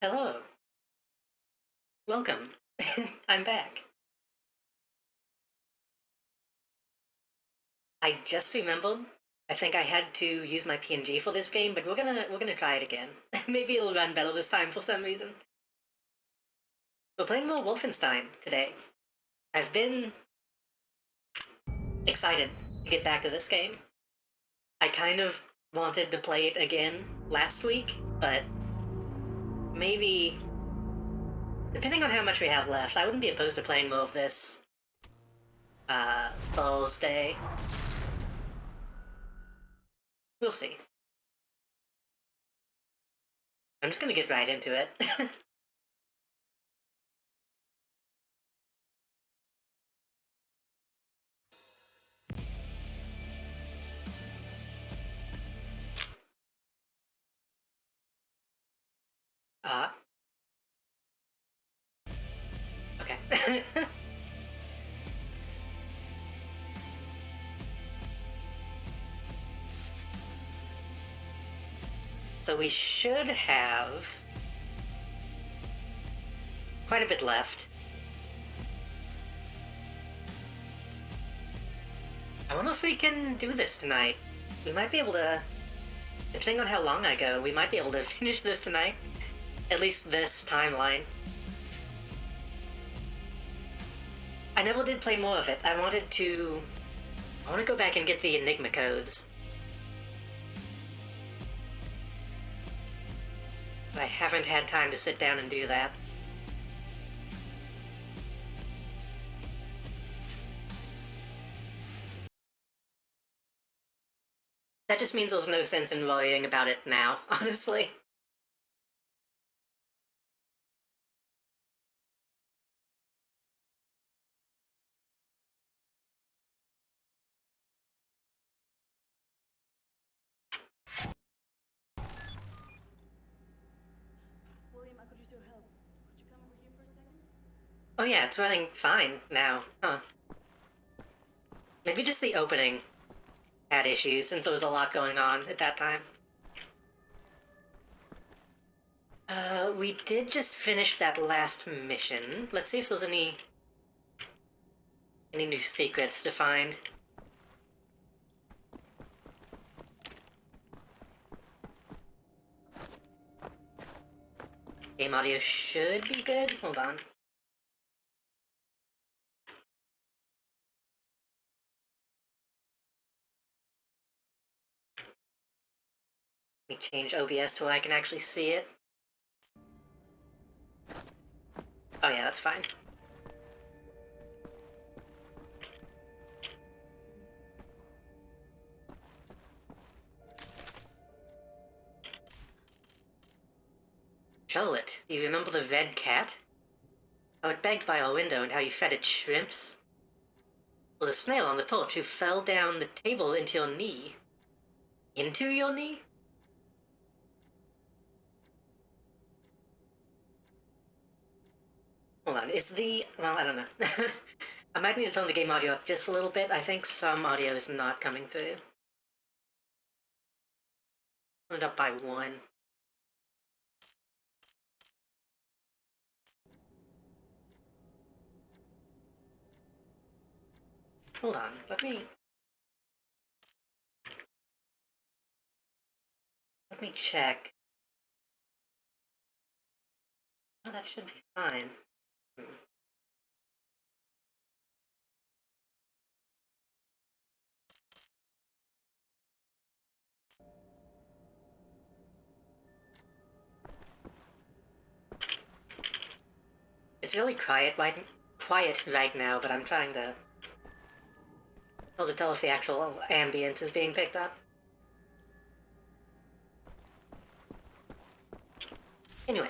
Hello, welcome. I'm back. I just remembered. I think I had to use my PNG for this game, but we're gonna try it again. Maybe it'll run better this time for some reason. We're playing more Wolfenstein today. I've been excited to get back to this game. I kind of wanted to play it again last week, but maybe, depending on how much we have left, I wouldn't be opposed to playing more of this Thursday. We'll see. I'm just gonna get right into it. Uh, okay. So we should have quite a bit left. I wonder if we can do this tonight. We might be able to, depending on how long I go, we might be able to finish this tonight. At least this timeline. I never did play more of it. I want to go back and get the Enigma codes. But I haven't had time to sit down and do that. That just means there's no sense in worrying about it now, honestly. William, I could use your help. Could you come over here for a second? Oh yeah, it's running fine now, huh? Maybe just the opening had issues, since there was a lot going on at that time. We did just finish that last mission. Let's see if there's any new secrets to find. Game audio should be good. Hold on. Let me change OBS to where I can actually see it. Oh yeah, that's fine. Charlotte, do you remember the red cat? How it begged by our window and how you fed it shrimps? Or the snail on the porch who fell down the table into your knee? Into your knee? Hold on, well, I don't know. I might need to turn the game audio up just a little bit. I think some audio is not coming through. Turn it up by 1. Hold on, let me check. Oh, that should be fine. It's really quiet right now, but I'm trying to tell if the actual ambience is being picked up. Anyway,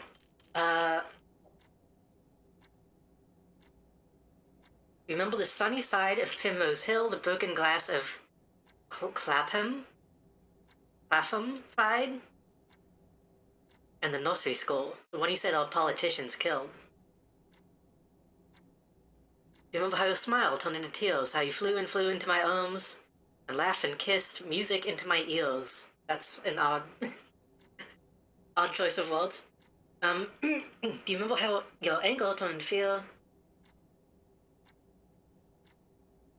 remember the sunny side of Primrose Hill, the broken glass of Clapham Pride, and the nursery school, the one you said all politicians killed. You remember how your smile turned into tears, how you flew into my arms, and laughed and kissed music into my ears. That's an odd, odd choice of words. Do you remember how your anger turned into fear?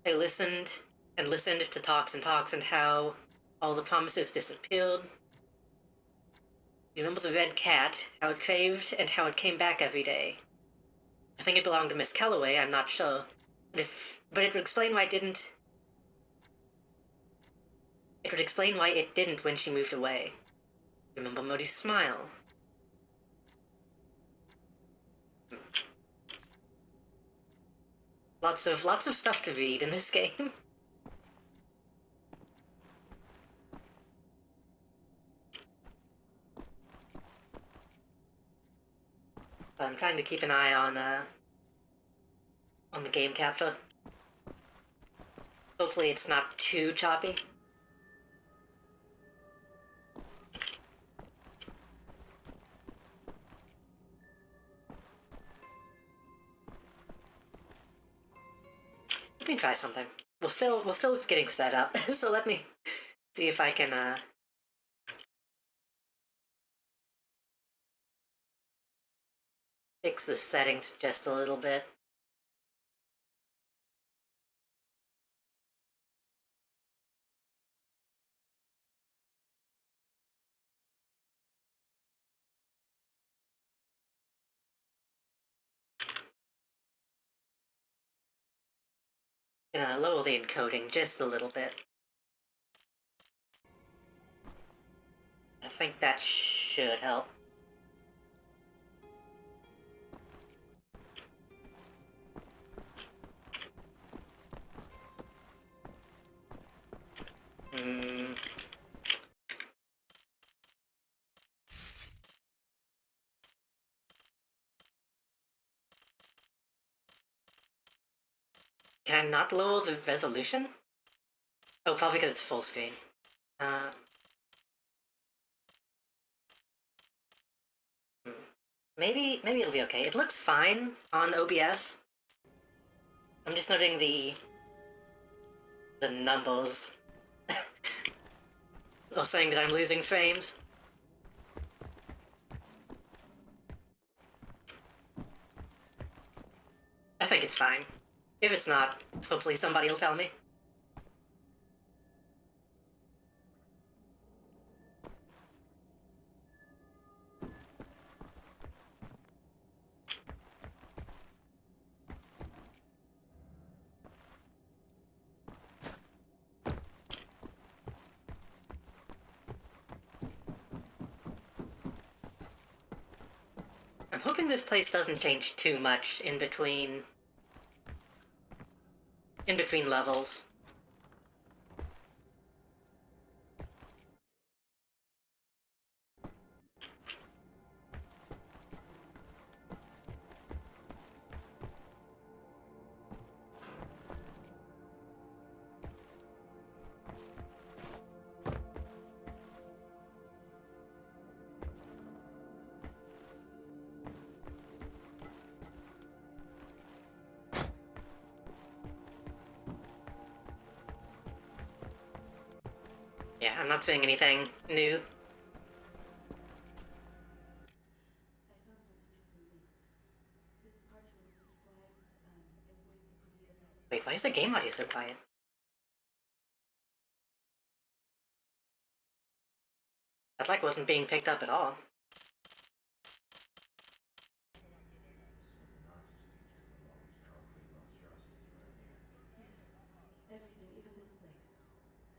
I listened and listened to talks and how all the promises disappeared. You remember the red cat, how it craved and how it came back every day. I think it belonged to Miss Calloway, I'm not sure. But it would explain why it didn't. It would explain why it didn't when she moved away. Remember Modi's smile. Lots of stuff to read in this game. I'm trying to keep an eye on the game capture. Hopefully it's not too choppy. Let me try something. We're still getting set up, so let me see if I can fix the settings just a little bit. Gonna lower the encoding just a little bit. I think that should help. Hmm. Can I not lower the resolution? Oh, probably because it's full screen. Uh, hmm. Maybe it'll be okay. It looks fine on OBS. I'm just noting the numbers. Or saying that I'm losing frames. I think it's fine. If it's not, hopefully somebody will tell me. I'm hoping this place doesn't change too much in between levels. Yeah, I'm not saying anything new. I found some interesting things. This parchment describes a way to create a type of Wait, why is the game audio so quiet? That like wasn't being picked up at all. Yes, everything, even this place.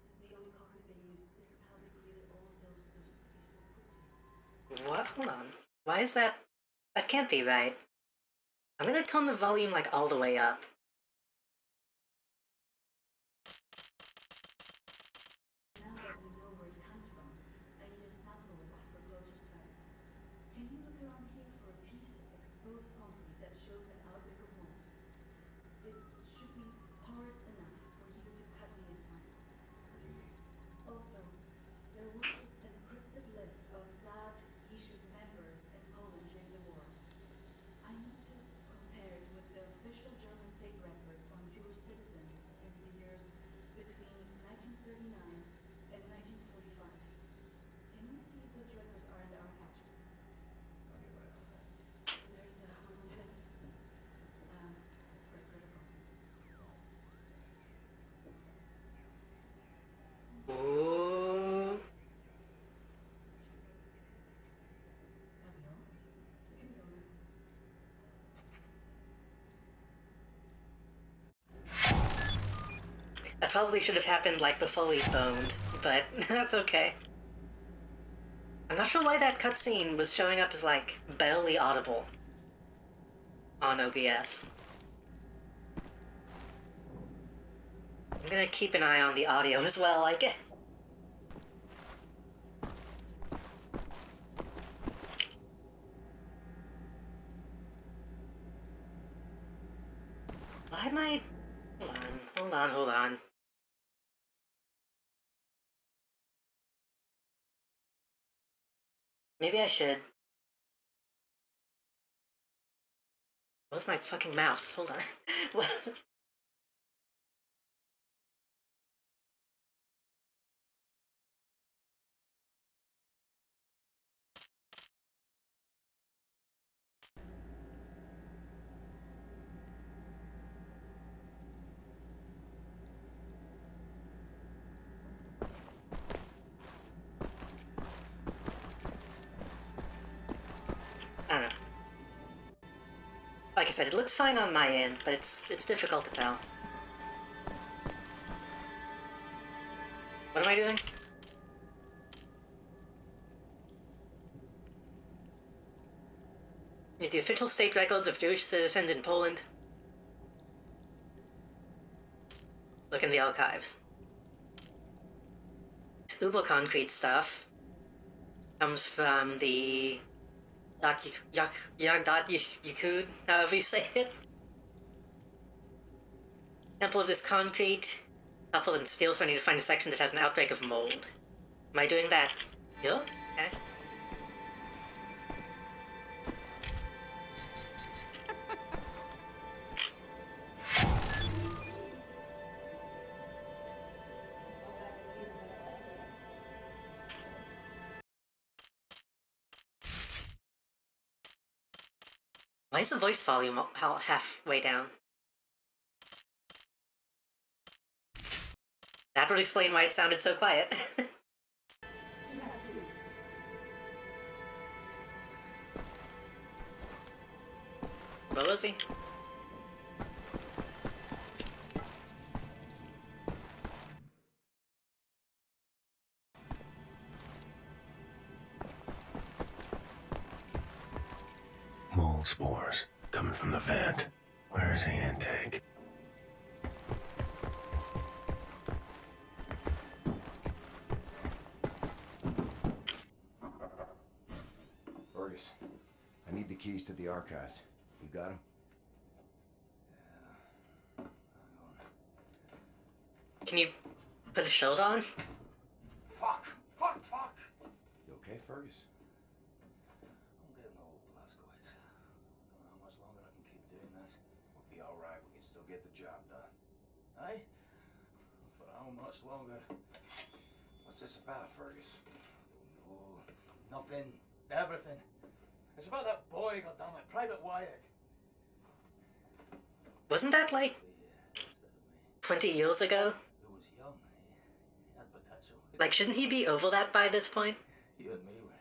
This is the only concrete they used. This is how they created all of those cities so quickly. What? Hold on. Why is that? That can't be right. I'm gonna turn the volume like all the way up. Now that we know where it comes from, I need a sample of it for closer study. Can you look around here for a piece of exposed concrete that shows an outbreak of mold? It should be porous enough for you to cut me a sample. What do you mean? Also, there was this encrypted list of DAD Yishub members in Poland during the war. I need to compare it with the official German state records on Jewish citizens in the years between 1939 and 1945. Can you see if those records are in the archives room? I'll get right on that. There's a it's quite critical. Ooh. Copy all. You can go now. That probably should have happened like before we boned, but that's okay. I'm not sure why that cutscene was showing up as like barely audible on OBS. I'm gonna keep an eye on the audio as well, I guess. Why am I... Hold on. Maybe I should... Where's my fucking mouse? Hold on. said, it looks fine on my end, but it's difficult to tell. What am I doing? Need the official state records of Jewish citizens in Poland. Look in the archives. This uber concrete stuff comes from the Yakud, however you say it. Temple of this concrete, coupled in steel, so I need to find a section that has an outbreak of mold. Am I doing that? Yeah? Okay. Why is the voice volume halfway down? That would explain why it sounded so quiet. Where was he? Mold spores coming from the vent. Where is the intake? Fergus, I need the keys to the archives. You got them? Can you put a shield on? Fuck! You okay, Fergus? I'm getting old, Blazkowicz. I don't know how much longer I can keep doing this. We'll be alright. We can still get the job done. Eh? For how much longer? What's this about, Fergus? Oh, nothing. Everything. It's about that boy, goddammit, Private Wyatt. Wasn't that like Instead of 20 me. years ago? He was young. He had potential. Like, shouldn't he be over that by this point? You and me were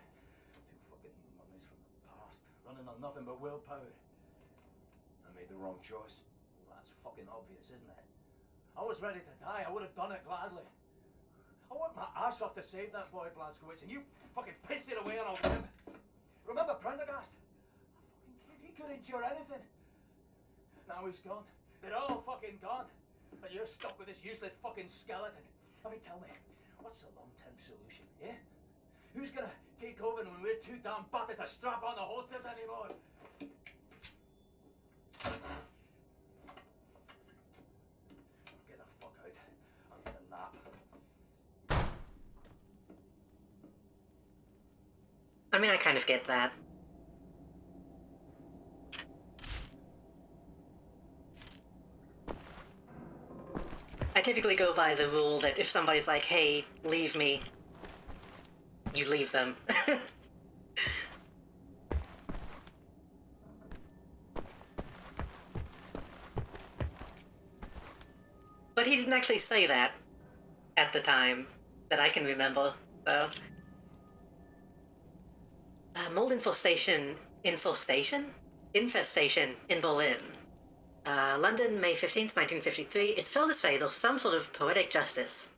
two fucking mummies from the past, running on nothing but willpower. I made the wrong choice. Well, that's fucking obvious, isn't it? I was ready to die. I would have done it gladly. I worked my ass off to save that boy, Blazkowicz, and you fucking pissed it away on a whim. Remember Prendergast? He could endure anything. Now he's gone. They're all fucking gone. And you're stuck with this useless fucking skeleton. I mean, tell me, what's the long-term solution, yeah? Who's gonna take over when we're too damn battered to strap on the holsters anymore? Get the fuck out. I'm gonna nap. I mean, I kind of get that. I typically go by the rule that if somebody's like, hey, leave me, you leave them. But he didn't actually say that at the time that I can remember, so. Mold infestation in Berlin. London, May 15th, 1953. It's fair to say there's some sort of poetic justice.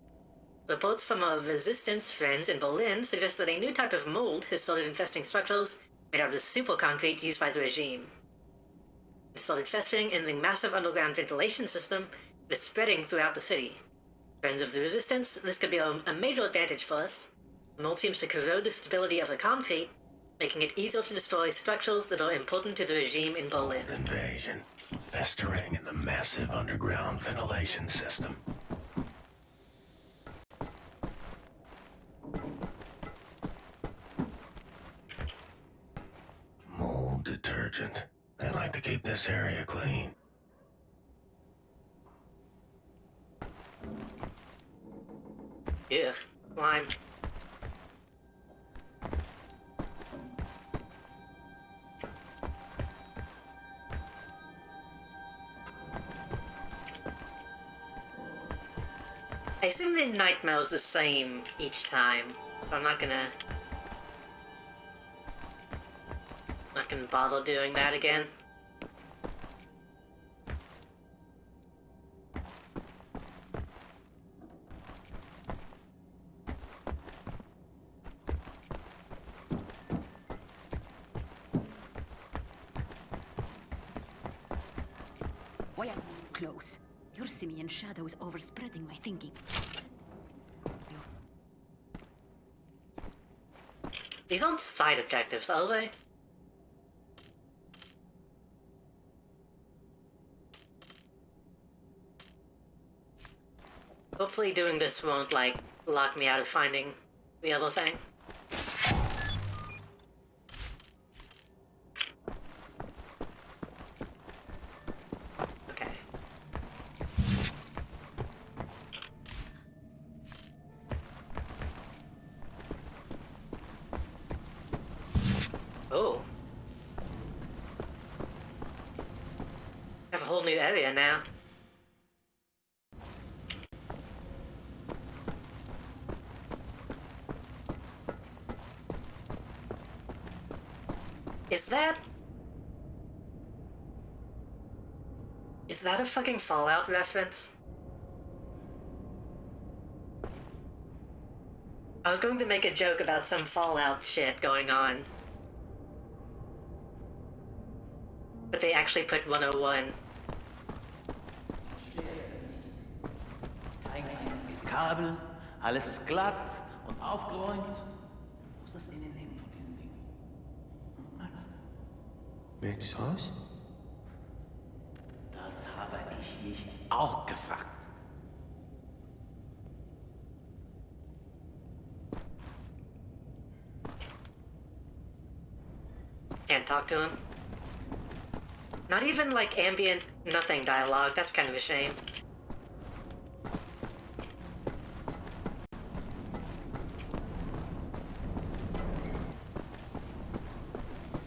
Reports from our resistance friends in Berlin suggest that a new type of mold has started infesting structures made out of the super concrete used by the regime. It started festering in the massive underground ventilation system that is spreading throughout the city. Friends of the resistance, this could be a major advantage for us. The mold seems to corrode the stability of the concrete, making it easier to destroy structures that are important to the regime in Berlin. Invasion. Festering in the massive underground ventilation system. Mold detergent. They like to keep this area clean. Ugh, slime. I assume the nightmare's the same each time. So I'm not gonna bother doing that again. Why am I close? Your simian shadow is overspreading my thinking. These aren't side objectives, are they? Hopefully doing this won't, like, lock me out of finding the other thing. Okay. Oh. I have a whole new area now. Is that a fucking Fallout reference? I was going to make a joke about some Fallout shit going on. But they actually put 101. Eigentlich ist Kabel, alles ist glatt und aufgeräumt. Wo ist das Innenleben von diesem Ding? Makes sauce? Das habe ich mich auch gefragt. Can't talk to him. Not even like ambient nothing dialogue, that's kind of a shame.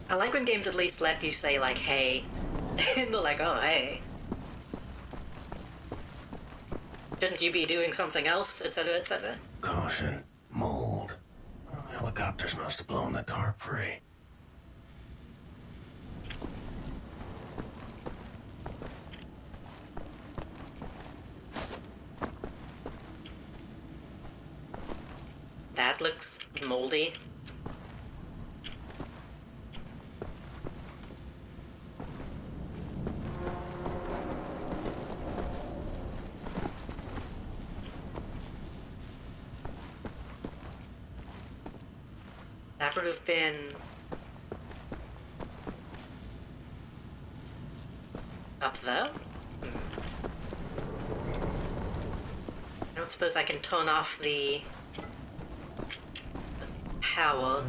I like when games at least let you say like, hey. And they're like, oh, hey. Shouldn't you be doing something else, etc., etc.? Caution. Mold. Helicopters must have blown the tarp free. That looks moldy. That would have been... up there? I don't suppose I can turn off the power.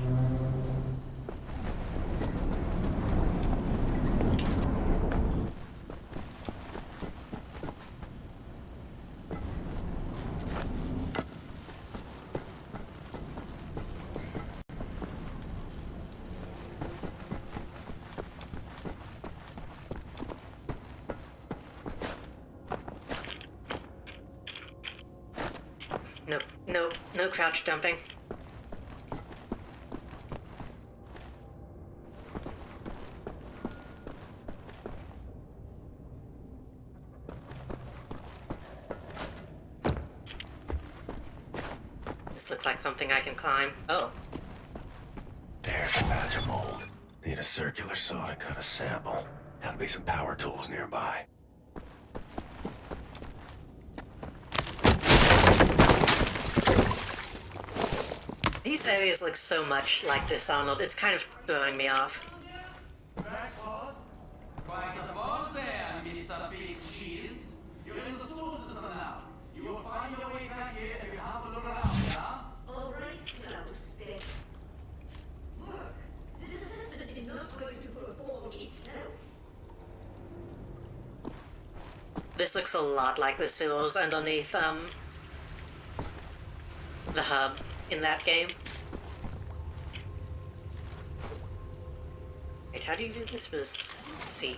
No crouch jumping. This looks like something I can climb. Oh. There's a batch of mold. Need a circular saw to cut a sample. Gotta be some power tools nearby. These areas look so much like Dishonored, it's kind of throwing me off. Quite a fall there, Mr. Big Cheese. You're in the sources now. You will find your way back here if you have a look around, yeah? All right, Klaus, then. Look, this assessment is not going to perform itself. This looks a lot like the sewers underneath, the hub in that game. Wait, how do you do this with C?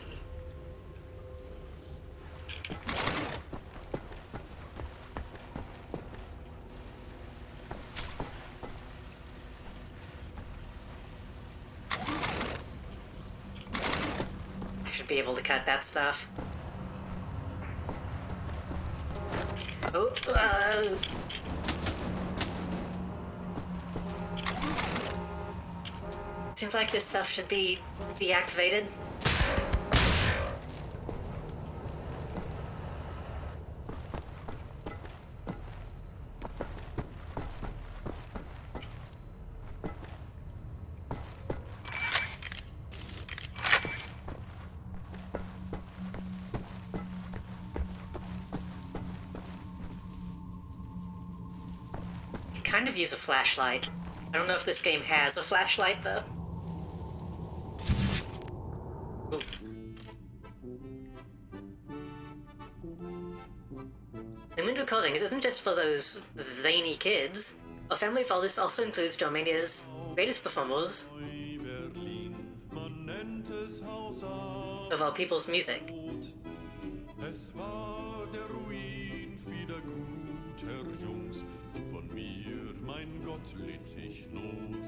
I should be able to cut that stuff. Oh, seems like this stuff should be deactivated. kind of use a flashlight. I don't know if this game has a flashlight, though. Ooh. New Recordings isn't just for those zany kids. Our family values also includes Germania's greatest performers of our people's music.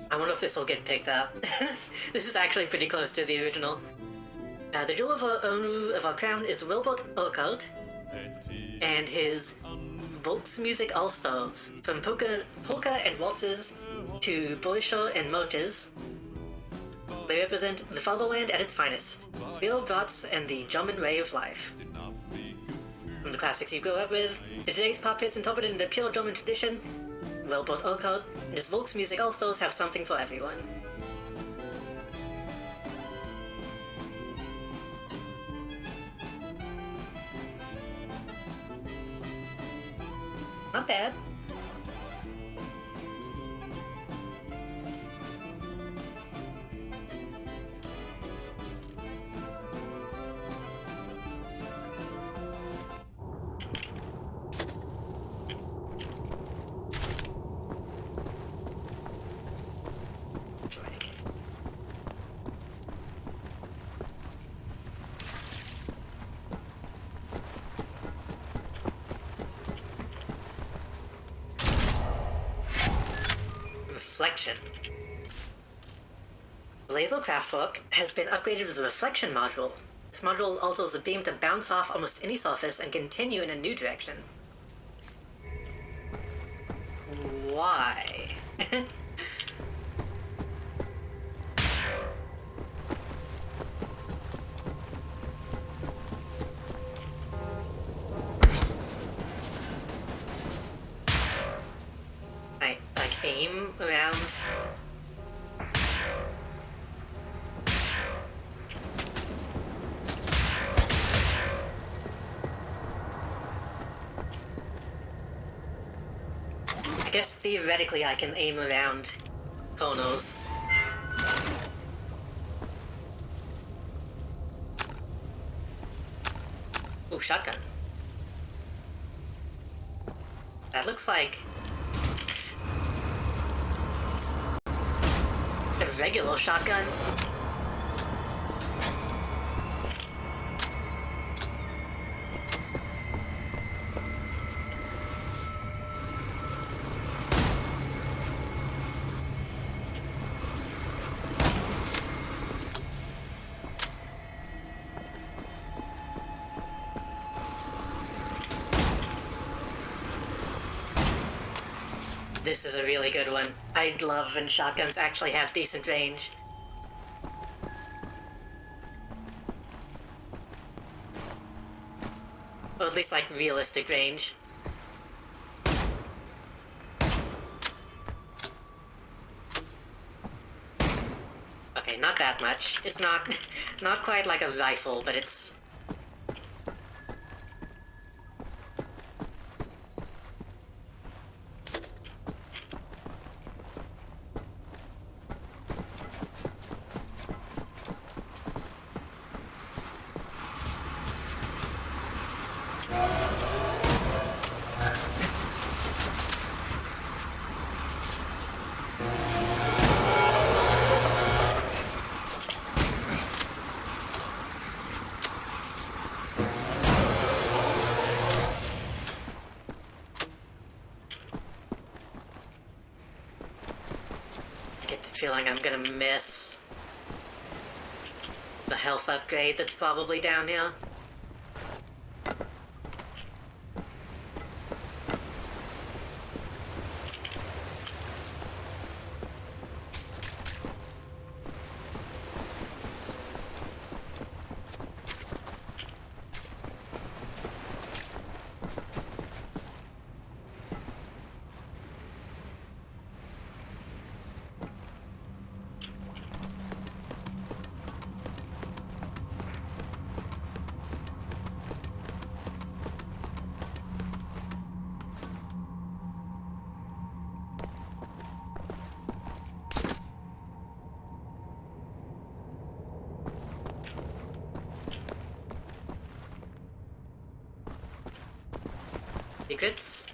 I wonder if this will get picked up. This is actually pretty close to the original. The jewel of our crown is Wilbert Urquhart and his Volksmusik All-Stars. From polka and waltzes to Bolshoi and marches, they represent the fatherland at its finest. Real brats and the German way of life. From the classics you grew up with, to today's pop hits interpreted in the pure German tradition, Wilbert Urquhart and his Volksmusik All-Stars have something for everyone. Not bad. Reflection. The laser craftwork has been upgraded with a reflection module. This module alters the beam to bounce off almost any surface and continue in a new direction. Why? I aim around. I guess theoretically I can aim around corners. Ooh, shotgun. That looks like a regular shotgun. This is a really good one. I'd love when shotguns actually have decent range. Or at least, like, realistic range. Okay, not that much. It's not not quite like a rifle, but it's... feeling I'm gonna miss the health upgrade that's probably down here. Secrets?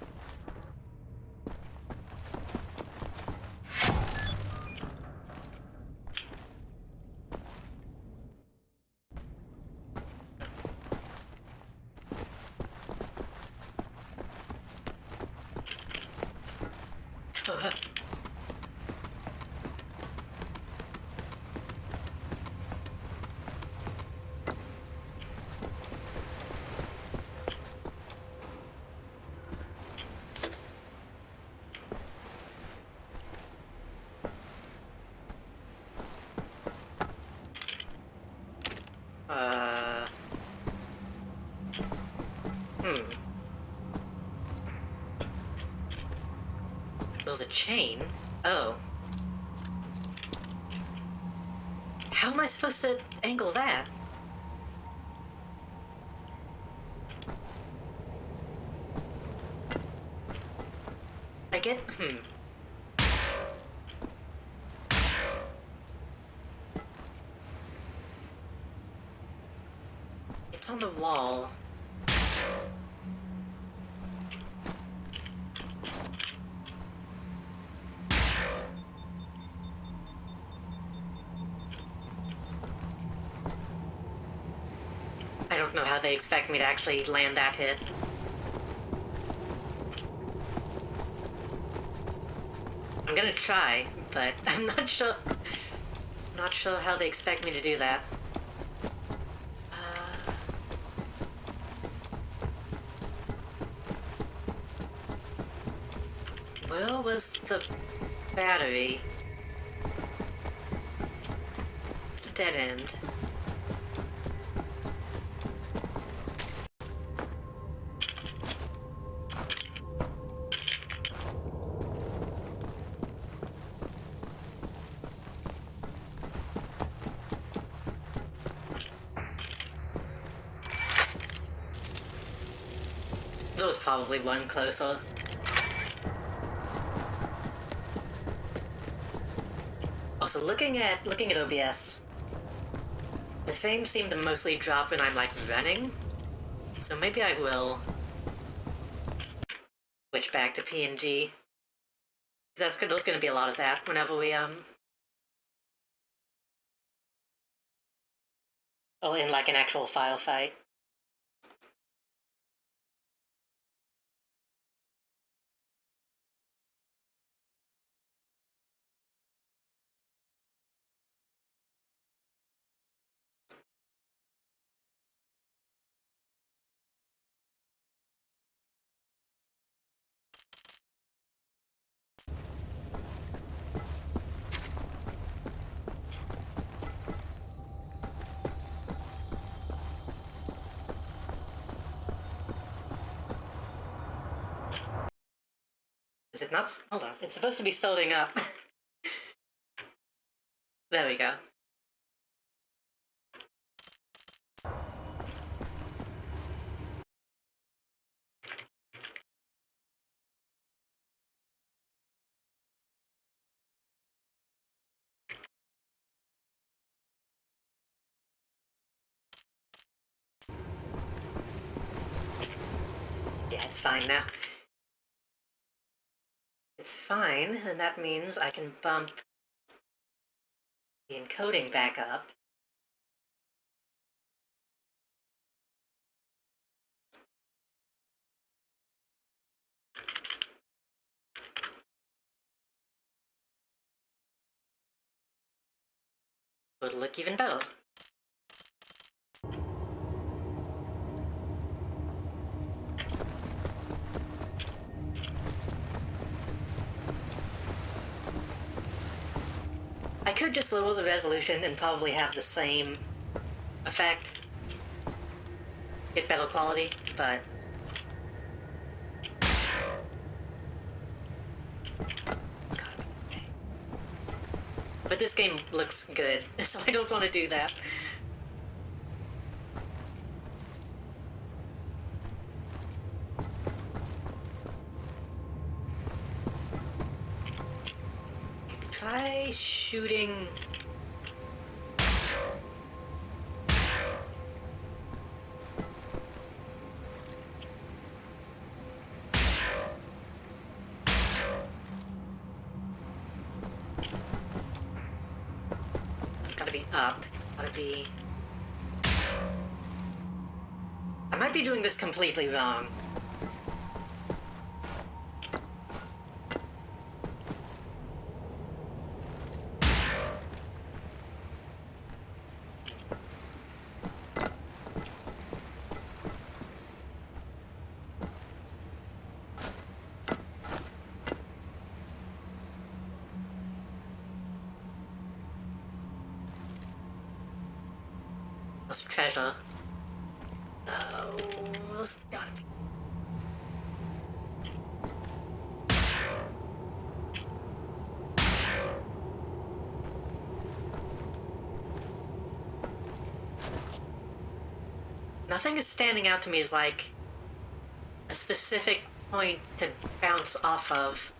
There's a chain? Oh. How am I supposed to angle that? I get... It's on the wall. I don't know how they expect me to actually land that hit. I'm gonna try, but I'm not sure... Not sure how they expect me to do that. Where was the battery? It's a dead end. There was probably one closer. Also, looking at OBS, the frames seem to mostly drop when I'm like running, so maybe I will switch back to PNG. There's gonna be a lot of that whenever we oh, in like an actual file fight. Is it not? Hold on. It's supposed to be starting up. There we go. Yeah, it's fine now. It's fine, and that means I can bump the encoding back up. Would look even better. I could just lower the resolution and probably have the same effect. Get better quality, but... But this game looks good, so I don't want to do that. Try shooting... up. It's gotta be... I might be doing this completely wrong. That's treasure. Oh, it's gotta be. Nothing is standing out to me as like a specific point to bounce off of.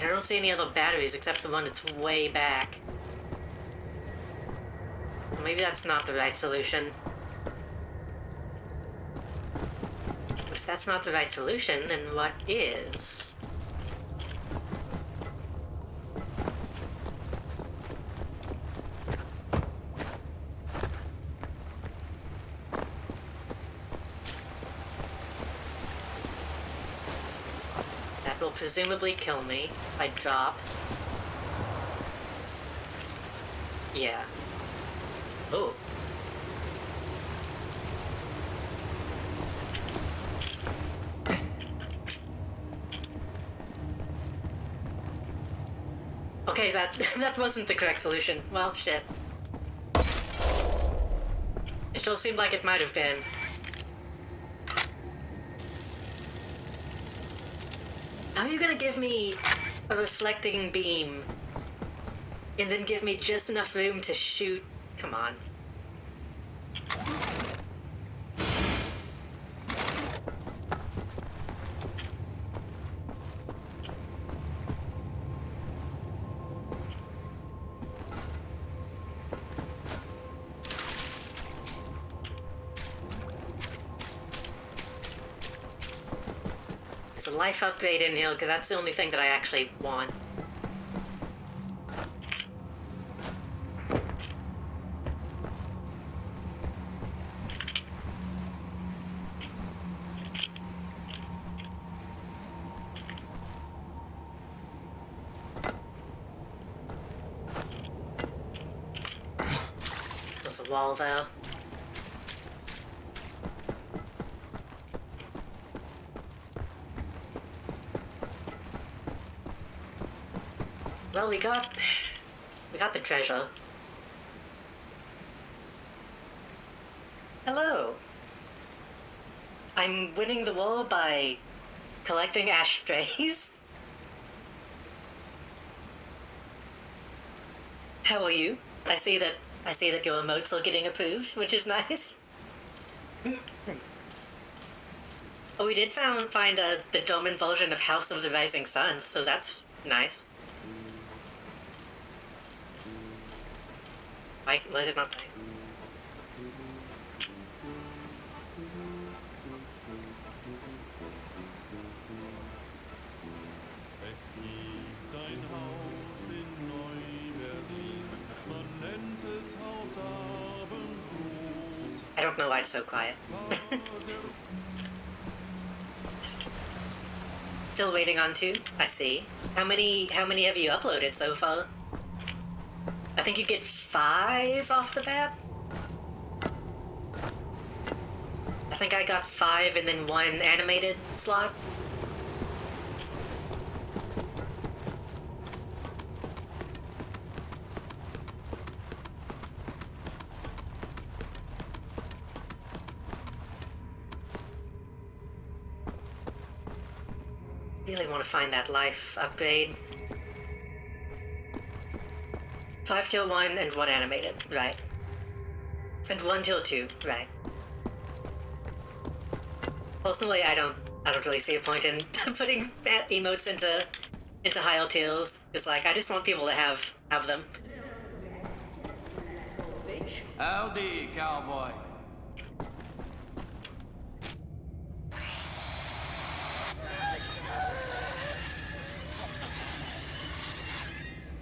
I don't see any other batteries except the one that's way back. Well, maybe that's not the right solution. But if that's not the right solution, then what is? That will presumably kill me if I drop. Yeah. Oh. Okay, that wasn't the correct solution. Well, shit. It sure seemed like it might have been. How are you gonna give me a reflecting beam and then give me just enough room to shoot? Come on. It's a life upgrade in here because that's the only thing that I actually want. There's a wall though. Well, we got the treasure. Hello. I'm winning the war by collecting ashtrays. How are you? I see that your emotes are getting approved, which is nice. Oh, we did find the German version of House of the Rising Sun, so that's nice. Why is it not playing? Es gibt ein Haus in Neu-Berlin, man nennt es Haus Abendrot. I don't know why it's so quiet. Still waiting on 2? I see. How many have you uploaded so far? I think you get 5 off the bat? I think I got 5 and then 1 animated slot. Really want to find that life upgrade. 5 tier 1 and 1 animated, right. And 1 till 2, right. Personally, I don't really see a point in putting emotes into High Tails. It's like, I just want people to have them. Howdy, cowboy.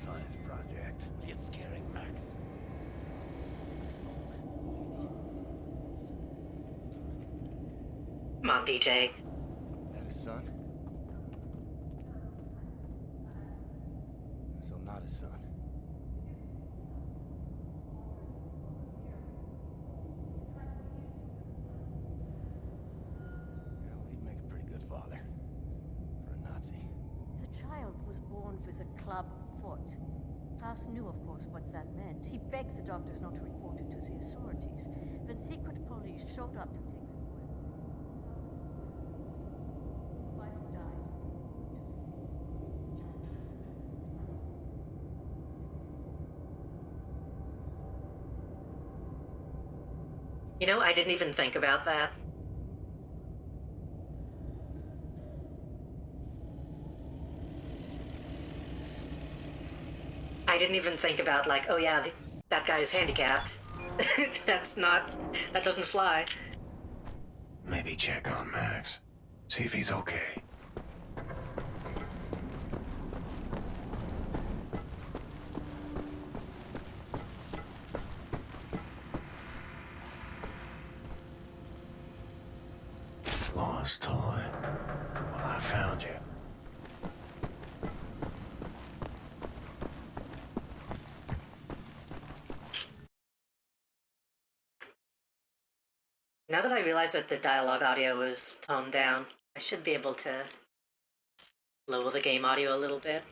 Science project. It's scaring Max. Come on, BJ. That his son? So not his son. Yeah, well, he'd make a pretty good father. For a Nazi. The child was born with a club foot. Klaus knew, of course, what that meant. He begged the doctors not to report it to the authorities. When secret police showed up to take the boy, his wife died. You know, I didn't even think about that. I didn't even think about, like, oh yeah, that guy is handicapped. That doesn't fly. Maybe check on Max. See if he's okay. Lost toy. Well, I found you. Now that I realize that the dialogue audio is toned down, I should be able to lower the game audio a little bit.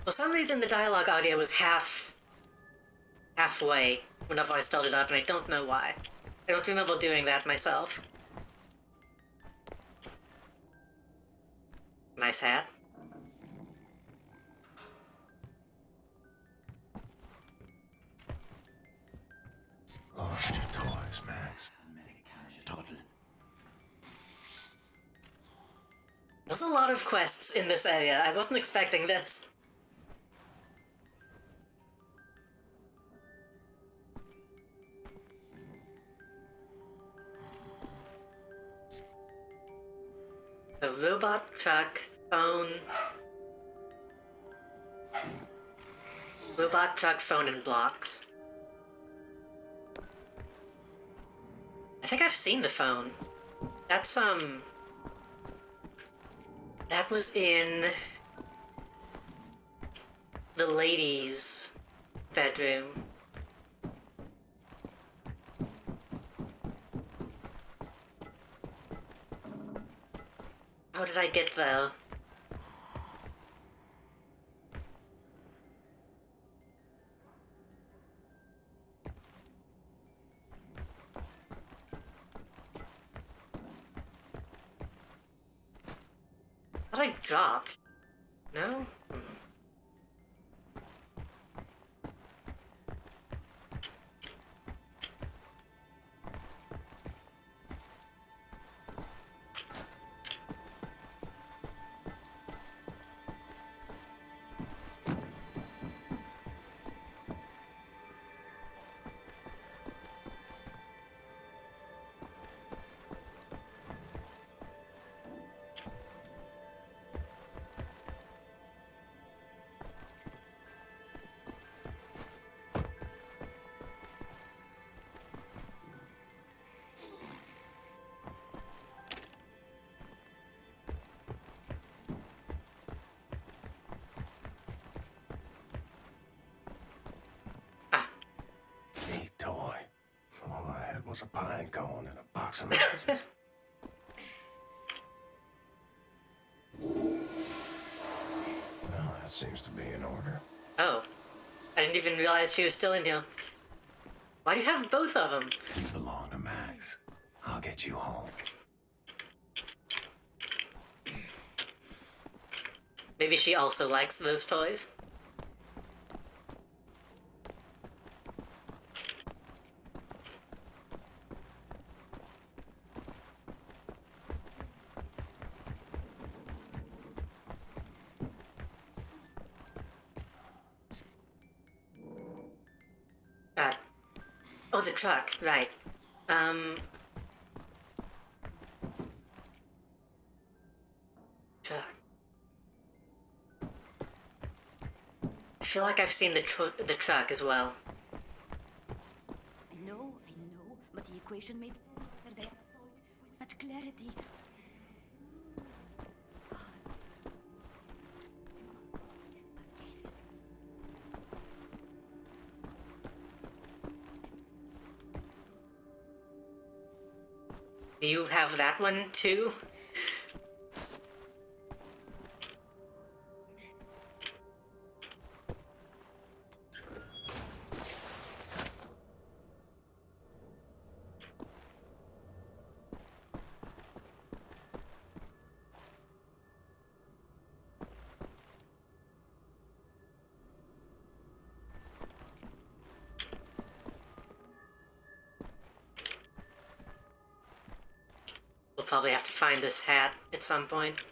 For some reason, the dialogue audio was halfway whenever I started up, and I don't know why. I don't remember doing that myself. Nice hat. Lost your toys, Max. There's a lot of quests in this area. I wasn't expecting this. The robot truck, phone... Robot truck, phone, and blocks. I think I've seen the phone. That's, that was in the ladies' bedroom. How did I get there? What I dropped? No? Neat toy. All I had was a pine cone and a box of matches. Well, that seems to be in order. Oh. I didn't even realize she was still in here. Why do you have both of them? You belong to Max. I'll get you home. Maybe she also likes those toys? Uh, oh, the truck, right. Truck. I feel like I've seen the truck as well. I know, but the equation made yesterday I saw it with such clarity. Do you have that one too? We'll probably have to find this hat at some point.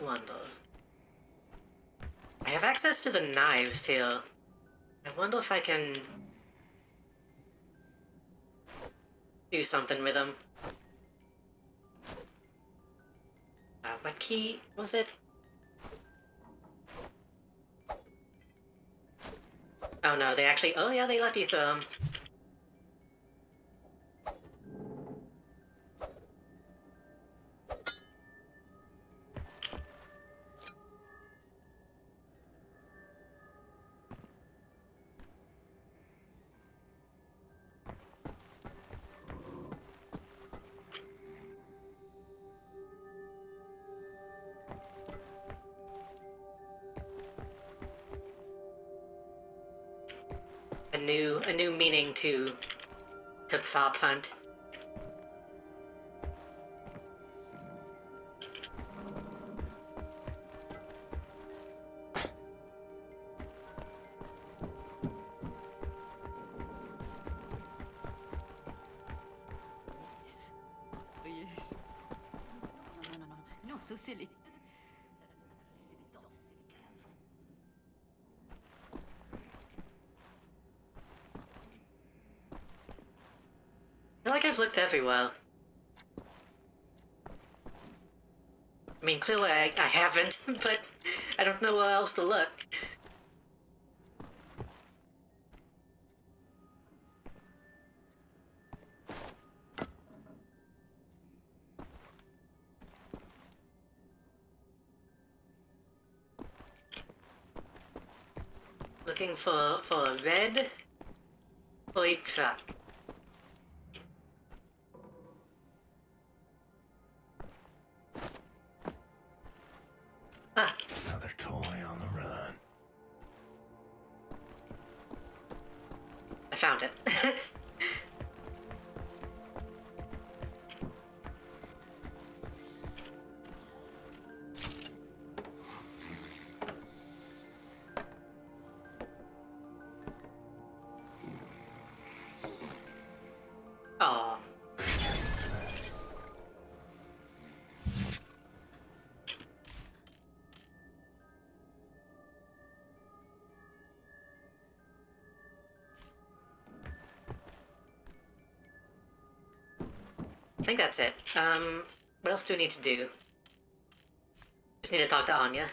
Wonder. I have access to the knives here. I wonder if I can do something with them. What key was it? Oh no, they actually. Oh yeah, they let you throw them. A new meaning to prop hunt. Oh, yes. No, so silly. I feel like I've looked everywhere. I mean, clearly I haven't, but I don't know where else to look. Looking for a red toy truck. Ah, Another toy on the run. I found it. Oh. I think that's it. What else do we need to do? Just need to talk to Anya.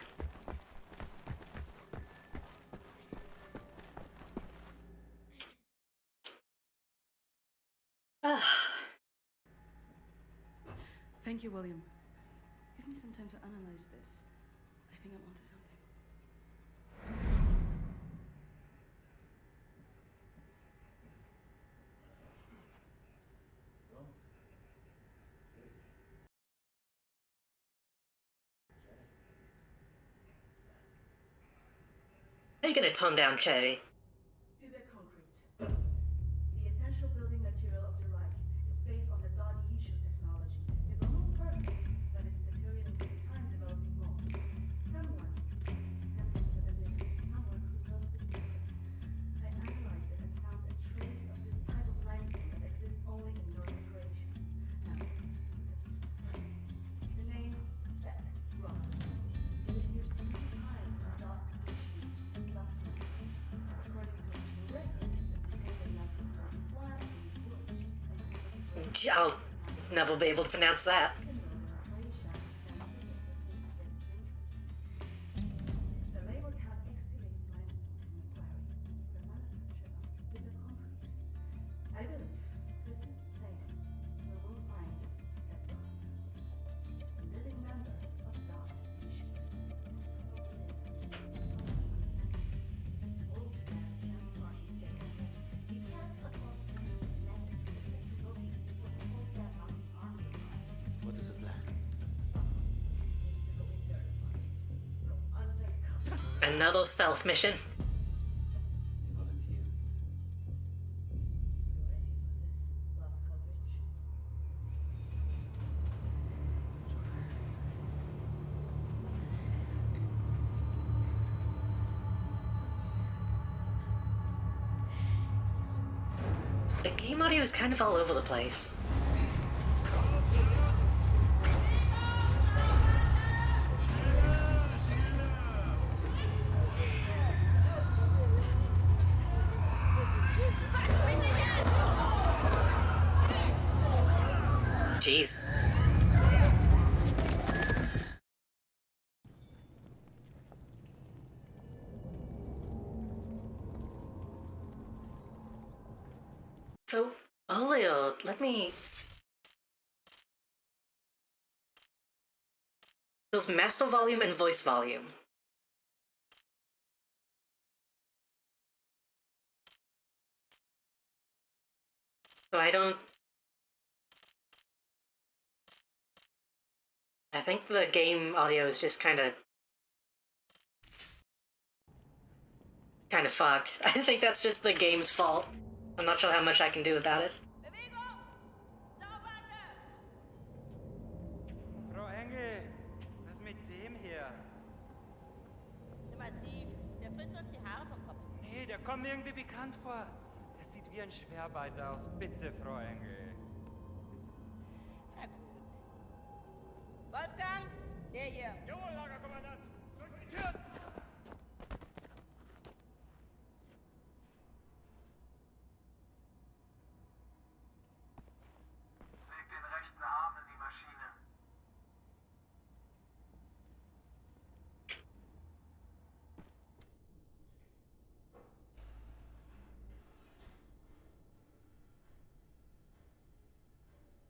Thank you, William. Give me some time to analyze this. I think I'm onto something. Making a tongue down cherry. Pure concrete. The essential building material of the Reich. It's based on the Dadi-Hishu technology. It's almost perfect, but it's deteriorating with time developing mold. Someone stepped into the mix. Someone who knows its secrets. I analyzed it and found a trace of this type of limestone that exists only in Northern Croatia. Now, look at this. The name Set Rock. It appears 3 times in dark sheets and documents. According to official records, it's been discovered in 1941 in Lodz, a city I'll never be able to pronounce that. in northern Croatia, and this is what makes it interesting. The labor camp excavates limestone from a quarry for the manufacture of bigger concrete. I believe this is the place where we'll find Set Rock, a living member of God Issue. What is the plan? Another stealth mission. Volunteers? The game audio is kind of all over the place. Jeez. So, Olio, let me... There's master volume and voice volume. So I don't... I think the game audio is just kind of fucked. I think that's just the game's fault. I'm not sure how much I can do about it. Frau Engel, was ist mit dem hier? So massiv. Der frisst uns die Haare vom Kopf. Nee, der kommt mir irgendwie bekannt vor. Der sieht wie ein Schwerbeiter aus. Bitte, Frau Engel. Na gut. Wolfgang, der hier. Jawohl, Lagerkommandant. Durch die Tür! Leg den rechten Arm in die Maschine.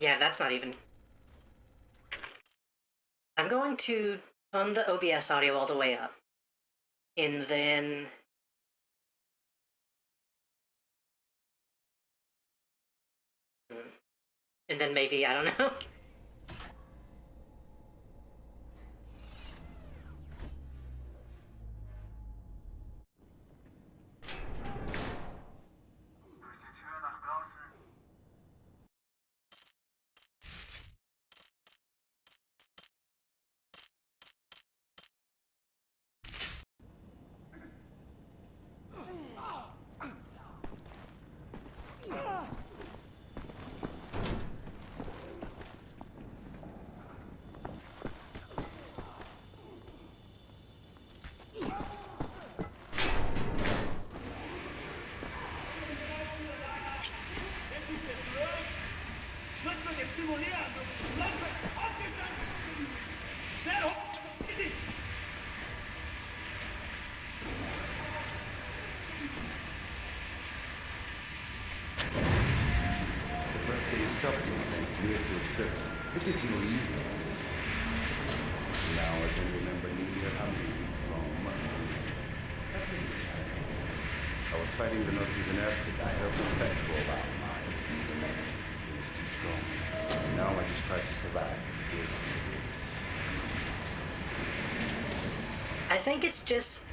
Yeah, that's not even... I'm going to turn the OBS audio all the way up. And then... And then maybe, I don't know. Durch die Tür nach draußen. Schluss mit dem Simulieren! Lampe, aufgestanden! Schnell hoch! Easy! The first day is tough to think, weird to accept. It gets no easier. Now I can remember neither how many weeks long, months long. That really survived. I was fighting the Nazis in Africa. I held them back for a while. My it was too strong. Now I just tried to survive. Day by day. I think it's just...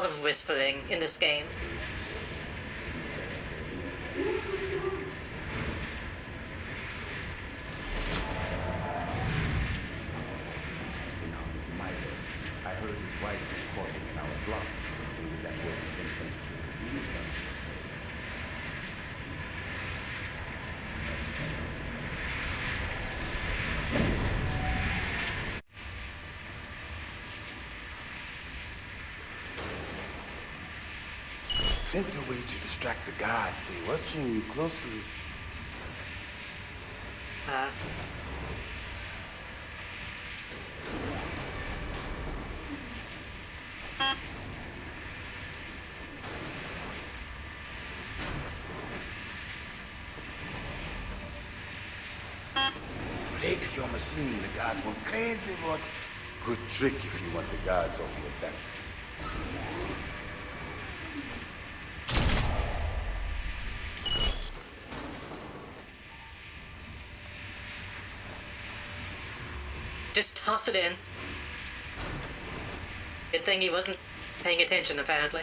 lot of whispering in this game. I heard his wife was quartered in our block. Maybe that will convince him to. Sent away to distract the gods. They're watching you closely. Break your machine. The gods went crazy. What? Good trick if you want the gods off your back. Just toss it in. Good thing he wasn't paying attention, apparently.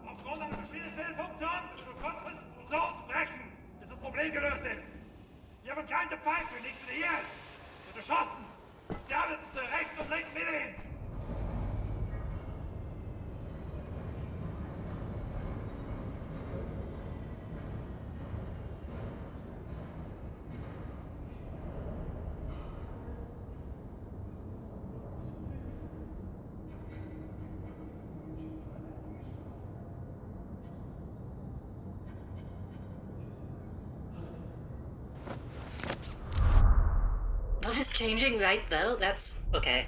Aufgrund einer bestimmten Fehlfunktion müssen wir kurzfristig so brechen, bis das Problem gelöst ist. Wir haben keine Pfeife, nicht wieder hier. Wird erschossen. Sie haben es rechts und links wieder hin. Love is changing right though? That's okay.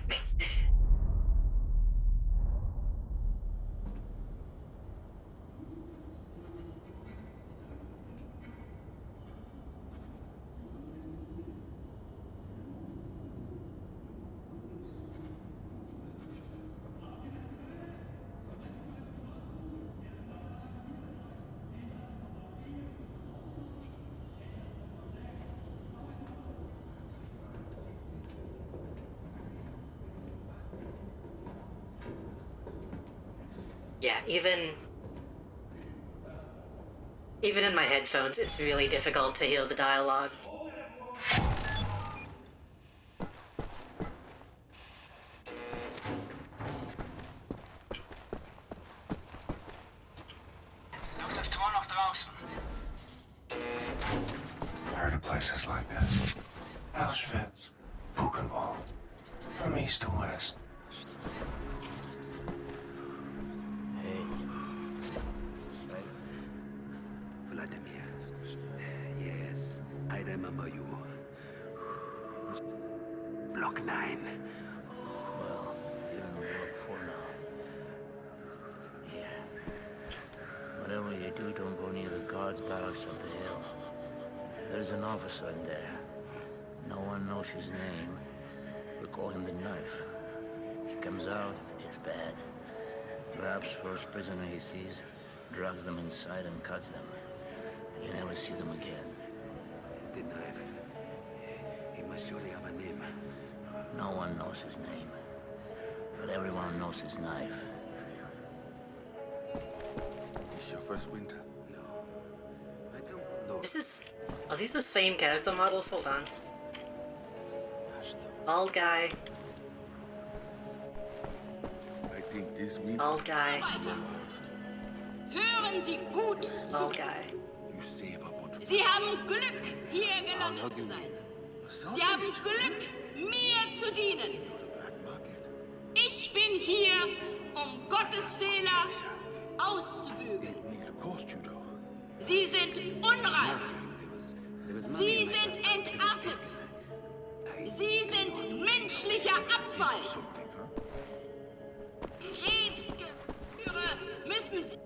Yeah, even in my headphones, it's really difficult to hear the dialogue. I heard of places like this. Auschwitz, Buchenwald, from east to west. Vladimir. Yes, I remember you. Block 9. Well, you're in Block 4 now. Yeah. Whatever you do, don't go near the guards' barracks up the hill. There's an officer in there. No one knows his name. We call him the Knife. He comes out, it's bad. Grabs first prisoner he sees, drags them inside and cuts them. You never see them again. The Knife. He must surely have a name. No one knows his name. But everyone knows his knife. It's your first winter? No. I don't know. Are these the same character models? Hold on. Bald guy. I think this winter. Bald guy. Hören Sie gut. Bald guy. You save up on Sie haben Glück, hier gelandet zu sein. Sie haben Glück, mir zu dienen. Ich bin hier, um Gottes Fehler auszubügeln. Sie sind unreif. Sie sind entartet. Sie sind menschlicher Abfall. Krebsgefühle müssen Sie...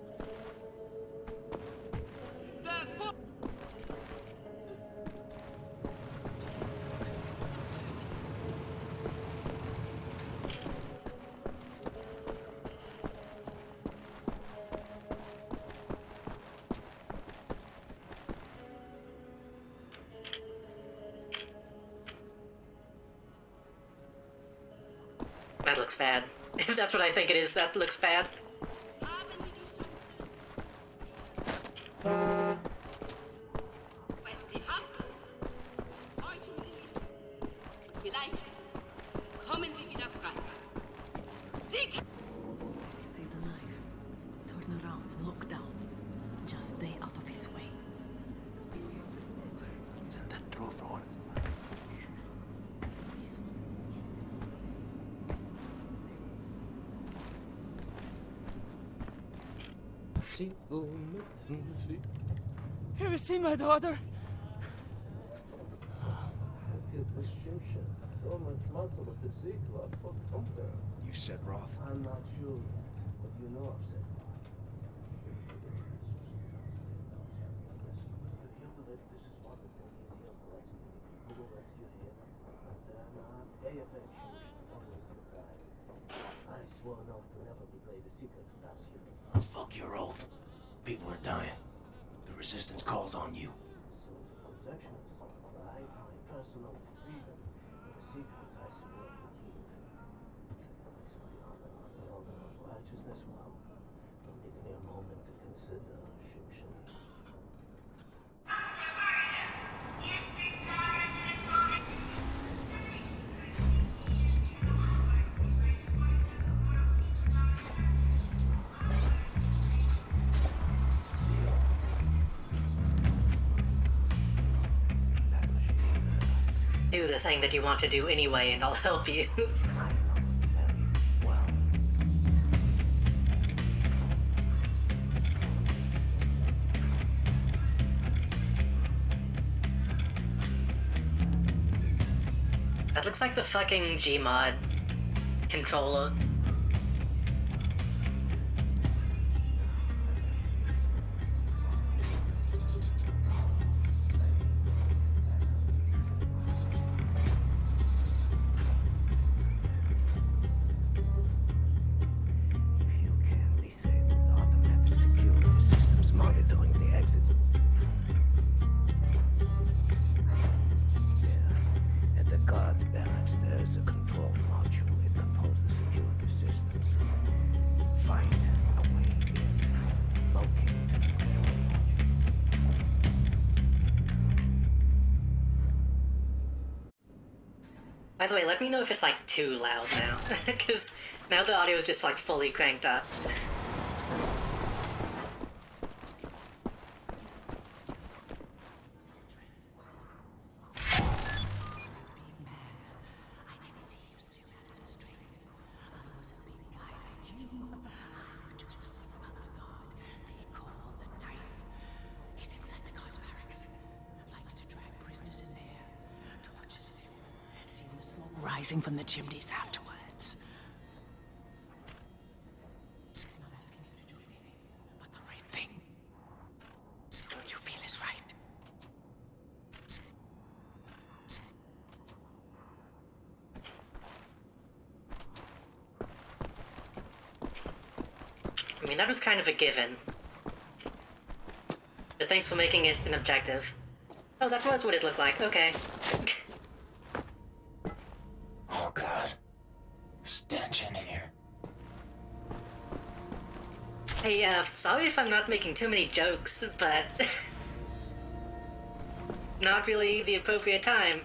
bad. If that's what I think it is, that looks bad. Vielleicht kommen Sie wieder frei. Sie See the knife. Turn around and look down. Just stay out of his way. Isn't that true for one? Have you seen my daughter? So much muscle at the sea club. What come there? You said Roth? I'm not sure, but you know I've said Roth. This is wonderful. He's here to rescue. We will rescue him, and then pay attention. Don't waste your time. I swore an oath to never betray the secrets without you. Fuck your oath. People are dying. The resistance calls on you. So it's a transaction of sorts, right? My personal freedom. The secrets I swore to keep. Makes my honor and all the righteousness well. Give me a moment to consider, Shimshin. Do the thing that you want to do anyway, and I'll help you. That looks like the fucking Gmod controller. If you can disable the automatic security systems monitoring the exits. Yeah, at the guards barracks there is a control module. It controls the security systems. Find a way in. Locate the control module. By the way, let me know if it's like too loud now, because now the audio is just like fully cranked up. Rising from the chimneys afterwards. Not asking you to do anything, but the right thing. What you feel is right. I mean, that was kind of a given. But thanks for making it an objective. Oh, that was what it looked like, okay. Oh god. Stench in here. Hey, sorry if I'm not making too many jokes, but... not really the appropriate time.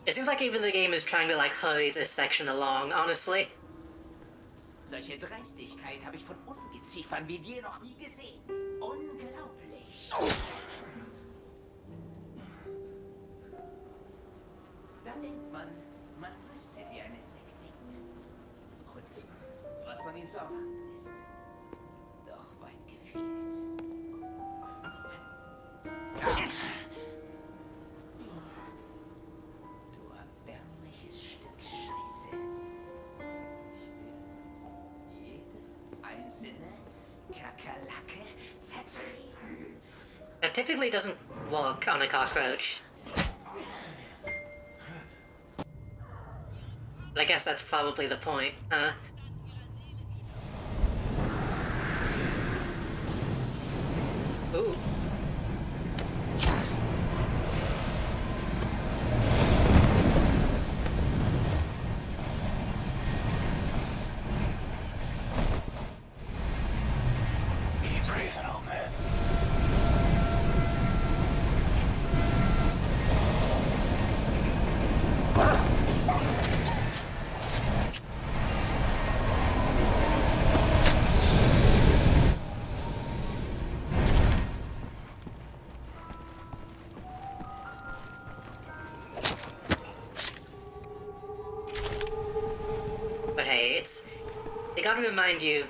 It seems like even the game is trying to, like, hurry this section along, honestly. Solche Dreistigkeit habe ich von Ungeziefern wie dir noch nie gesehen. Unglaublich. Da denkt man wüsste, wie ein Insekt tickt. Und was von ihm zu erwarten ist. Doch weit gefehlt. Kakerlake zertreten. That typically doesn't walk on a cockroach. But I guess that's probably the point, huh? Ooh. Keep breathing, old man. But hey, they gotta remind you,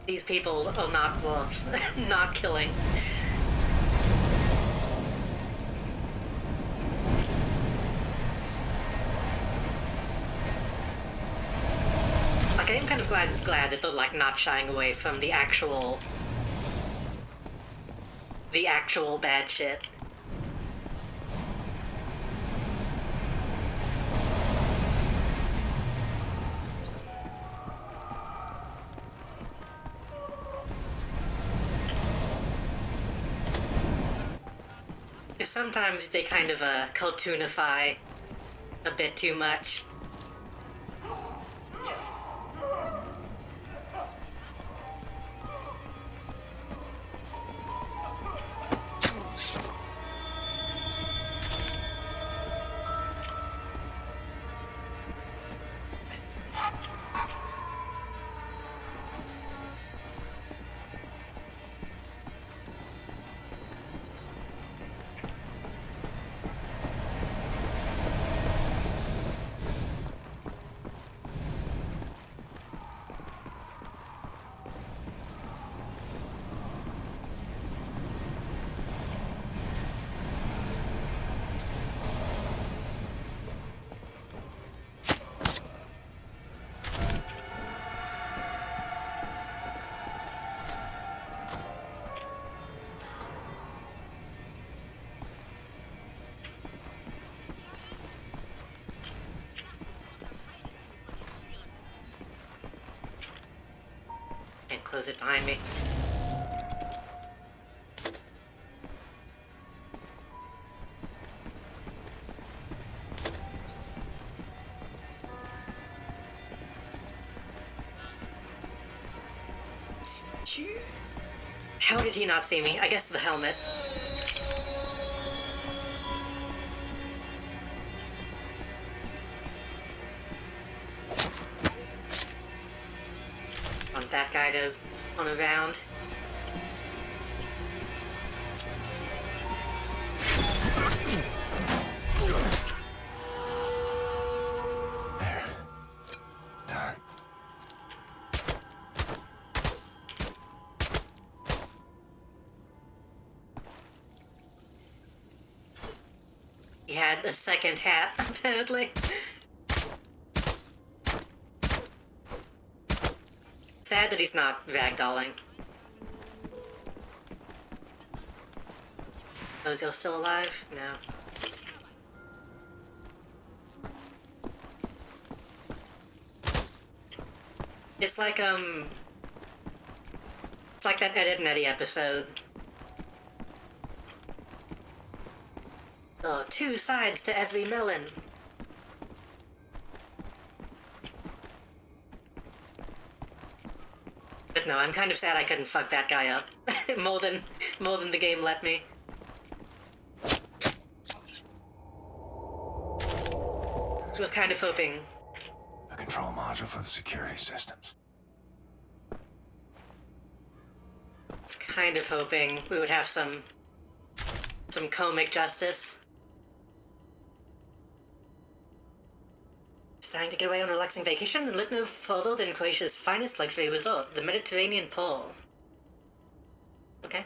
these people are not worth not killing. Like, I am kind of glad that they're, like, not shying away from the actual bad shit. Sometimes they kind of cartoonify a bit too much. And close it behind me. How did he not see me? I guess the helmet. Want that guy to on a round. There. Done. He had a second hat, apparently. Sad that he's not ragdolling. Oh, is he still alive? No. It's like that Ed, Edd n Eddy episode. Oh, two sides to every melon. But no, I'm kind of sad I couldn't fuck that guy up. more than the game let me. I was kind of hoping. A control module for the security systems. I was kind of hoping we would have some comic justice. Starting to get away on a relaxing vacation and look no further than Croatia's finest luxury resort, the Mediterranean Pool. Okay.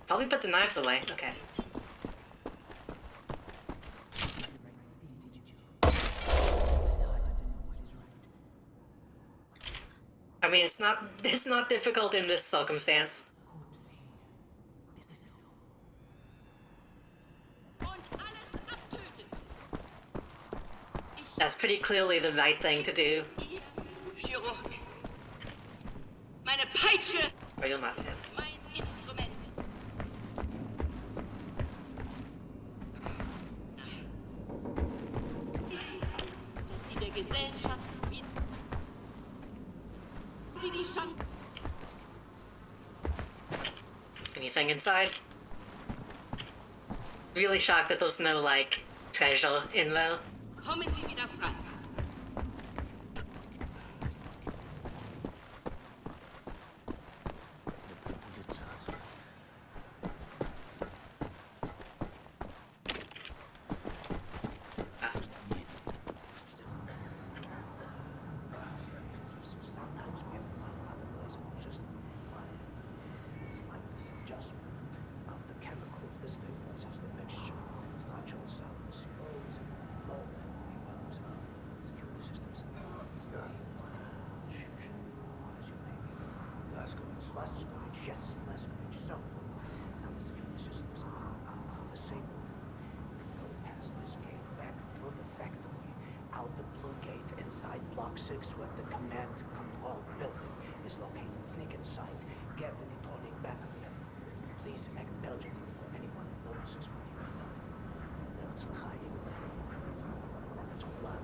Probably put the knives away. Okay. I mean, it's not difficult in this circumstance. That's pretty clearly the right thing to do. Chirurg. Meine Peitsche. Or you'll not him. Mein Instrument. Dass sie der Gesellschaft wie die Schande. Anything inside? Really shocked that there's no, like, treasure in there. Kommen Sie wieder frei. Sometimes we have to find other ways of resistance to the environment. It's like this adjustment of the chemicals. This stabilizes the mixture. Structural soundness erodes and mold develops. Security systems. It's done. Fusion. What is your name? Blazkowicz. Blazkowicz, yes, Blazkowicz. So, now the security systems are disabled. You can go past this gate, back through the factory, out the blue gate, inside Block 6, where the command control building is located. Sneak inside, get the detonating battery. Please act urgently before anyone notices what you have done. L'Herzlichai, That's good luck.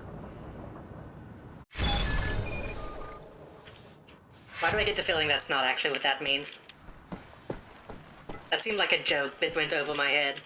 Why do I get the feeling that's not actually what that means? That seemed like a joke that went over my head.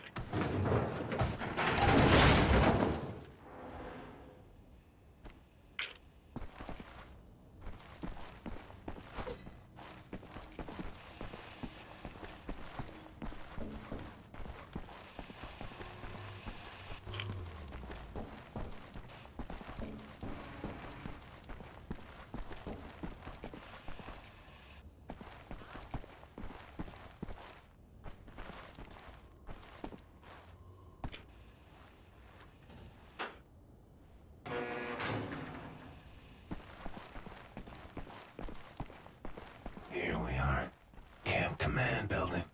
Here we are. Camp Command Building.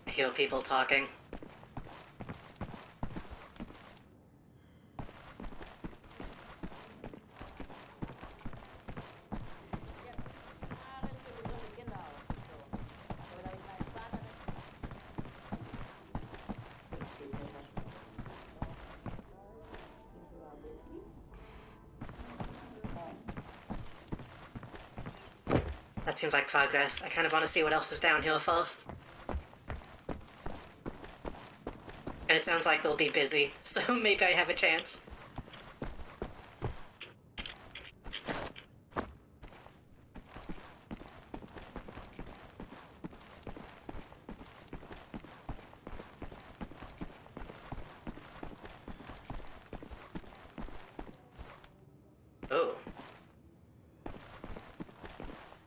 I hear people talking. That seems like progress. I kind of want to see what else is down here first. And it sounds like they'll be busy, so maybe I have a chance. Oh.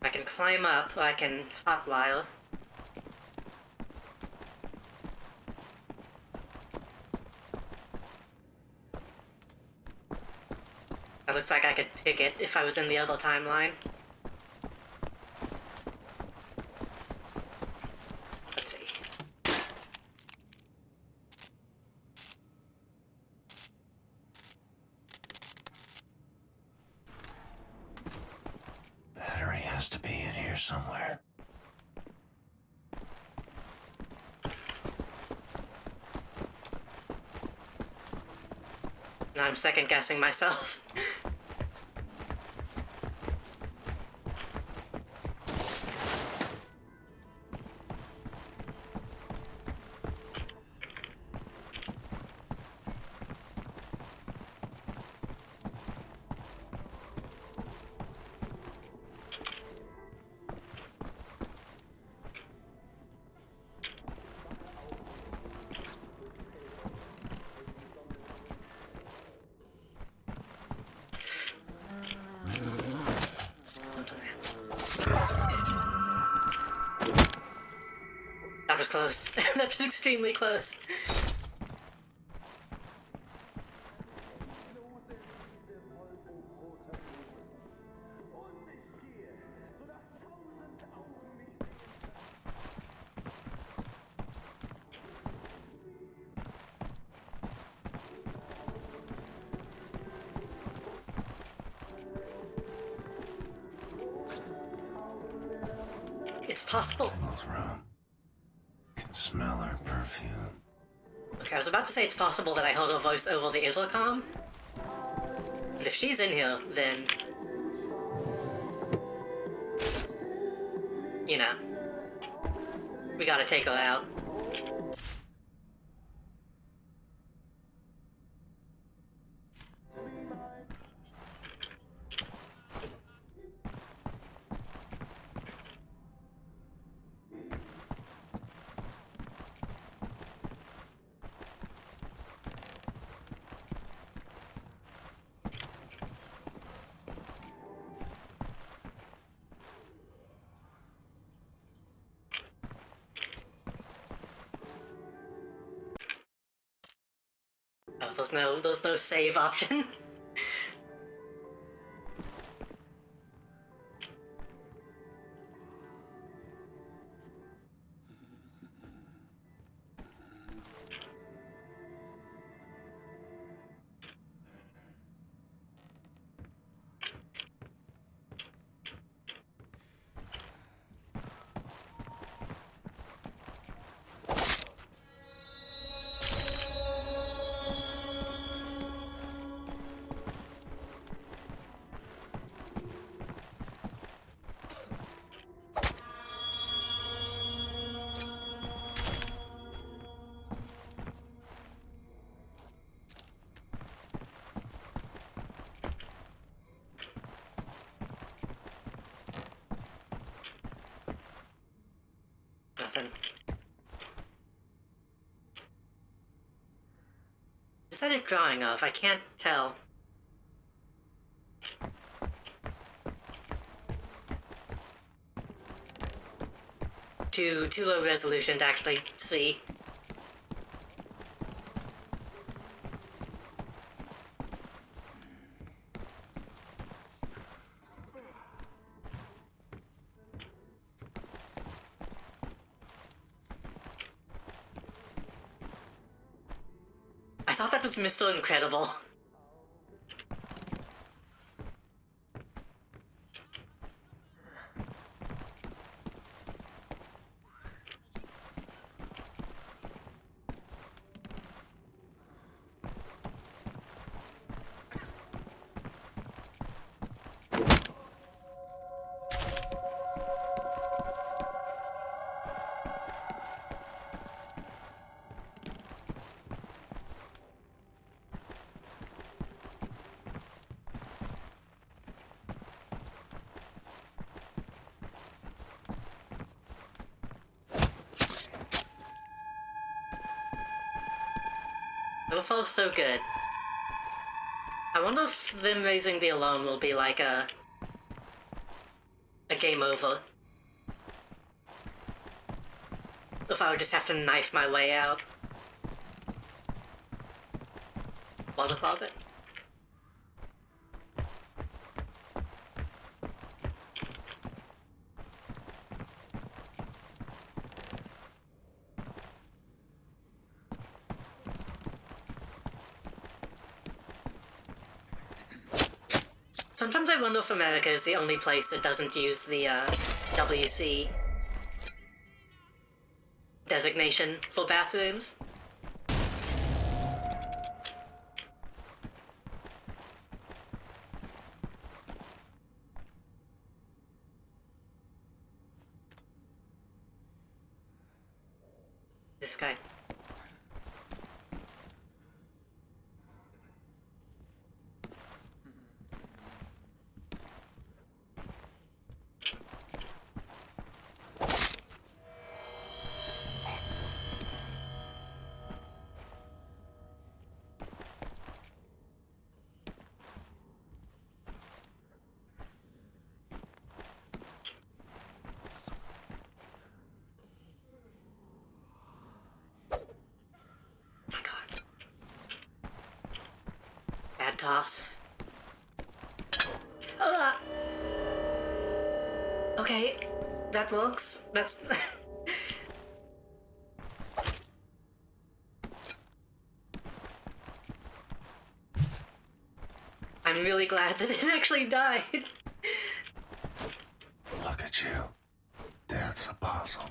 I can climb up, or I can hotwire. That looks like I could pick it if I was in the other timeline. Let's see. Battery has to be in here somewhere. Now I'm second guessing myself. close. That was extremely close. It's possible. Can smell her perfume. Okay, I was about to say it's possible that I heard her voice over the intercom. And if she's in here, then... you know. We gotta take her out. Oh, there's no save option. Nothing. Is that a drawing of? I can't tell. Too low resolution to actually see. I thought that was Mr. Incredible. So far, so good. I wonder if them raising the alarm will be like a game over. If I would just have to knife my way out. Water closet? Sometimes I wonder if America is the only place that doesn't use the WC designation for bathrooms. This guy. toss. Okay, that works. That's... I'm really glad that it actually died. Look at you. Death's a puzzle.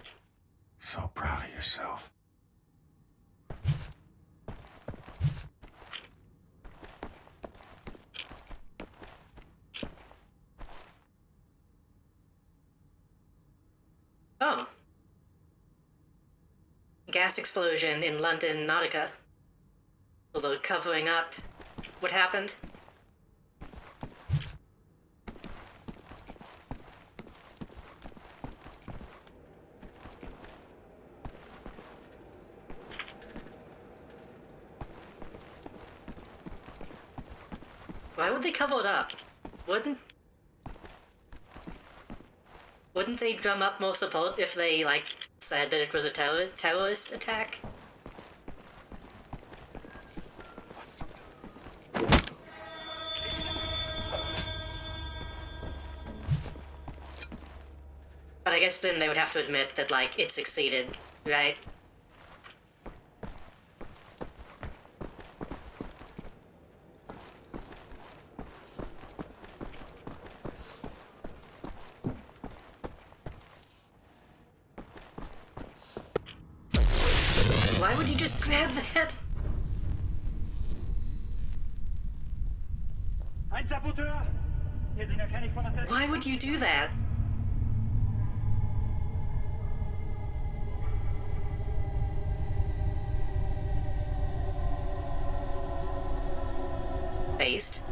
So proud of yourself. Oh. Gas explosion in London, Nautica. Although covering up what happened. Why would they cover it up? Wouldn't they drum up more support if they, like, said that it was a terrorist attack? But I guess then they would have to admit that, like, it succeeded, right? Why would you just grab that? Ein Saboteur! Ihr Dinger kenne ich von der Why would you do that? Based.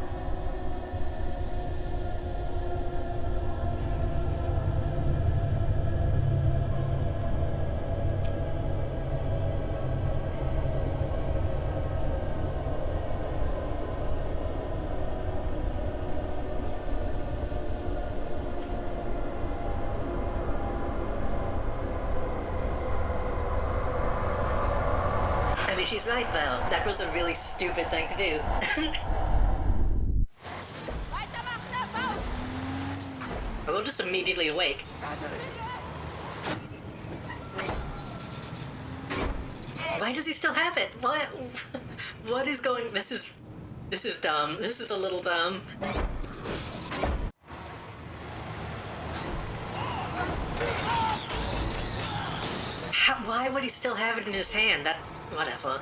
I mean, she's right, though. That was a really stupid thing to do. I will just immediately awake. Why does he still have it? What? What is going... This is dumb. This is a little dumb. Why would he still have it in his hand? That... Whatever.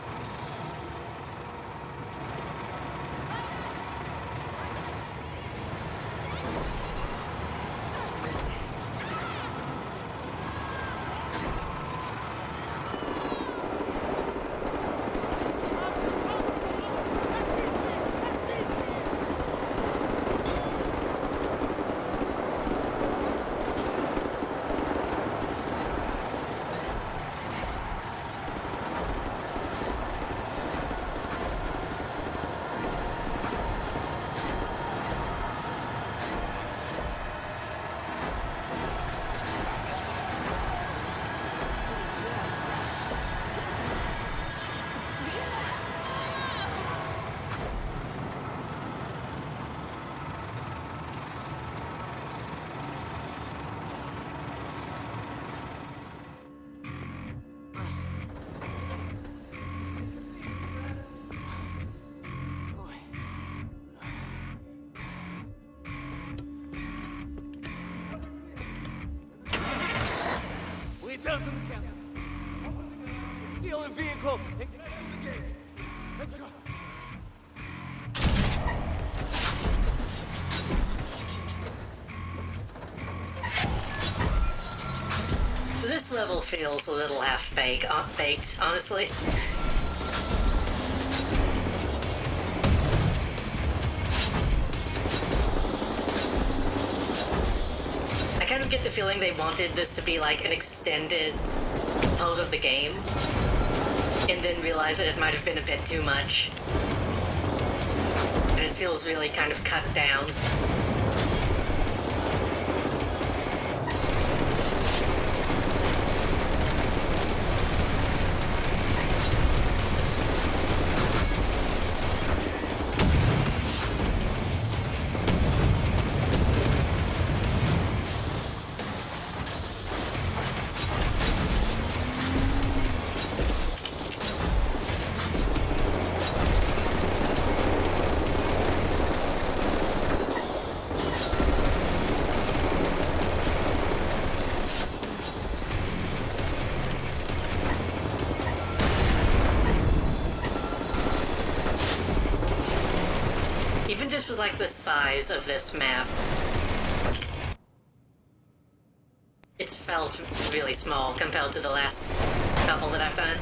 Down to the camp. The only vehicle. And get us through the gate. Let's go. This level feels a little half-baked, honestly. I kind of get the feeling they wanted this to be like an extended part of the game, and then realized that it might have been a bit too much. And it feels really kind of cut down. like the size of this map. It's felt really small compared to the last couple that I've done.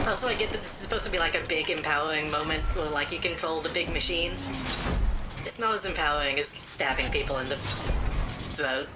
Also, I get that this is supposed to be like a big empowering moment where like you control the big machine. It's not as empowering as stabbing people in the throat.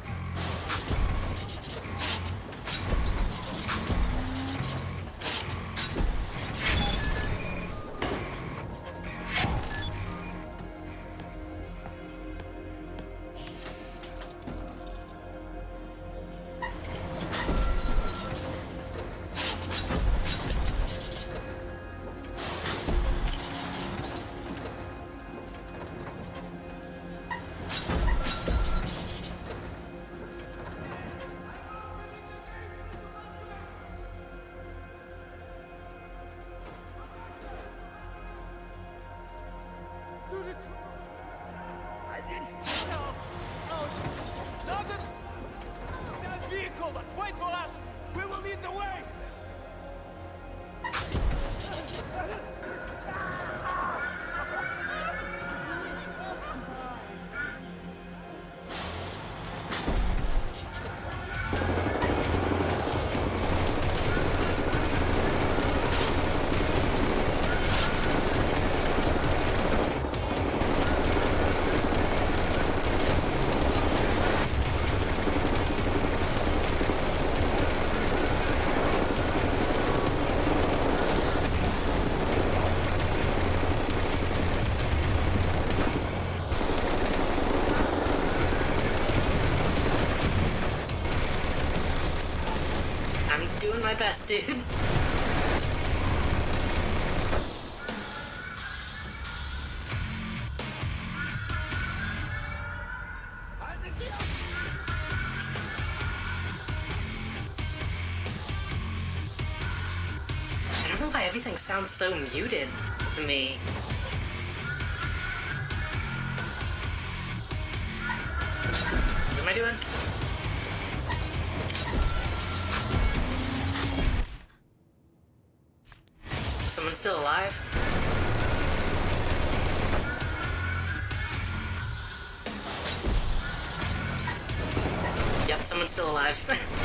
Doing my best, dude. I don't know why everything sounds so muted to me. What am I doing? Someone still alive? Yep, someone's still alive.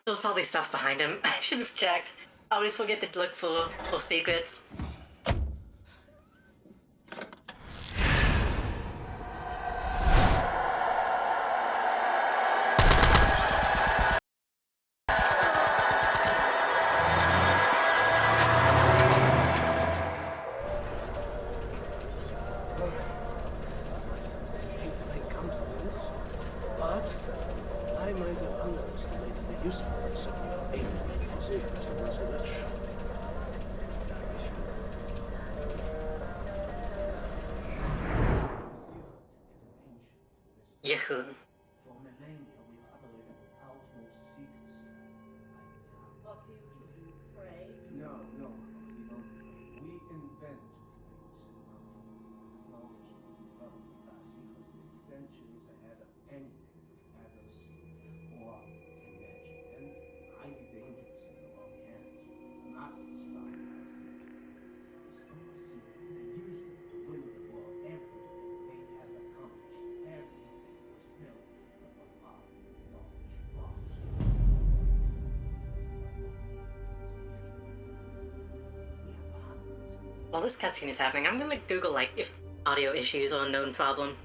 There's probably stuff behind him. I should have checked. I always forget to look for secrets. I might have underestimated the usefulness of Yehun. For millennia, we've operated with utmost secrecy. What do you do? Do you pray? No, no, we don't pray. We invent things. Technology developed with our secrets is centuries ahead of anything we've ever seen or can imagine. And 90 to 80% of our world can't. The Nazis found our secret. They stole our secrets. They used them to win the war. Everything they have accomplished, everything was built upon our knowledge. But while this cutscene is happening, I'm gonna Google, like, if audio issues are a known problem.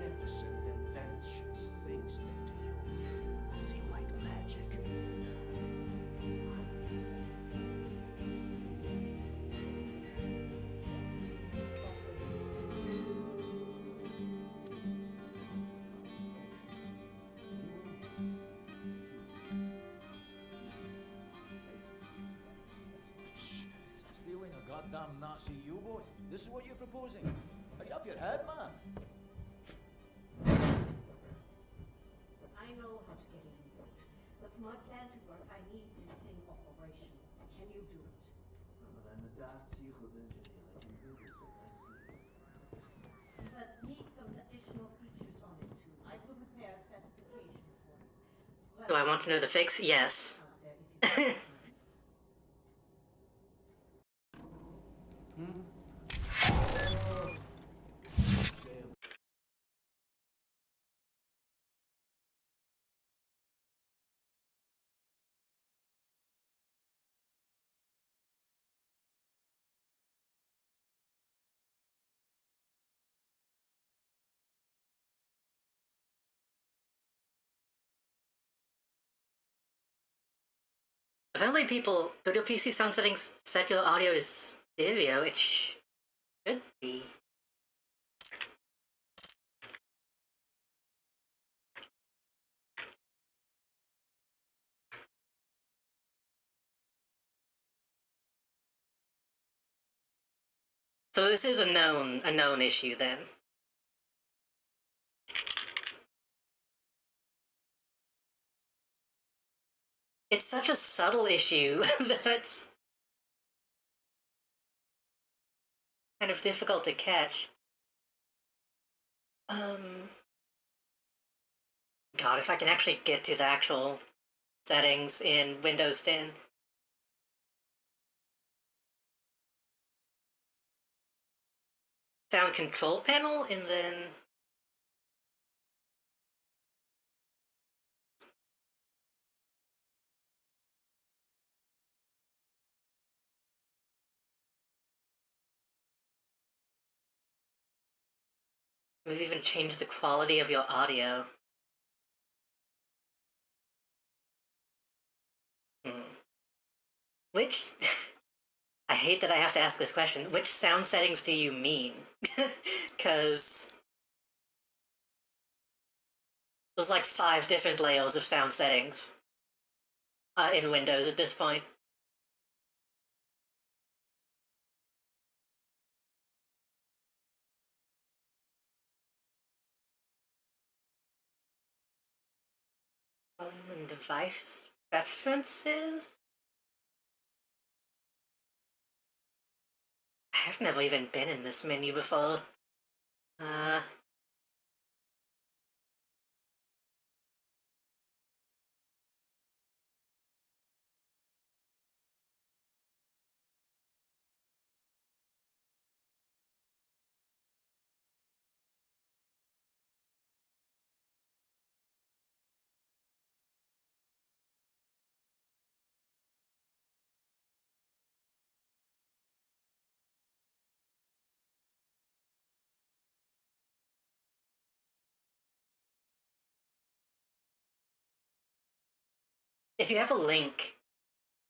magnificent inventions, things that to you seem like magic. Stealing a goddamn Nazi U-boat? This is what you're proposing? Are you off your head, man? I know how to get a U-boat, but for my plan to work, I need this thing operational. Can you do it? But I'm a Das Secret engineer. I can do this if I see. But need some additional features on it too. I could prepare a specification for you. Do I want to know the fix? Yes. Apparently people, go to PC sound settings, set your audio as stereo, it should be. So this is a known issue then. It's such a subtle issue that it's kind of difficult to catch. God, if I can actually get to the actual settings in Windows 10. Sound control panel, and then maybe even change the quality of your audio. Which, I hate that I have to ask this question, which sound settings do you mean? Because there's like 5 different layers of sound settings in Windows at this point. And device preferences? I've never even been in this menu before. If you have a link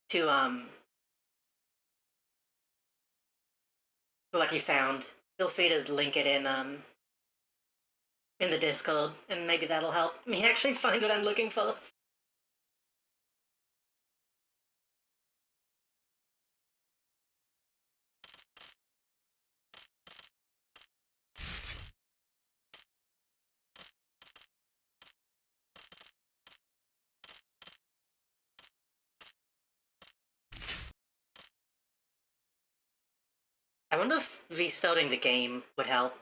to what you found, feel free to link it in the Discord, and maybe that'll help me actually find what I'm looking for. I wonder if restarting the game would help.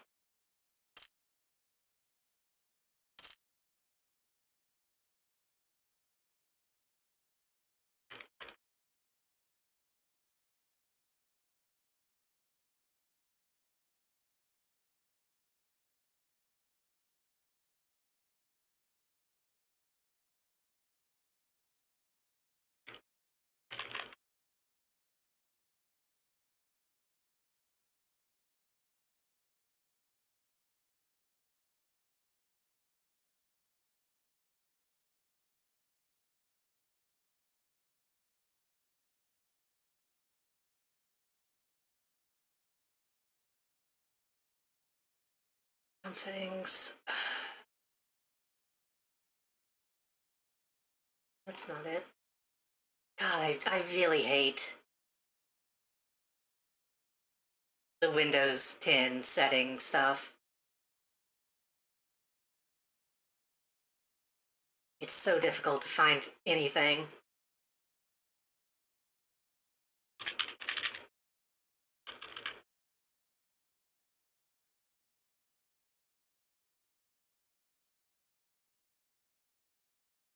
Settings. That's not it. God, I really hate the Windows 10 setting stuff. It's so difficult to find anything.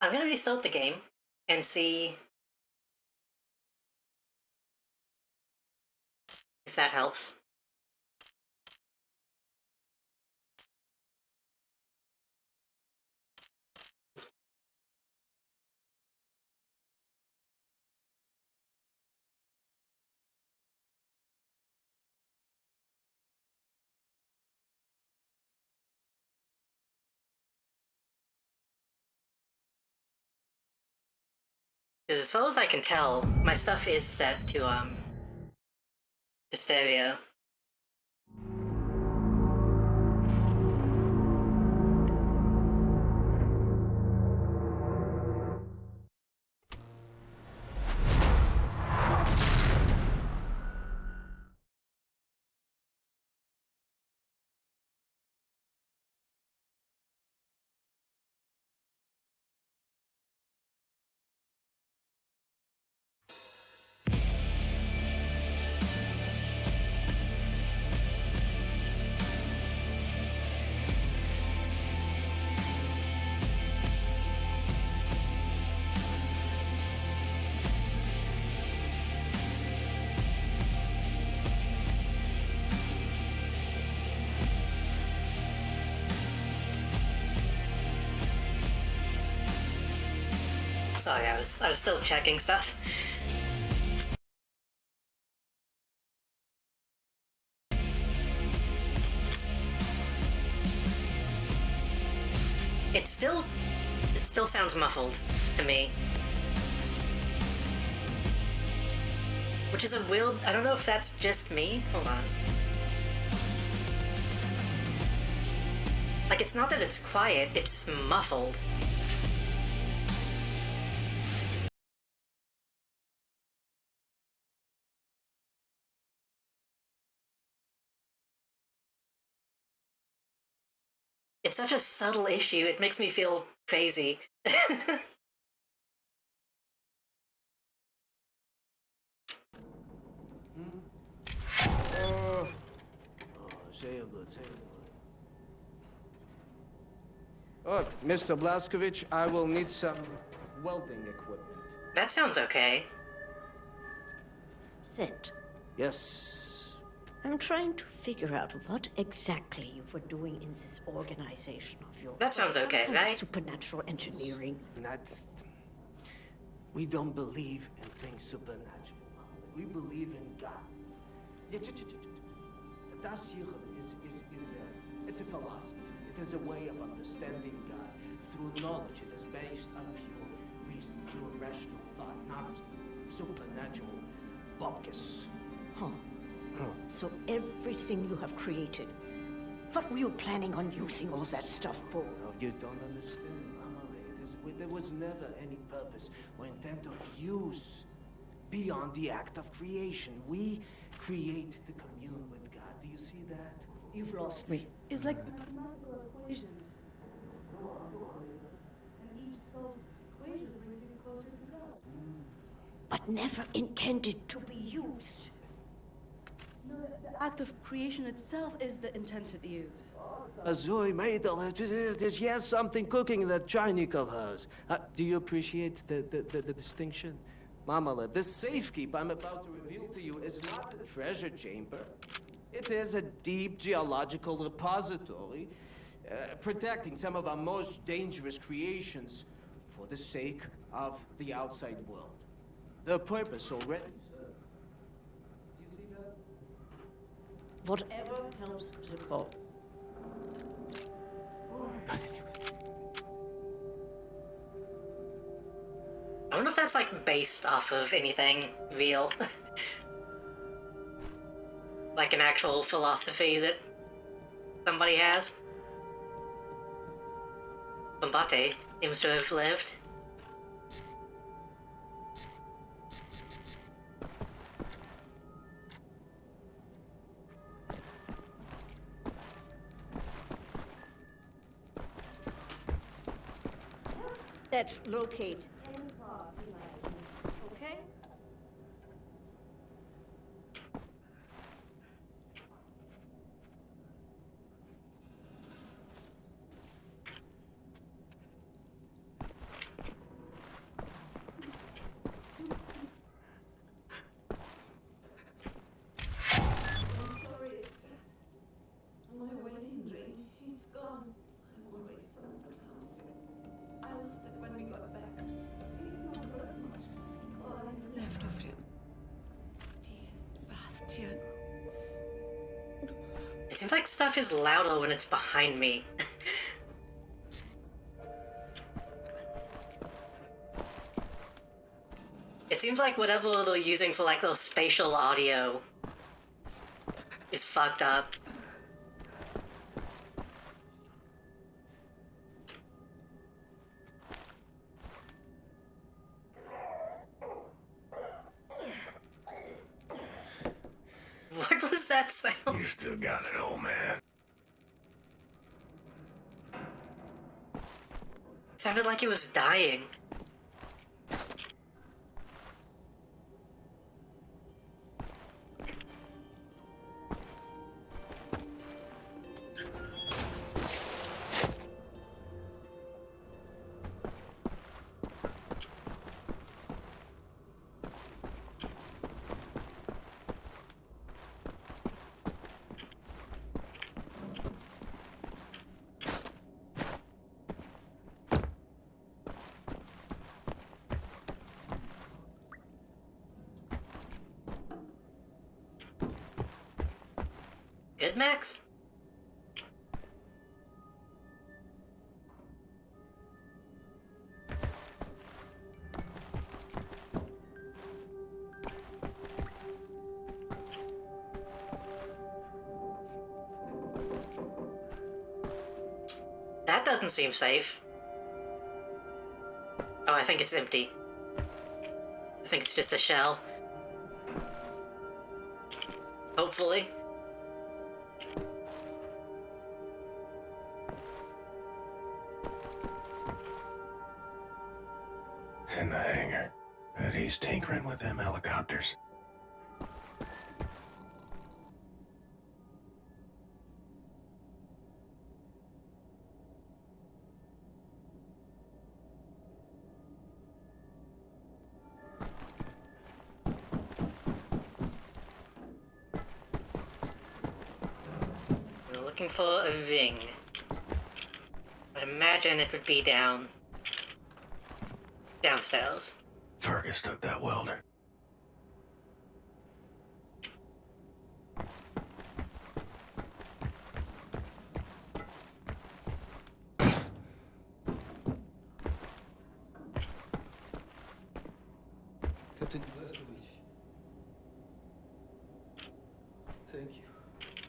I'm gonna restart the game and see if that helps. Because as far as I can tell, my stuff is set to stereo. Sorry, I was still checking stuff. It still sounds muffled to me. Which is a weird, I don't know if that's just me. Hold on. Like, it's not that it's quiet, it's muffled. It's such a subtle issue, it makes me feel crazy. Say it good, say it good. Oh, Mr. Blaskovich, I will need some welding equipment. That sounds okay. Sit. Yes. I'm trying to figure out what exactly you were doing in this organization of yours. That sounds okay, Some kind of right? Supernatural engineering. We don't believe in things supernatural. We believe in God. Das hier it's a philosophy. It is a way of understanding God through knowledge. It is based on pure reason, pure rational thought, not supernatural bupkis. Huh. So everything you have created, what were you planning on using all that stuff for? Oh, you don't understand, Amelie. There was never any purpose or intent of use beyond the act of creation. We create to commune with God. Do you see that? You've lost me. It's like mathematical equations. And each solved equation brings you closer to God. But never intended to be used. No, the act of creation itself is the intended use. Zoe Maidel, there's yes something cooking in that Chinese of hers. Do you appreciate the distinction? Mamala, this safekeep I'm about to reveal to you is not a treasure chamber. It is a deep geological repository, protecting some of our most dangerous creations for the sake of the outside world. The purpose already served. Do you see that? Whatever helps the cause. I wonder if that's like based off of anything real. Like an actual philosophy that somebody has. Bombate seems to have lived. Let's locate. Okay? My wedding ring, it's gone. I'm always so clumsy. I lost it when we got back. It's not worth much. It's all I have left of him. Dear Sebastian. It seems like stuff is louder when it's behind me. It seems like whatever they're using for like those spatial audio is fucked up. What was that sound? You still got it, old man. Sounded like he was dying. Good, Max? That doesn't seem safe. Oh, I think it's empty. I think it's just a shell. Hopefully. In the hangar. Bet he's tinkering with them helicopters. We're looking for a ring. I'd imagine it would be downstairs. Fergus took that welder. Captain Blazkowicz. Thank you. Thank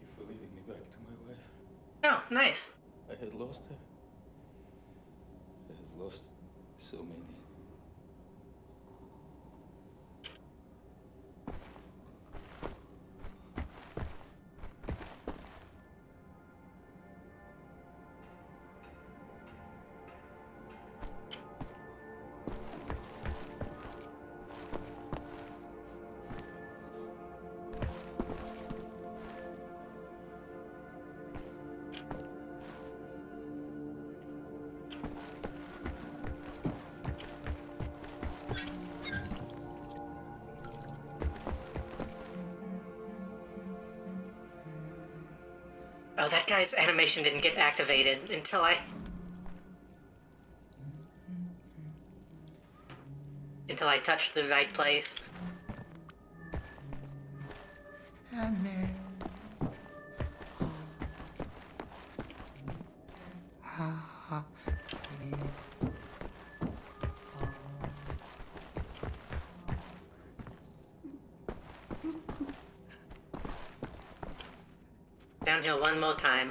you for leading me back to my wife. Oh, nice. I had lost her. I have lost so many. Oh, that guy's animation didn't get activated until I touched the right place. Downhill one more time.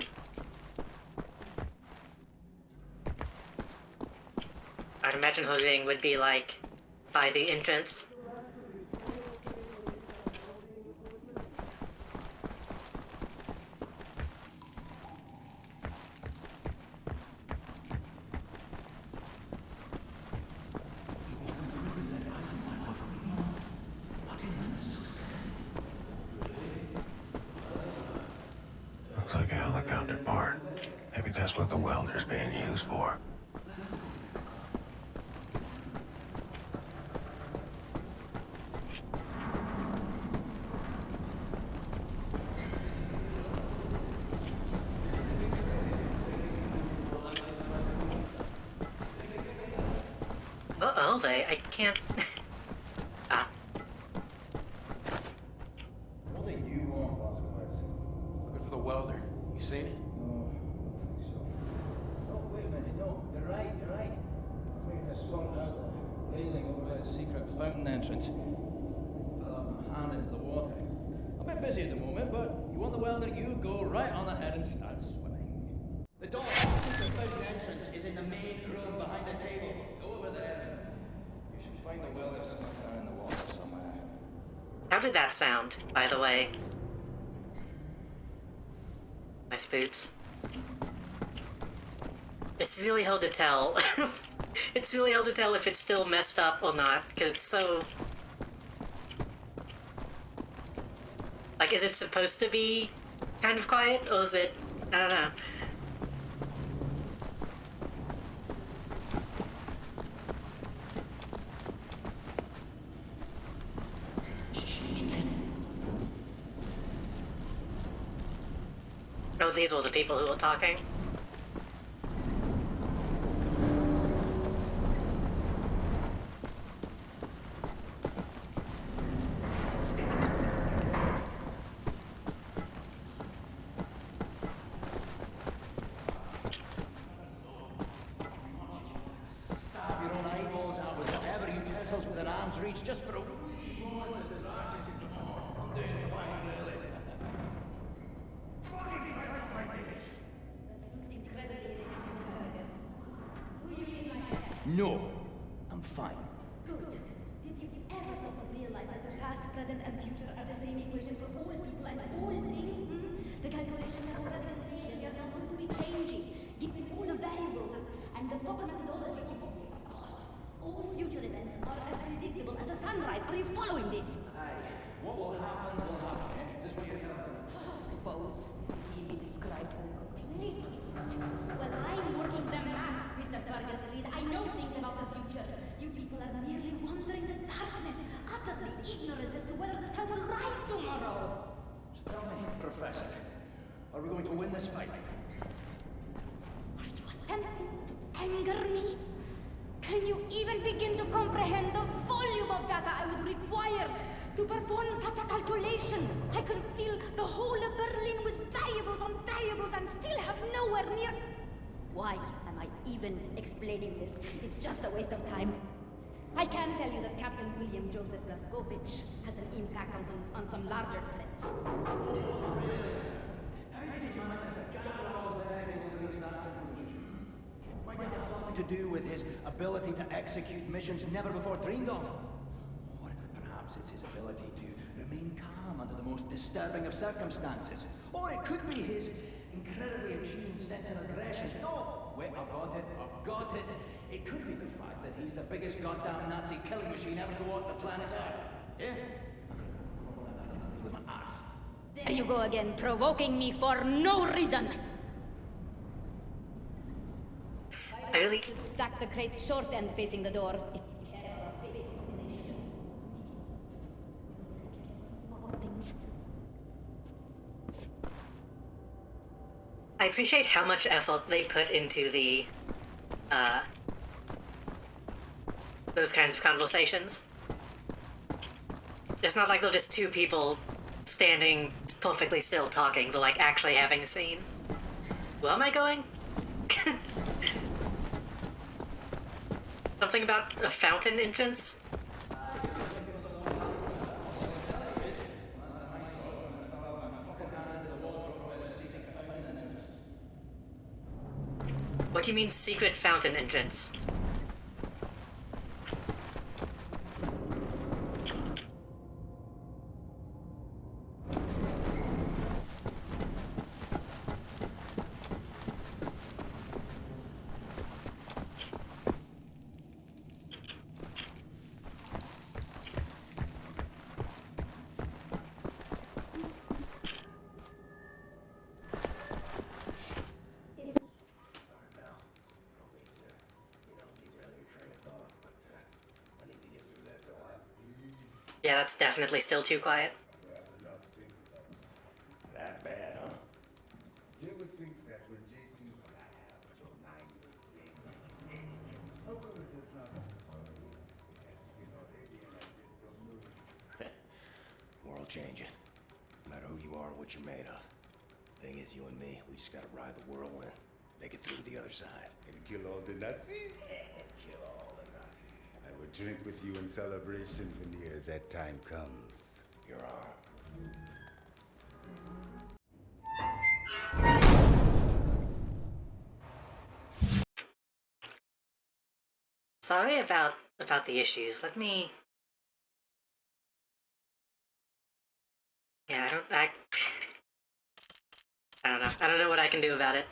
I'd imagine Josing would be like by the entrance. Looks like a helicopter part. Maybe that's what the welder's being used for. Uh-oh, I can't... Ah. What do you want, Vasquez? Looking for the welder. You seen it? No, I don't think so. Oh, wait a minute. No, you're right. I think it's a sort out the railing over by the secret fountain entrance. Fill up my hand into the water. I'm a bit busy at the moment, but you want the welder, you go right on ahead and start swimming. The door to the secret fountain entrance is in the main room behind the table. Go over there. You should find the welder stuck down in the water somewhere. How did that sound, by the way? Nice boots. It's really hard to tell. It's really hard to tell if it's still messed up or not, because it's so... Like, is it supposed to be kind of quiet, or is it... I don't know. Oh, these were the people who were talking. Stab your own eyeballs out with whatever utensils within arm's reach just for a wee bonus as is arching. I'm doing fine, really. Fucking Christ almighty! No, I'm fine. Good. Did you ever stop to realize that the past, present, and future are the same equation for all people and all things? The calculations have already been made and they are now going to be changing, given all the variables and the proper methodology. Of course, all future events are as predictable as the sunrise. Are you following this? Aye. What will happen will happen. Is this what you're telling me? Suppose he be described as a complete idiot. Well, I'm working the math, Mr. Fergus Reed. I know things about the future. You people are merely wandering the darkness, utterly ignorant as to whether the sun will rise tomorrow. So tell me, Professor, are we going to win this fight? Are you attempting to anger me? Can you even begin to comprehend the volume of data I would require to perform such a calculation? I could fill the whole of Berlin with variables on variables and still have nowhere near... Why am I even explaining this? It's just a waste of time. I can tell you that Captain William Joseph Blaskovich has an impact on some larger threats. Might it have something to do with his ability to execute missions never before dreamed of? Or perhaps it's his ability to remain calm under the most disturbing of circumstances. Or it could be his incredibly attuned sense of aggression. No! Wait, I've got it. It could be the fact that he's the biggest goddamn Nazi killing machine ever to walk the planet Earth. Yeah? With my ass. There you go again, provoking me for no reason. I really... should stack the crate's short end facing the door. I appreciate how much effort they put into the, those kinds of conversations. It's not like they're just two people standing perfectly still talking, they're like actually having a scene. Where am I going? Something about a fountain entrance? What do you mean secret fountain entrance? Yeah, that's definitely still too quiet. That bad, huh? Do you ever think that when JC what I have was your mind was big? How come it's just not you know, they realize it don't move. World changing. No matter who you are or what you're made of. Thing is, you and me, we just gotta ride the whirlwind. Make it through to the other side. And kill all the Nazis? Kill all the Nazis. I would drink with you in celebration when that time comes. You're on. Sorry about the issues. Let me... Yeah, I don't know. I don't know what I can do about it.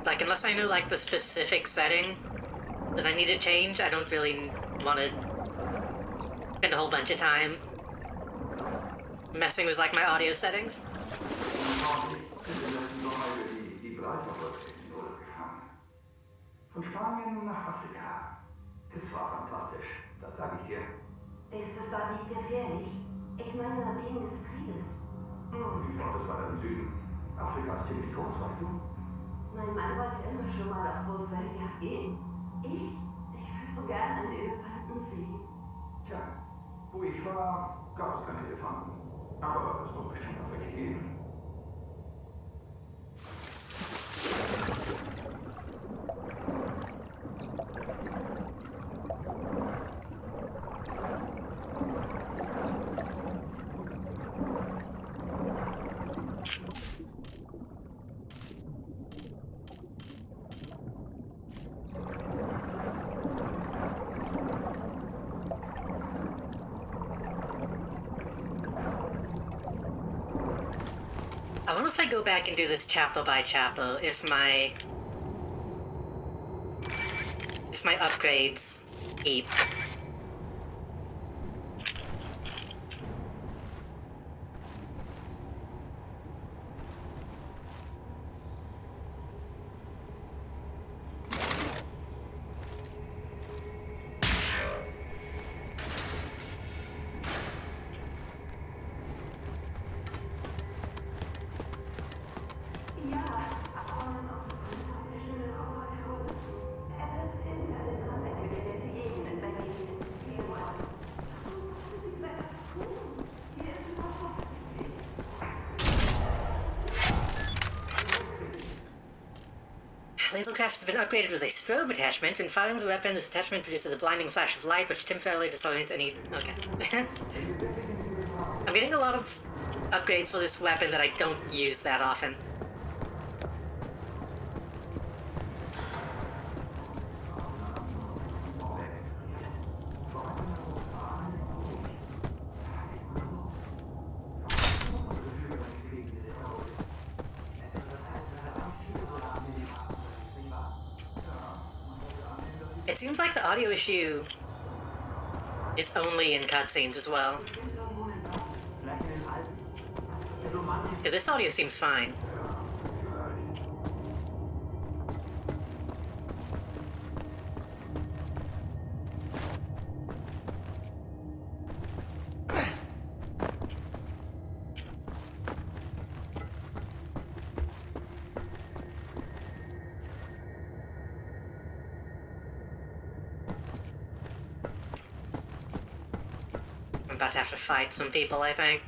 Like, unless I know, like, the specific setting that I need to change, I don't really want to spend a whole bunch of time messing with, like, my audio settings. Von Spanien nach Afrika. Es war fantastisch, das sage ich dir. Ist es da nicht gefährlich? Ich meine, wegen des Krieges. Ich glaube, das war da im Süden. Afrika ist ziemlich groß, weißt du? Mein Mann wollte immer schon mal auf große Jagd gehen. Ich würde so gern einen Elefanten sehen. Tja, wo ich war, gab es keine Elefanten. Aber es muss bestimmt noch welche geben. I wonder if I go back and do this chapter by chapter, if my upgrades keep. Lasercraft has been upgraded with a strobe attachment. When firing the weapon, this attachment produces a blinding flash of light which temporarily destroys any... Okay. I'm getting a lot of upgrades for this weapon that I don't use that often. It seems like the audio issue is only in cutscenes as well. Because this audio seems fine. I'm about to have to fight some people, I think.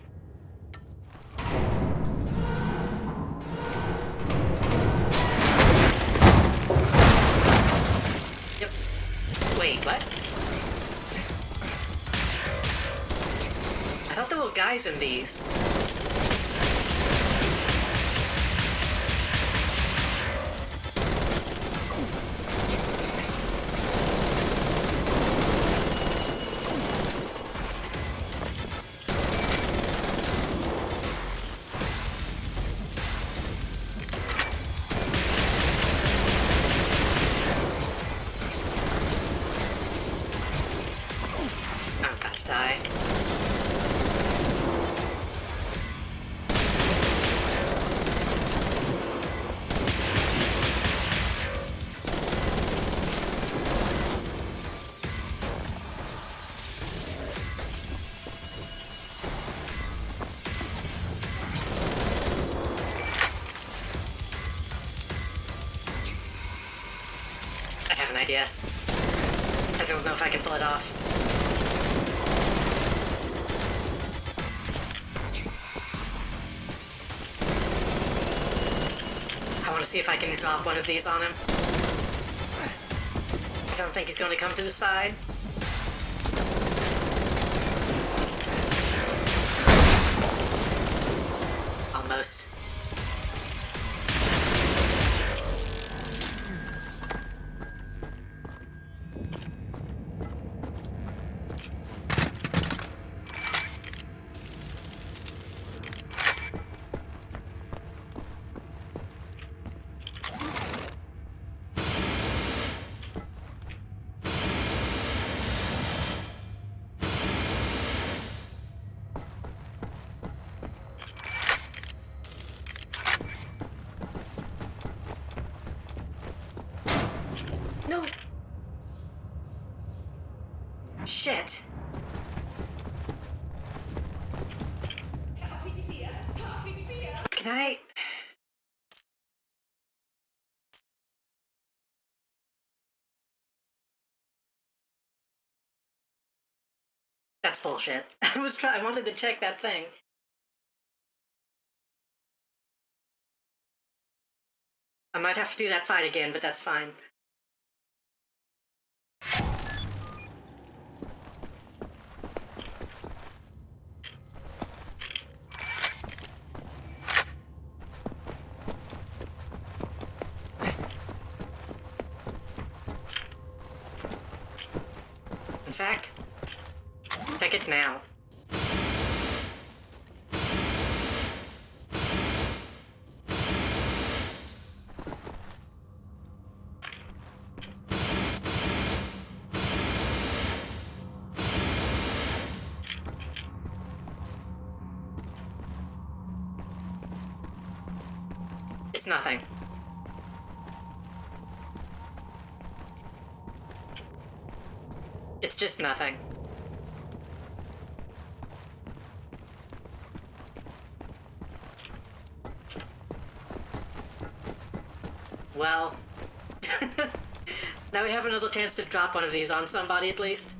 Yep. Wait, what? I thought there were guys in these. I'm about to die. I have an idea. I don't know if I can pull it off. I want to see if I can drop one of these on him. I don't think he's going to come to the side. Almost. No! Shit! Can I... That's bullshit. I wanted to check that thing. I might have to do that fight again, but that's fine. In fact, take it now. It's nothing. It's just nothing. Well, now we have another chance to drop one of these on somebody at least.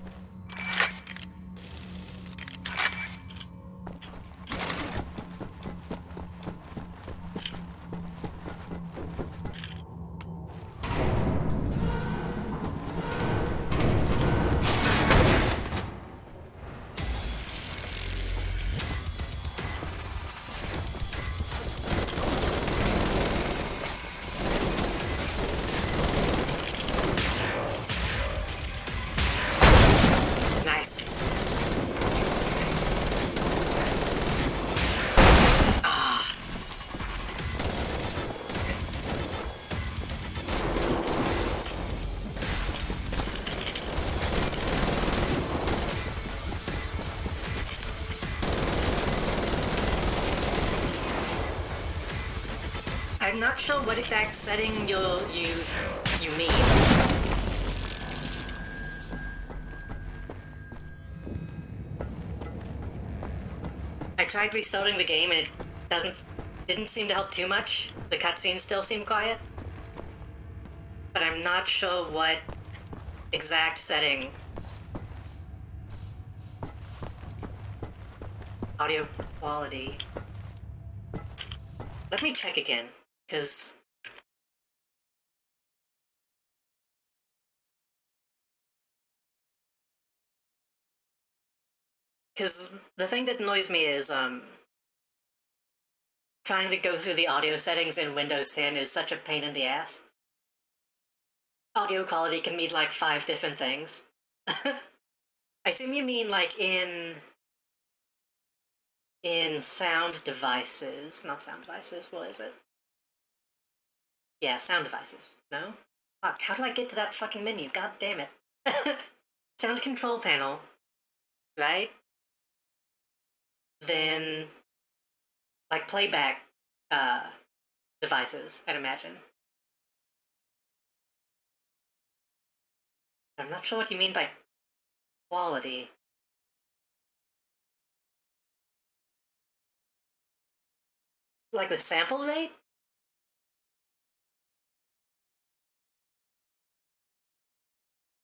I'm not sure what exact setting you mean. I tried restarting the game and it didn't seem to help too much. The cutscenes still seem quiet. But I'm not sure what exact setting. Audio quality. Let me check again, because the thing that annoys me is trying to go through the audio settings in Windows 10 is such a pain in the ass. Audio quality can mean like 5 different things. I assume you mean like in sound devices, not sound devices, what is it? Yeah, sound devices. No? Fuck, how do I get to that fucking menu? God damn it. Sound control panel, right? Then, like playback devices, I'd imagine. I'm not sure what you mean by quality. Like the sample rate?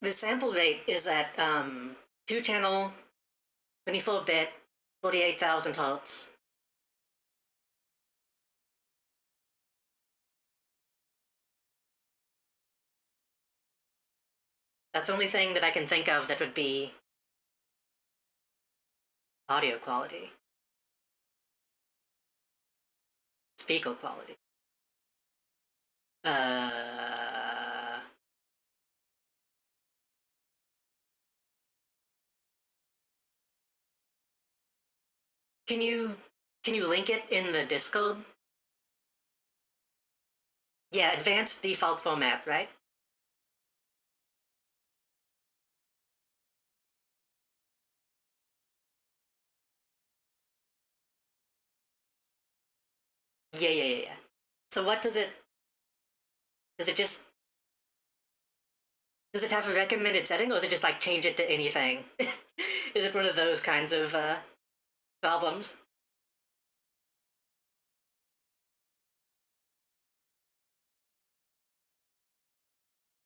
The sample rate is at 2-channel, 24-bit, 48,000 hertz. That's the only thing that I can think of that would be audio quality. Speaker quality. Can you link it in the Discord? Yeah, advanced default format, right? Yeah. So what does it have a recommended setting, or does it just like change it to anything? Is it one of those kinds of problems?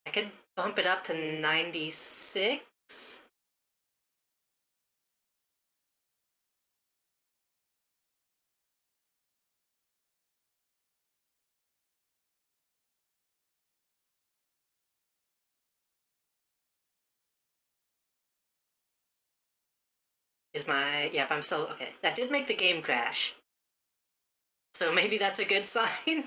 I could bump it up to 96. Yep, I'm still, okay. That did make the game crash. So maybe that's a good sign?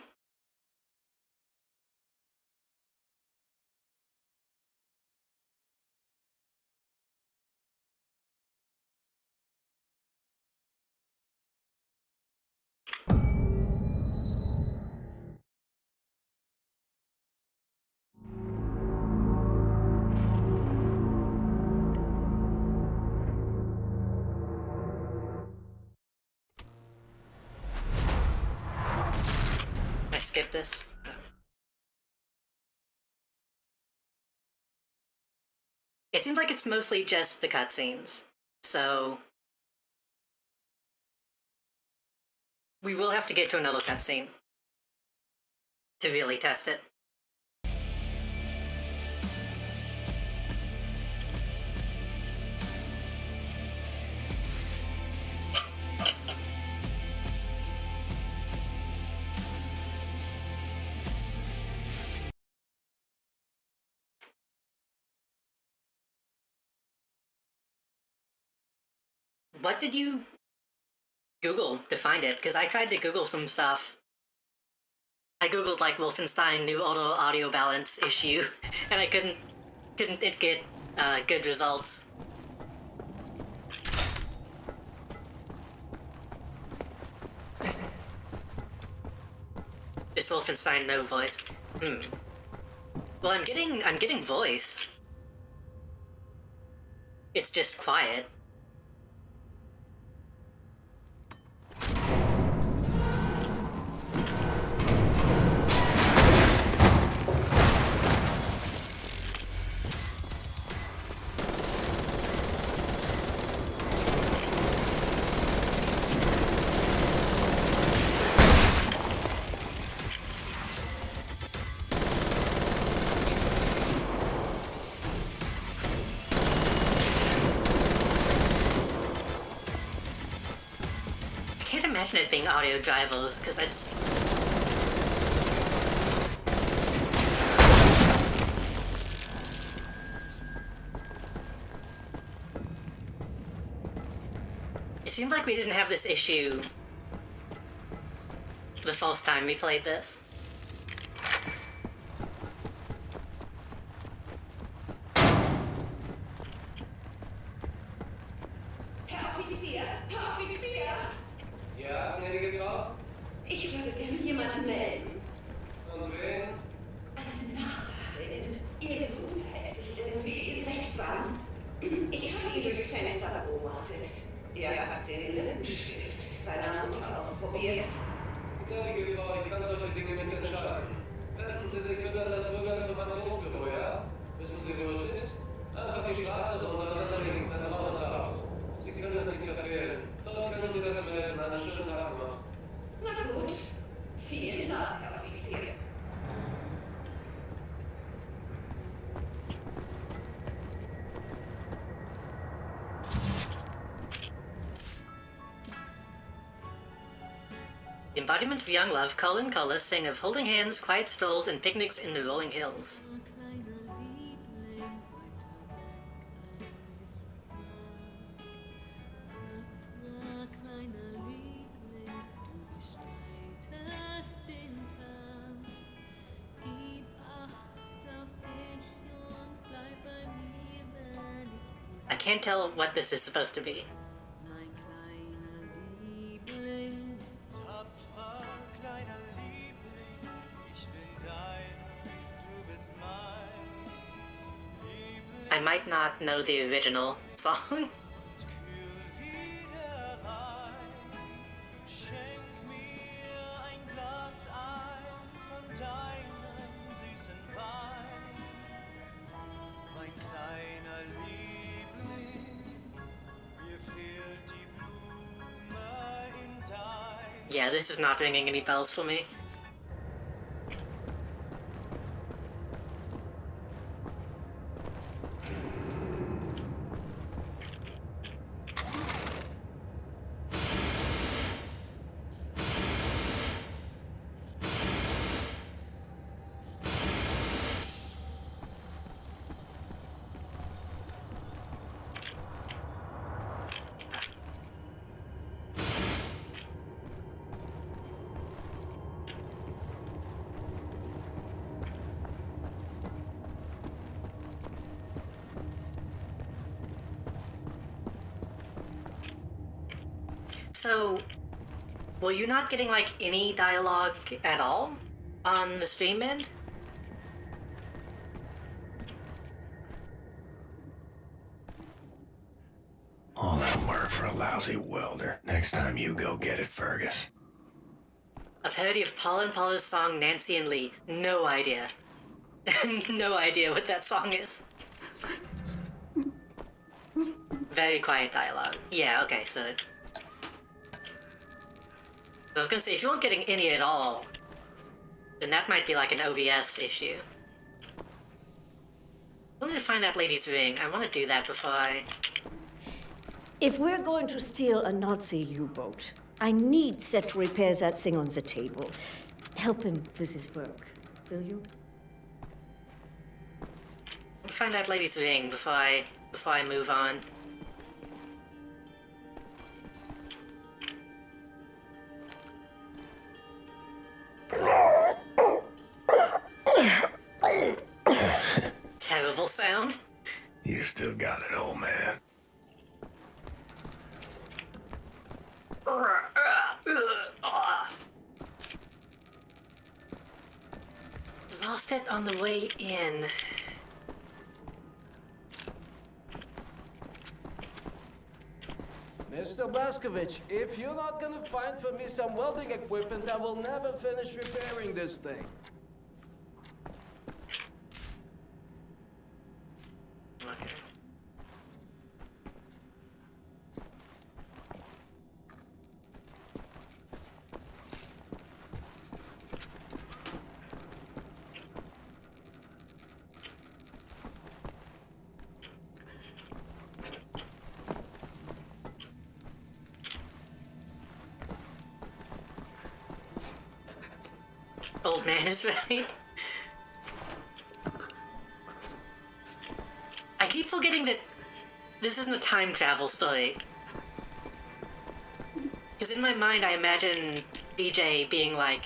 I skip this. It seems like it's mostly just the cutscenes, so we will have to get to another cutscene to really test it. What did you Google to find it? Because I tried to Google some stuff. I Googled like Wolfenstein new audio balance issue, and I couldn't it get good results. Is Wolfenstein no voice? Well, I'm getting voice. It's just quiet. it being audio drivers, because that's... It seems like we didn't have this issue the first time we played this. Herr Offizier, Herr Offizier! Ja, gnädige Frau? Ich würde gerne jemanden melden. Und wen? Eine Nachbarin. Ihr Sohn verhält sich irgendwie seltsam. Ich habe ihn durchs Fenster beobachtet. Er hat den Lippenstift seiner Mutter ausprobiert. Gnädige Frau, ich kann solche Dinge nicht entscheiden. Wenden Sie sich bitte an das Bürgerinformationsbüro, ja? Wissen Sie, wo es ist? Einfach die Straße runter und dann links, ein blaues Haus. Sie können es nicht verfehlen. Dort können Sie das melden. Einen schönen Tag noch. Na gut. Vielen Dank, Herr Offizier. Embodiment of young love, Colin Collis sing of holding hands, quiet strolls, and picnics in the rolling hills. I can't tell what this is supposed to be. I might not know the original song. Yeah, this is not ringing any bells for me. So, were you not getting, like, any dialogue at all on the stream end? All that work for a lousy welder. Next time you go get it, Fergus. A parody of Paul and Paula's song Nancy and Lee. No idea. No idea what that song is. Very quiet dialogue. Yeah, okay, so... I was gonna say, if you weren't getting any at all, then that might be like an OBS issue. I want to find that lady's ring. I want to do that before I... If we're going to steal a Nazi U-boat, I need Seth to repair that thing on the table. Help him with his work, will you? I'll find that lady's ring before I move on. Terrible sound. You still got it, old man. Lost it on the way in. Mr. Blaskovich, if you're not gonna find for me some welding equipment, I will never finish repairing this thing. old man is right. I keep forgetting that this isn't a time travel story. Because in my mind, I imagine DJ being like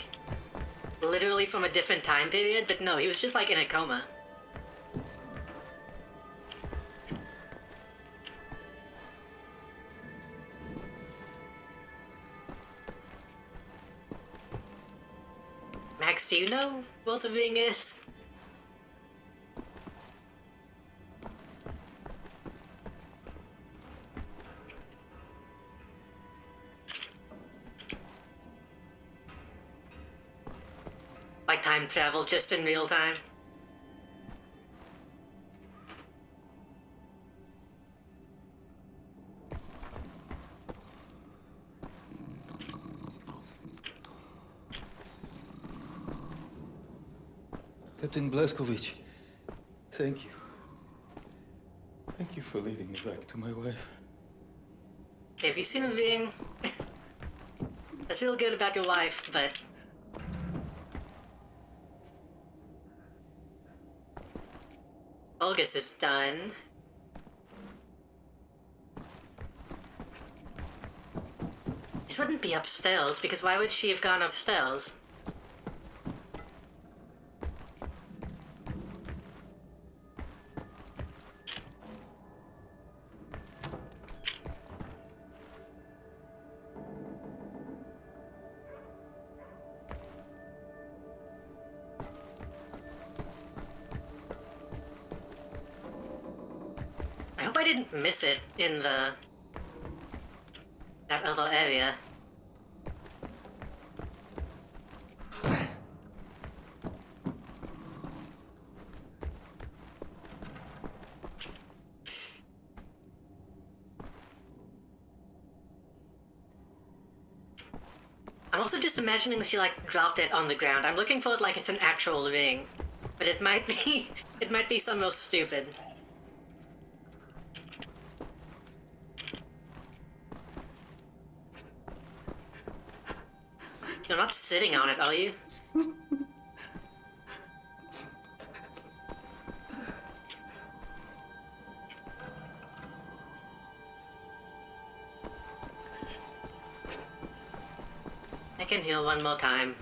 literally from a different time period, but no, he was just like in a coma. Max, do you know what the ring is? Like time travel just in real time? Captain Blazkowicz, thank you. Thank you for leading me back to my wife. Have you seen a ring? I feel good about your wife, but... August is done. It wouldn't be upstairs, because why would she have gone upstairs? I hope I didn't miss it in that other area. I'm also just imagining that she like dropped it on the ground. I'm looking for it like it's an actual ring, but it might be it might be something else stupid. You're not sitting on it, are you? I can heal one more time.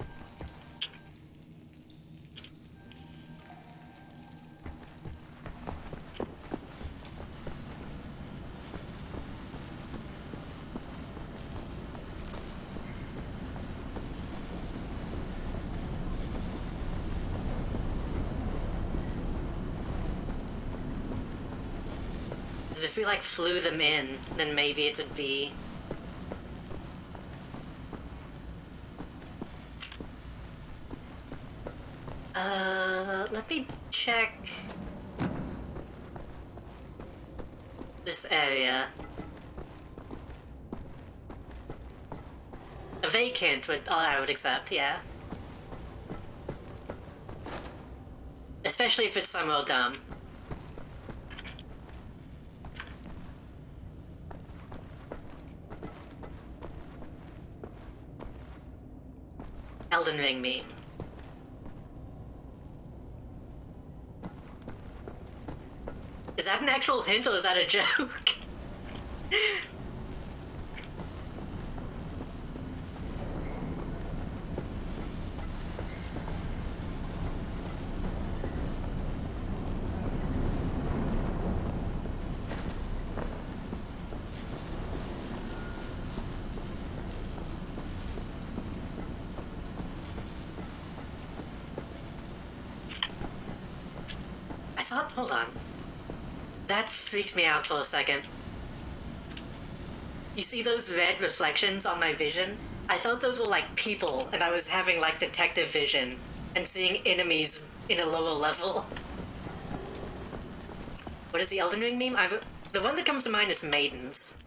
If we like flew them in, then maybe it would be... let me check this area. A vacant would, I would accept, yeah. Especially if it's somewhere dumb. Elden Ring meme. Is that an actual hint or is that a joke? Hold on. That freaked me out for a second. You see those red reflections on my vision? I thought those were like people, and I was having like detective vision and seeing enemies in a lower level. What is the Elden Ring meme? The one that comes to mind is maidens.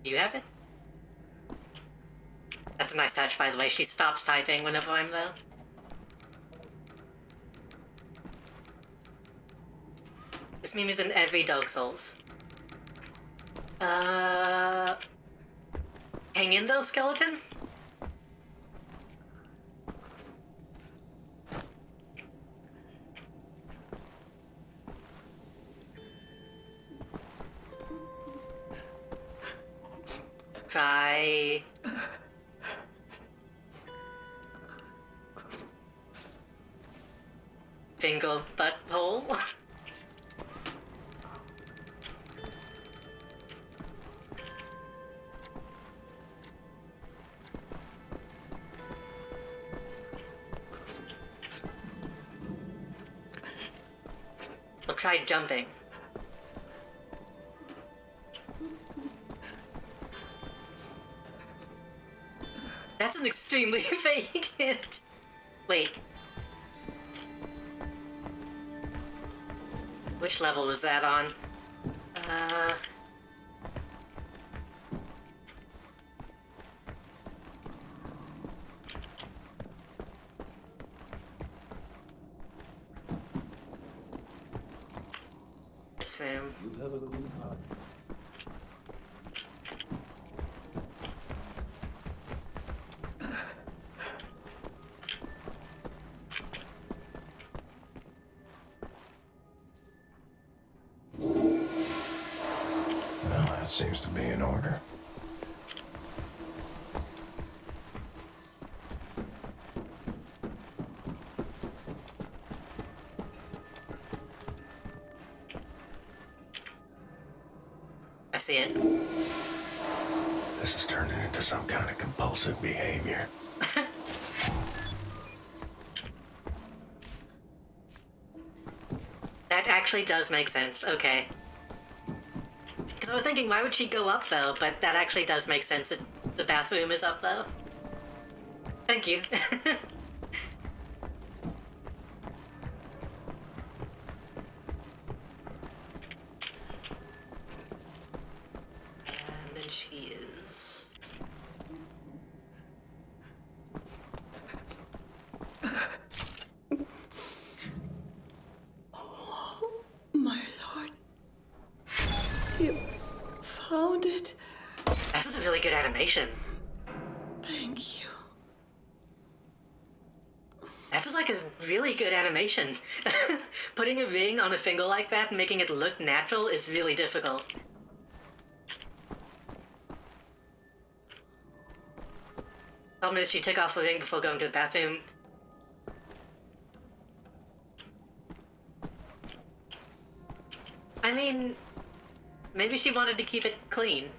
You have it? That's a nice touch, by the way. She stops typing whenever I'm there. Mimi's in every Dark Souls. Hang in though, skeleton? Try... Finger butthole? We'll try jumping. That's an extremely vague hint. Wait. Which level was that on? This room. You have a good heart. Well, that seems to be in order. I see it. This is turning into some kind of compulsive behavior. That actually does make sense, okay. Because I was thinking, why would she go up though? But that actually does make sense that the bathroom is up though. Thank you. And then she is... My lord. You found it. That was a really good animation. Thank you. That was like a really good animation. Putting a ring on a finger like that and making it look natural is really difficult. Problem is she took off the ring before going to the bathroom. I mean, maybe she wanted to keep it clean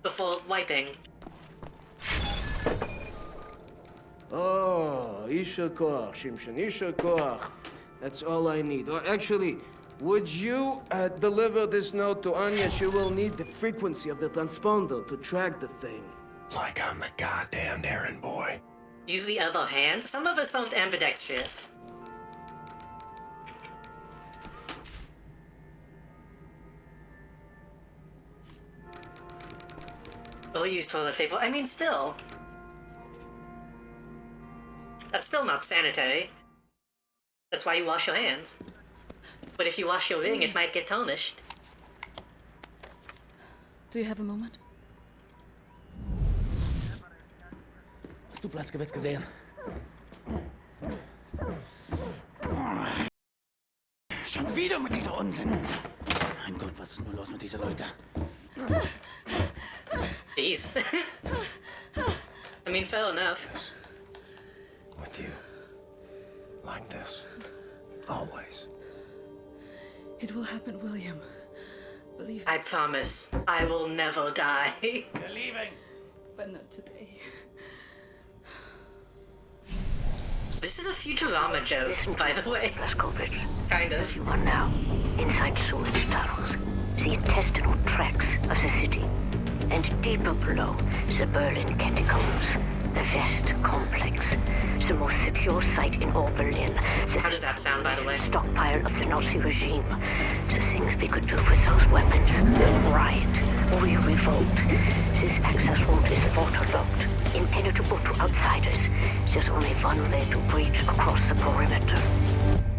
before wiping. Oh, Isha Koach, Shimshon, Isha Koach. That's all I need. Or actually, would you deliver this note to Anya? She will need the frequency of the transponder to track the thing. Like I'm the goddamn errand boy. Use the other hand? Some of us aren't ambidextrous. Or use toilet paper. I mean, still. That's still not sanitary. That's why you wash your hands. But if you wash your ring, it might get tarnished. Do you have a moment? Hast du Platzgewitz gesehen? Schon wieder mit dieser Unsinn. Mein Gott, was ist nur los mit diesen Leuten? Jeez. I mean, fair enough. With you. Like this. Always. It will happen, William. Believe I promise. I will never die. We're leaving. But not today. This is a Futurama joke, by the way. Kind of. You are now inside sewage tunnels, the intestinal tracts of the city, and deeper below, the Berlin catacombs, the West complex, the most secure site in all Berlin. How does that sound, by the way? Stockpile of the Nazi regime. The things we could do with those weapons. Riot. We revolt. This access route is waterlogged, impenetrable to outsiders. There's only one way to breach across the perimeter.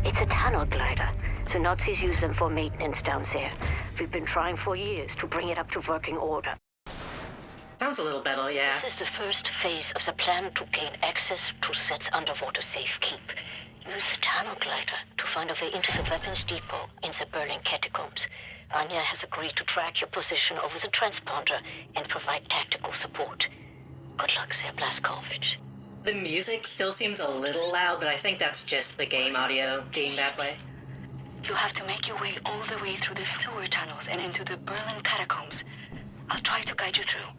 It's a tunnel glider. The Nazis use them for maintenance down there. We've been trying for years to bring it up to working order. Sounds a little better, yeah. This is the first phase of the plan to gain access to Set's underwater safekeep. Use the tunnel glider to find a way into the weapons depot in the Berlin catacombs. Anya has agreed to track your position over the transponder and provide tactical support. Good luck there, Blazkowicz. The music still seems a little loud, but I think that's just the game audio being that way. You have to make your way all the way through the sewer tunnels and into the Berlin catacombs. I'll try to guide you through.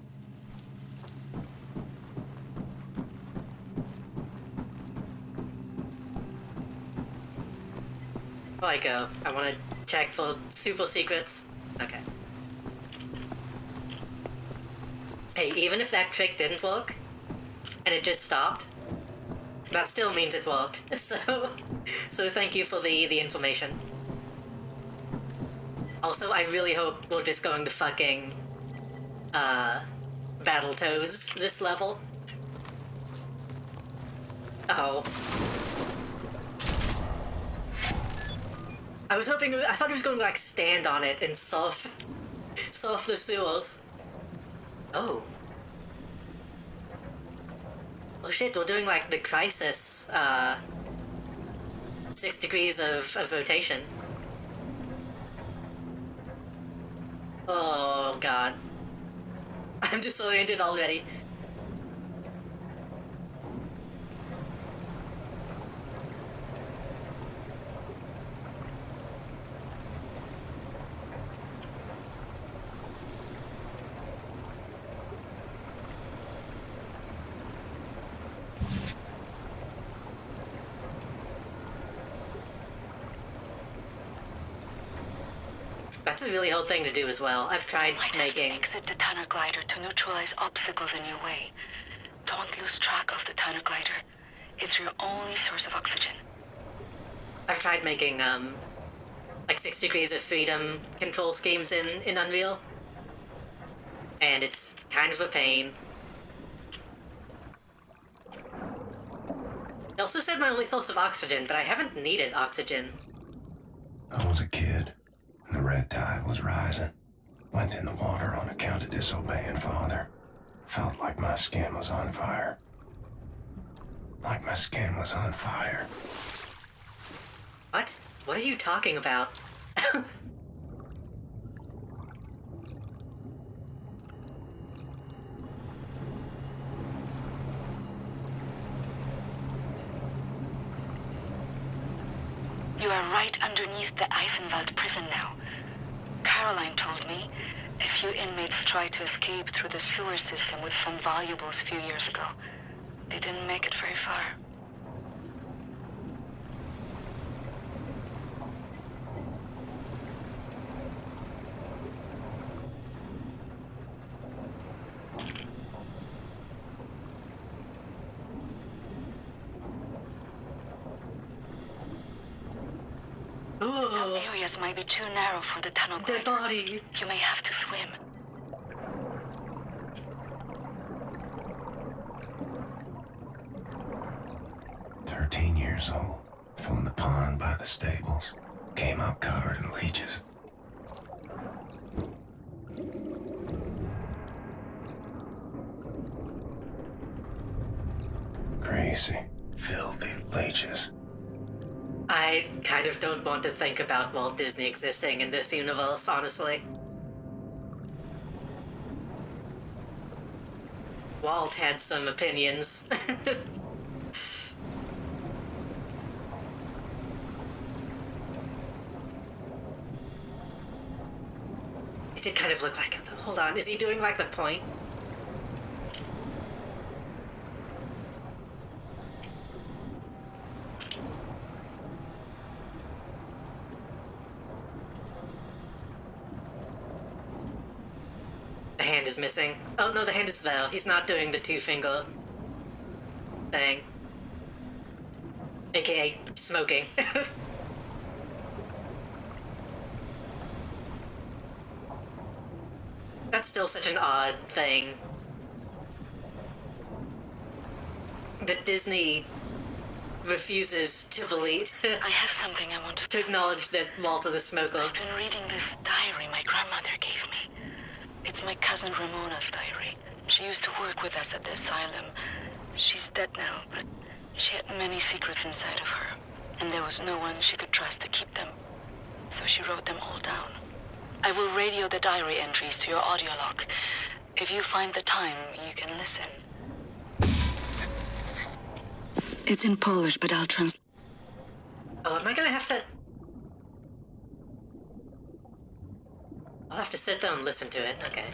Before I go, I want to check for super secrets. Okay. Hey, even if that trick didn't work, and it just stopped, that still means it worked. So thank you for the information. Also, I really hope we're just going to fucking, Battletoads this level. Oh. I thought he was going to, like, stand on it and surf the sewers. Oh. Oh shit, we're doing, like, the Crisis, 6 degrees of rotation. Oh, God. I'm disoriented already. That's a really hard thing to do as well. I've tried making... Exit the tunnel glider to neutralize obstacles in your way. Don't lose track of the tunnel glider. It's your only source of oxygen. I've tried making, like 6 degrees of freedom control schemes in Unreal. And it's kind of a pain. It also said my only source of oxygen, but I haven't needed oxygen. I was a kid. The red tide was rising. Went in the water on account of disobeying father. Felt like my skin was on fire. Like my skin was on fire. What? What are you talking about? You are right underneath the Eisenwald prison now. Caroline told me a few inmates tried to escape through the sewer system with some valuables a few years ago. They didn't make it very far. Some areas might be too narrow for the tunnel glider. Dead body. You may have to swim. Years old, from the pond by the stables, came up covered in leeches. Crazy, filthy leeches. I kind of don't want to think about Walt Disney existing in this universe, honestly. Walt had some opinions. It did kind of look like him, though. Hold on, is he doing, like, the point? The hand is missing. Oh, no, the hand is there. He's not doing the two-finger thing. AKA smoking. That's still such an odd thing. That Disney refuses to believe. I have something I want to acknowledge that Walt was a smoker. I've been reading this diary my grandmother gave me. It's my cousin Ramona's diary. She used to work with us at the asylum. She's dead now, but she had many secrets inside of her, and there was no one she could trust to keep them. So she wrote them all down. I will radio the diary entries to your audio log. If you find the time, you can listen. It's in Polish, but I'll translate. Oh, am I gonna have to... I'll have to sit down and listen to it, okay.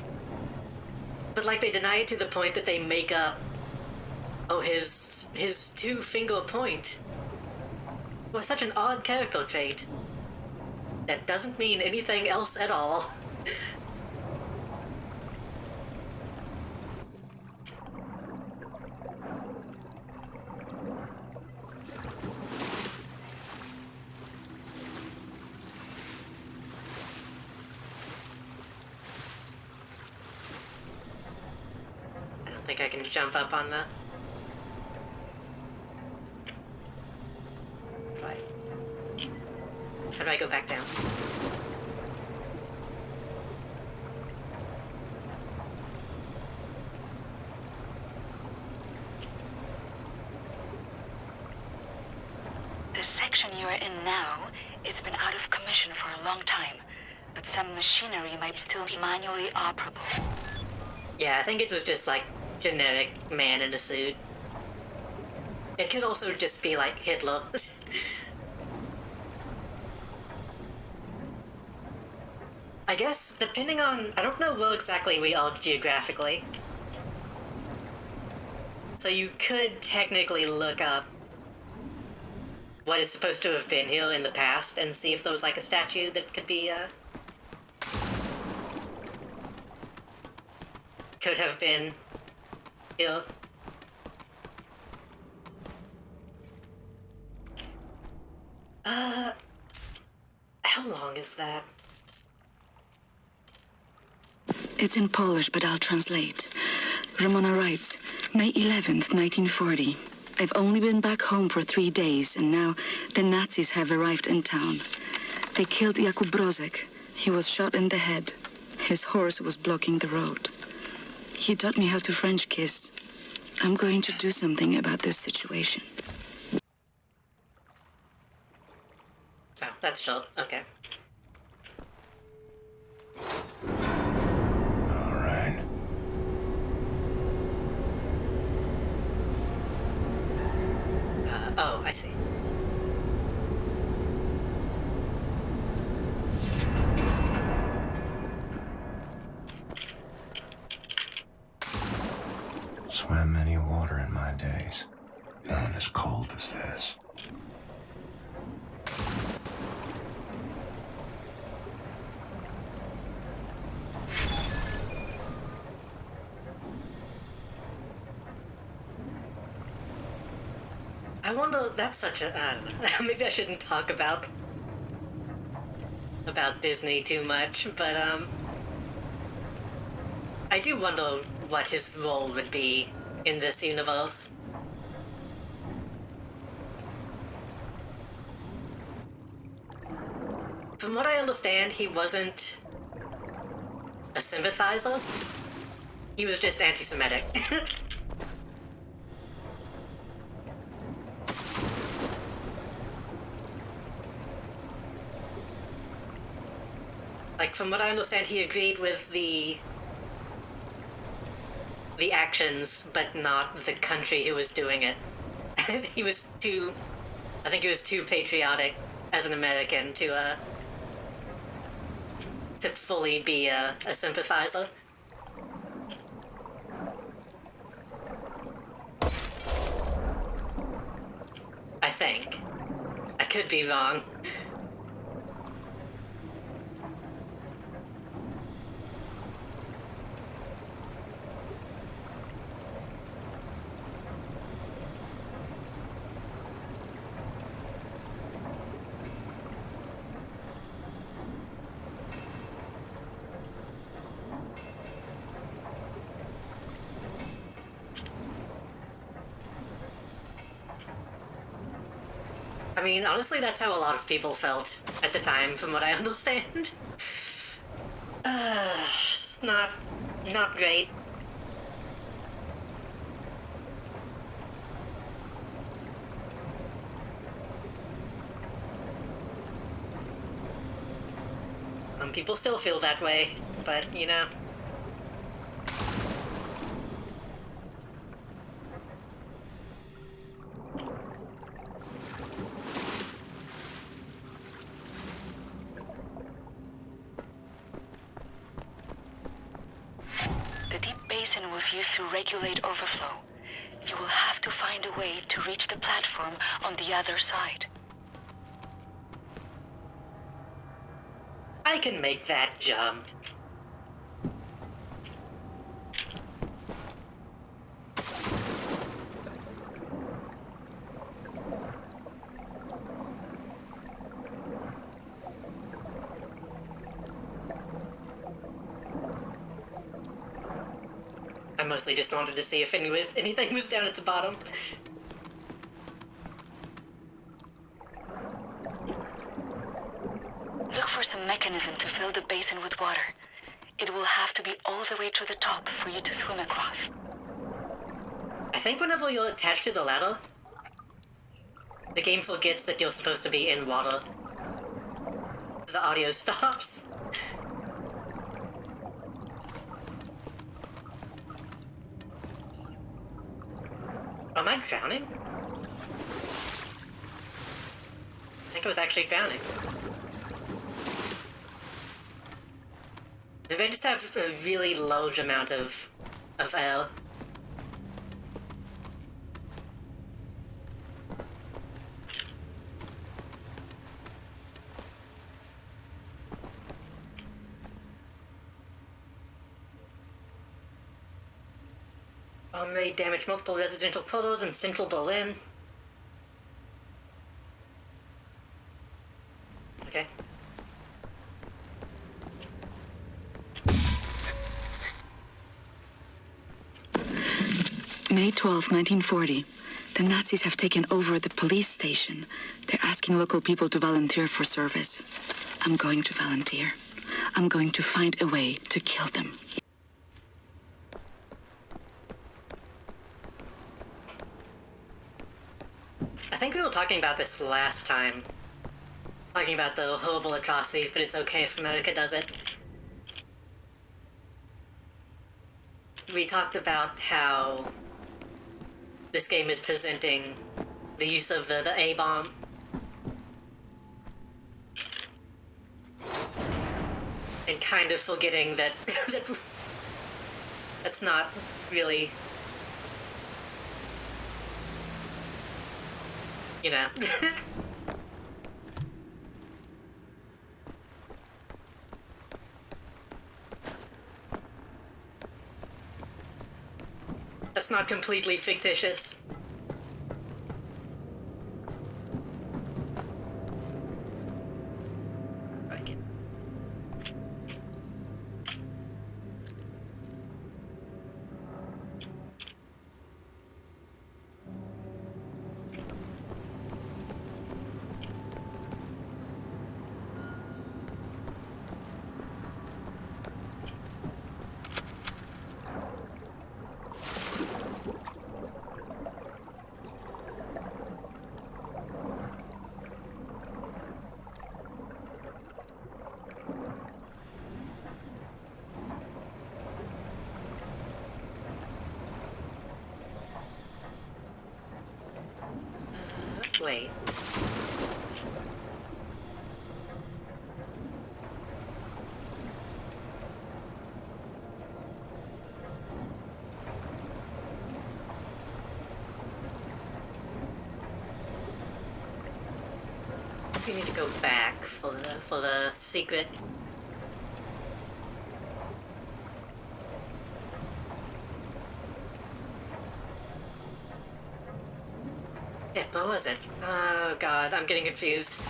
But like they deny it to the point that they make up... Oh, his two-finger point. Well, such an odd character trait. That doesn't mean anything else at all. I don't think I can jump up on the... Right. How do I go back down? The section you are in now, it's been out of commission for a long time, but some machinery might still be manually operable. Yeah, I think it was just like generic man in a suit. It could also just be like Hitler. I guess, depending on... I don't know where exactly we are geographically. So you could technically look up what is supposed to have been here in the past and see if there was like a statue that could be, could have been here. How long is that? It's in Polish, but I'll translate. Ramona writes, May 11th, 1940. I've only been back home for 3 days, and now the Nazis have arrived in town. They killed Jakub Brozek. He was shot in the head. His horse was blocking the road. He taught me how to French kiss. I'm going to do something about this situation. Oh, that's short. Okay. Oh, I see. Swam many water in my days. None as cold as this. I wonder, that's such a, I don't know, maybe I shouldn't talk about Disney too much, but, I do wonder what his role would be in this universe. From what I understand, he wasn't a sympathizer. He was just anti-Semitic. Like, from what I understand, he agreed with the actions, but not the country who was doing it. He was too... I think he was too patriotic as an American to fully be a sympathizer. I think. I could be wrong. mean, honestly, that's how a lot of people felt at the time, from what I understand. It's not great. Some people still feel that way, but, you know. The deep basin was used to regulate overflow. You will have to find a way to reach the platform on the other side. I can make that jump. I mostly just wanted to see if anything was down at the bottom. Look for some mechanism to fill the basin with water. It will have to be all the way to the top for you to swim across. I think whenever you're attached to the ladder, the game forgets that you're supposed to be in water. The audio stops. Am I drowning? I think I was actually drowning. Maybe I just have a really large amount of air. They damaged multiple residential quarters in central Berlin. Okay. May 12, 1940. The Nazis have taken over the police station. They're asking local people to volunteer for service. I'm going to volunteer. I'm going to find a way to kill them. I think we were talking about this last time. Talking about the horrible atrocities, but it's okay if America does it. We talked about how this game is presenting the use of the A-bomb. And kind of forgetting that, that's not really, you know. That's not completely fictitious. Wait. We need to go back for the secret. Yeah, what was it? Oh god, I'm getting confused.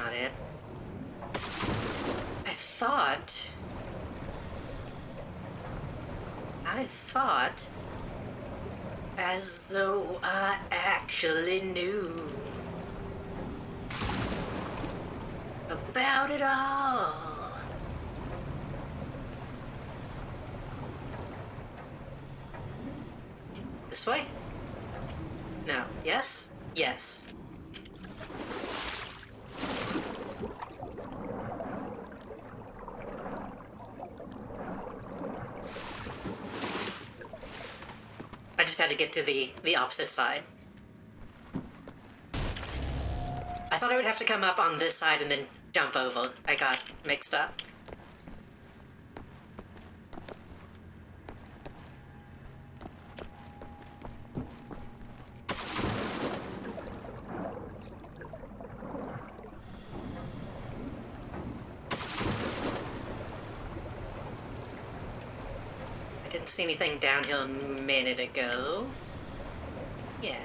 not it. I thought, as though I actually knew about it all. This way? No. Yes? Yes. I just had to get to the opposite side. I thought I would have to come up on this side and then jump over. I got mixed up. I didn't see anything down here a minute ago. Yeah.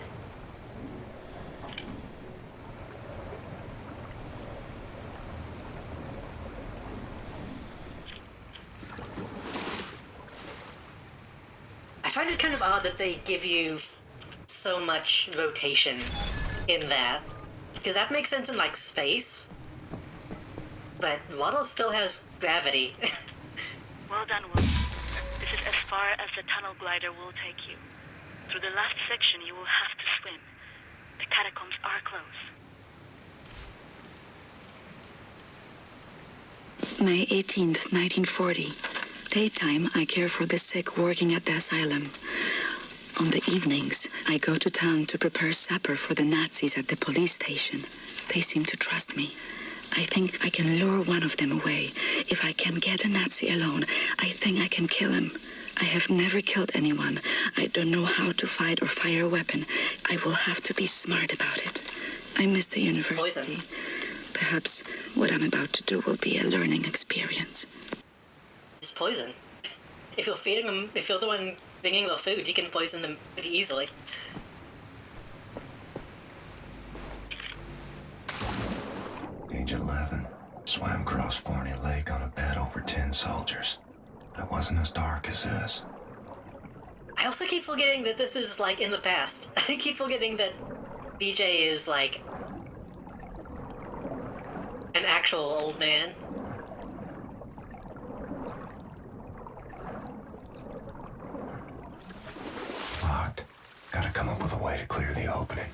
I find it kind of odd that they give you so much rotation in that. Because that makes sense in, like, space. But water still has gravity. Well done, Wolf. This is as far as the tunnel glider will take you. Through the last section, you will have to swim. The catacombs are closed. May 18th, 1940. Daytime, I care for the sick working at the asylum. On the evenings, I go to town to prepare supper for the Nazis at the police station. They seem to trust me. I think I can lure one of them away. If I can get a Nazi alone, I think I can kill him. I have never killed anyone. I don't know how to fight or fire a weapon. I will have to be smart about it. I miss the university. Poison. Perhaps what I'm about to do will be a learning experience. It's poison. If you're feeding them, if you're the one bringing their food, you can poison them pretty easily. Age 11. Swam across Forney Lake on a bed over 10 soldiers. It wasn't as dark as this. I also keep forgetting that this is, like, in the past. I keep forgetting that BJ is, like, an actual old man. Locked. Gotta come up with a way to clear the opening.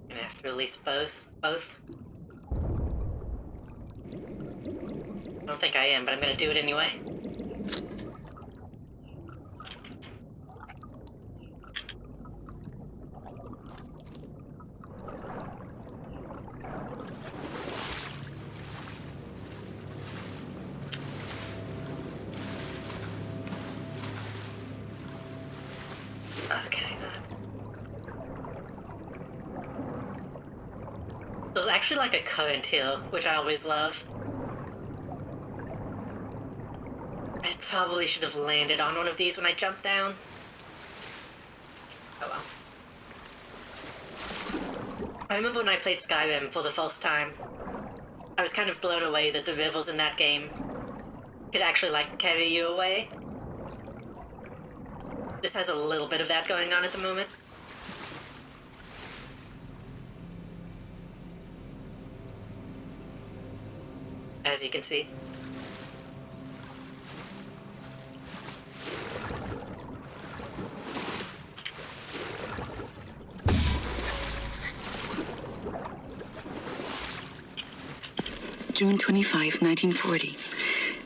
Gonna have to release both. I don't think I am, but I'm gonna do it anyway. Okay, there's actually like a current here, which I always love. I probably should have landed on one of these when I jumped down. Oh well. I remember when I played Skyrim for the first time, I was kind of blown away that the rivers in that game could actually, like, carry you away. This has a little bit of that going on at the moment. As you can see. June 25, 1940.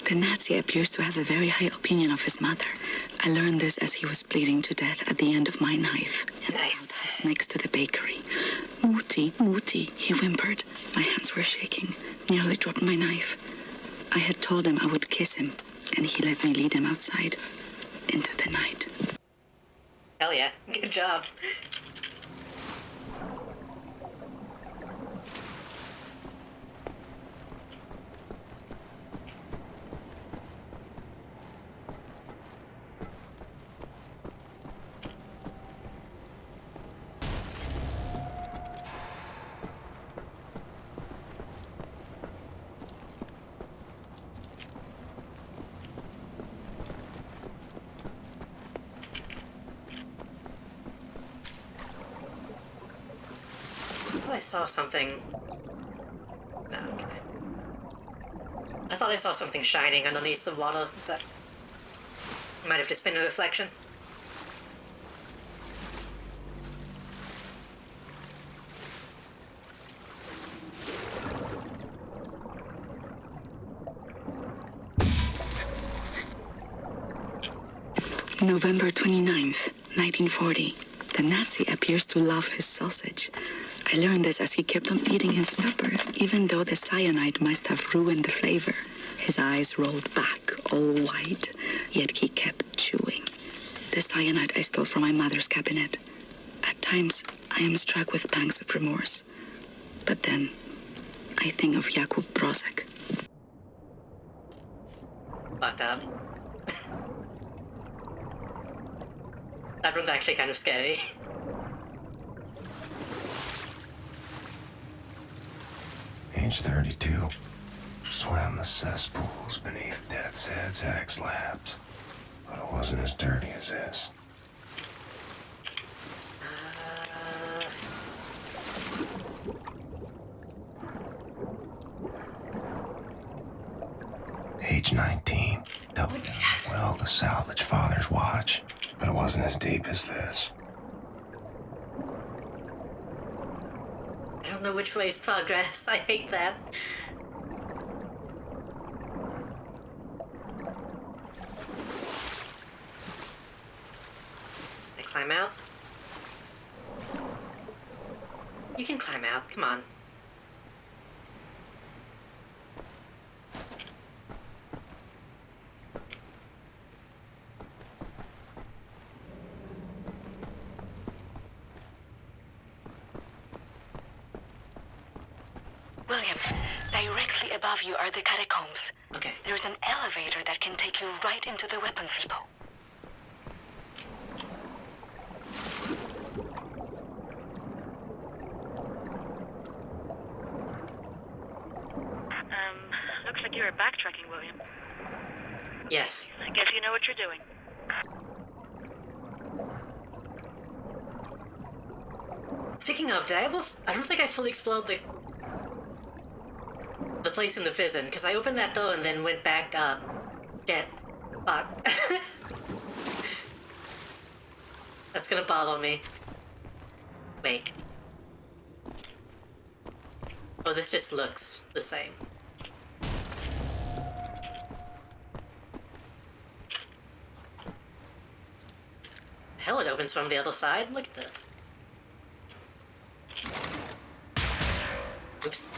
The Nazi appears to have a very high opinion of his mother. I learned this as he was bleeding to death at the end of my knife in the outhouse next to the bakery. Mutti, Mutti, he whimpered. My hands were shaking. Nearly dropped my knife. I had told him I would kiss him, and he let me lead him outside into the night. Hell yeah, good job. I saw something. No, okay. I thought I saw something shining underneath the water, but might have just been a reflection. November 29th, 1940. The Nazi appears to love his sausage. I learned this as he kept on eating his supper, even though the cyanide must have ruined the flavor. His eyes rolled back, all white, yet he kept chewing. The cyanide I stole from my mother's cabinet. At times, I am struck with pangs of remorse. But then, I think of Jakub Brozek. Fucked up. That one's actually kind of scary. Age 32. Swam the cesspools beneath Death's Head's X labs. But it wasn't as dirty as this. Age 19. Dug down the well to salvage father's watch. But it wasn't as deep as this. I don't know which way is progress. I hate that. Can I climb out? You can climb out, come on. William, directly above you are the catacombs. Okay. There's an elevator that can take you right into the weapons depot. Looks like you're backtracking, William. Yes. I guess you know what you're doing. Speaking of, I don't think I fully explored the place in the prison, because I opened that door and then went back up. Shit. Fuck. That's gonna bother me. Wait. Oh, this just looks the same. Hell, it opens from the other side. Look at this. Oops.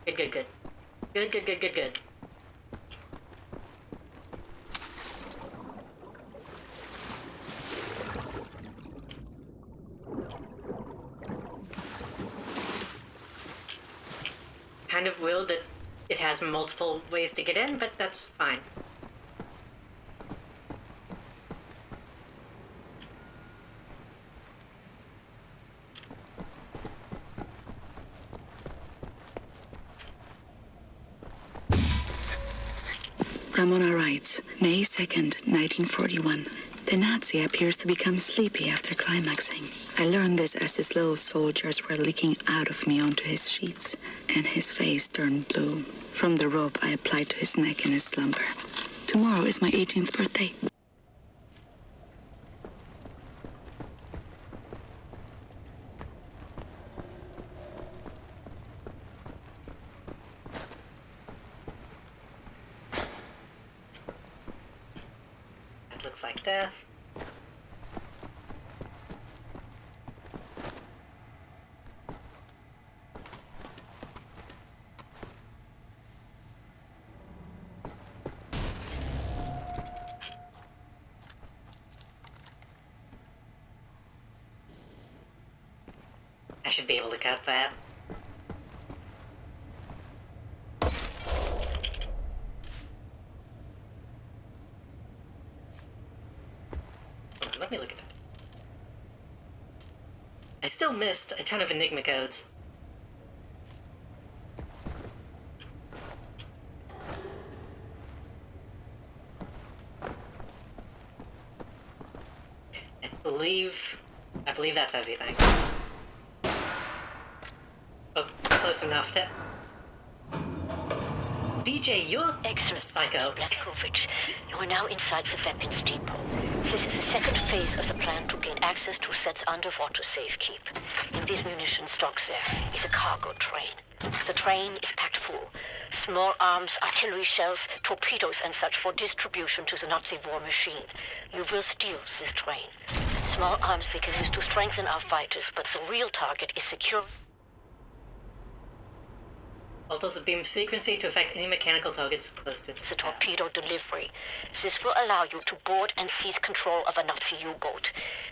Okay, good. Good. Kind of weird that it has multiple ways to get in, but that's fine. Ramona writes, May 2nd, 1941. The Nazi appears to become sleepy after climaxing. I learned this as his little soldiers were leaking out of me onto his sheets, and his face turned blue. From the rope I applied to his neck in his slumber. Tomorrow is my 18th birthday. That looks like death. should be able to cut that. Hold on, let me look at that. I still missed a ton of Enigma codes. I believe that's everything. Oh, close enough to... BJ, you're a psycho. Blazkowicz, you are now inside the weapons depot. This is the second phase of the plan to gain access to Set's underwater safekeep. In these munition stocks there is a cargo train. The train is packed full. Small arms, artillery shells, torpedoes and such for distribution to the Nazi war machine. You will steal this train. Small arms we can use to strengthen our fighters, but the real target is secure. Alters the beam's frequency to affect any mechanical targets close to the torpedo delivery. This will allow you to board and seize control of a Nazi U-boat.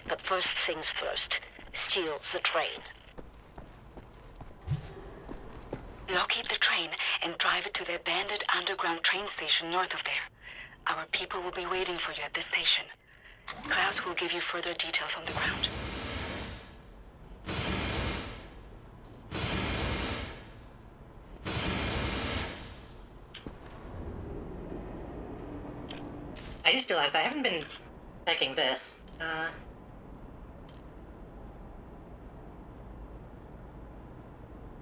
But first things first, steal the train. Locate the train and drive it to the abandoned underground train station north of there. Our people will be waiting for you at the station. Klaus will give you further details on the ground. I just realized I haven't been checking this.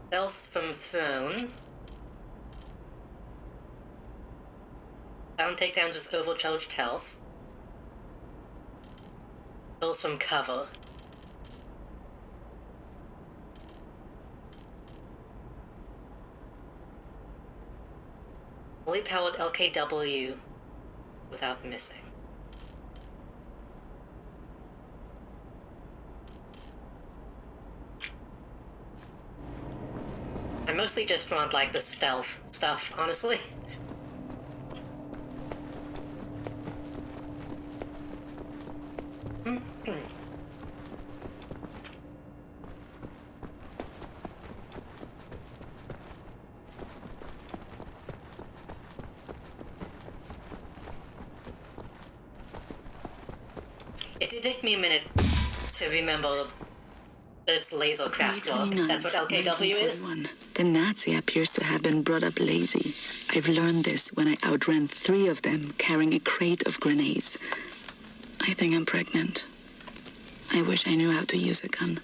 Stealth from Throne. Found takedowns with overcharged health. Kills from cover. Fully powered LKW without missing. I mostly just want, like, the stealth stuff, honestly. It did take me a minute to remember that it's laser craft work. That's what LKW is. The Nazi appears to have been brought up lazy. I've learned this when I outran 3 of them carrying a crate of grenades. I think I'm pregnant. I wish I knew how to use a gun.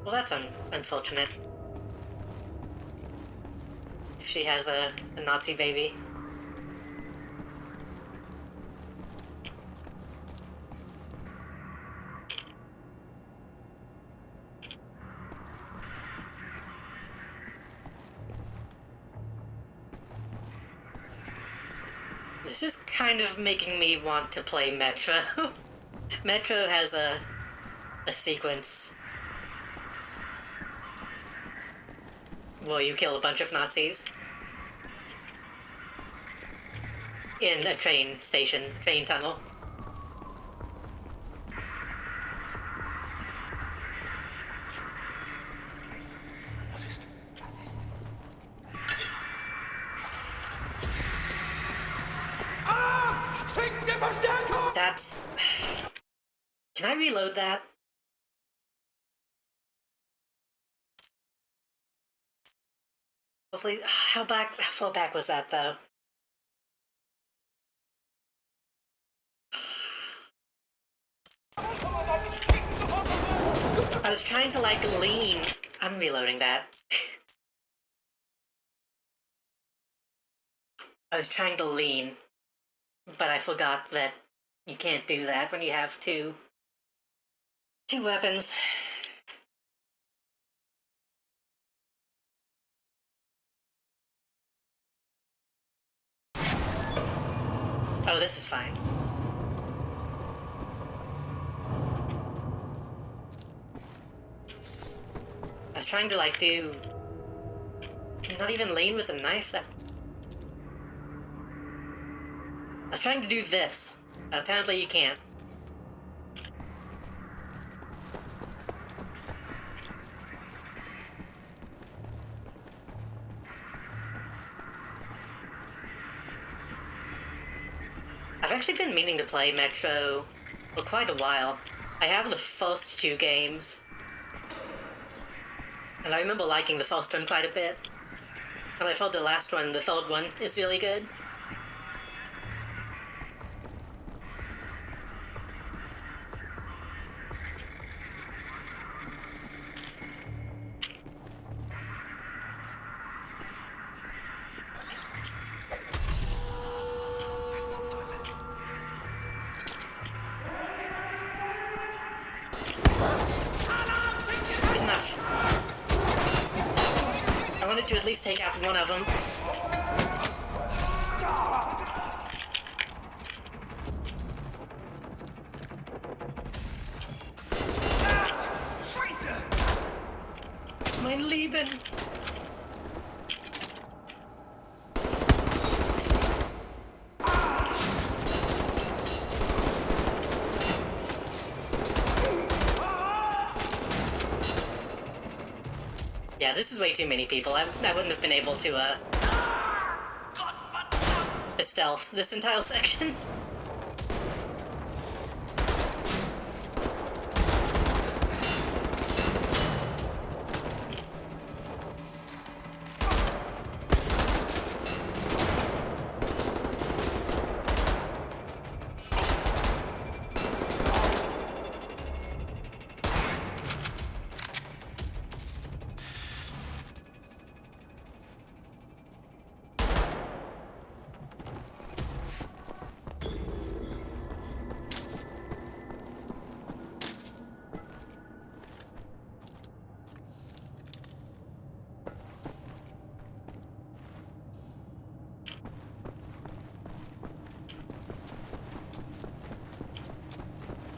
Well, that's unfortunate. If she has a Nazi baby. This is kind of making me want to play Metro. Metro has a sequence where you kill a bunch of Nazis in a train station, train tunnel. That's... Can I reload that? Hopefully, how far back was that, though? I was trying to, like, lean. I'm reloading that. I was trying to lean, but I forgot that you can't do that when you have two weapons. Oh, this is fine. I was trying to, like, do Not even lean with a knife? That... I was trying to do this. Apparently you can't. I've actually been meaning to play Metro for quite a while. I have the first 2 games. And I remember liking the first one quite a bit. And I thought the last one, the third one, is really good. Enough. I wanted to at least take out one of them. Mein Lieben! Yeah, this is way too many people. I wouldn't have been able to, stealth this entire section.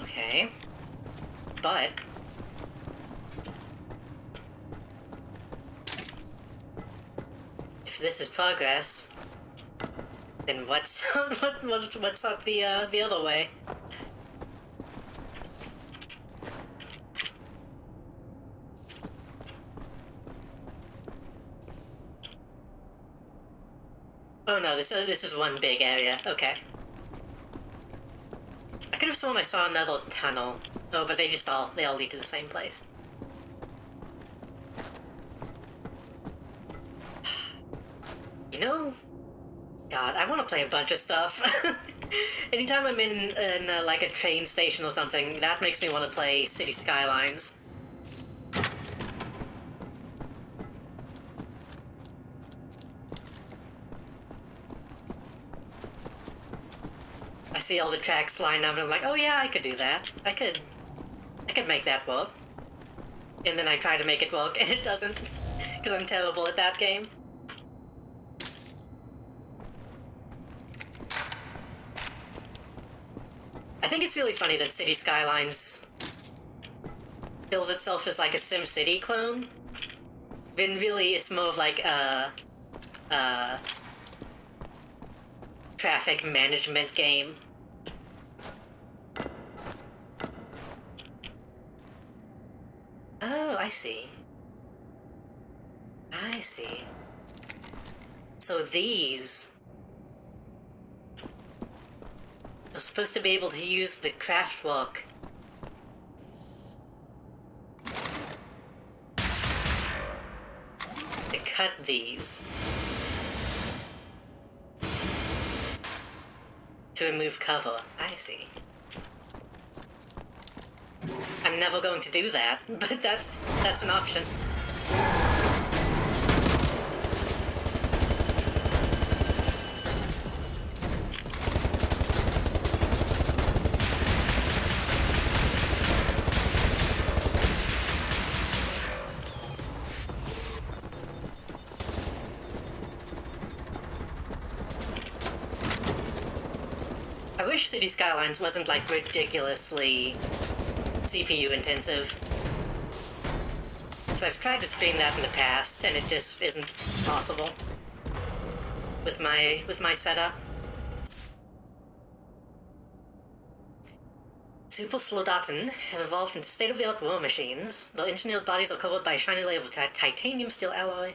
Okay. But... if this is progress, then what's what's up the other way? Oh no, this is one big area. Okay. I could have sworn I saw another tunnel. Oh, but they all lead to the same place. You know, God, I want to play a bunch of stuff. Anytime I'm in like a train station or something, that makes me want to play City Skylines. I see all the tracks lined up and I'm like, oh yeah, I could do that. I could make that work. And then I try to make it work and it doesn't, because I'm terrible at that game. I think it's really funny that City Skylines bills itself as like a SimCity clone. When really it's more of like a traffic management game. Oh, I see. I see. So these are supposed to be able to use the craftwork to cut these to remove cover. I see. I'm never going to do that, but that's an option. I wish City Skylines wasn't like ridiculously CPU intensive. I've tried to stream that in the past, and it just isn't possible with my setup. Supersoldaten have evolved into state-of-the-art war machines. Their engineered bodies are covered by a shiny layer of titanium steel alloy.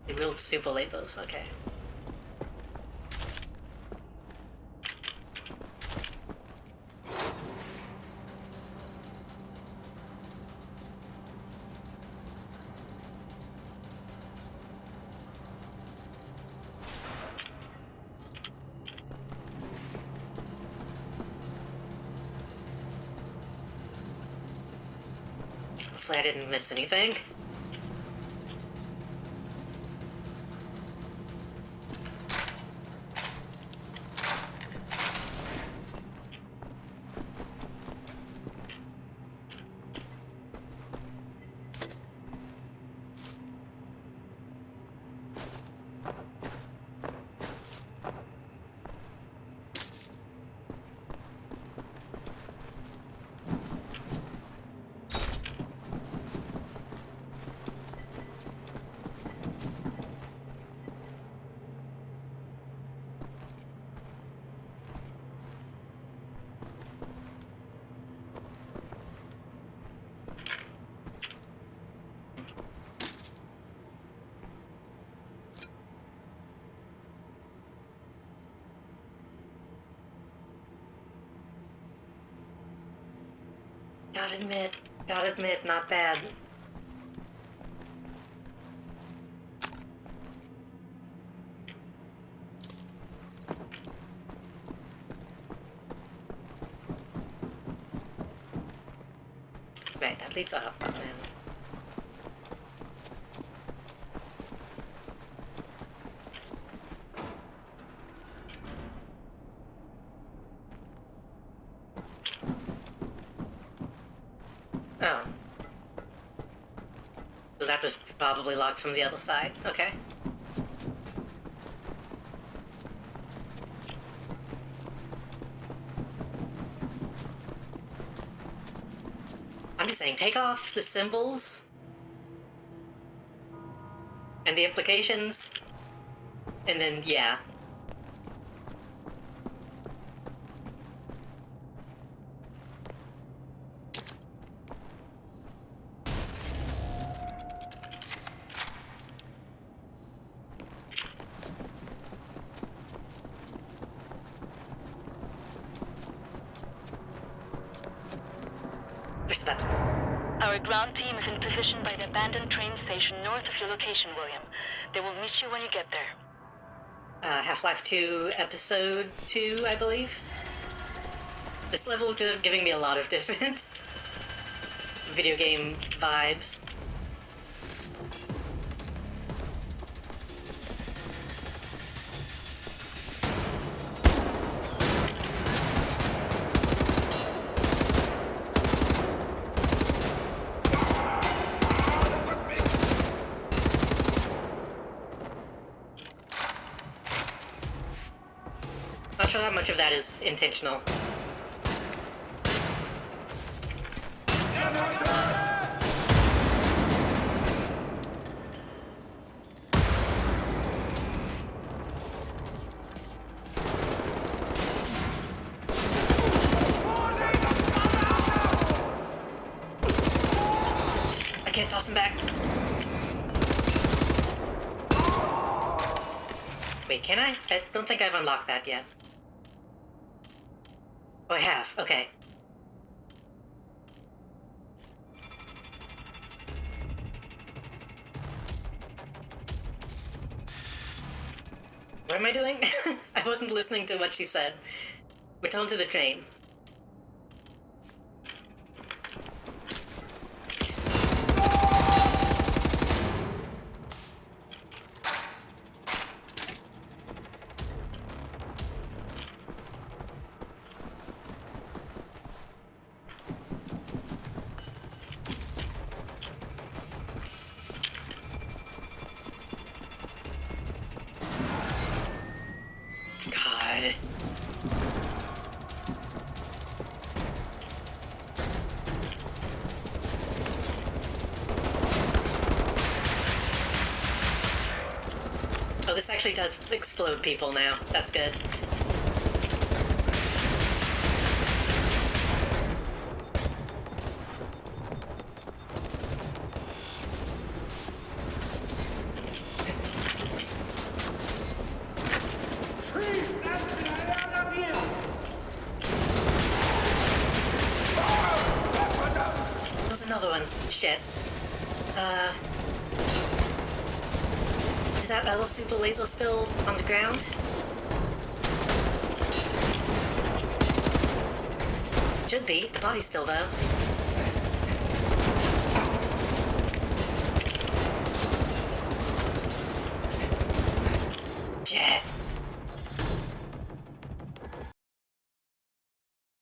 They wield super lasers, okay. Hopefully I didn't miss anything. Gotta admit, not bad. Right, that leads up, then. Oh. So that was probably locked from the other side. Okay. I'm just saying, take off the symbols and the implications, and then, yeah. Our ground team is in position by the abandoned train station north of your location, William. They will meet you when you get there. Half-Life 2 Episode 2, I believe. This level is giving me a lot of different video game vibes. Not sure how much of that is intentional. I can't toss him back. Wait, can I? I don't think I've unlocked that yet. Oh, I have. Okay. What am I doing? I wasn't listening to what she said. Return to the train. this actually does explode people now. That's good. There's another one. Shit. Is that other super laser still on the ground? Should be. The body's still there. Shit.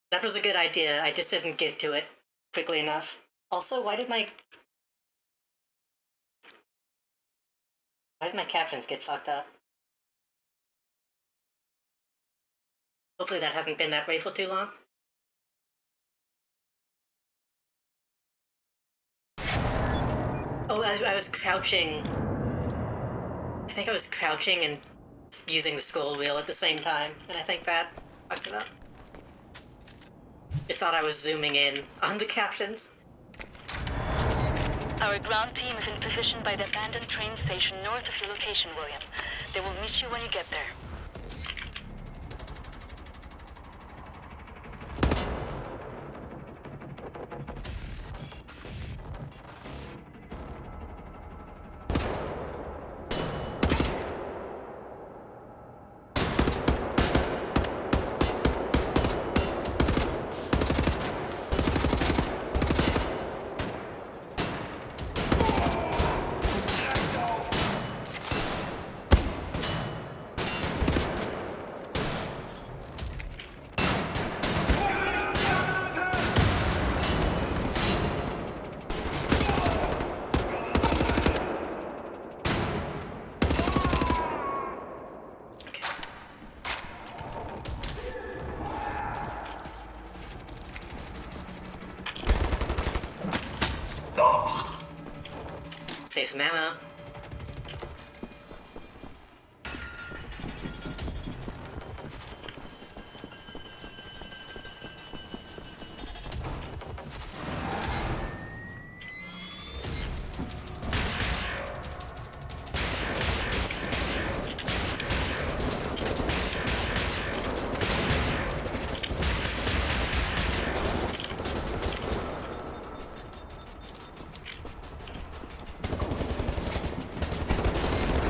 That was a good idea. I just didn't get to it quickly enough. Also, why did my captions get fucked up? Hopefully that hasn't been that way for too long. Oh, I was crouching. I think I was crouching and using the scroll wheel at the same time, and I think that fucked it up. It thought I was zooming in on the captions. Our ground team is in position by the abandoned train station north of your location, William. They will meet you when you get there. Save some ammo.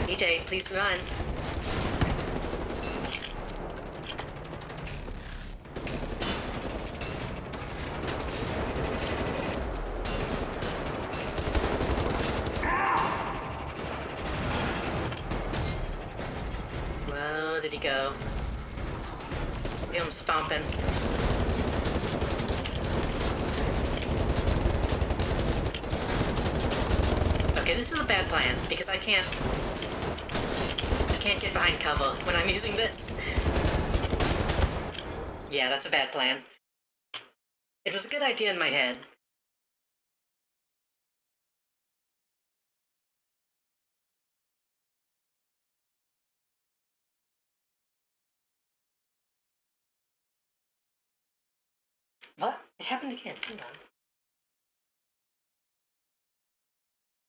EJ, please run. Where did he go? I feel him stomping. Okay, this is a bad plan, because I can't get behind cover when I'm using this. Yeah, that's a bad plan. It was a good idea in my head. What? It happened again. Hold on.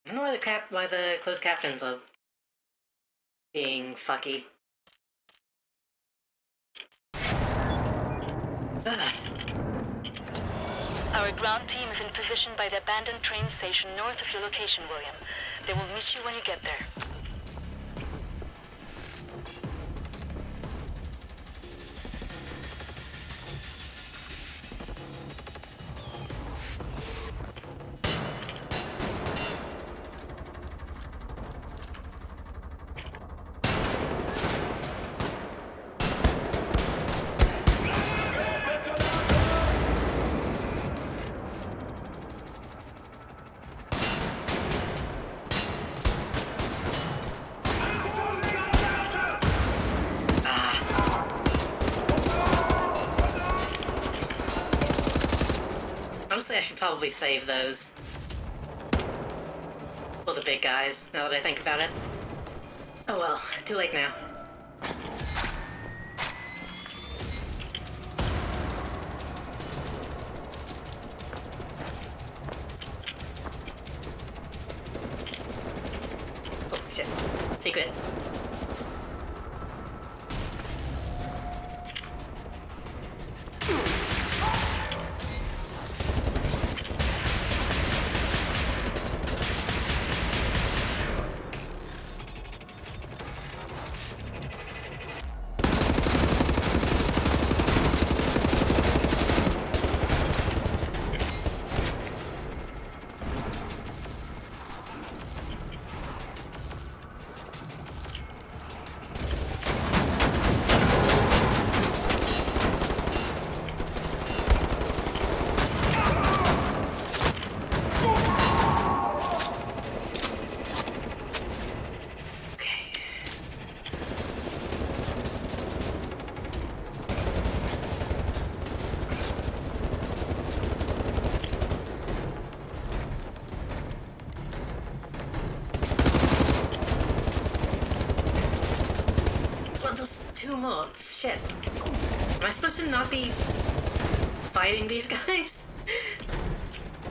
I don't know why the closed captions are being fucky. Our ground team is in position by the abandoned train station north of your location, William. They will meet you when you get there. Honestly, I should probably save those. For the big guys, now that I think about it. Oh well, too late now. Oh shit. Secret. Well, there's two more. Shit. Am I supposed to not be fighting these guys?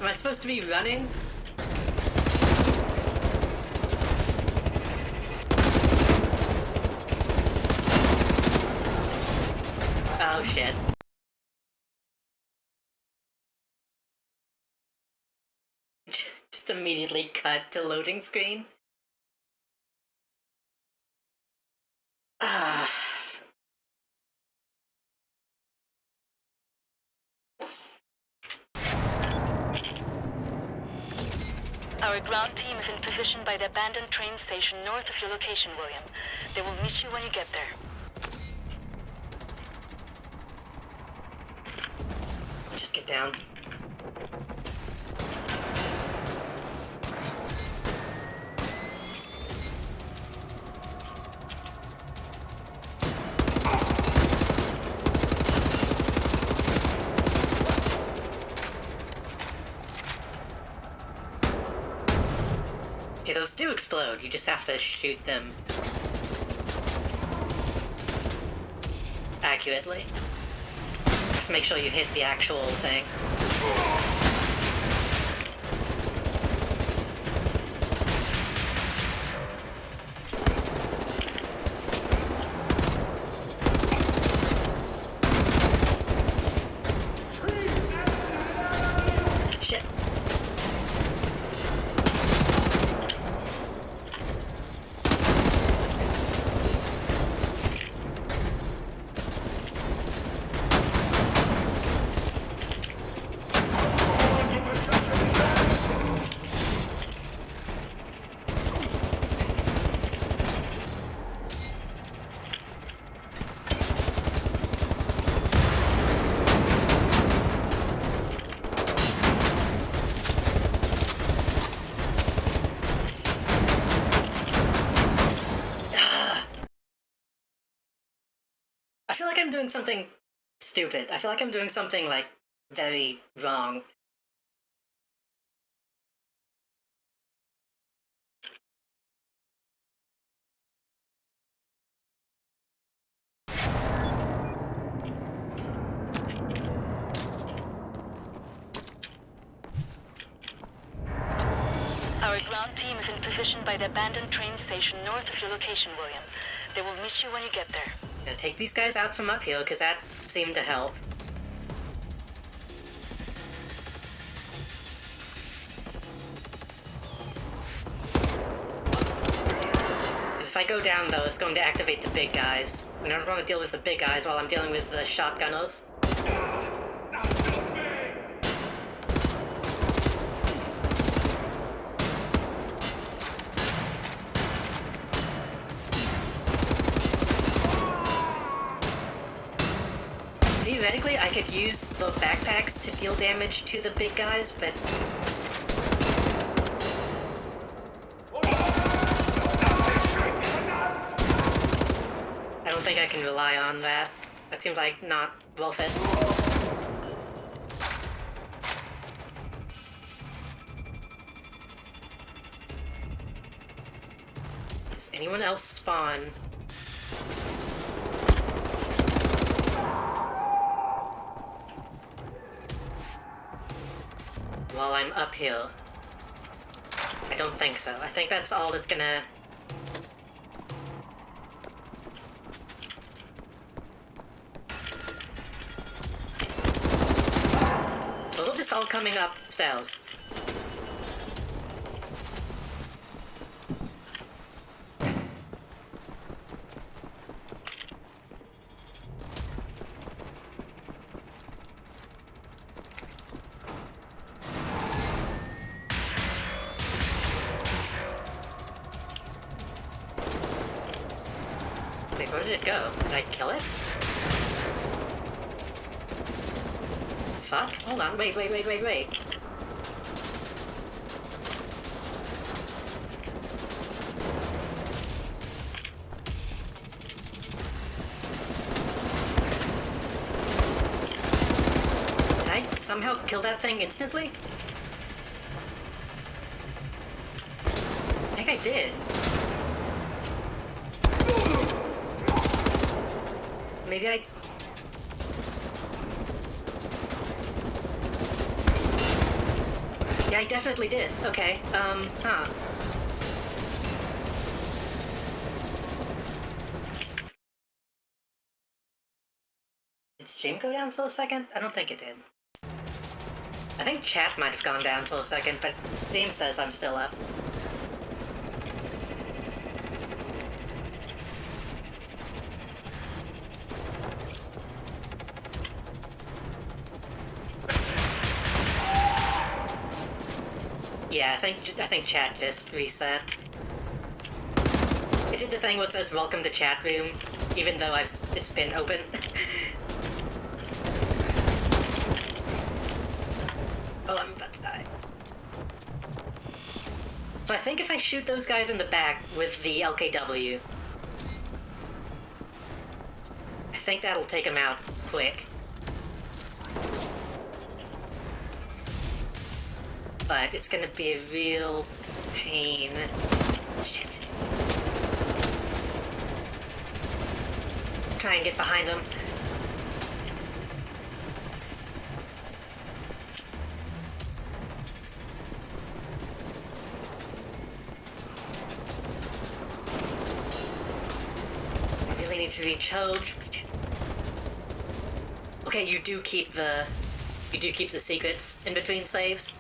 Am I supposed to be running? Oh shit. Just immediately cut to loading screen. Ah. Our ground team is in position by the abandoned train station north of your location, William. They will meet you when you get there. Just get down. Okay, those do explode. You just have to shoot them accurately. Just make sure you hit the actual thing. Shit. I feel like I'm doing something stupid. I feel like I'm doing something, like, very wrong. Our ground team is in position by the abandoned train station north of your location, William. They will meet you when you get there. I'm gonna take these guys out from up here, because that seemed to help. If I go down, though, it's going to activate the big guys. And I don't want to deal with the big guys while I'm dealing with the shotgunners. Theoretically, I could use the backpacks to deal damage to the big guys, but... I don't think I can rely on that. That seems like not worth it. This anyone else spawn? While I'm uphill. I don't think so. I think that's all that's gonna... Well, they're just all coming up stairs. Wait, where did it go? Did I kill it? Fuck? Hold on, wait. Did I somehow kill that thing instantly? I think I did. Maybe I... Yeah, I definitely did. Okay, huh. Did stream go down for a second? I don't think it did. I think chat might have gone down for a second, but Beam says I'm still up. Yeah, I think chat just reset. It did the thing where it says welcome to chat room, even though it's been open. Oh, I'm about to die. So I think if I shoot those guys in the back with the LKW, I think that'll take them out quick. But it's gonna be a real pain. Shit. Try and get behind them. I really need to recharge. Okay, you do keep the secrets in between saves.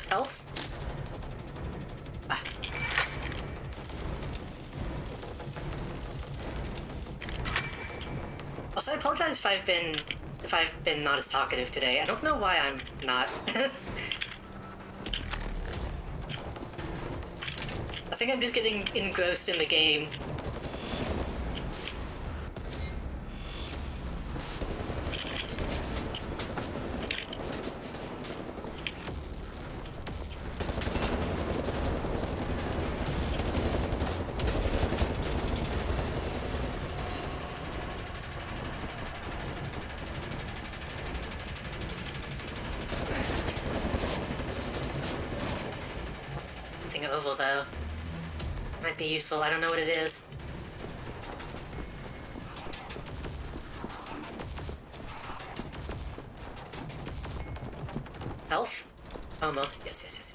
Health. Ah. Also, I apologize if I've been not as talkative today. I don't know why I'm not. I think I'm just getting engrossed in the game. Oval though. Might be useful, I don't know what it is. Health? Homo. Yes.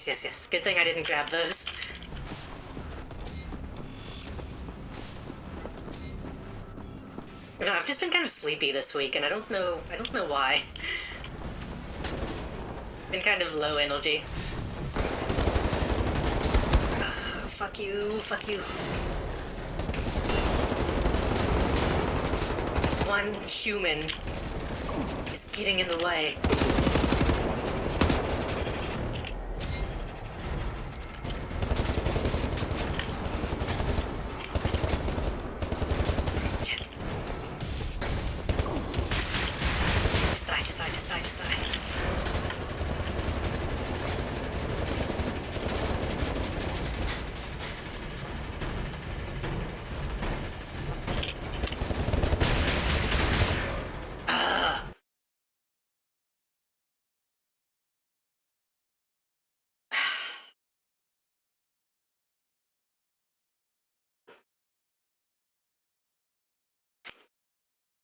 Yes. Good thing I didn't grab those. No, I've just been kind of sleepy this week, and I don't know why. Been kind of low energy. Fuck you. One human is getting in the way. Shit. Just die.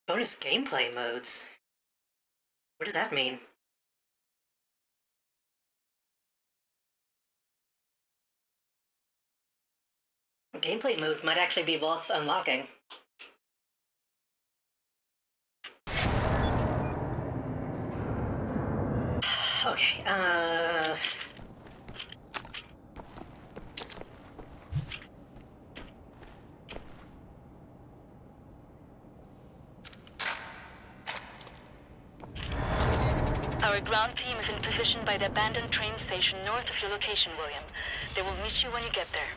Bonus gameplay modes? What does that mean? Gameplay modes might actually be worth unlocking. Okay, Our ground team is in position by the abandoned train station north of your location, William. They will meet you when you get there.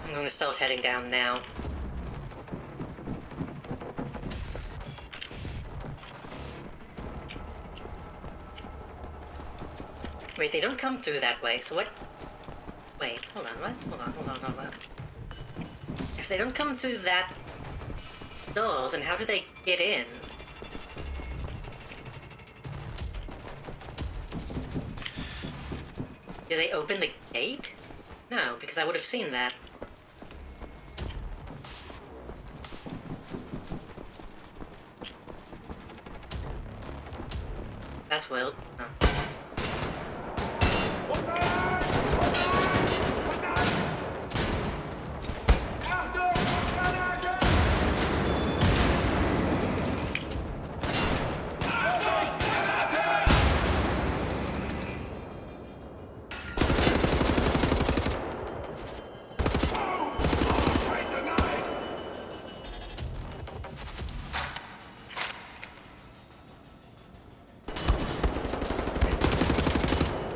I'm gonna start heading down now. Wait, they don't come through that way, so what? Wait, hold on, what? Hold on. If they don't come through that door, then how do they get in? Do they open the gate? No, because I would have seen that. That's weird. Huh.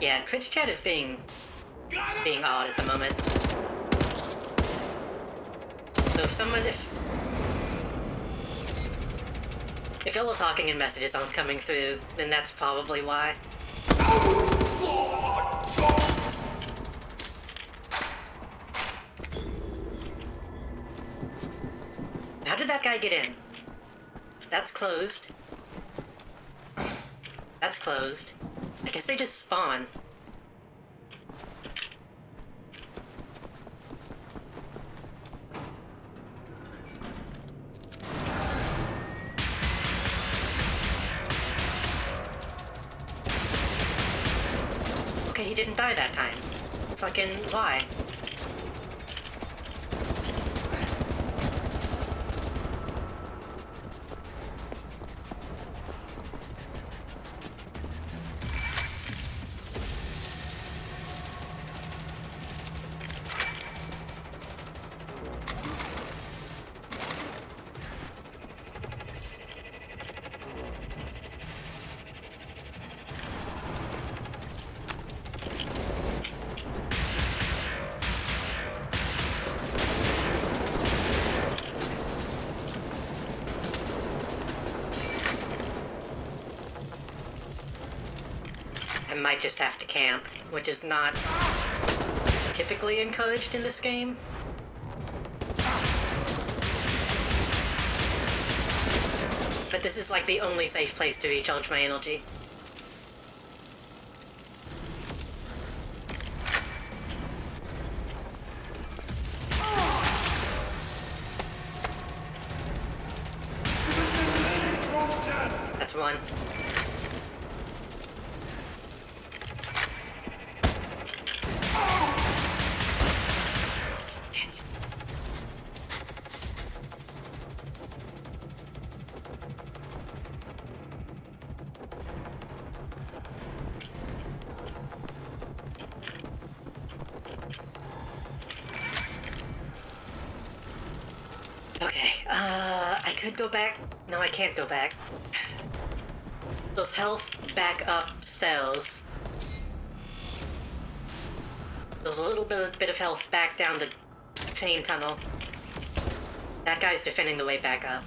Yeah, Twitch chat is being odd at the moment. So if y'all are talking and messages aren't coming through, then that's probably why. How did that guy get in? That's closed. That's closed. I guess they just spawn. Okay, he didn't die that time. Fucking why? I might just have to camp, which is not typically encouraged in this game. But this is like the only safe place to recharge my energy. That's one. I could go back. No, I can't go back. There's health back upstairs. There's a little bit of health back down the train tunnel. That guy's defending the way back up.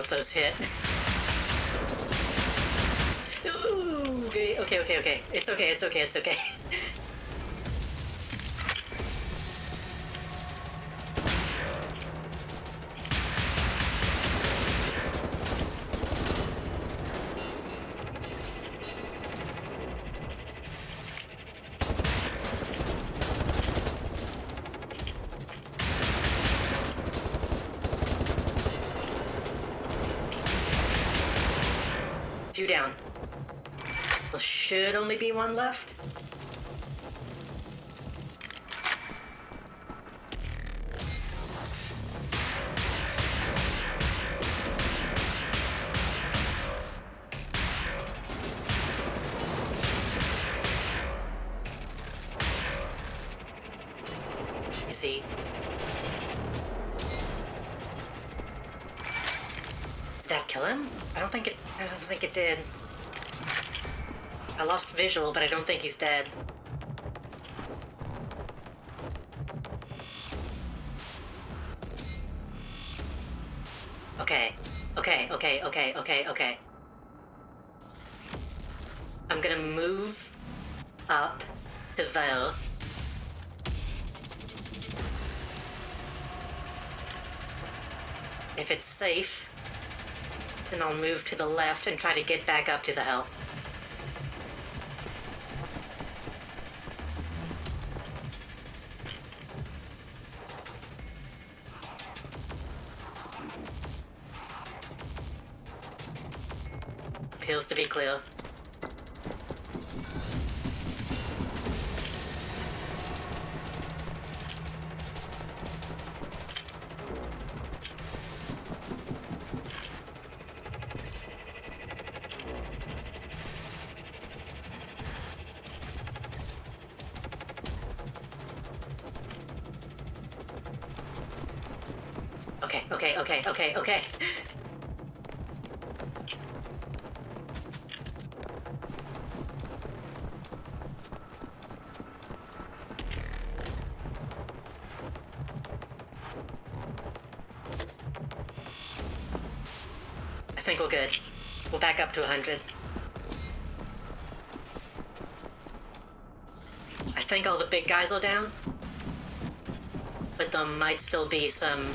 if those hit. Ooh, okay. It's okay. Two down. There should only be one left. Is he? Did that kill him? I don't think it did. I lost visual, but I don't think he's dead. Okay. I'm gonna move up to there. If it's safe, then I'll move to the left and try to get back up to the hill. Appears to be clear. Okay. I think we're good. We'll back up to 100. I think all the big guys are down, but there might still be some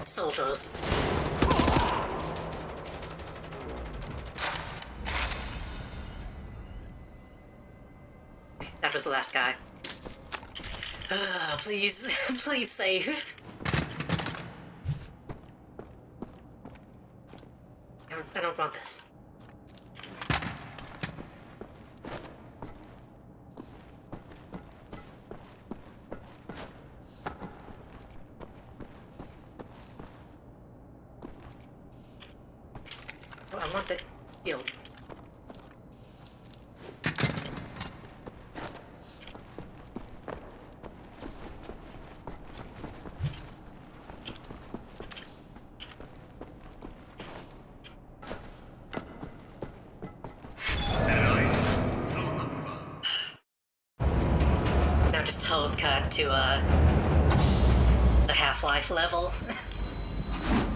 soldiers. That was the last guy. Please, please save. I don't want this. Oh, I want the shield. Now just held cut to the Half-Life level.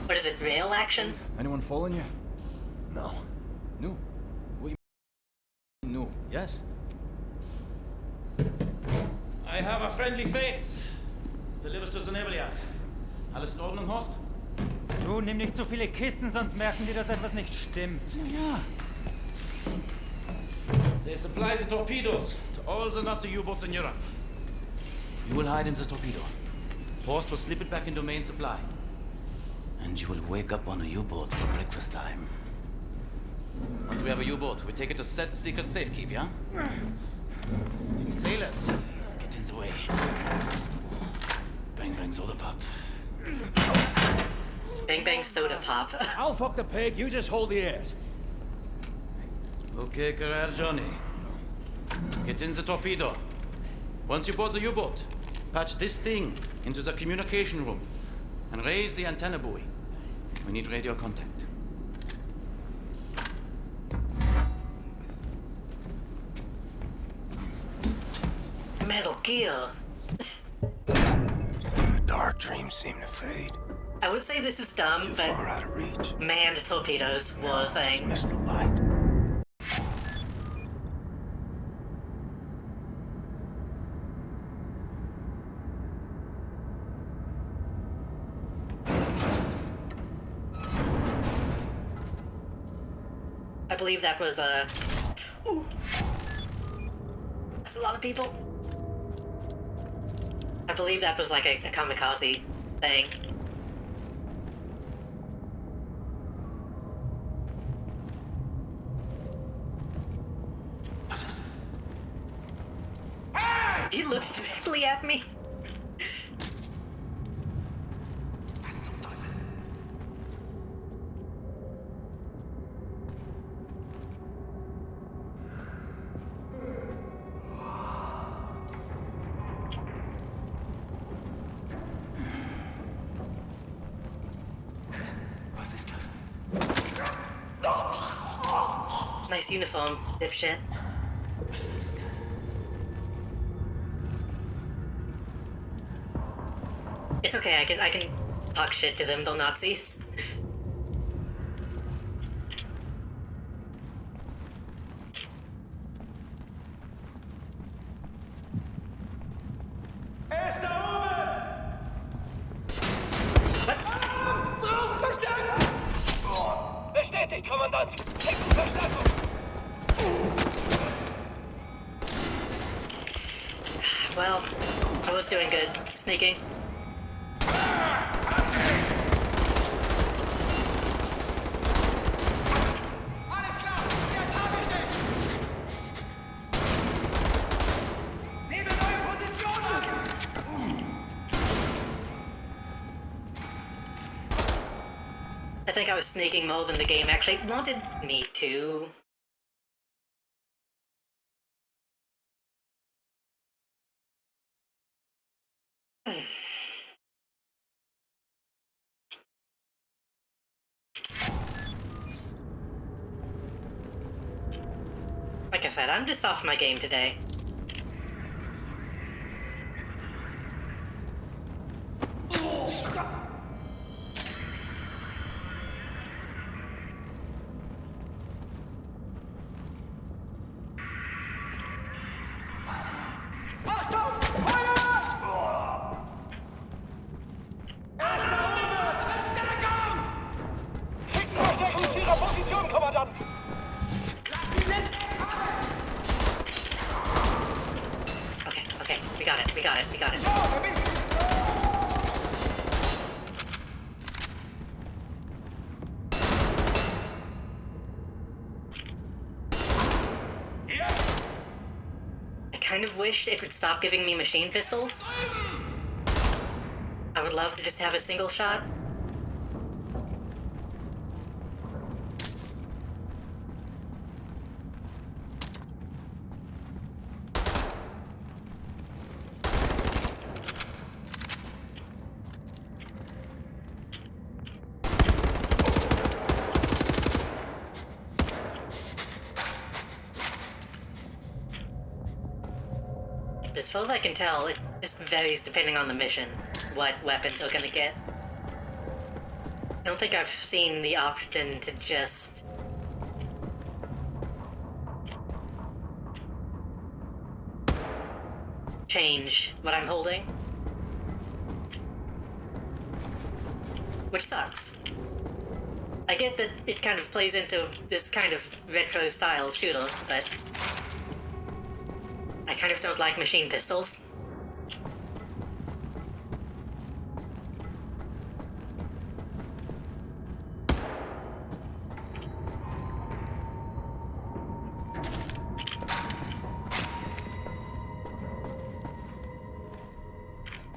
What is it, rail action? Anyone following you? No. No. What do you mean? No. Yes? I have a friendly face. Delivers to the Nebelyard. Alles in Ordnung, Horst? Du, nimm nicht so viele Kisten, sonst merken die, dass etwas nicht stimmt. Ja. They supply the torpedoes to all the Nazi U-boats in Europe. You will hide in the torpedo. Horst will slip it back into main supply. And you will wake up on a U-boat for breakfast time. Once we have a U-boat, we take it to Set's secret safekeep, yeah? You sailors, get in the way. Bang bang soda pop. Bang bang soda pop. I'll fuck the pig, you just hold the airs. Okay, Carrera Johnny. Get in the torpedo. Once you board the U-boat, patch this thing into the communication room and raise the antenna buoy. We need radio contact. Metal Gear. The dark dreams seem to fade. I would say this is dumb, but manned torpedoes were a thing. Missed the light. I believe that was a... Ooh! That's a lot of people. I believe that was like a kamikaze thing. He looked directly at me. Nice uniform, dipshit. It's okay, I can talk shit to them, the Nazis. Bestätigt, Kommandant! Verstärkung! Well, I was doing good. Sneaking. I think I was sneaking more than the game actually wanted me to. Like I said, I'm just off my game today. Okay, we got it. I kind of wish it would stop giving me machine pistols. I would love to just have a single shot. As far as I can tell, it just varies depending on the mission, what weapons we're gonna get. I don't think I've seen the option to just... change what I'm holding. Which sucks. I get that it kind of plays into this kind of retro-style shooter, but... I kind of don't like machine pistols.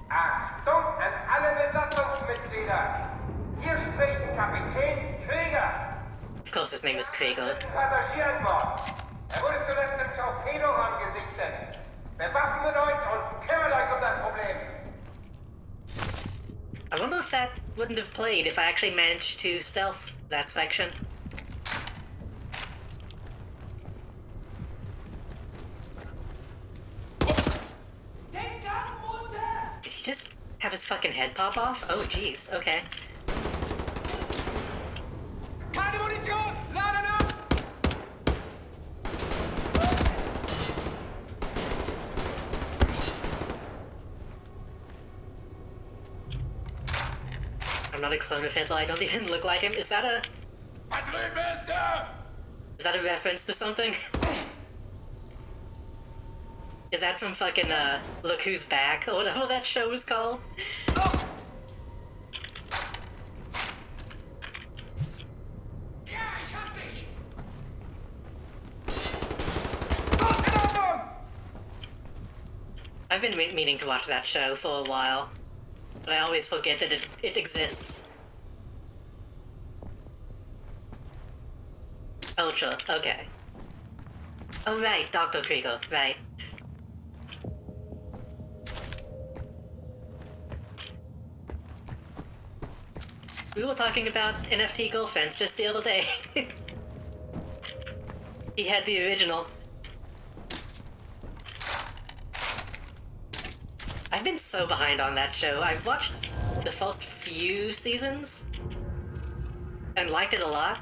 Achtung an alle Besatzungsmitglieder! Hier spricht Kapitän Krieger! Of course his name is Krieger. Passagier an Bord. Wurde zuletzt im Torpedoraum gesichtet. Bewaffnet euch und kümmert euch um das Problem. I wonder if that wouldn't have played if I actually managed to stealth that section. Did he just have his fucking head pop off? Oh jeez, okay. not a clone of Hitler. I don't even look like him. Is that a reference to something? Is that from fucking, Look Who's Back, or whatever that show was called? I've been meaning to watch that show for a while, but I always forget that it exists. Ultra, okay. Oh right, Dr. Krieger, right. We were talking about NFT girlfriends just the other day. He had the original. I've been so behind on that show. I've watched the first few seasons and liked it a lot.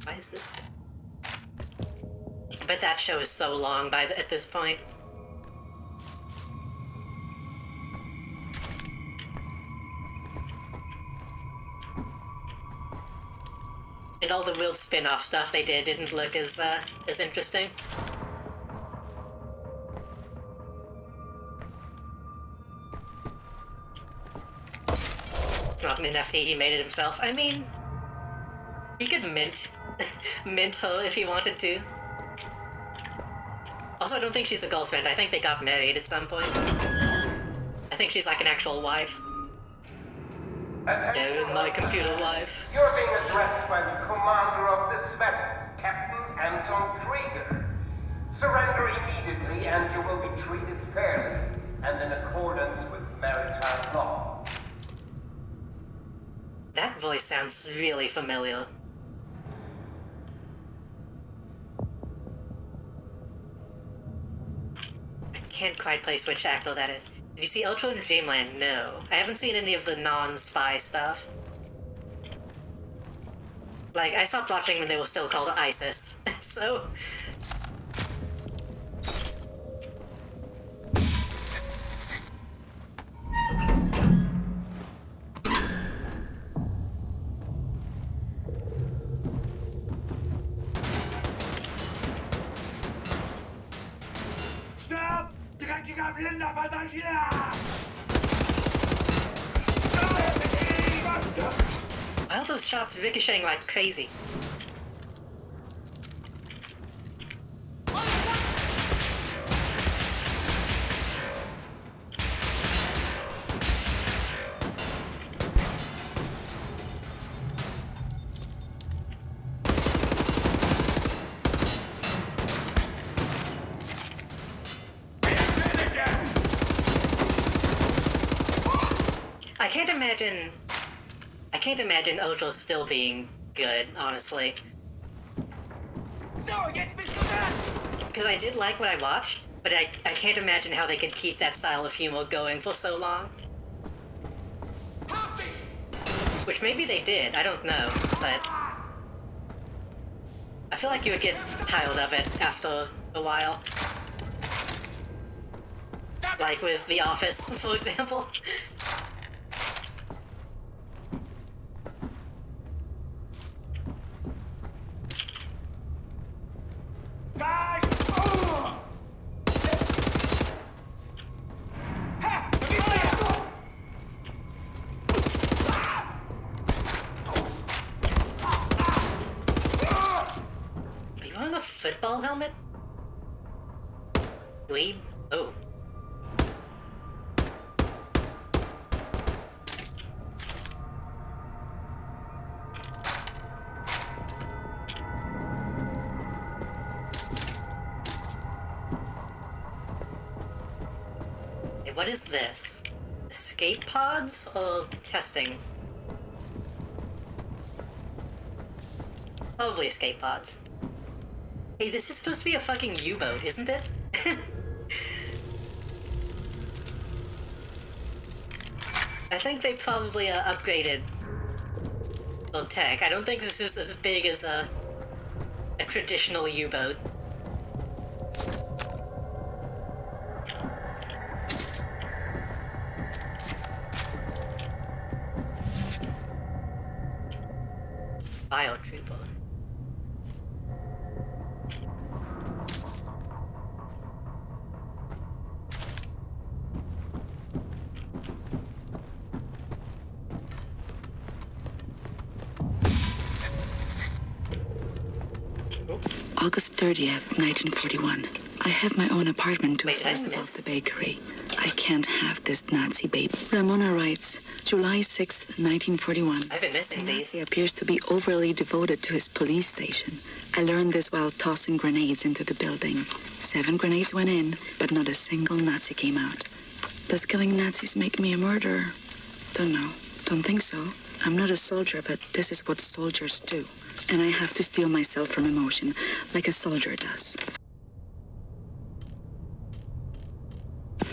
Why is this? But that show is so long at this point. And all the weird spin-off stuff they didn't look as interesting. It's not an NFT, he made it himself. I mean, he could mint her if he wanted to. Also, I don't think she's a girlfriend. I think they got married at some point. I think she's like an actual wife. Attention, my computer wife. You're being addressed by the commander of this vessel, Captain Anton Krieger. Surrender immediately and you will be treated fairly and in accordance with maritime law. That voice sounds really familiar. I can't quite place which actor that is. Did you see Ultra and Dreamland? No. I haven't seen any of the non-spy stuff. Like, I stopped watching when they were still called ISIS, so... Stirb, dreckiger blinder Passagier! Why are those shots ricocheting like crazy? I can't imagine Ultra still being good, honestly. Because I did like what I watched, but I can't imagine how they could keep that style of humor going for so long. Which maybe they did, I don't know, but... I feel like you would get tired of it after a while. Like with The Office, for example. Football helmet? Bleed? Oh. Hey, what is this? Escape pods or testing? Probably escape pods. Hey, this is supposed to be a fucking U-boat, isn't it? I think they probably upgraded the tech. I don't think this is as big as a traditional U-boat. Biotrooper. August 30th, 1941. I have my own apartment 2 floors above the bakery. I can't have this Nazi babe. Ramona writes, July 6th, 1941. I've been missing the these. Nazi appears to be overly devoted to his police station. I learned this while tossing grenades into the building. 7 grenades went in, but not a single Nazi came out. Does killing Nazis make me a murderer? Don't know. Don't think so. I'm not a soldier, but this is what soldiers do. And I have to steel myself from emotion, like a soldier does.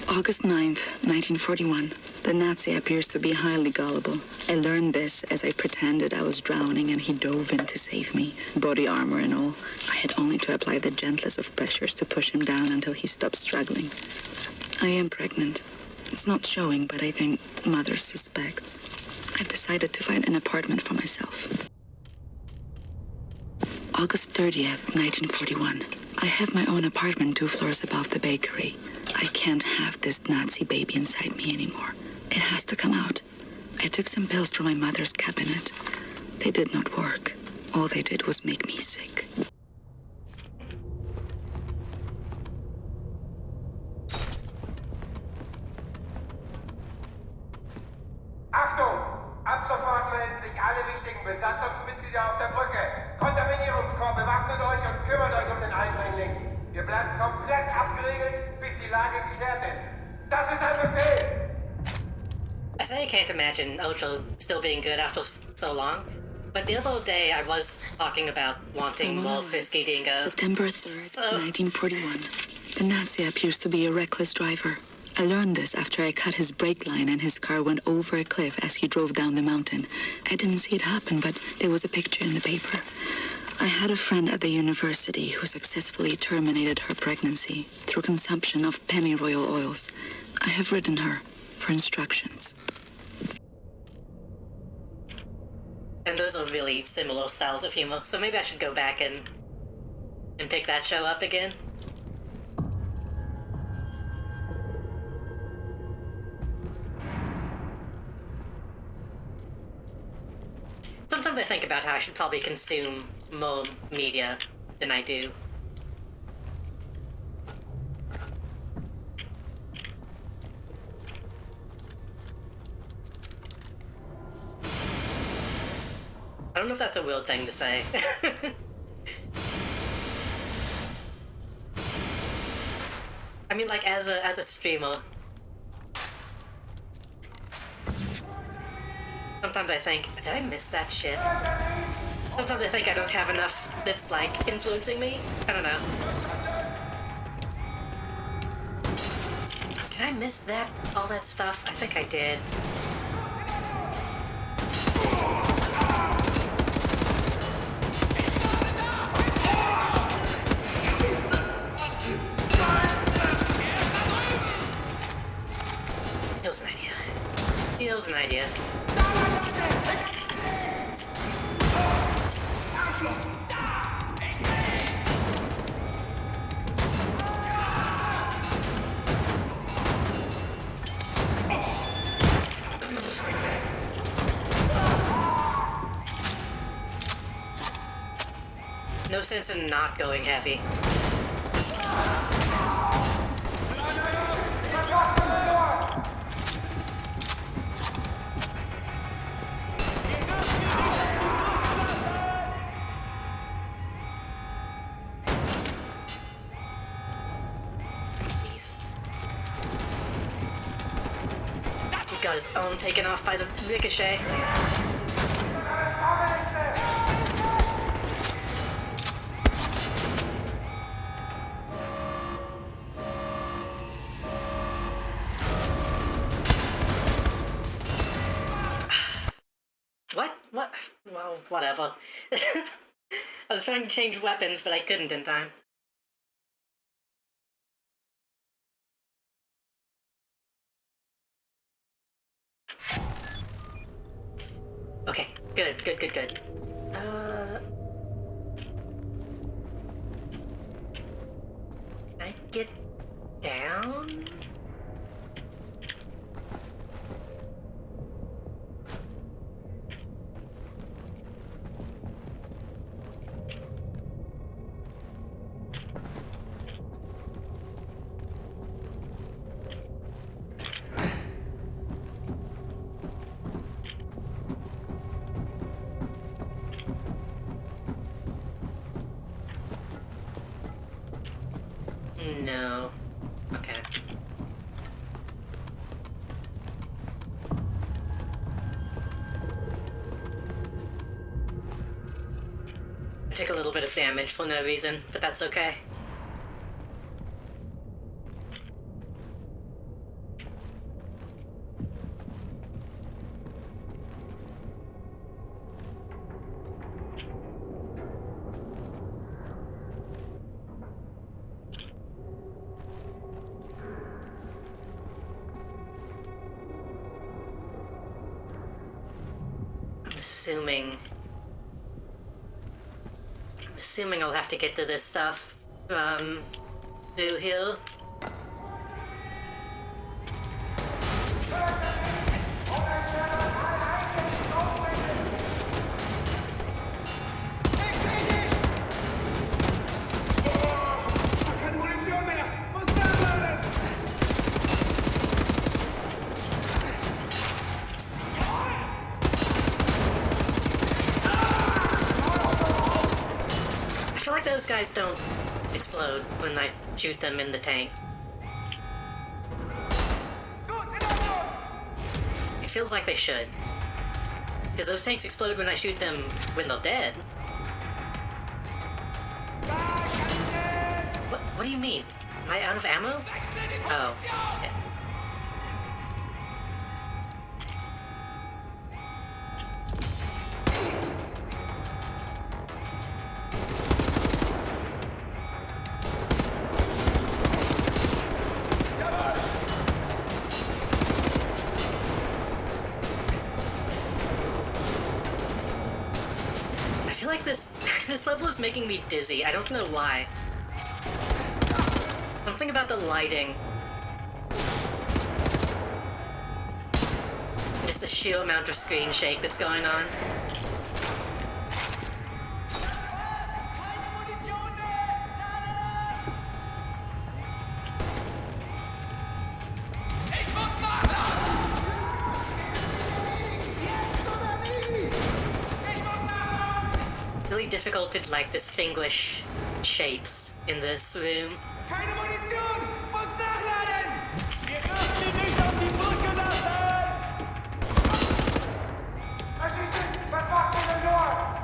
August 9th, 1941. The Nazi appears to be highly gullible. I learned this as I pretended I was drowning and he dove in to save me, body armor and all. I had only to apply the gentlest of pressures to push him down until he stopped struggling. I am pregnant. It's not showing, but I think mother suspects. I've decided to find an apartment for myself. August 30th, 1941. I have my own apartment 2 floors above the bakery. I can't have this Nazi baby inside me anymore. It has to come out. I took some pills from my mother's cabinet. They did not work. All they did was make me sick. Achtung! Ab sofort melden sich alle wichtigen Besatzungsmitglieder auf der Brücke. Kontaminierungskorps, bewaffnet euch und kümmert euch um den Eindringling. Wir bleiben komplett abgeriegelt, bis die Lage geklärt ist. Das ist ein Befehl! I say I can't imagine Ocho still being good after so long, but the other day I was talking about wanting more Frisky Dingo. September 3rd, 1941. The Nazi appears to be a reckless driver. I learned this after I cut his brake line and his car went over a cliff as he drove down the mountain. I didn't see it happen, but there was a picture in the paper. I had a friend at the university who successfully terminated her pregnancy through consumption of pennyroyal oils. I have written her for instructions. And those are really similar styles of humor, so maybe I should go back and pick that show up again. Sometimes I think about how I should probably consume more media than I do. I don't know if that's a weird thing to say. I mean, like, as a streamer, sometimes I think, did I miss that shit? Sometimes I think I don't have enough that's, like, influencing me. I don't know. Did I miss that? All that stuff? I think I did. Here's an idea. Here's an idea. No sense in not going heavy. He got his own taken off by the ricochet. What? Well, whatever. I was trying to change weapons, but I couldn't in time. Okay, good. I get down? No. Okay. I take a little bit of damage for no reason, but that's okay. I'm assuming I'll have to get to this stuff from through here. Those guys don't explode when I shoot them in the tank. It feels like they should. Because those tanks explode when I shoot them when they're dead. What do you mean? Am I out of ammo? Oh, yeah. This level is making me dizzy. I don't know why. Something about the lighting. Just the sheer amount of screen shake that's going on. Really difficult to like distinguish shapes in this room. Keine Munition! Muss nachladen! Wir dürfen sie nicht auf die Brücke lassen! Was macht ihr denn dort?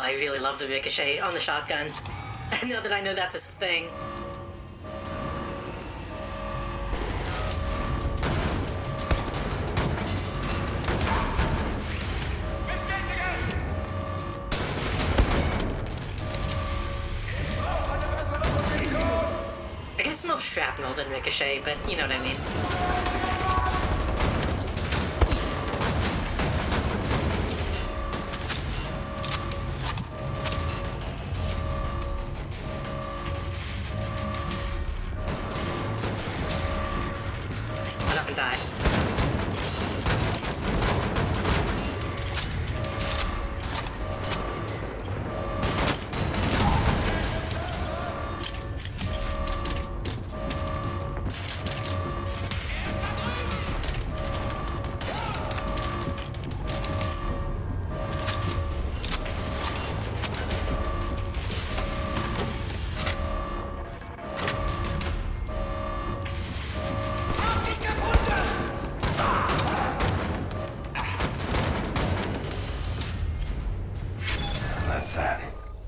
I really love the ricochet on the shotgun. Now that I know that's a thing. I guess more shrapnel than ricochet, but you know what I mean. What's that?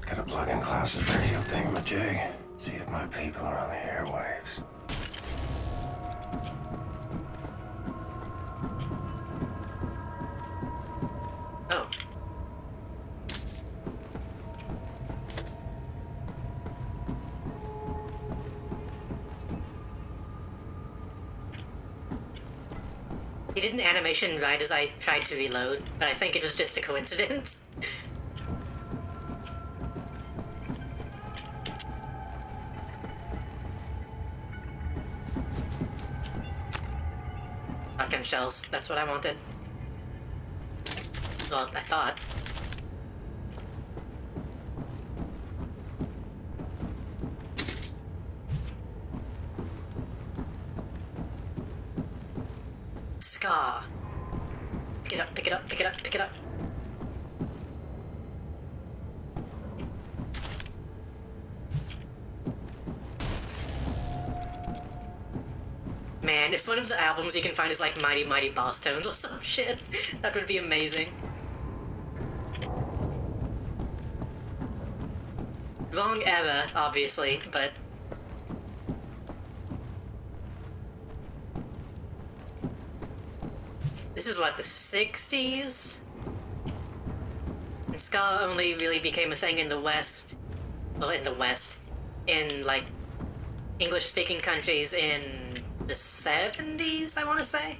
Gotta plug in Klaus's radio thingamajig. See if my people are on the airwaves. Oh. He did an animation right as I tried to reload, but I think it was just a coincidence. Shotgun shells, that's what I wanted. Well, I thought. Ska. Pick it up, pick it up, pick it up, pick it up. Man, if one of the albums you can find is like Mighty Mighty Boss Tones or some shit, that would be amazing. Wrong era, obviously, but... This is what, the 60s? And ska only really became a thing in the West. Well, in the West. In, like, English-speaking countries in the 70s, I want to say?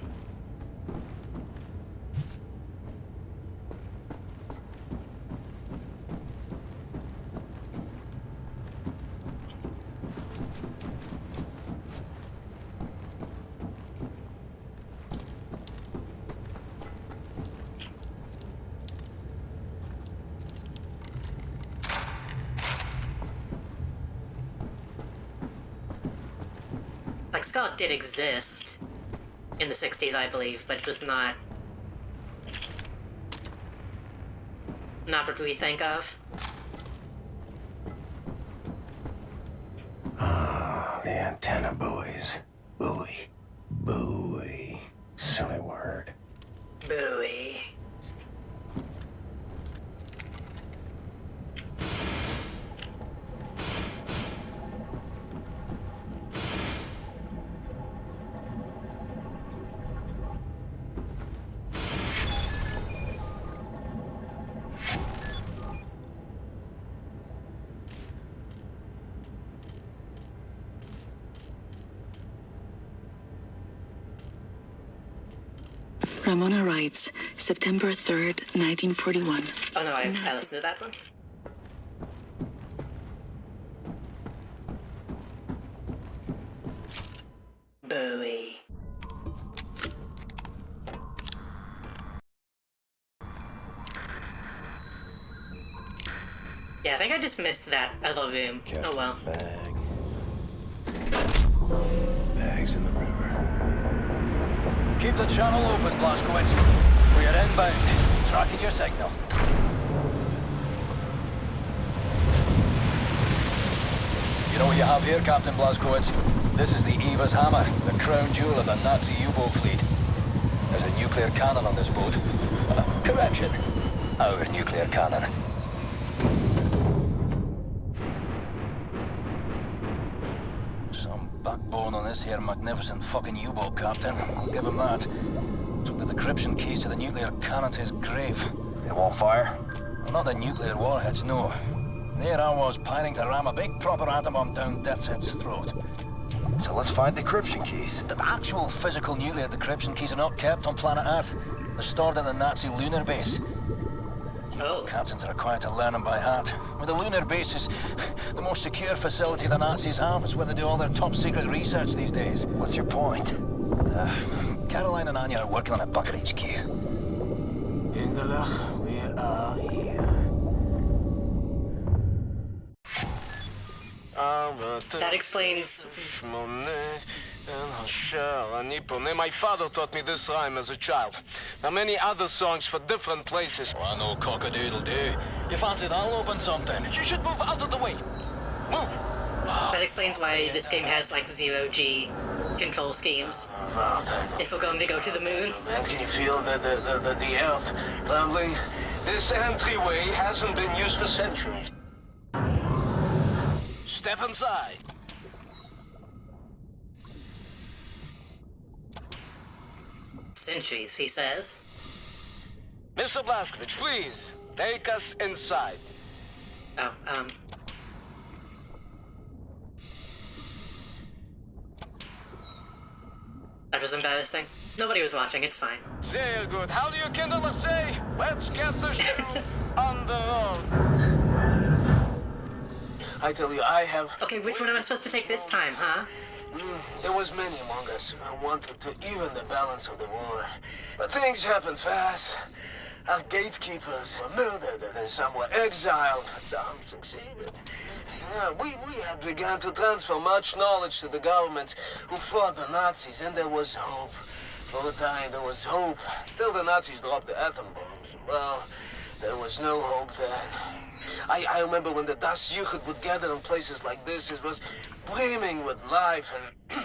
Like, ska did exist in the 60s, I believe, but it was not what we think of. Ah, the antenna buoys. Buoy. Buoy. Silly word. Buoy. Ramona writes, September 3rd, 1941. Oh no, I listened to that one. Bowie. Yeah, I think I just missed that other room. Oh well. Bag. Bags in the river. Keep the channel open, Blazkowicz. We are inbound. Tracking your signal. You know what you have here, Captain Blazkowicz? This is the Eva's Hammer, the crown jewel of the Nazi U-boat fleet. There's a nuclear cannon on this boat. Correction. Our nuclear cannon. Some backbone on this here magnificent fucking U-boat, Captain. I'll give him that. Took the decryption keys to the nuclear cannon to his grave. It won't fire? Well, not the nuclear warheads, no. There I was, pining to ram a big proper atom bomb down Deathshead's throat. So let's find decryption keys. The actual physical nuclear decryption keys are not kept on planet Earth. They're stored at the Nazi lunar base. Oh. Captains are required to learn them by heart. Well, the lunar base is the most secure facility the Nazis have. It's where they do all their top secret research these days. What's your point? Caroline and Anya are working on a bucket HQ. Ingelach, we are here. That explains... My father taught me this rhyme as a child. There are many other songs for different places. Well, no cock-a-doodle-doo. You fancy that'll open something? You should move out of the way. Move. That explains why this game has, like, zero-G control schemes. If we're going to go to the moon. And can you feel the earth trembling? This entryway hasn't been used for centuries. Step inside. Centuries, he says. Mr. Blazkowicz, please, take us inside. Oh, that was embarrassing. Nobody was watching, it's fine. Very good. How do you kindler say? Let's get the show on the road. I tell you, I have... Okay, which one am I supposed to take this time, huh? There was many among us who wanted to even the balance of the war. But things happened fast. Our gatekeepers were murdered and some were exiled. Some succeeded. Yeah, we had begun to transfer much knowledge to the governments who fought the Nazis, and there was hope. For a time, there was hope. Till the Nazis dropped the atom bombs. Well, there was no hope then. I remember when the Das Jugend would gather in places like this, it was brimming with life, and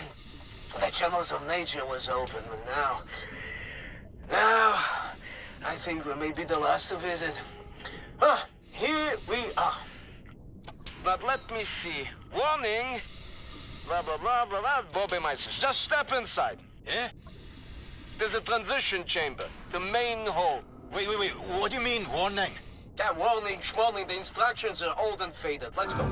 the channels of nature was open. But now, I think we may be the last to visit. Here we are. But let me see. Warning! Blah, blah, blah, blah, blah. Bobby Meisters, just step inside. Yeah? There's a transition chamber. The main hall. Wait. What do you mean, warning? Yeah, warning. The instructions are old and faded. Let's go.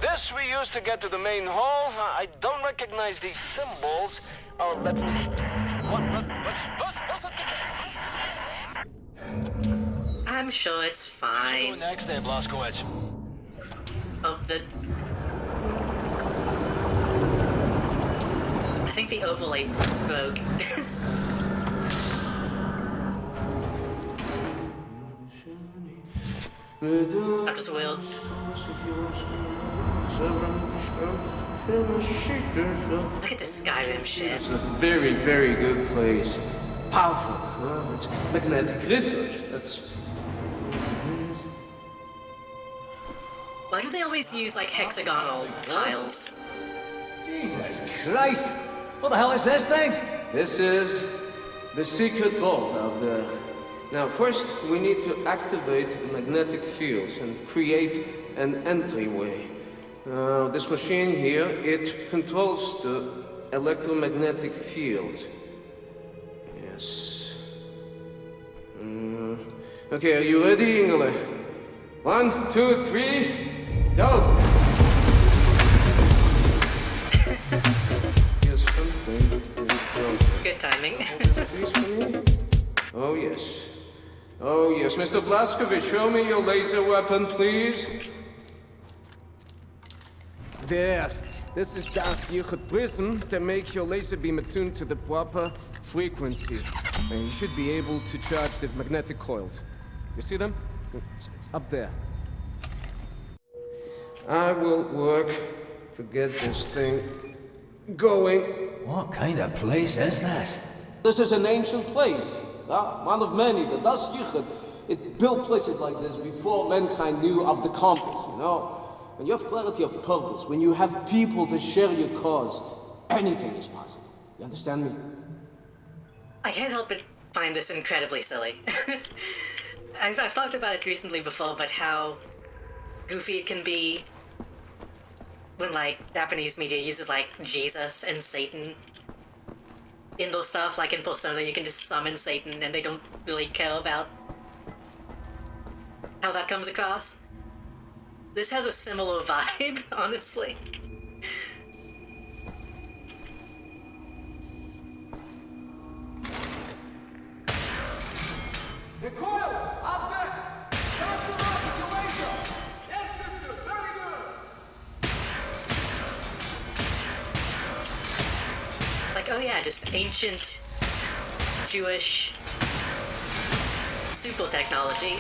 This we use to get to the main hall. I don't recognize these symbols. Oh, let me see. What? I'm sure it's fine. What's next there, Blazkowicz? Oh, I think the overlay broke. That was wild. Look at this Skyrim shit. It's a very, very good place. Powerful. That's magnetic research. That's... Why do they always use, like, hexagonal tiles? Jesus Christ! What the hell is this thing? This is the secret vault out there. Now, first, we need to activate the magnetic fields and create an entryway. This machine here, it controls the electromagnetic field. Yes. Okay, are you ready, Ingele? 1, 2, 3, go! Here's something. Good timing. Oh, yes. Oh, yes. Mr. Blazkowicz, show me your laser weapon, please. There. This is Das Jugend prism to make your laser beam attuned to the proper frequency. And you should be able to charge the magnetic coils. You see them? It's up there. I will work to get this thing going. What kind of place is this? This is an ancient place. One of many. The Das Jugend, it built places like this before mankind knew of the compass, you know? When you have clarity of purpose, when you have people to share your cause, anything is possible. You understand me? I can't help but find this incredibly silly. I've talked about it recently before, but how goofy it can be when, like, Japanese media uses, like, Jesus and Satan in those stuff. Like in Persona, you can just summon Satan and they don't really care about how that comes across. This has a similar vibe, honestly. The coils! Up there! Charge them up with your laser! Yes, sister! Very good! Like, oh yeah, just ancient Jewish super technology.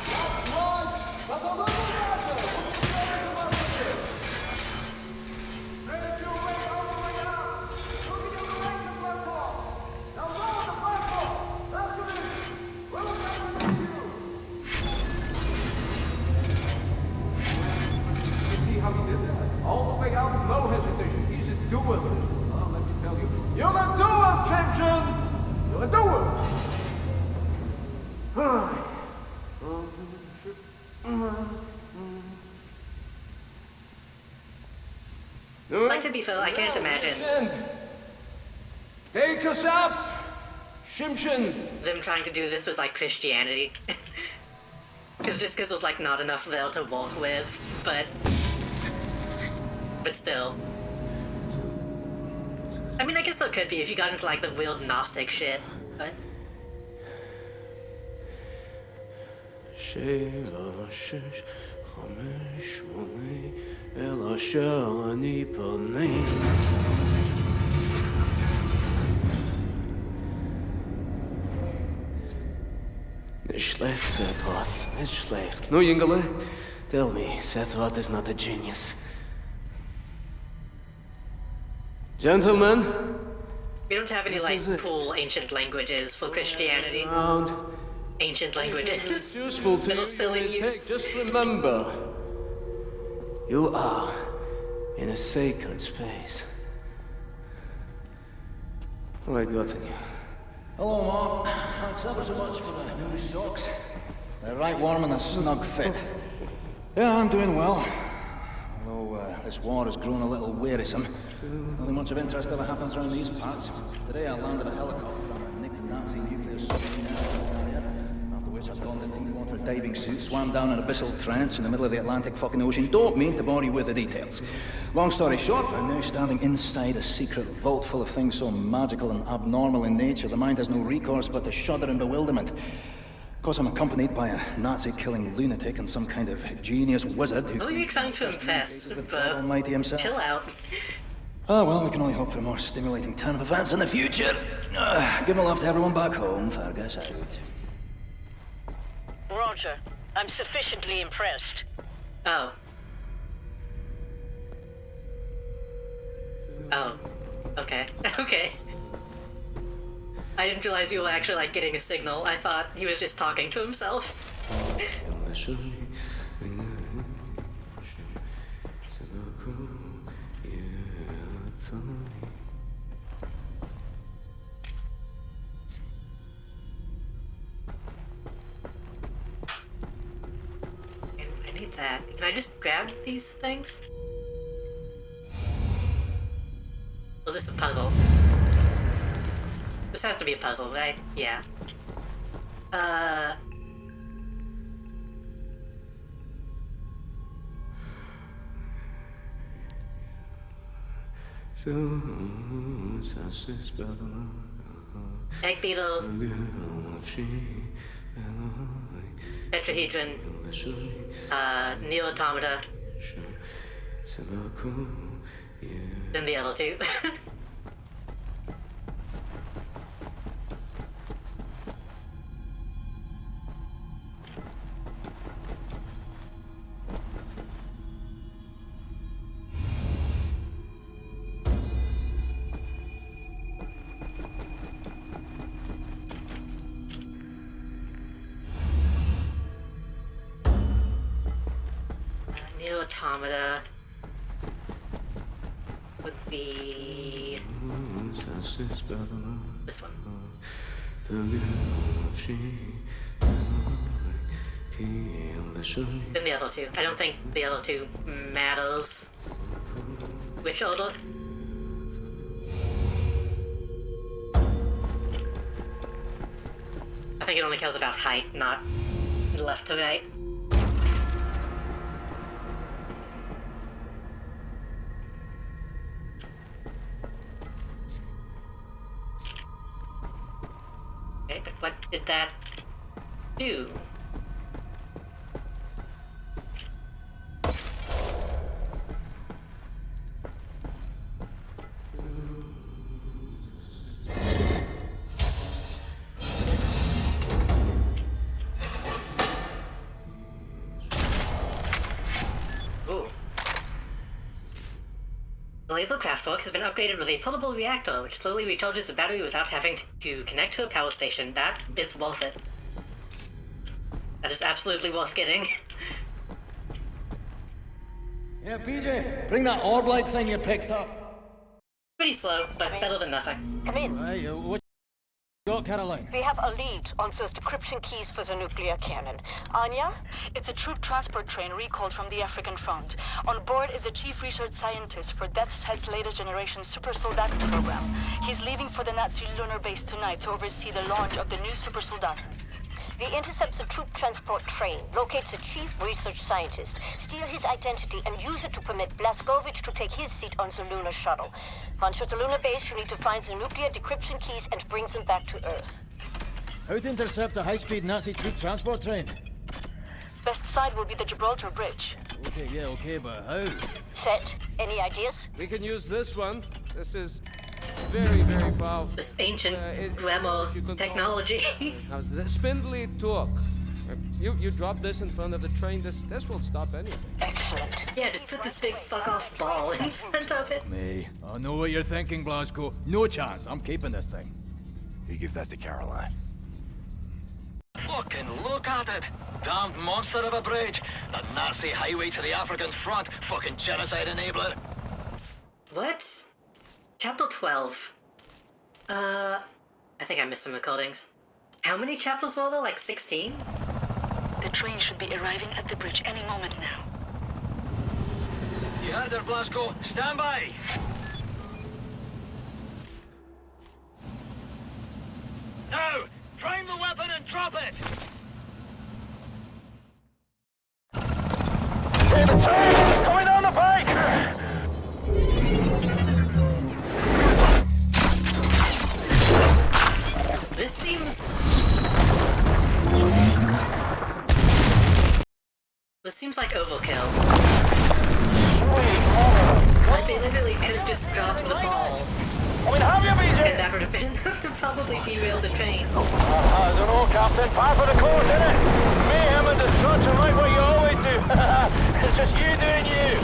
All the way out, no hesitation. He's a doer. Well, let me tell you. You're a doer, champion! You're a doer! Like, to be fair, I can't imagine Take us up, Shimshin. them trying to do this with, like, Christianity. Because there's, like, not enough there to walk with, but still. I mean, I guess there could be if you got into, like, the weird Gnostic shit, but... Nicht schlecht, Sethroth. Nicht schlecht. No, Yingale, tell me, Sethroth is not a genius. Gentlemen? We don't have any, like, cool ancient languages for Christianity. Ancient languages. It's useful to that are still in use. Just remember, you are in a sacred space. Oh, I got you. Hello, Mark. Thanks ever so much for the new socks. They're right warm and a snug fit. Yeah, I'm doing well. Although this war has grown a little wearisome. Nothing much of interest ever happens around these parts. Today I landed a helicopter on a nicked Nazi nuclear submarine carrier. After which I donned a deep-water diving suit, swam down an abyssal trench in the middle of the Atlantic fucking ocean. Don't mean to bore you with the details. Long story short, I'm now standing inside a secret vault full of things so magical and abnormal in nature, the mind has no recourse but to shudder in bewilderment. Of course, I'm accompanied by a Nazi-killing lunatic and some kind of genius wizard who... Who are you trying to impress, bro? Almighty himself. Chill out. Oh, well, we can only hope for a more stimulating turn of events in the future. Give my love to everyone back home. Fergus out. Roger. I'm sufficiently impressed. Oh. Oh. Okay. Okay. I didn't realize you were actually, like, getting a signal. I thought he was just talking to himself. I need that. Can I just grab these things? Was this a puzzle? This has to be a puzzle, right? Yeah. Egg beetles. Tetrahedron. Neo-automata. Then the other two. Neo-automata would be this one. Then the other two. I don't think the other two matters. Which order? I think it only cares about height, not left to right. Okay, but what did that do? The laser craftwork has been upgraded with a portable reactor, which slowly recharges the battery without having to connect to a power station. That is worth it. That is absolutely worth getting. Yeah, PJ, bring that orb light thing you picked up. Pretty slow, but better than nothing. Come in. Got Caroline. We have a lead on those decryption keys for the nuclear cannon. Anya? It's a troop transport train recalled from the African front. On board is the chief research scientist for Death's Head's latest generation super soldaten program. He's leaving for the Nazi lunar base tonight to oversee the launch of the new super soldaten. We intercept the troop transport train, locate the chief research scientist, steal his identity, and use it to permit Blazkowicz to take his seat on the lunar shuttle. Once at the lunar base, you need to find the nuclear decryption keys and bring them back to Earth. How to intercept a high-speed Nazi troop transport train? Best side will be the Gibraltar Bridge. Okay, but how? Set. Any ideas? We can use this one. This is very, very powerful. This ancient grandma technology. How's that? Spindly talk. You drop this in front of the train, this will stop anything. Excellent. Yeah, just put this big fuck-off ball in front of it. Me. I know what you're thinking, Blazko. No chance. I'm keeping this thing. You give that to Caroline. Fucking look at it! Damned monster of a bridge! The Nazi highway to the African front! Fucking genocide enabler! What? Chapter 12. I think I missed some recordings. How many chapters were there? Like 16? The train should be arriving at the bridge any moment now. You heard her, Blazko. Stand by! Now! Prime the weapon and drop it! Hey, the train! Coming down the pike! This seems like overkill. Like they literally could have just dropped the ball. And that would have been enough to probably derail the train. I don't know, Captain. Par for the course, innit? Mayhem and destruction like what you always do. It's just you doing you.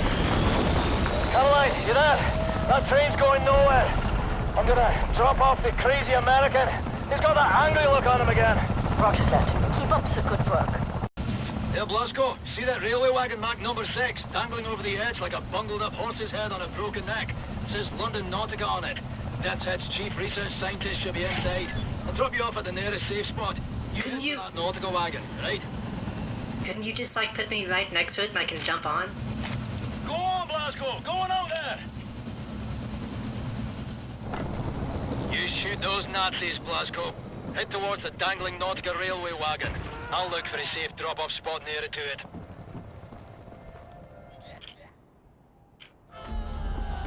Caroline, you there? That train's going nowhere. I'm gonna drop off the crazy American. He's got that angry look on him again. Roger that. Keep up the good work. Hey, Blazko, see that railway wagon marked number 6, dangling over the edge like a bungled up horse's head on a broken neck? Says London Nautica on it. Death's Head's chief research scientist should be inside. I'll drop you off at the nearest safe spot. You get to that Nautica wagon, right? Couldn't you just like put me right next to it and I can jump on? Go on, Blazko, go on out there! You shoot those Nazis, Blazko. Head towards the dangling Nautica railway wagon. I'll look for a safe drop-off spot nearer to it.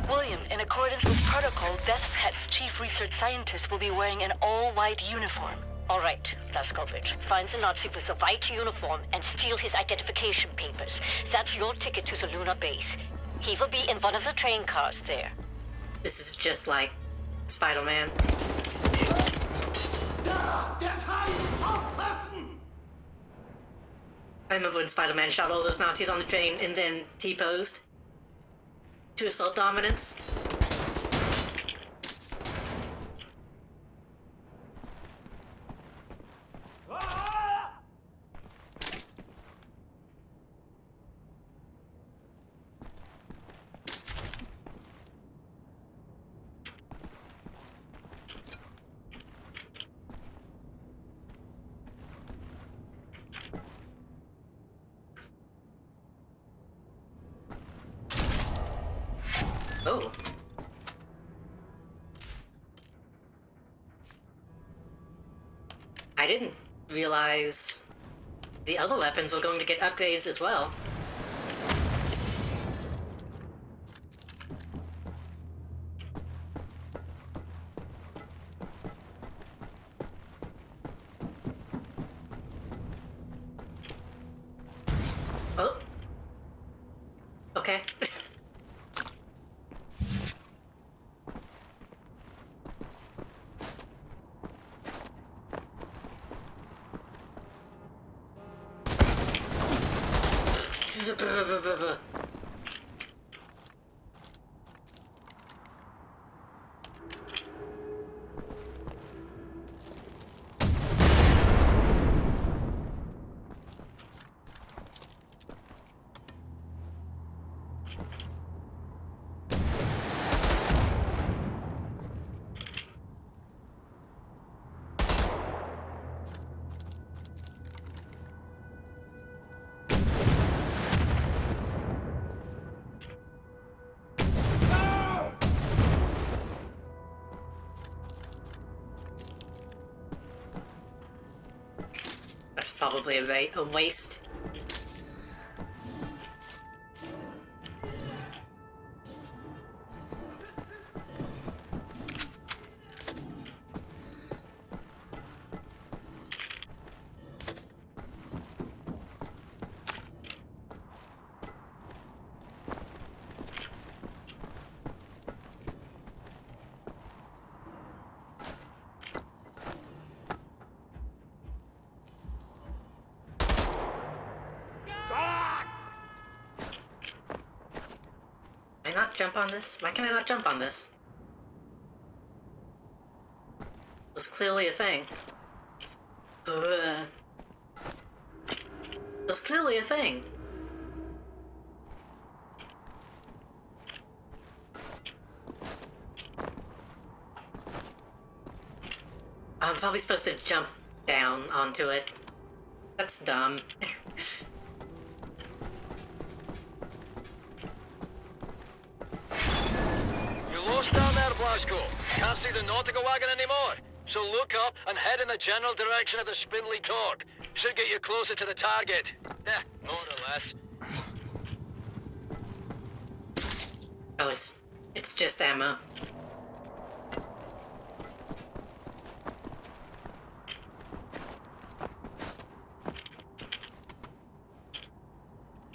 William, in accordance with protocol, Death's Head's chief research scientist will be wearing an all-white uniform. All right, Blazkowicz. Find the Nazi with the white uniform and steal his identification papers. That's your ticket to the lunar base. He will be in one of the train cars there. This is just like Spider-Man. I remember when Spider-Man shot all those Nazis on the train and then T-posed to assault dominance. Oh. I didn't realize the other weapons were going to get upgrades as well. Oh. Okay. probably a waste. Can I not jump on this? Why can I not jump on this? It's clearly a thing. It's clearly a thing. I'm probably supposed to jump down onto it. That's dumb. You lost down there, Blasco. Can't see the nautical wagon anymore. So look up and head in the general direction of the spindly torque. Should get you closer to the target. Yeah, more or less. Oh, it's just ammo.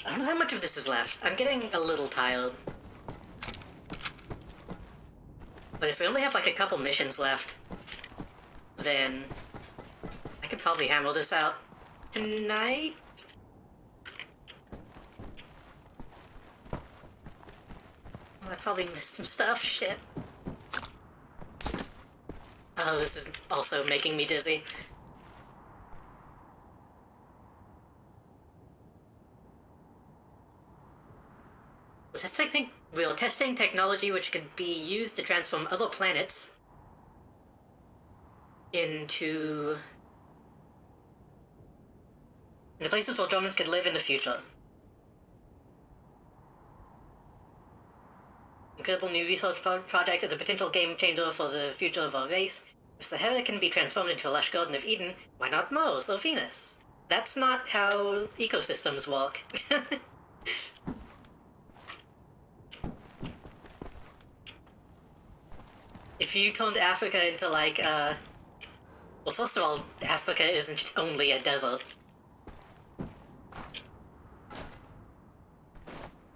I don't know how much of this is left. I'm getting a little tired. But if we only have like a couple missions left, then I could probably hammer this out tonight. Oh, I probably missed some stuff. Shit. Oh, this is also making me dizzy. We're testing technology which could be used to transform other planets into places where Germans could live in the future. Incredible new research project is a potential game changer for the future of our race. If Sahara can be transformed into a lush Garden of Eden, why not Mars or Venus? That's not how ecosystems work. If you turned Africa into like, well, first of all, Africa isn't only a desert.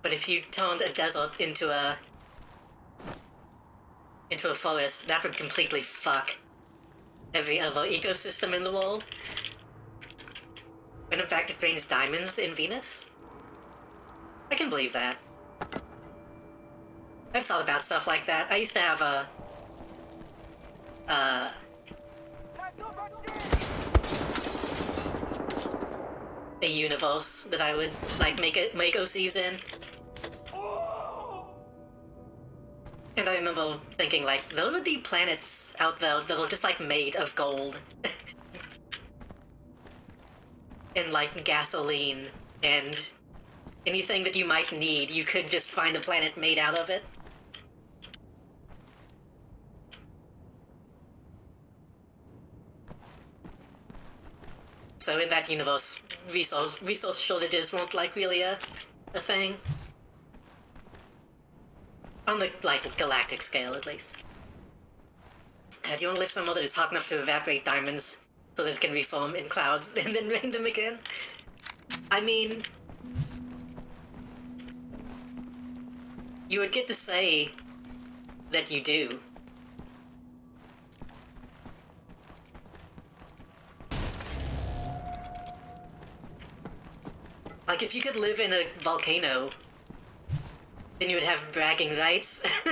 But if you turned a desert into a forest, that would completely fuck every other ecosystem in the world. When in fact it rains diamonds in Venus? I can believe that. I've thought about stuff like that. I used to have a universe that I would like make OCs in. And I remember thinking like, there would be planets out there that are just like made of gold. And like gasoline and anything that you might need, you could just find a planet made out of it. So in that universe, resource shortages weren't like really a thing. On the like galactic scale, at least. Do you want to live somewhere that is hot enough to evaporate diamonds so that it can reform in clouds and then rain them again? I mean, you would get to say that you do. Like, if you could live in a volcano, then you would have bragging rights.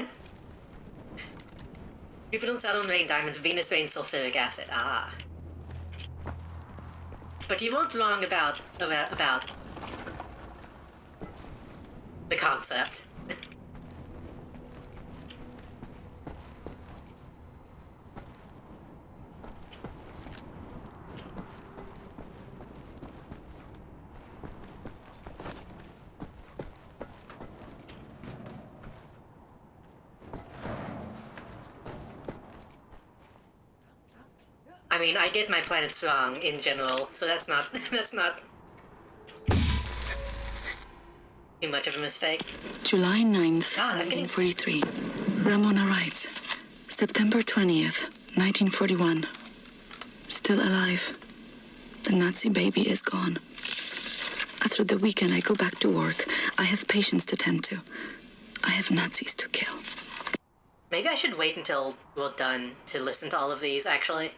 Jupiter and Saturn rain diamonds, Venus rains sulfuric acid. Ah. But you weren't wrong about the concept. I mean, I get my planets wrong in general, so that's not that's not too much of a mistake. July 9th, 1943. Ramona writes, September 20th, 1941. Still alive. The Nazi baby is gone. After the weekend, I go back to work. I have patients to tend to. I have Nazis to kill. Maybe I should wait until we're done to listen to all of these, actually.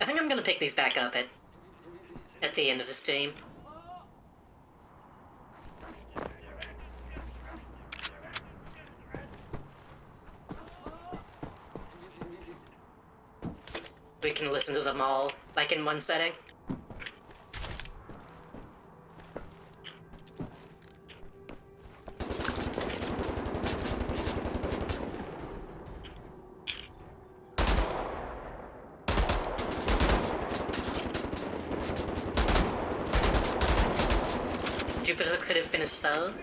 I think I'm gonna pick these back up at the end of the stream. We can listen to them all, like in one setting. Jupiter could have been a stone.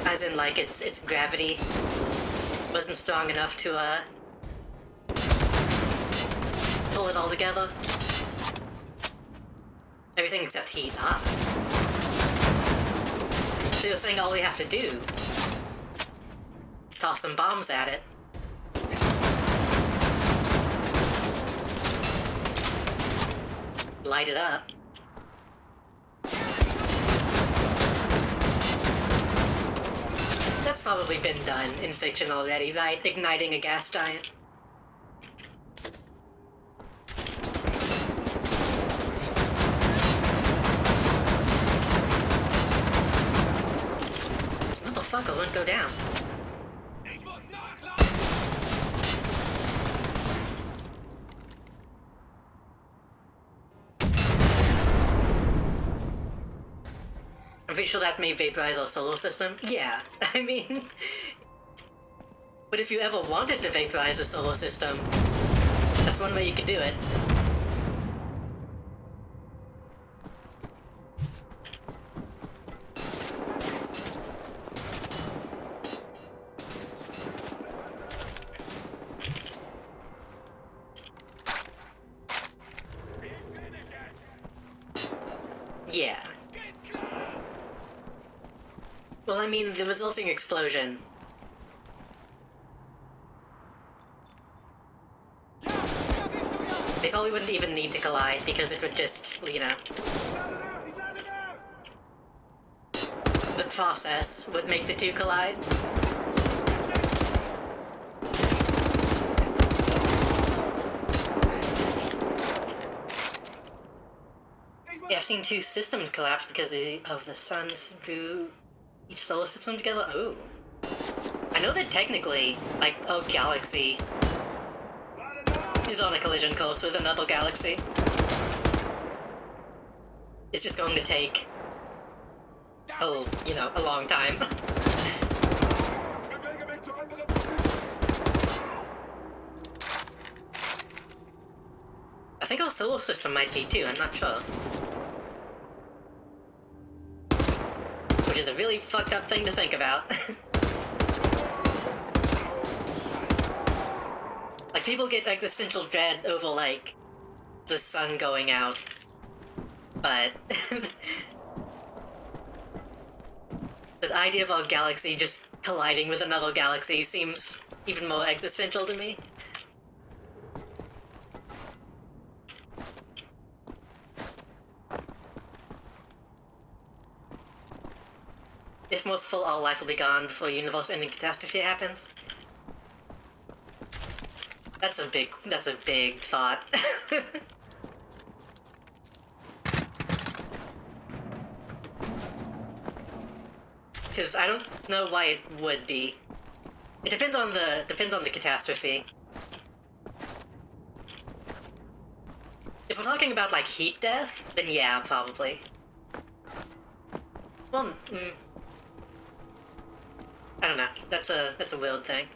As in, like, its gravity wasn't strong enough to, pull it all together. Everything except heat. Ah. So you're saying all we have to do is toss some bombs at it. Light it up. That's probably been done in fiction already, right? Igniting a gas giant. This motherfucker won't go down. I'm pretty sure that may vaporize our solar system. Yeah, I mean... But if you ever wanted to vaporize the solar system, that's one way you could do it. Yeah. Well, I mean, the resulting explosion. They probably wouldn't even need to collide because it would just, you know... The process would make the two collide. Yeah, I've seen two systems collapse because of the suns drew each solar system together. Oh. I know that technically, like, a galaxy is on a collision course with another galaxy. It's just going to take, oh, you know, a long time. I think our solar system might be too, I'm not sure. Which is a really fucked up thing to think about. Like, people get existential dread over, like, the sun going out. But... the idea of our galaxy just colliding with another galaxy seems even more existential to me. If most full, all life will be gone before a universe-ending catastrophe happens. That's a big thought. Because I don't know why it would be. It depends on the catastrophe. If we're talking about, like, heat death, then yeah, probably. Well, I don't know. That's a weird thing.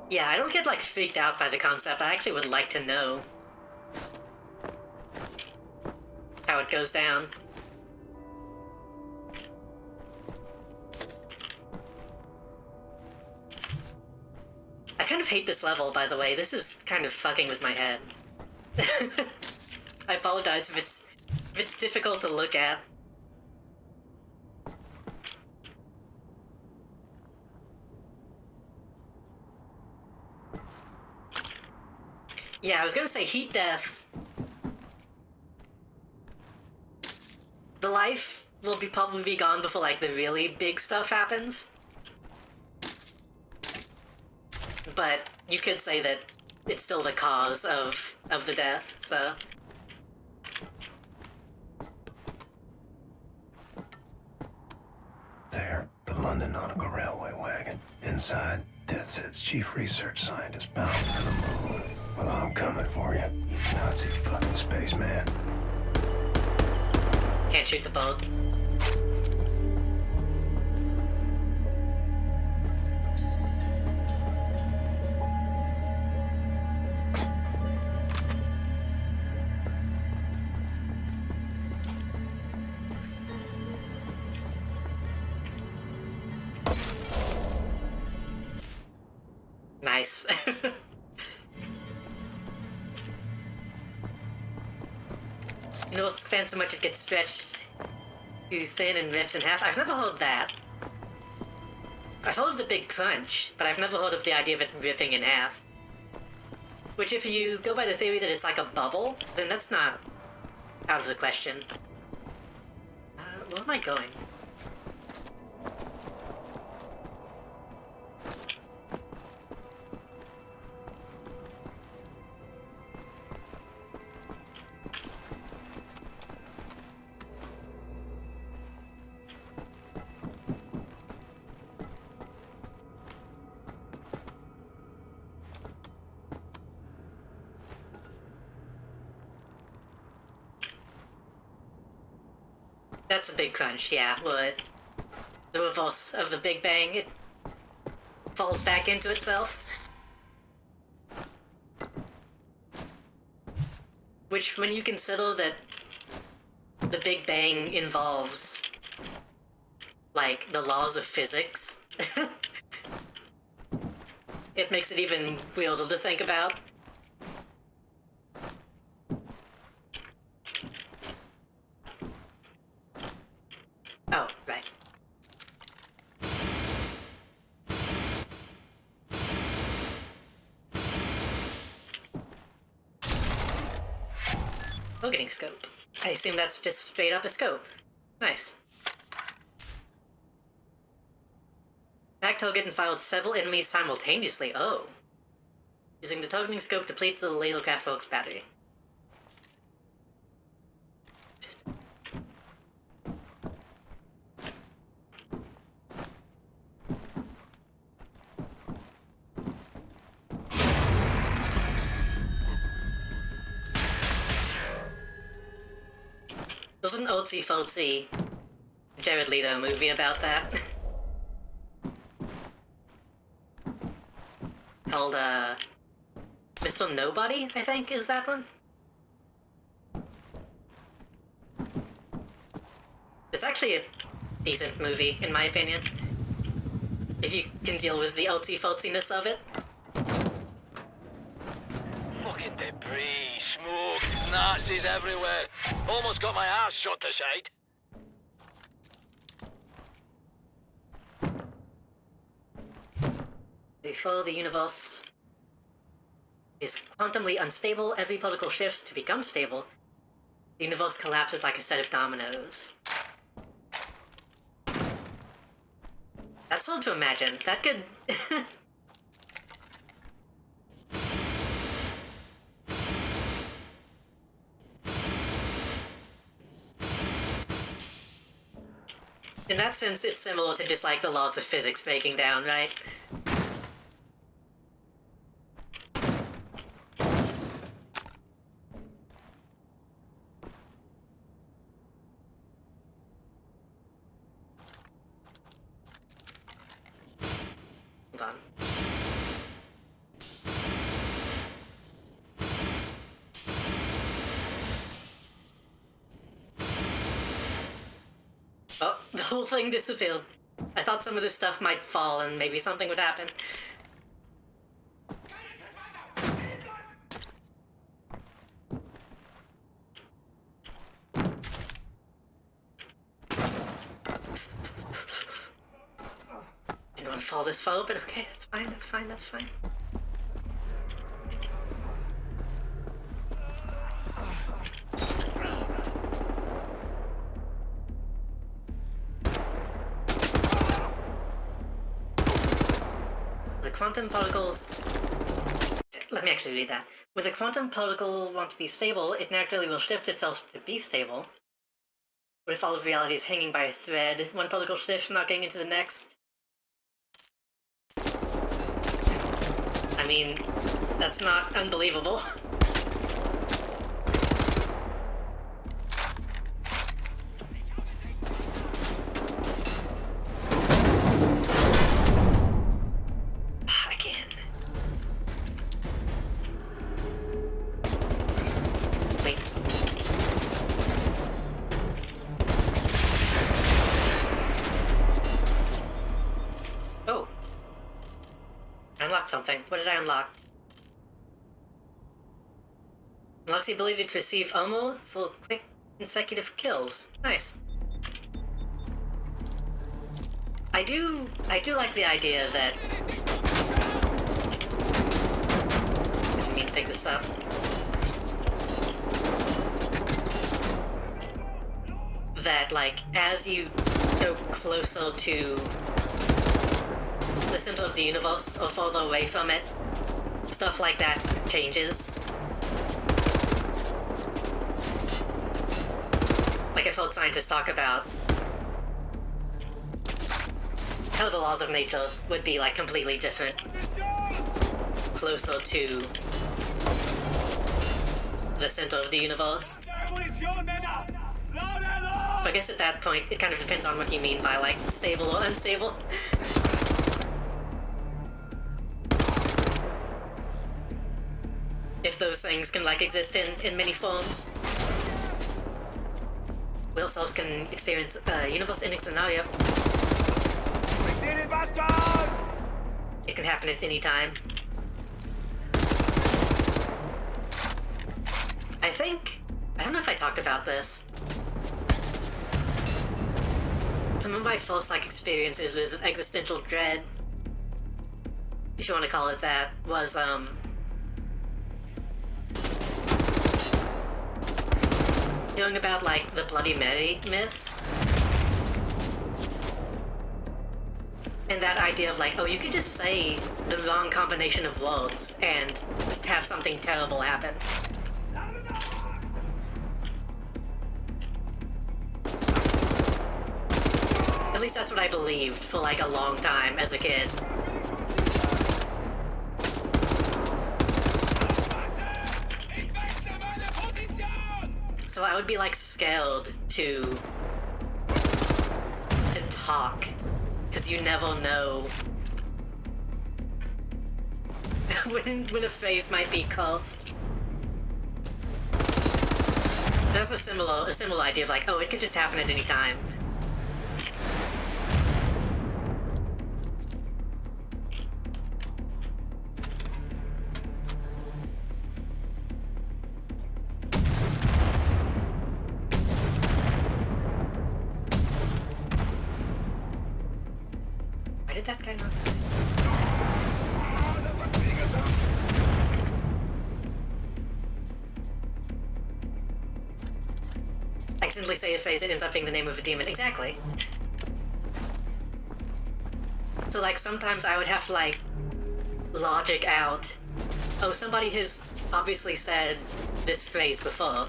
Yeah, I don't get, like, freaked out by the concept. I actually would like to know how it goes down. I kind of hate this level, by the way. This is kind of fucking with my head. I apologize if it's difficult to look at. Yeah, I was gonna say heat death. The life will probably be gone before, like, the really big stuff happens. But you could say that it's still the cause of the death, so... There, the London Nautical Railway wagon. Inside, Death's chief research scientist bound for the moon. Well, I'm coming for you, you Nazi fucking spaceman. Can't shoot the boat. Nice. You know, expand so much it gets stretched too thin and rips in half. I've never heard that. I've heard of the big crunch, but I've never heard of the idea of it ripping in half. Which, if you go by the theory that it's like a bubble, then that's not out of the question. Where am I going? That's a big crunch, yeah, would. The reverse of the Big Bang, it falls back into itself. Which, when you consider that the Big Bang involves, like, the laws of physics, it makes it even weirder to think about. Oh, right. Targeting scope. I assume that's just straight up a scope. Nice. Back target and fired several enemies simultaneously. Oh. Using the targeting scope depletes the laser craftwork's battery. There's an artsy-fartsy Jared Leto movie about that. Called, Mr. Nobody, I think, is that one? It's actually a decent movie, in my opinion. If you can deal with the artsy-fartsiness of it. Fucking debris, smoke, Nazis everywhere. Almost got my ass shot to sight. Before the universe is quantumly unstable, every particle shifts to become stable. The universe collapses like a set of dominoes. That's hard to imagine. That could... In that sense, it's similar to just like the laws of physics breaking down, right? Hold on. whole thing disappeared. I thought some of this stuff might fall and maybe something would happen. Didn't want to fall this far, but okay, that's fine, that's fine, that's fine. The quantum particles... Let me actually read that. With a quantum particle want to be stable, it naturally will shift itself to be stable. But if all of reality is hanging by a thread, one particle shifts, not getting into the next. I mean, that's not unbelievable. Again. Wait. Oh. I unlocked something. What did I unlock? Unlocks the ability to receive ammo for quick consecutive kills. Nice. I do like the idea that... I didn't mean to pick this up. That, like, as you go closer to the center of the universe, or further away from it, stuff like that changes. Like I've heard scientists talk about how the laws of nature would be, like, completely different closer to the center of the universe. But I guess at that point, it kind of depends on what you mean by, like, stable or unstable. If those things can, like, exist in many forms. Whale cells can experience universe-ending scenario. It can happen at any time. I don't know if I talked about this. Some of my first, like, experiences with existential dread, if you want to call it that, was, hearing about, like, the Bloody Mary myth. And that idea of, like, oh, you can just say the wrong combination of words and have something terrible happen. At least that's what I believed for, like, a long time as a kid. So I would be, like, scared to talk, because you never know when a phase might be cursed. That's a similar idea of, like, oh, it could just happen at any time. Why did that guy not die? Accidentally say a phase, it ends up being the name of a demon. Exactly. So, like, sometimes I would have to, like, logic out, oh, somebody has obviously said this phrase before.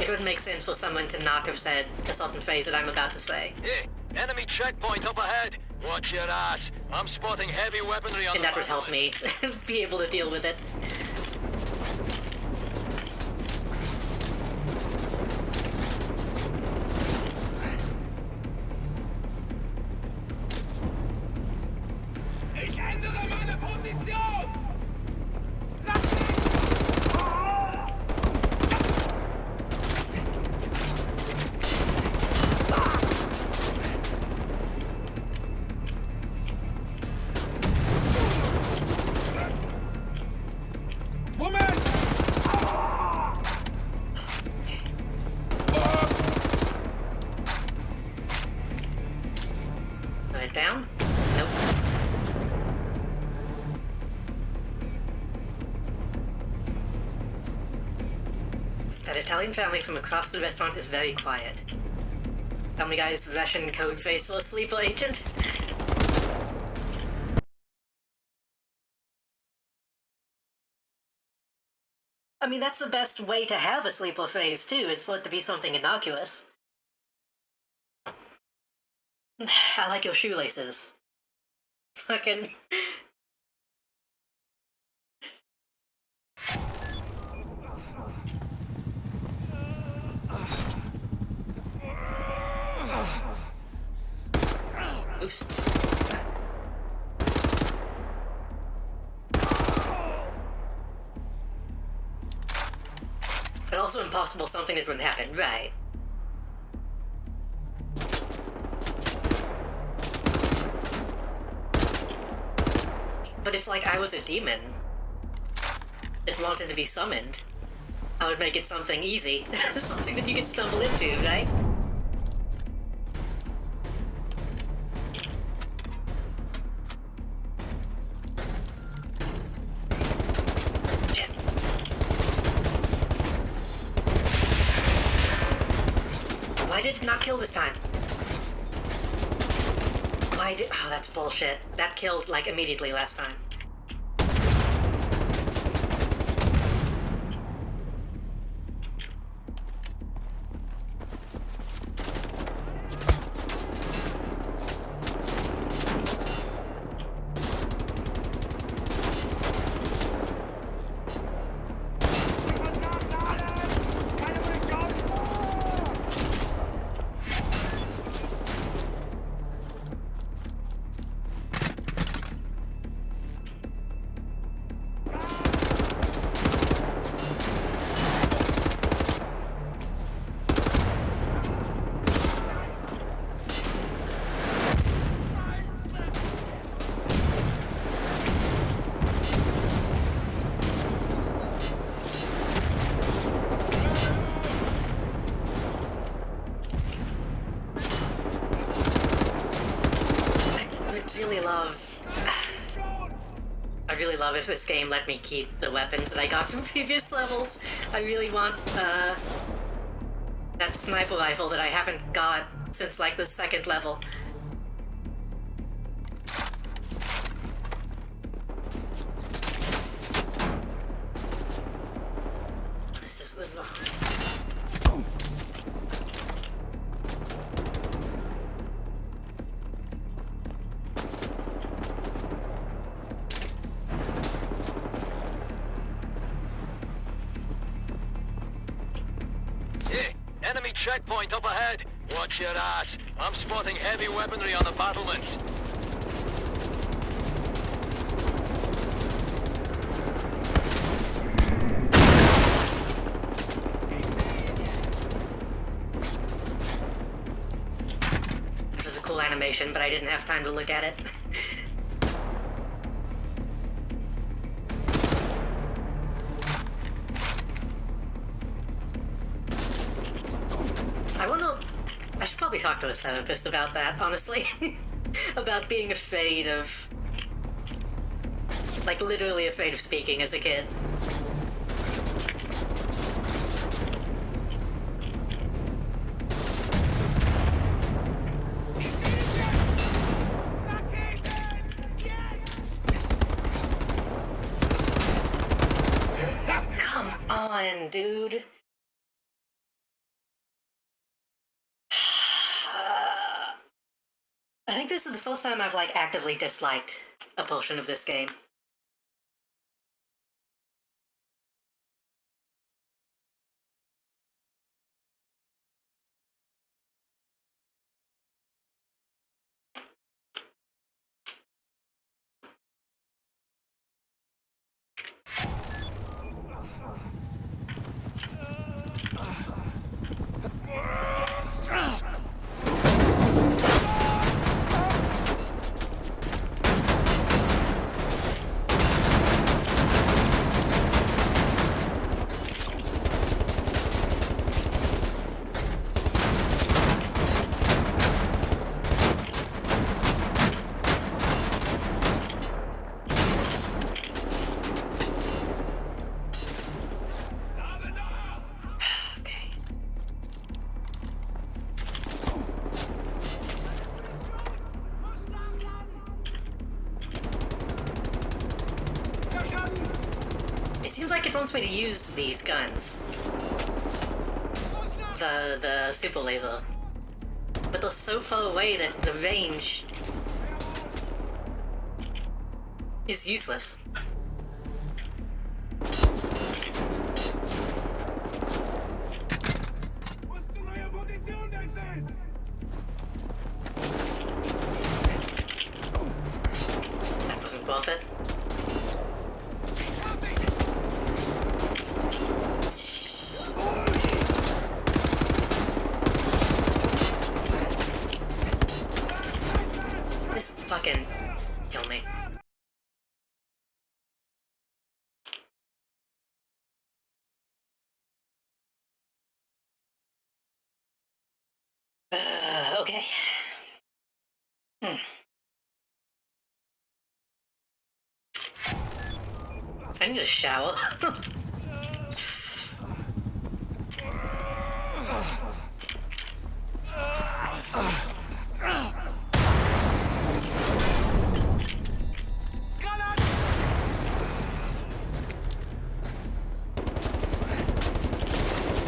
It would make sense for someone to not have said a certain phrase that I'm about to say. Hey, enemy checkpoint up ahead. Watch your ass. I'm spotting heavy weaponry on the And that would help me be able to deal with it. Ich ändere meine Position! down? Nope. That Italian family from across the restaurant is very quiet. Family Guy's Russian code faceless sleeper agent. I mean, that's the best way to have a sleeper phase, too, is for it to be something innocuous. I like your shoelaces. Fucking... Oops. But also impossible something that wouldn't happen, right? But if, like, I was a demon that wanted to be summoned, I would make it something easy. Something that you could stumble into, right? Shit. Why did it not kill this time? Why did... Oh, that's bullshit. That killed, like, immediately last time. I'd really love if this game let me keep the weapons that I got from previous levels. I really want, that sniper rifle that I haven't got since, like, the second level. This is the... Enemy checkpoint up ahead. Watch your ass. I'm spotting heavy weaponry on the battlements. It was a cool animation, but I didn't have time to look at it. I should probably talk to a therapist about that, honestly. About being afraid of... like, literally afraid of speaking as a kid. Come on, dude. I think this is the first time I've, like, actively disliked a portion of this game. it wants me to use these guns. The super laser. But they're so far away that the range is useless. That wasn't worth it. This fucking kill me. Okay. I need a shower.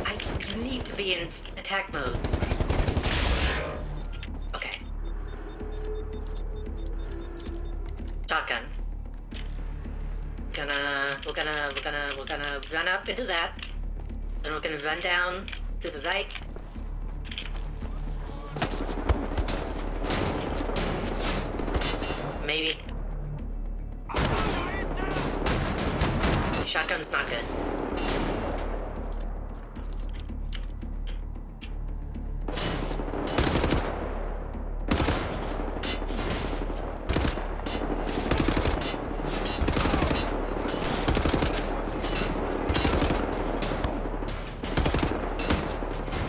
I need to be in attack mode. Okay. Shotgun. We're gonna run up into that. Then we're gonna run down to the right. Maybe. Shotgun's not good.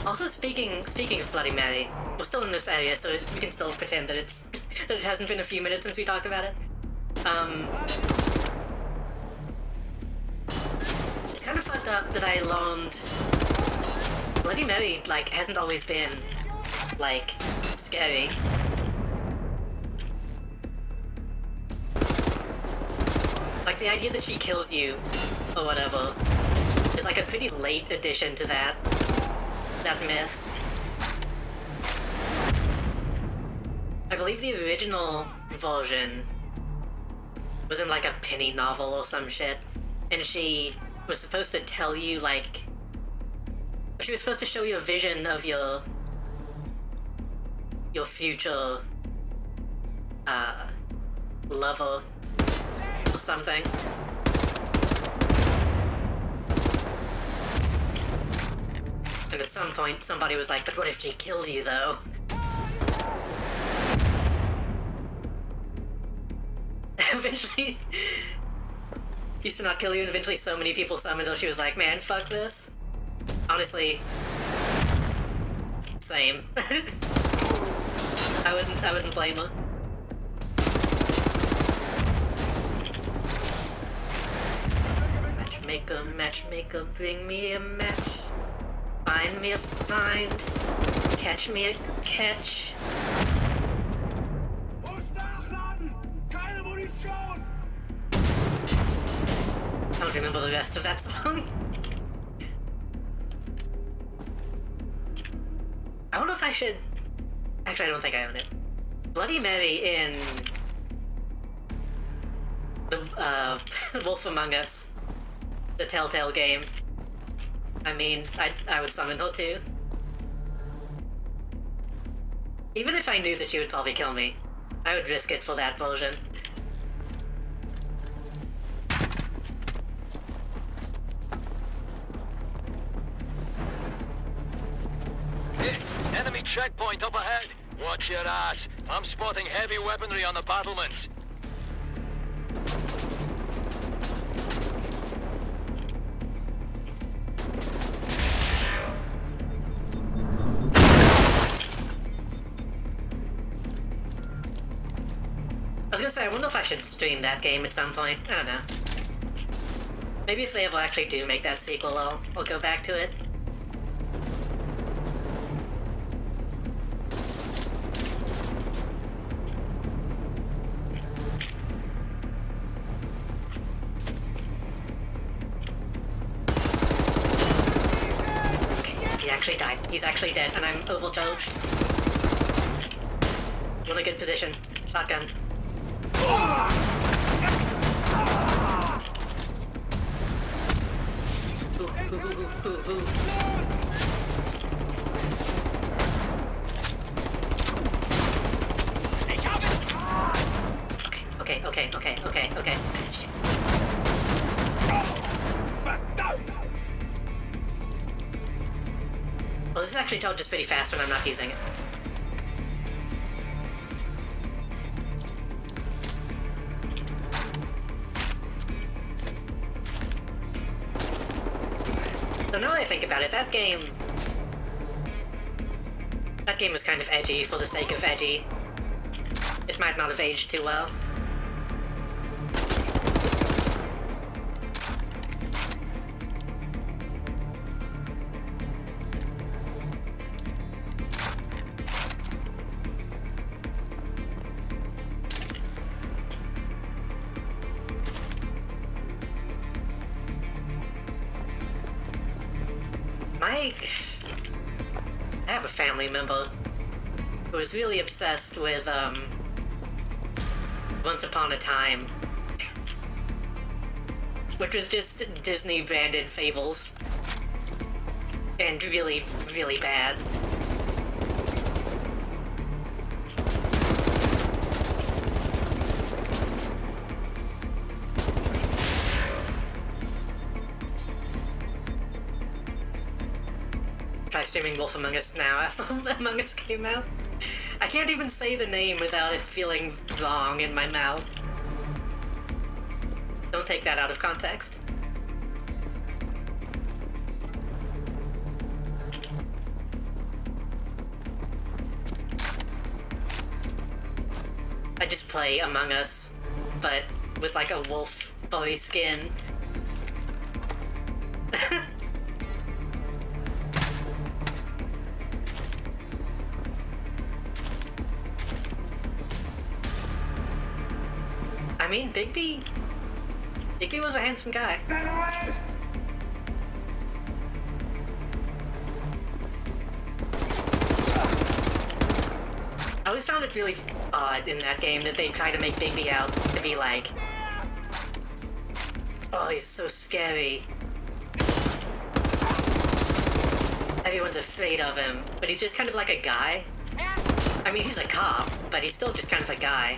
Also, speaking of Bloody Mary, we're still in this area, so we can still pretend that that it hasn't been a few minutes since we talked about it. It's kind of fucked up that I learned Bloody Mary, like, hasn't always been, like, scary. Like, the idea that she kills you, or whatever, is like a pretty late addition to that myth. I believe the original version was in like a penny novel or some shit, and she was supposed to tell you, like, she was supposed to show you a vision of your future lover or something. And at some point, somebody was like, but what if she killed you, though? Eventually, used to not kill you, and eventually so many people summoned her, she was like, man, fuck this. Honestly, same. I wouldn't blame her. Matchmaker, bring me a match. Find me a find. Catch me a catch. I don't remember the rest of that song. I don't know if I should... Actually, I don't think I own it. Bloody Mary in the Wolf Among Us, the Telltale game. I mean, I would summon her too. Even if I knew that she would probably kill me, I would risk it for that version. Enemy checkpoint up ahead. Watch your ass. I'm spotting heavy weaponry on the battlements. I was gonna say, I wonder if I should stream that game at some point. I don't know. Maybe if they ever actually do make that sequel, I'll go back to it. actually died. He's actually dead, and I'm overcharged. I'm in a good position. Shotgun. Ooh. Okay. Shit. Well, this actually charges pretty fast when I'm not using it. So now I think about it, that game was kind of edgy for the sake of edgy. It might not have aged too well. I have a family member who was really obsessed with, Once Upon a Time, which was just Disney-branded fables, and really, really bad. Try streaming Wolf Among Us now after Among Us came out. I can't even say the name without it feeling wrong in my mouth. Don't take that out of context. I just play Among Us, but with like a wolf boy skin. I mean, Bigby was a handsome guy. I always found it really odd in that game that they try to make Bigby out to be like, oh, he's so scary. Everyone's afraid of him, but he's just kind of like a guy. I mean, he's a cop, but he's still just kind of a guy.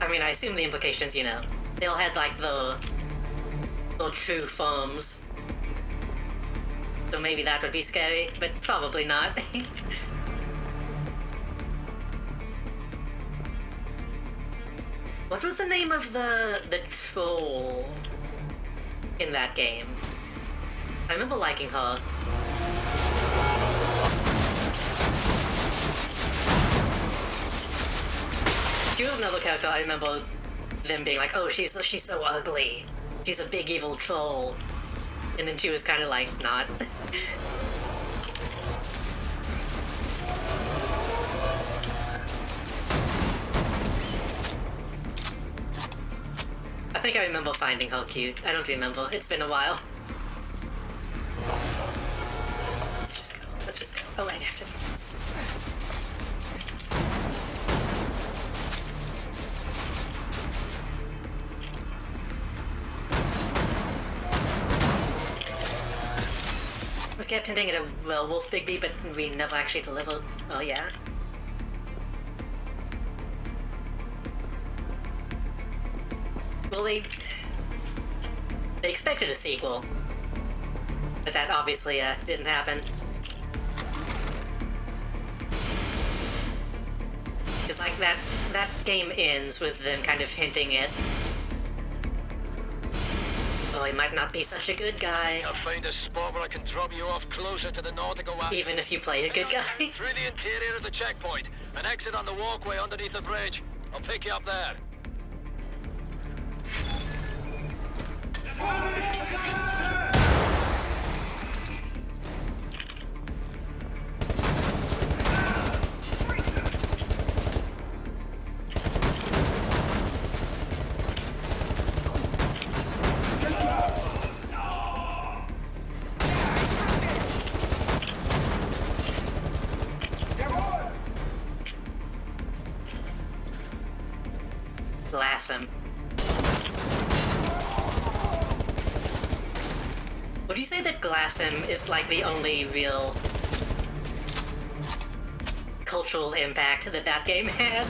I mean, I assume the implications, you know, they all had like the true forms. So maybe that would be scary, but probably not. What was the name of the troll in that game? I remember liking her. She was another character I remember them being like, oh, she's so ugly. She's a big evil troll. And then she was kind of like, not. I think I remember finding her cute. I don't remember. It's been a while. Let's just go. Oh, I have to. We kept hinting at a werewolf Bigby, but we never actually delivered. Oh, yeah? Well, they expected a sequel, but that obviously didn't happen. Because like that game ends with them kind of hinting at, oh, he might not be such a good guy. I'll find a spot where I can drop you off closer to the nautical watch. Even if you play a good guy. Through the interior of the checkpoint, and exit on the walkway underneath the bridge. I'll pick you up there. Glass him. Would you say that glass him is like the only real cultural impact that that game had?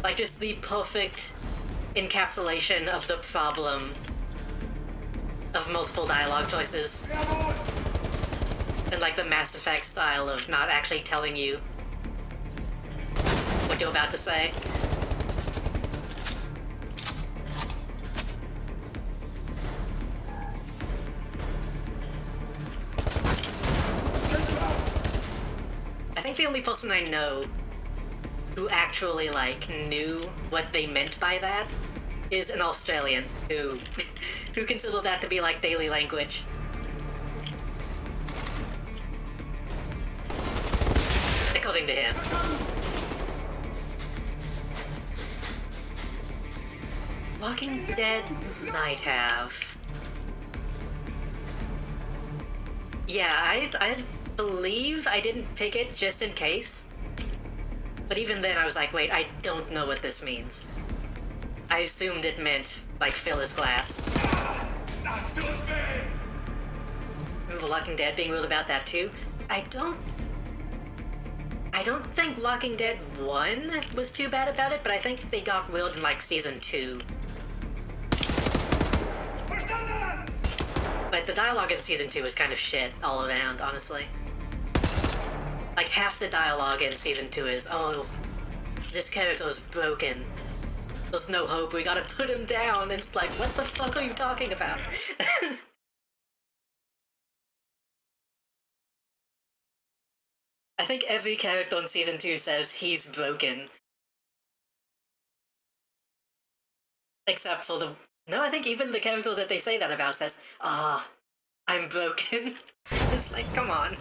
Like just the perfect encapsulation of the problem of multiple dialogue choices. And like the Mass Effect style of not actually telling you what you're about to say. I think the only person I know who actually, like, knew what they meant by that is an Australian who who considers that to be, like, daily language. According to him. Walking Dead might have. Yeah, I believe I didn't pick it just in case. But even then I was like, wait, I don't know what this means. I assumed it meant, like, fill his glass. Remember Walking Dead being real about that too? I don't think Walking Dead 1 was too bad about it, but I think they got real in, like, Season 2. But the dialogue in Season 2 is kind of shit all around, honestly. Like, half the dialogue in Season 2 is, oh, this character is broken. There's no hope, we gotta put him down. And it's like, what the fuck are you talking about? I think every character in Season 2 says he's broken. Except for the... No, I think even the character that they say that about says, I'm broken. It's like, come on.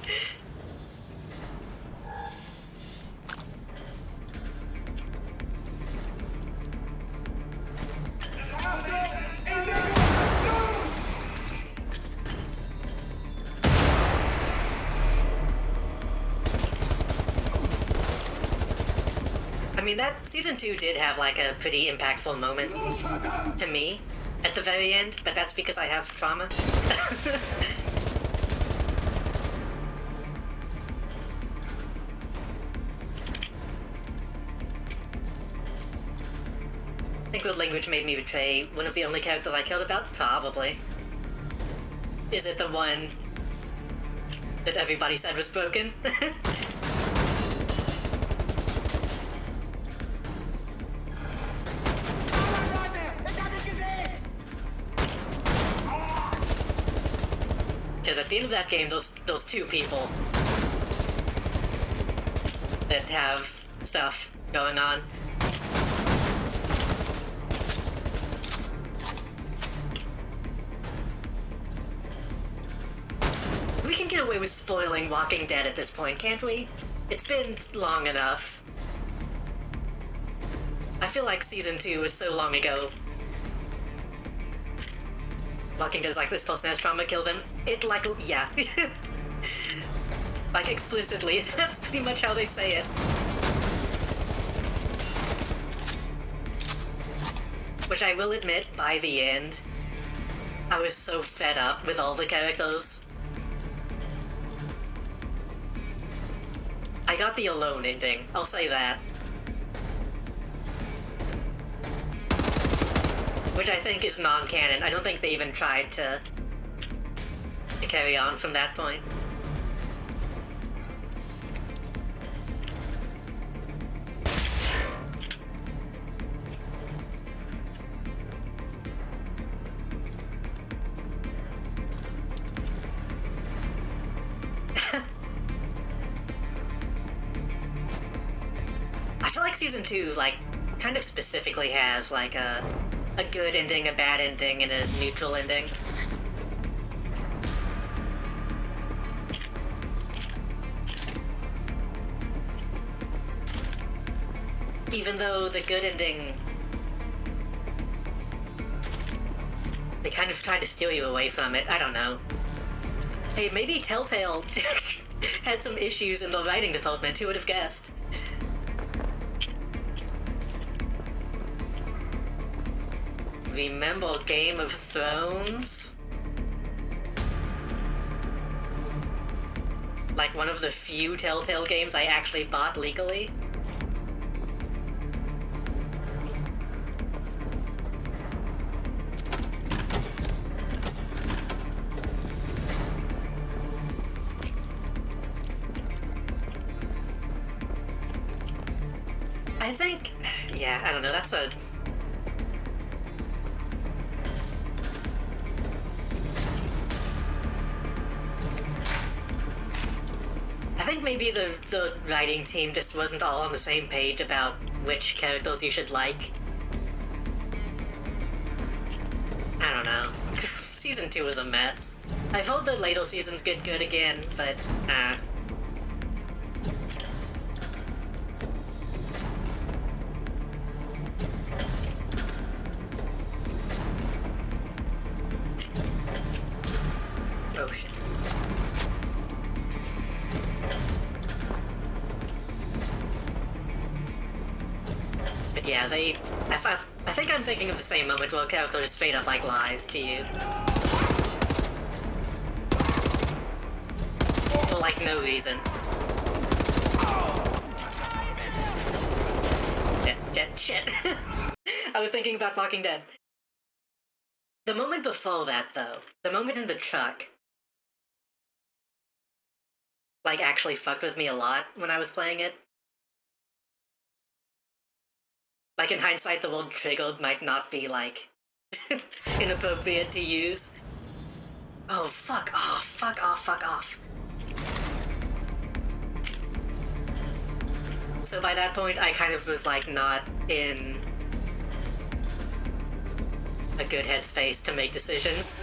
I mean, that Season 2 did have, like, a pretty impactful moment to me at the very end, but that's because I have trauma. I think what language made me betray one of the only characters I cared about? Probably. Is it the one that everybody said was broken? Because at the end of that game, those two people that have stuff going on. We can get away with spoiling Walking Dead at this point, can't we? It's been long enough. I feel like Season 2 was so long ago. Walking Dead's like, this person has trauma, kill them. It, like, yeah. Like, explicitly, that's pretty much how they say it. Which I will admit, by the end, I was so fed up with all the characters. I got the alone ending, I'll say that. Which I think is non-canon. I don't think they even tried to carry on from that point. I feel like Season 2, like, kind of specifically has like a good ending, a bad ending, and a neutral ending. Even though the good ending, they kind of try to steal you away from it. I don't know. Hey, maybe Telltale had some issues in the writing department. Who would have guessed? Remember Game of Thrones? Like one of the few Telltale games I actually bought legally? I think, yeah, I don't know, that's a... I think maybe the writing team just wasn't all on the same page about which characters you should like. I don't know. Season 2 was a mess. I've heard the later seasons get good again, but, oh shit. But yeah, I think I'm thinking of the same moment where a character just straight up, like, lies to you. For, like, no reason. Shit. I was thinking about Walking Dead. The moment before that, though, the moment in the truck, like, actually fucked with me a lot when I was playing it. Like, in hindsight, the word triggered might not be, like, inappropriate to use. Oh, fuck off, fuck off, fuck off. So by that point, I kind of was, like, not in a good headspace to make decisions.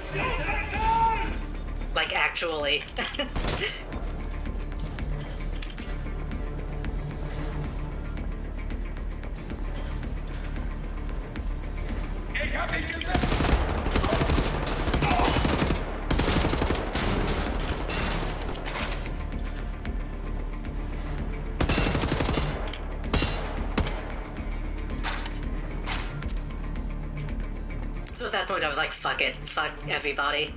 Like, actually. Ich hab dich gesehen! So at that point I was like, fuck it, fuck everybody.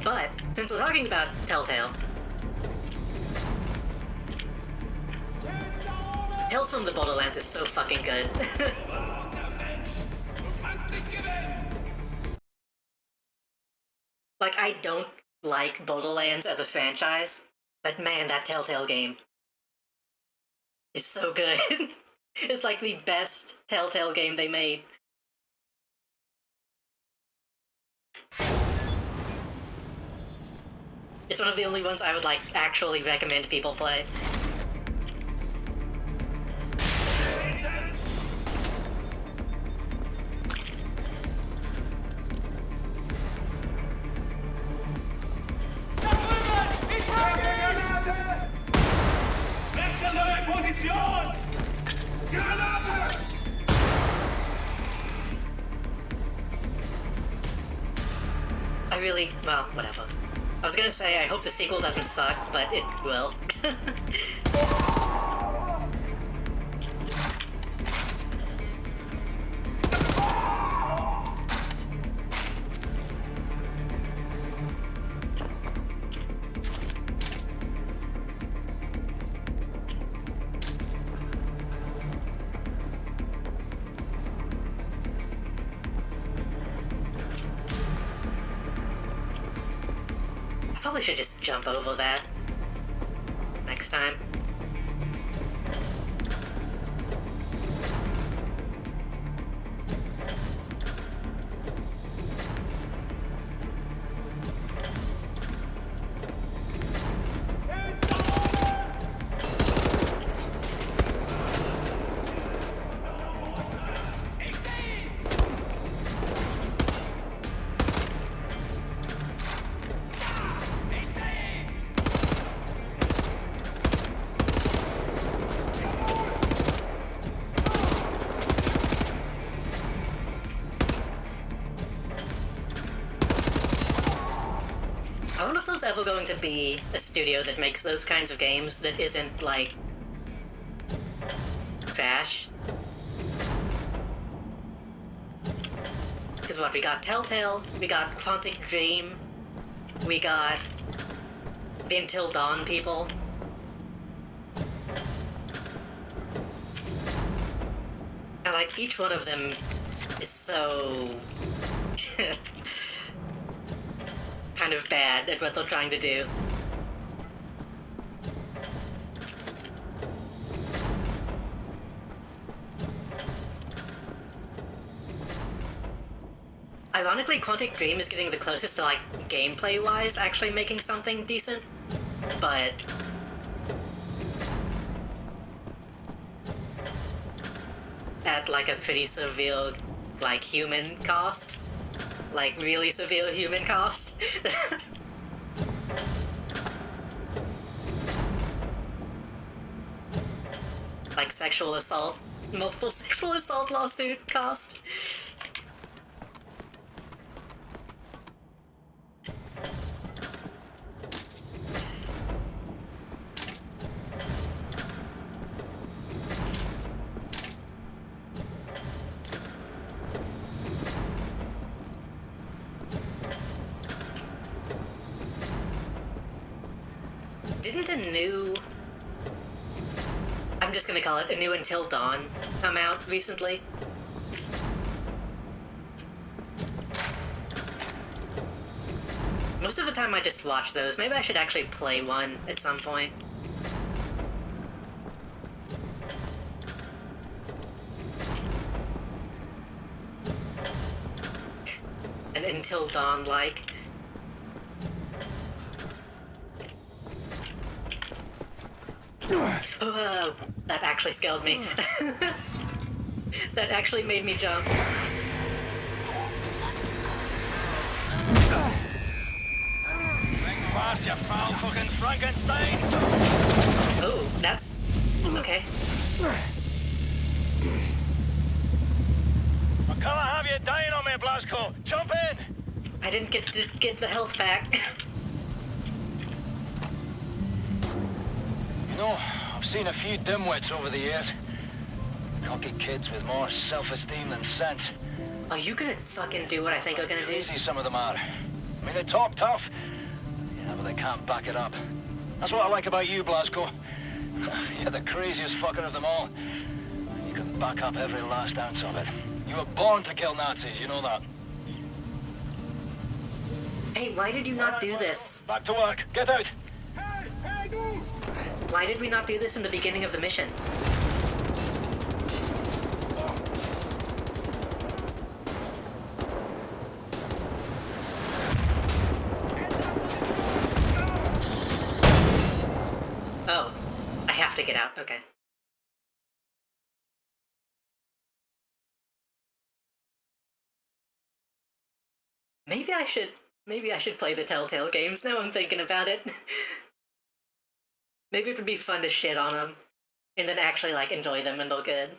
But, since we're talking about Telltale, Tales from the Borderlands is so fucking good. Like, I don't like Borderlands as a franchise, but man, that Telltale game is so good. It's like the best Telltale game they made. It's one of the only ones I would, like, actually recommend people play. I really, well, whatever. I was gonna say, I hope the sequel doesn't suck, but it will. probably should just jump over that next time. I wonder if there's ever going to be a studio that makes those kinds of games that isn't, like, trash. Because what, we got Telltale, we got Quantic Dream, we got the Until Dawn people. And, like, each one of them is so... kind of bad at what they're trying to do. Ironically, Quantic Dream is getting the closest to, like, gameplay-wise actually making something decent, but... at, like, a pretty severe, like, human cost. Like, really severe human cost. Like, sexual assault. Multiple sexual assault lawsuit cost. Didn't a new... I'm just gonna call it a new Until Dawn come out recently? Most of the time I just watch those. Maybe I should actually play one at some point. An Until Dawn-like. Oh, that actually scared me. That actually made me jump. Fast, you foul fucking Frankenstein! Oh, that's... okay. I can't have you dying on me, Blasco! Jump in! I didn't get the health back. You know, I've seen a few dimwits over the years. Cocky kids with more self-esteem than sense. Are you gonna fucking do what I think I'm gonna do? Easy some of them are. I mean, they talk tough. Yeah, but they can't back it up. That's what I like about you, Blasco. You're the craziest fucker of them all. You can back up every last ounce of it. You were born to kill Nazis, you know that. Hey, why did you not do this? Back to work. Get out. Why did we not do this in the beginning of the mission? Oh, I have to get out, okay. Maybe I should play the Telltale games now I'm thinking about it. Maybe it would be fun to shit on them, and then actually, like, enjoy them and they're good.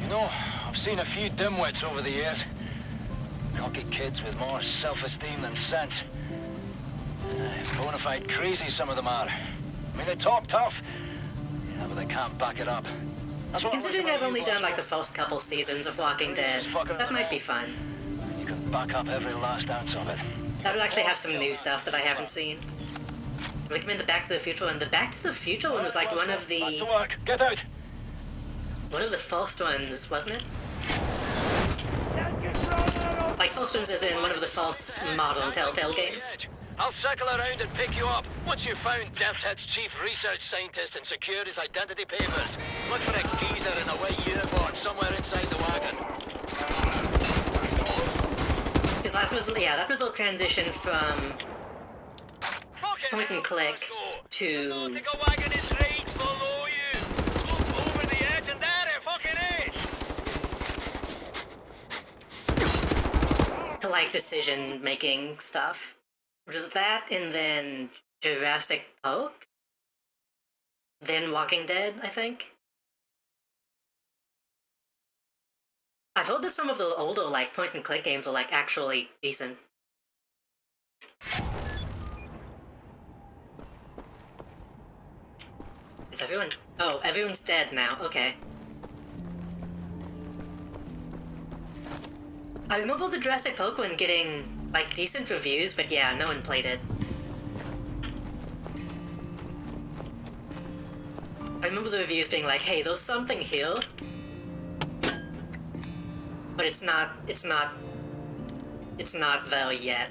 You know, I've seen a few dimwits over the years. Cocky kids with more self-esteem than sense. Bona fide crazy some of them are. I mean, they talk tough. Yeah, but they can't back it up. Considering I've only done like the first couple seasons of Walking Dead, that might be fun. You can back up every last ounce of it. That would actually have some new stuff that I haven't seen. Like, I'm in the Back to the Future one. The Back to the Future one was like one of the... Back to work. Get out. one of the first ones, wasn't it? Like, first ones as in one of the first modern Telltale games. I'll circle around and pick you up. Once you've found Death's Head's chief research scientist and secured his identity papers, look for a geezer in a white uniform somewhere inside the wagon. Because that was a transition from point and click to... wagon is right below you. Look over the edge and there it fucking is. to, like, decision-making stuff. Was that, and then Jurassic Park? Then Walking Dead, I think? I've heard that some of the older, like, point-and-click games are, like, actually decent. Is everyone... Oh, everyone's dead now, okay. I remember the Jurassic Park one getting, like, decent reviews, but yeah, no one played it. I remember the reviews being like, hey, there's something here, but it's not there yet.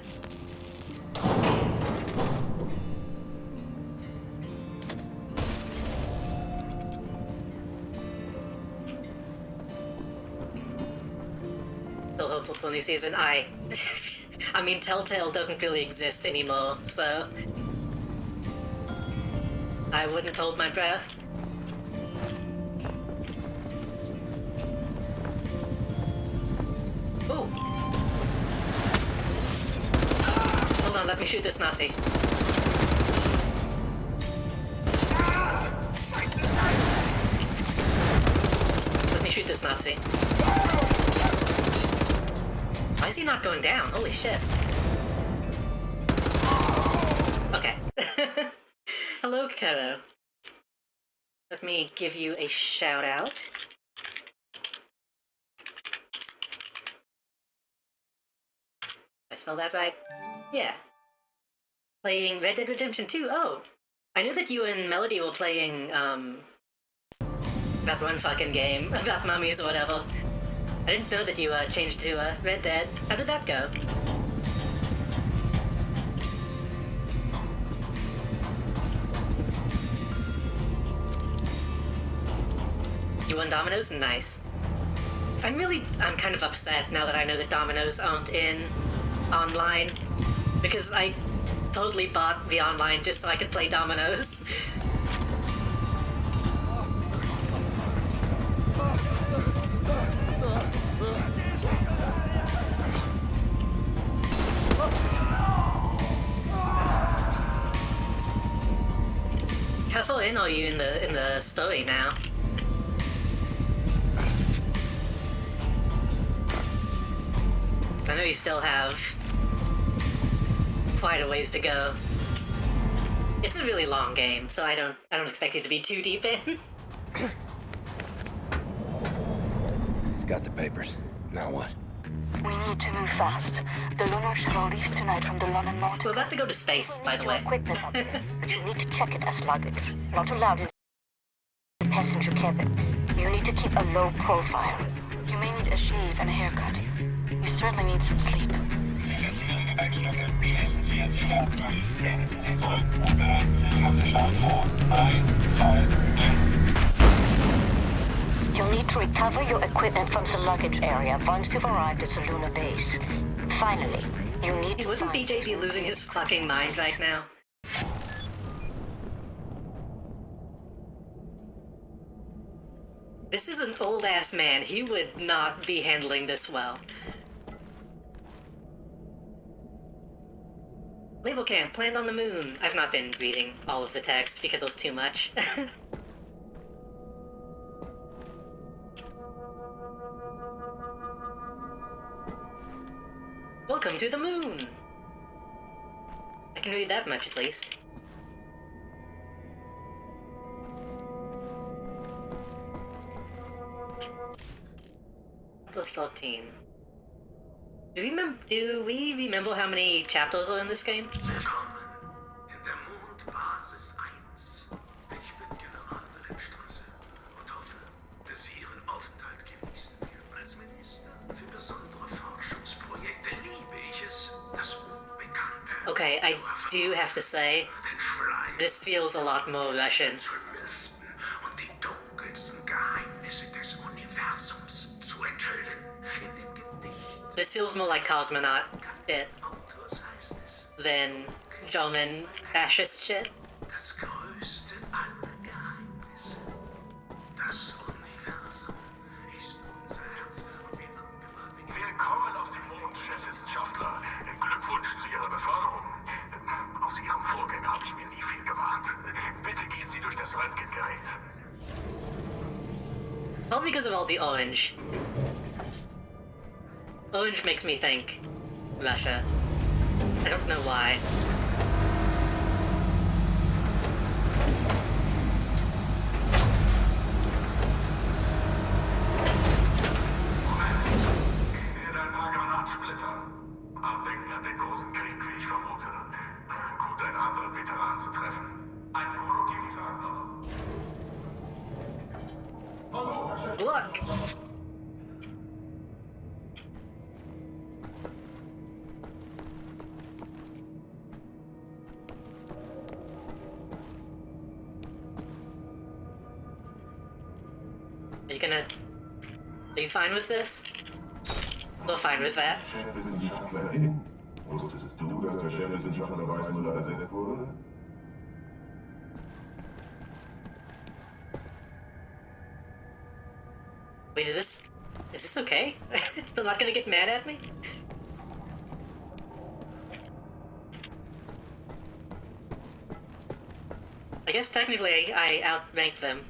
Still hopeful for new season. I mean, Telltale doesn't really exist anymore, so I wouldn't hold my breath. Ooh. Hold on, let me shoot this Nazi. Let me shoot this Nazi. Why is he not going down? Holy shit. Okay. Hello, Karo. Let me give you a shout out. Did I spell that right? Yeah. Playing Red Dead Redemption 2. Oh, I knew that you and Melody were playing, that one fucking game about mummies or whatever. I didn't know that you, changed to, Red Dead. How did that go? You won Domino's? Nice. I'm kind of upset now that I know that Domino's aren't in online, because I totally bought the online just so I could play Domino's. How far in are you in the story now? I know you still have quite a ways to go. It's a really long game, so I don't expect you to be too deep in. Got the papers. Now what? We need to move fast. The lunar shuttle leaves tonight from the London North. We're about to go to space, by the way. Equipment up there, but you need to check it as luggage. Not allowed in the passenger cabin. You need to keep a low profile. You may need a shave and a haircut. You certainly need some sleep. You'll need to recover your equipment from the luggage area once you've arrived at the lunar base. Finally, you need to... Wouldn't BJ be losing his fucking mind right now? This is an old-ass man. He would not be handling this well. Label camp, planned on the moon. I've not been reading all of the text because it was too much. Welcome to the moon! I can read that much at least. Chapter 13. Do we remember how many chapters are in this game? Willkommen in der Mondbasis 1. Ich bin General Wilhelmstrasse und hoffe, dass Sie Ihre Okay, I do have to say, this feels a lot more Russian. Und die dunkelsten Geheimnisse des Universums zu enthüllen. In dem Gedicht This feels more like cosmonaut shit Autors heißt es, than German fascist shit. das größte aller Geheimnisse. Das Universum ist unser Herz. Willkommen auf dem Mond, Chefwissenschaftler. Glückwunsch zu Ihrer Beförderung. Aus Ihrem Vorgänger habe ich mir nie viel gemacht. Bitte gehen Sie durch das Röntgengerät. All because of all the orange. Orange makes me think Russia. I don't know why. Ich sehe da ein paar Granatsplitter. Andenken an den großen Krieg, wie ich vermute. Gut, einen anderen Veteran zu treffen. Einen produktiven Tag noch. Look! Are you fine with this? We're fine with that. Chefwissenschaftlerin, wusstest du, dass der Chefwissenschaftler Weißmuller ersetzt wurde? Wait, is this okay? They're not gonna get mad at me? I guess technically I outranked them.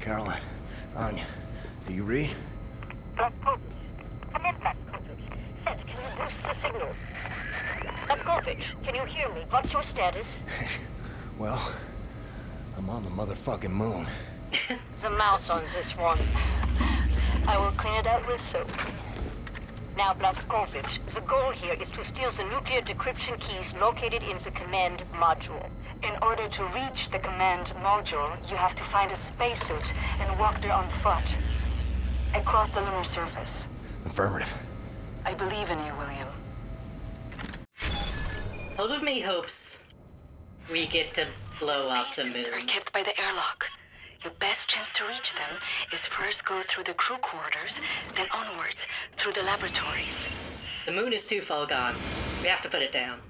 Caroline, Anya, do you read? Blazkowicz. Come in, Blazkowicz. Set, can you boost the signal? Blazkowicz, can you hear me? What's your status? Well, I'm on the motherfucking moon. The mouse on this one. I will clean it out with soap. Now, Blazkowicz, the goal here is to steal the nuclear decryption keys located in the command module. In order to reach the command module, you have to find a spacesuit and walk there on foot. Across the lunar surface. Affirmative. I believe in you, William. Part of me hopes we get to blow up the Are moon. kept by the airlock. Your best chance to reach them is first go through the crew quarters, then onwards through the laboratories. The moon is too far gone. We have to put it down.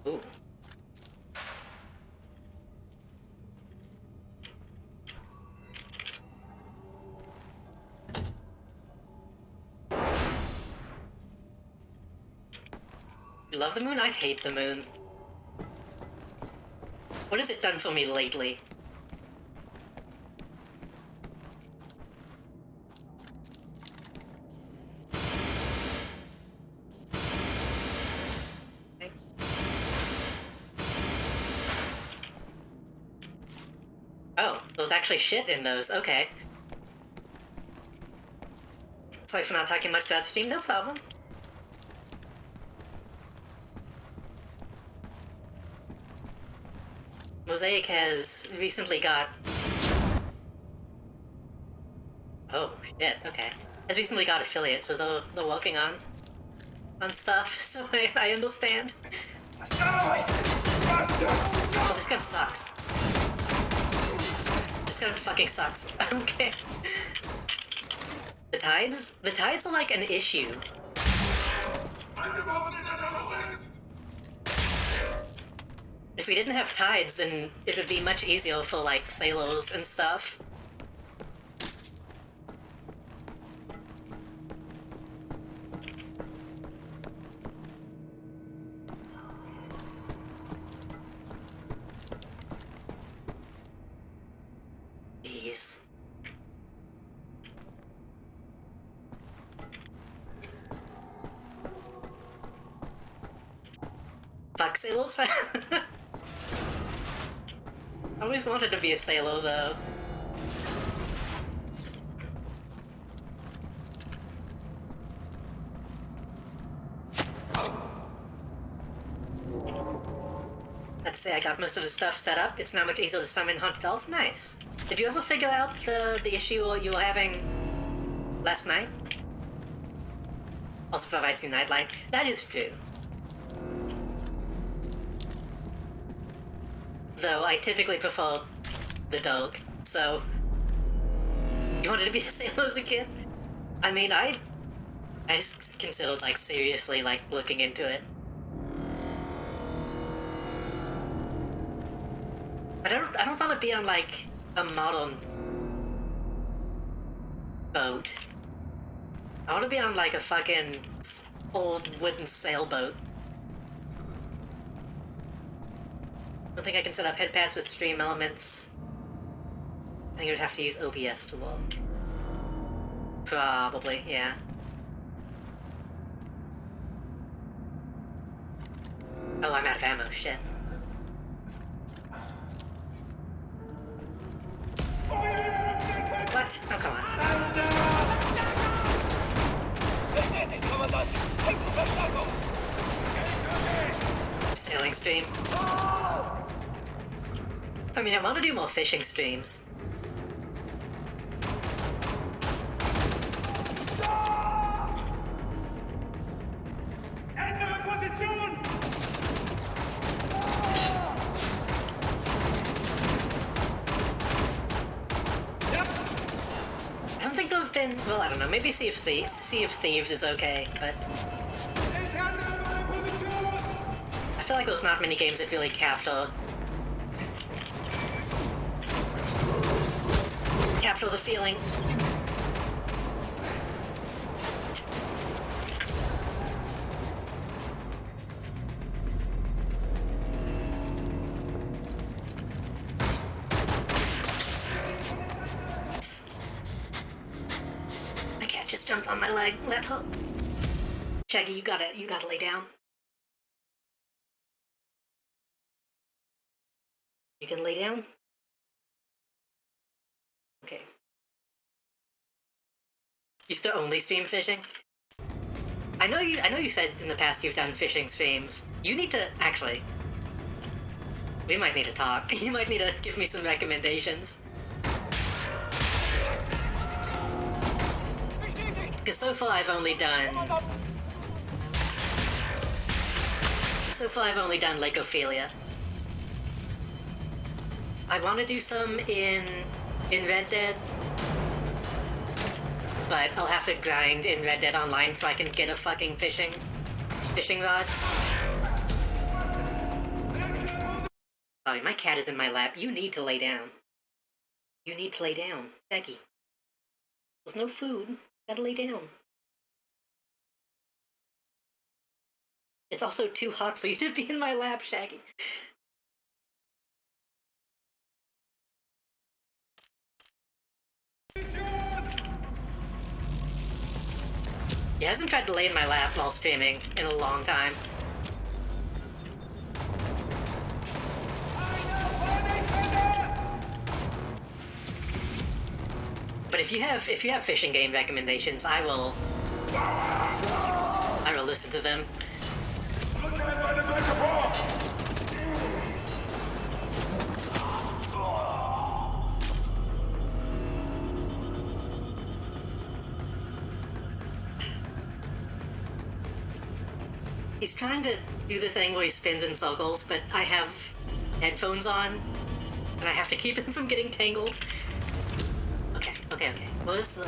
Ooh. You love the moon? I hate the moon. What has it done for me lately? Oh, there's actually shit in those. Okay. Sorry for not talking much about the stream, no problem. Mosaic has recently got... Oh, shit, okay. Has recently got affiliates, so they're working on stuff, so I understand. Oh, this gun sucks. This gun fucking sucks. Okay. The tides are like an issue. If we didn't have tides, then it would be much easier for, like, sailors and stuff. Jeez. Sailors? I always wanted to be a sailor, though. Let's say I got most of the stuff set up. It's now much easier to summon haunted dolls. Nice. Did you ever figure out the issue you were having last night? Also provides you nightlight. That is true. Though I typically prefer the dog, so... You wanted to be a sailor as a kid? I mean, I considered, like, seriously, like, looking into it. But I don't want to be on, like, a modern boat. I want to be on, like, a fucking old wooden sailboat. I don't think I can set up head pads with stream elements. I think I would have to use OBS to work. Probably, yeah. Oh, I'm out of ammo, shit. What? Oh, come on. Sailing stream. I mean, I want to do more fishing streams. Ändere Position! I don't think they've been... Well, I don't know. Maybe Sea of Thieves is okay, but... I feel like there's not many games that really capture the feeling. My cat just jumped on my leg. Let her. Shaggy, you gotta lay down. You can lay down? Okay. You still only stream fishing? I know you said in the past you've done fishing streams. You need to actually. We might need to talk. You might need to give me some recommendations. Because so far I've only done Lake Ophelia. I want to do some in Red Dead, but I'll have to grind in Red Dead Online so I can get a fucking fishing rod. Sorry, my cat is in my lap. You need to lay down. You need to lay down, Becky. There's no food. Gotta lay down. It's also too hot for you to be in my lap, Shaggy. He hasn't tried to lay in my lap while streaming in a long time. But if you have fishing game recommendations, I will listen to them. He's trying to do the thing where he spins in circles, but I have headphones on, and I have to keep him from getting tangled. Okay. Where's the...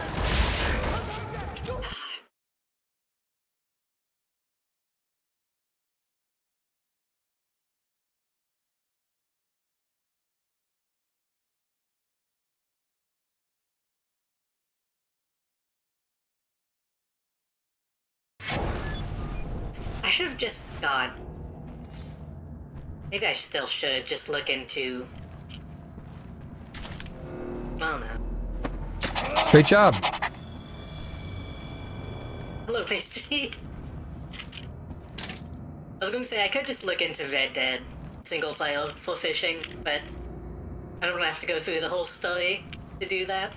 I should have just got... Maybe I still should just look into... Well, no. Great job. Hello, Pastry. was gonna say, I could just look into Red Dead single player for fishing, but I don't have to go through the whole story to do that.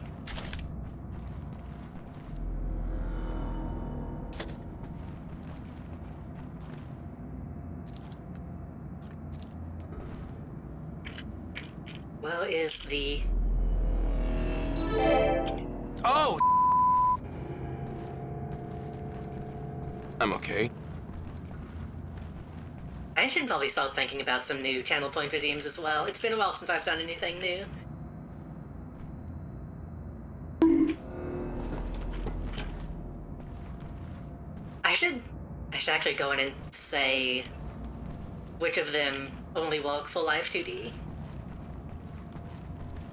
Well, is the... Oh! I'm okay. I should probably start thinking about some new channel point redeems as well. It's been a while since I've done anything new. I should actually go in and say which of them only work for Live 2D.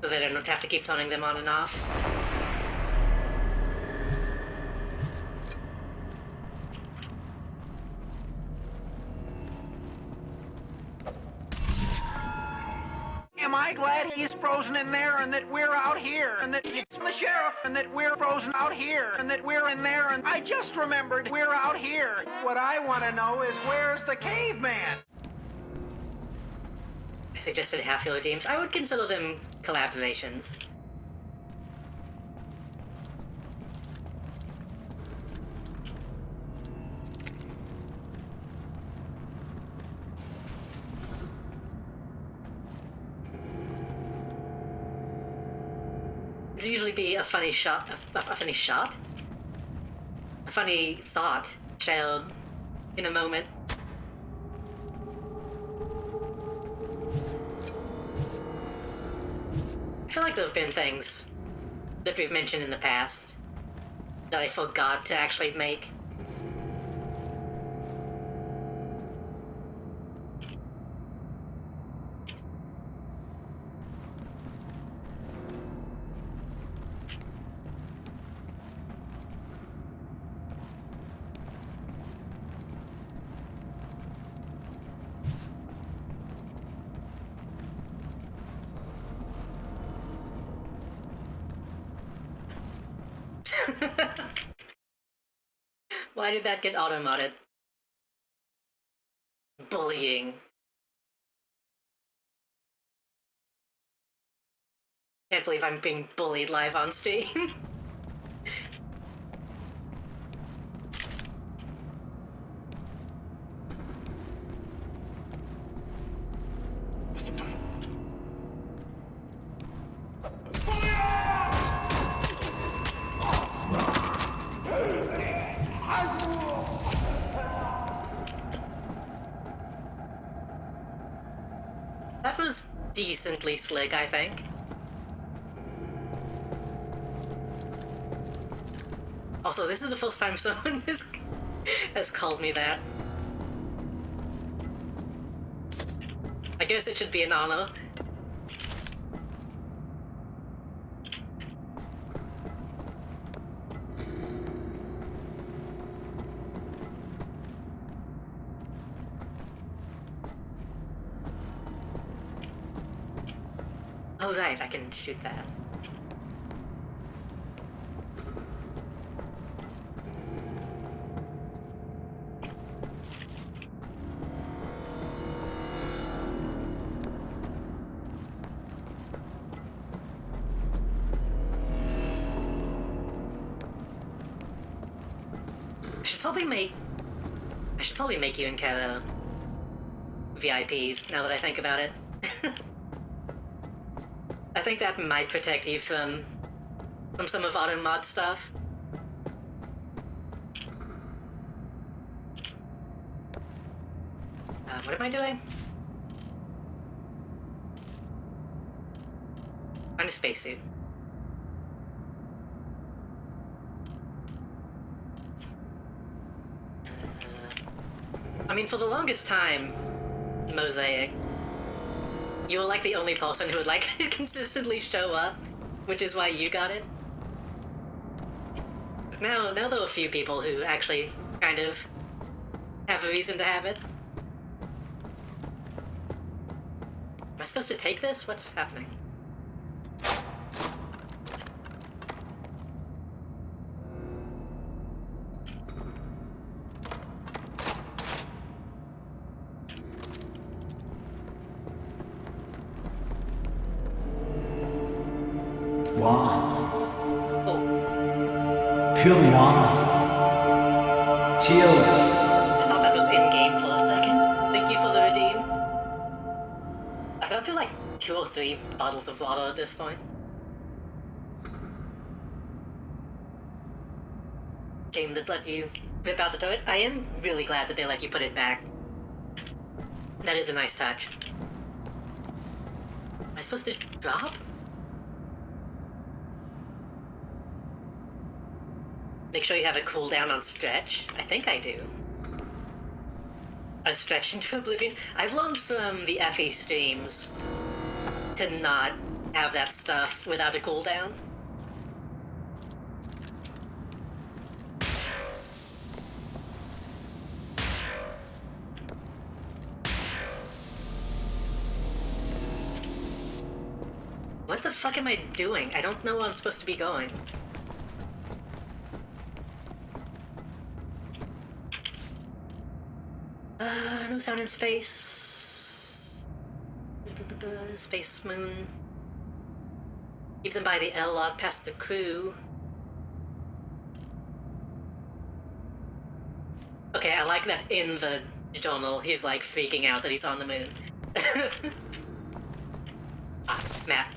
So that I don't have to keep turning them on and off. Am I glad he's frozen in there and that we're out here and that it's the sheriff and that we're frozen out here and that we're in there and I just remembered we're out here. What I want to know is where's the caveman? I suggested half-year redeems. I would consider them collaborations. It would usually be a funny shot, a funny shot? A funny thought shared in a moment. I feel like there have been things that we've mentioned in the past that I forgot to actually make. Why did that get auto-modded? Bullying. Can't believe I'm being bullied live on stream. That was decently slick, I think. Also, this is the first time someone has called me that. I guess it should be an honor. Oh right, I can shoot that. I should probably make you and Kara VIPs, now that I think about it. I think that might protect you from some of auto mod stuff. What am I doing? Find a spacesuit. I mean, for the longest time, Mosaic, you were like the only person who would like consistently show up, which is why you got it. But now there are a few people who actually kind of have a reason to have it. Am I supposed to take this? What's happening? one. Pure one. Cheers. I thought that was in-game for a second. Thank you for the redeem. I've gone through like 2 or 3 bottles of water at this point. Game that let you rip out the turret. I am really glad that they let you put it back. That is a nice touch. Am I supposed to drop? Make sure you have a cooldown on stretch. I think I do. A stretch into oblivion. I've learned from the FE streams to not have that stuff without a cooldown. What the fuck am I doing? I don't know where I'm supposed to be going. No sound in space. Space moon. Keep them by the L log past the crew. Okay, I like that in the journal he's like freaking out that he's on the moon. Matt.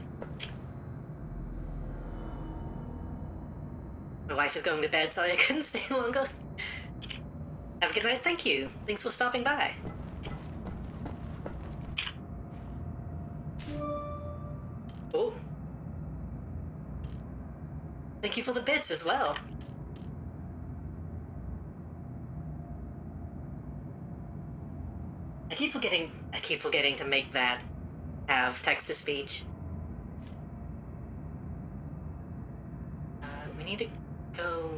My wife is going to bed, sorry I couldn't stay longer. Have a good night, thank you. Thanks for stopping by. Oh. Thank you for the bits as well. I keep forgetting to make that have text-to-speech. We need to go...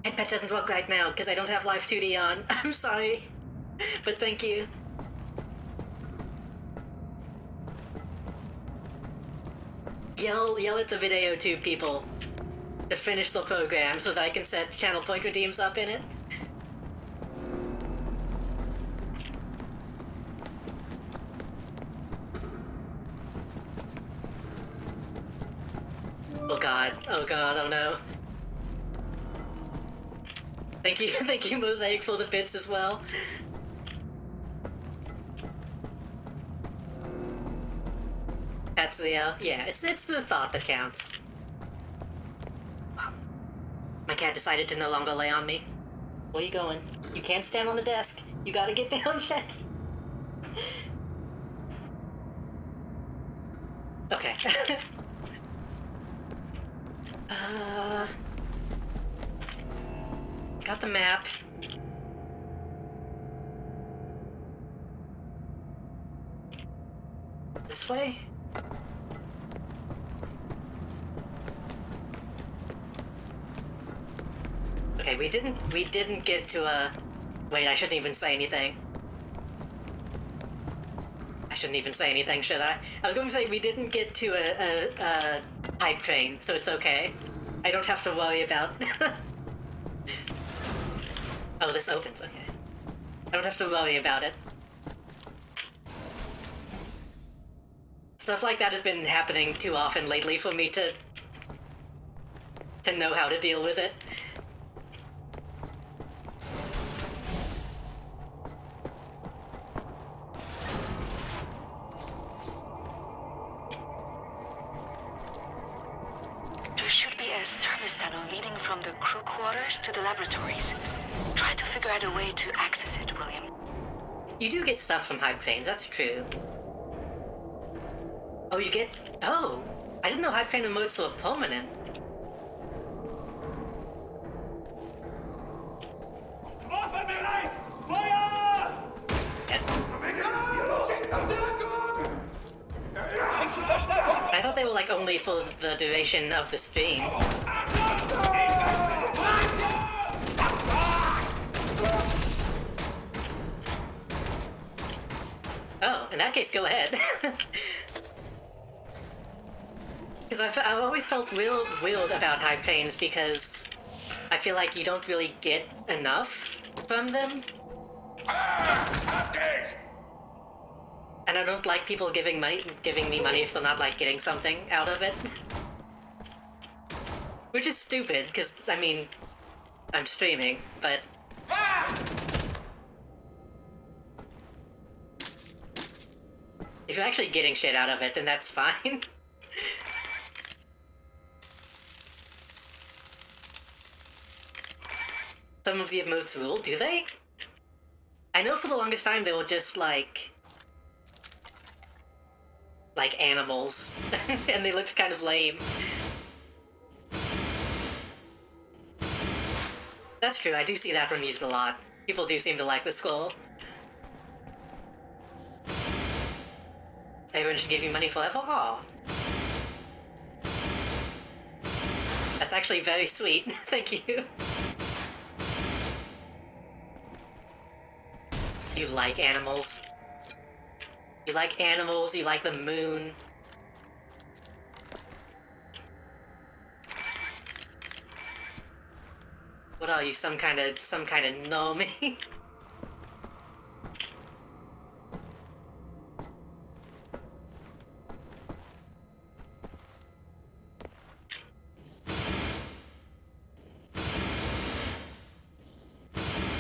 Headpad doesn't work right now because I don't have Live 2D on. I'm sorry, but thank you. Yell at the video tube people to finish the program so that I can set channel point redeems up in it. Oh god, oh no. Thank you Mosaic for the bits as well. That's the, yeah, it's the thought that counts. Wow. My cat decided to no longer lay on me. Where are you going? You can't stand on the desk. You gotta get down, Shaq. Okay. Got the map. This way? Okay, we didn't get to a... Wait, I shouldn't even say anything. I shouldn't even say anything, should I? I was going to say we didn't get to a hype train, so it's okay. I don't have to worry about... Oh, this opens, okay. I don't have to worry about it. Stuff like that has been happening too often lately for me to know how to deal with it. There should be a service tunnel leading from the crew quarters to the laboratories. Try to figure out a way to access it, William. You do get stuff from hype trains, that's true. Oh, you get... Oh! I didn't know hype train emotes were permanent. I thought they were like only for the duration of the stream. Oh, in that case, go ahead. Because I've always felt real weird about hype trains because I feel like you don't really get enough from them. And I don't like people giving me money if they're not, like, getting something out of it. Which is stupid, because, I mean, I'm streaming, but... If you're actually getting shit out of it, then that's fine. Some of the emotes rule, do they? I know for the longest time they were just, like animals, and they looked kind of lame. That's true, I do see that from used a lot. People do seem to like the skull. Everyone should give you money forever? Aw. That's actually very sweet, thank you. You like animals. You like animals, you like the moon. What are you, some kind of normie?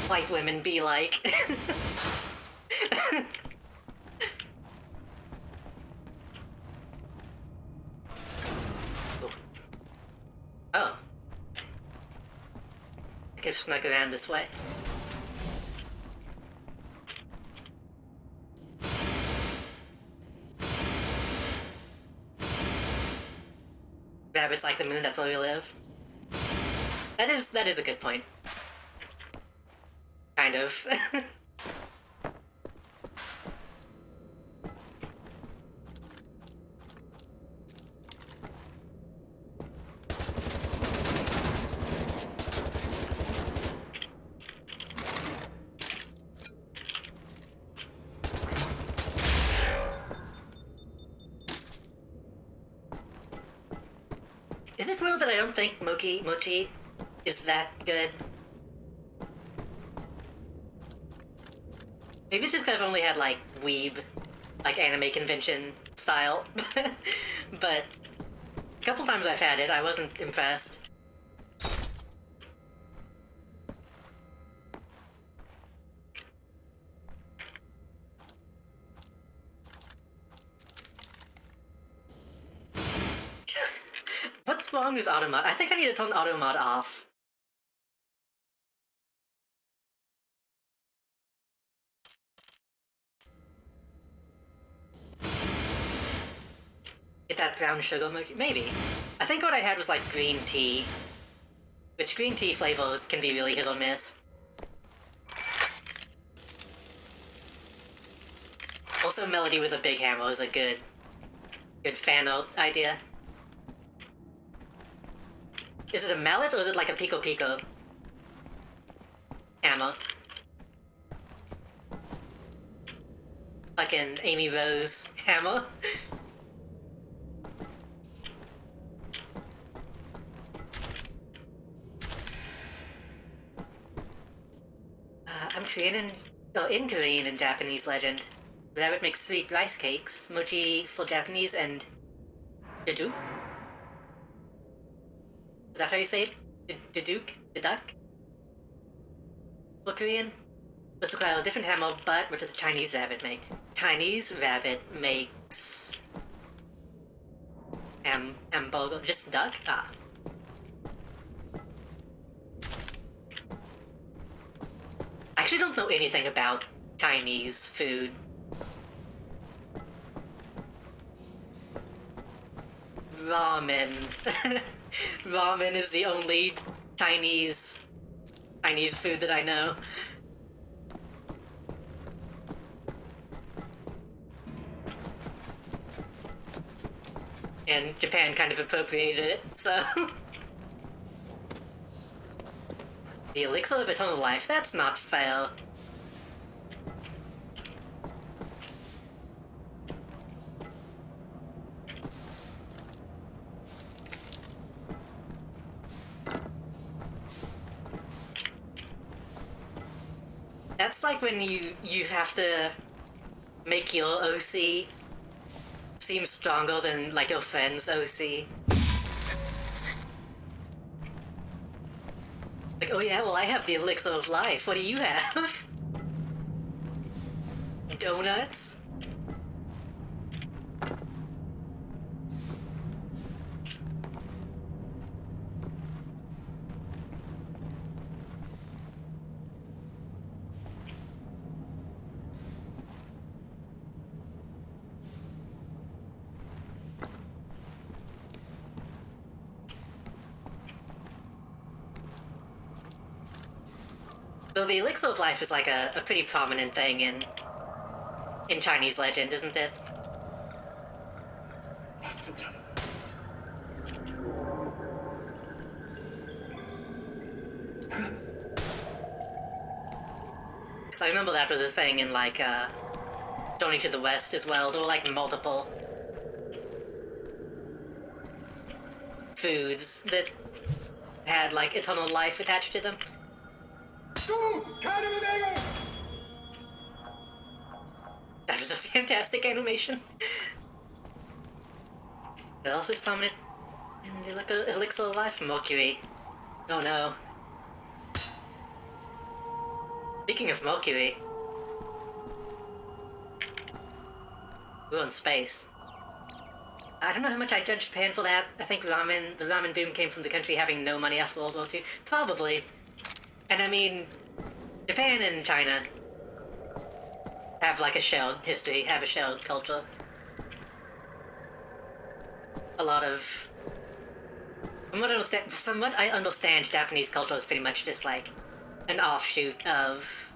White women be like. Oh. I could have snuck around this way. Rabbits like the moon, that's where we live. That is a good point. Kind of. Is it real that I don't think mochi is that good? Maybe it's just because I've only had, like, weeb, like, anime convention style. But a couple times I've had it, I wasn't impressed. What's wrong with automod? I think I need to turn automod off. Is that brown sugar mochi? Maybe. I think what I had was like green tea. Which green tea flavor can be really hit or miss. Also, melody with a big hammer is a good fan art idea. Is it a mallet or is it like a pico pico hammer? Like an Amy Rose hammer? I'm Korean in Korean and Japanese legend. Rabbit makes sweet rice cakes, mochi for Japanese, and deduk. Is that how you say it? Deduk? For Korean? Let's require a different hammer, but what does a Chinese rabbit make? Chinese rabbit makes... hamburger? Just duck? Ah. I actually don't know anything about Chinese food. Ramen. Ramen is the only Chinese food that I know. And Japan kind of appropriated it, so... The elixir of eternal life? That's not fair. That's like when you have to make your OC seem stronger than, like, your friend's OC. Like, oh yeah, well I have the elixir of life, what do you have? Donuts? So the elixir of life is like a pretty prominent thing in Chinese legend, isn't it? Because I remember that was a thing in, like, Journey to the West as well. There were, like, multiple foods that had, like, eternal life attached to them. That was a fantastic animation. What else is prominent in the elixir of life? Mercury. Oh no. Speaking of Mercury, we're in space. I don't know how much I judge Japan for that. I think the ramen boom came from the country having no money after World War II. Probably. And I mean, Japan and China have like a shared history, have a shared culture. A lot of... From what I understand, Japanese culture is pretty much just like an offshoot of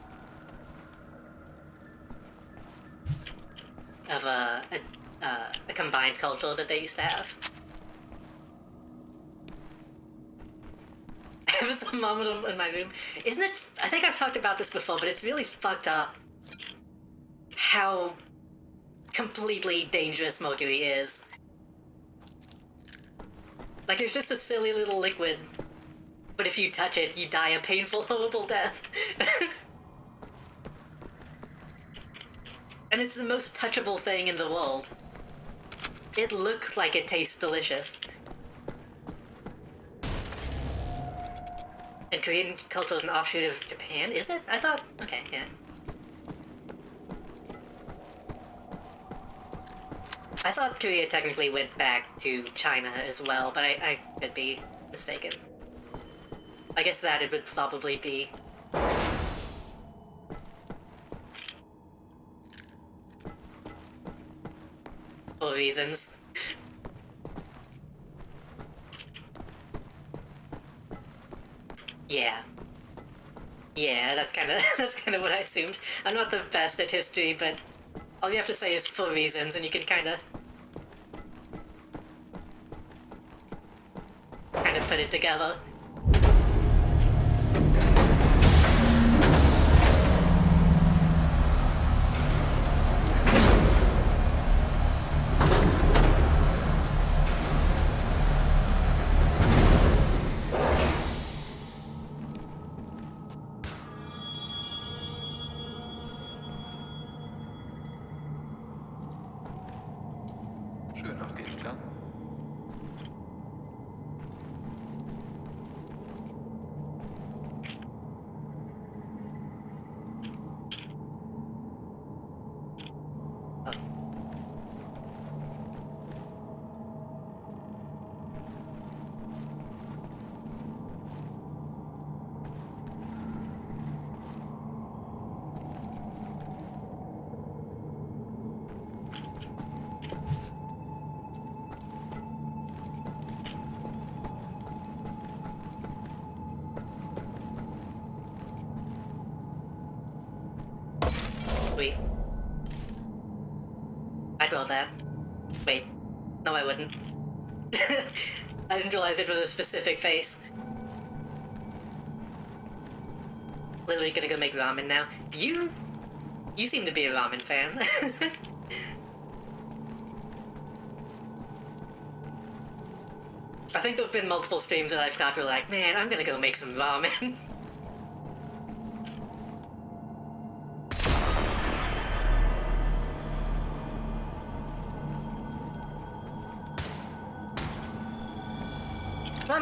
a combined culture that they used to have. I have a thermometer in my room. Isn't it... I think I've talked about this before, but it's really fucked up how completely dangerous mercury is. Like, it's just a silly little liquid, but if you touch it, you die a painful, horrible death. And it's the most touchable thing in the world. It looks like it tastes delicious. And Korean culture is an offshoot of Japan, is it? I thought... Okay, yeah. I thought Korea technically went back to China as well, but I could be mistaken. I guess that it would probably be... for reasons. Yeah. Yeah, that's kinda what I assumed. I'm not the best at history, but all you have to say is for reasons, and you can kinda put it together. Schön nach dem Gang. Sweet. I'd roll that. Wait. No, I wouldn't. I didn't realize it was a specific face. Literally gonna go make ramen now. You seem to be a ramen fan. I think there have been multiple streams that I've got where like, man, I'm gonna go make some ramen.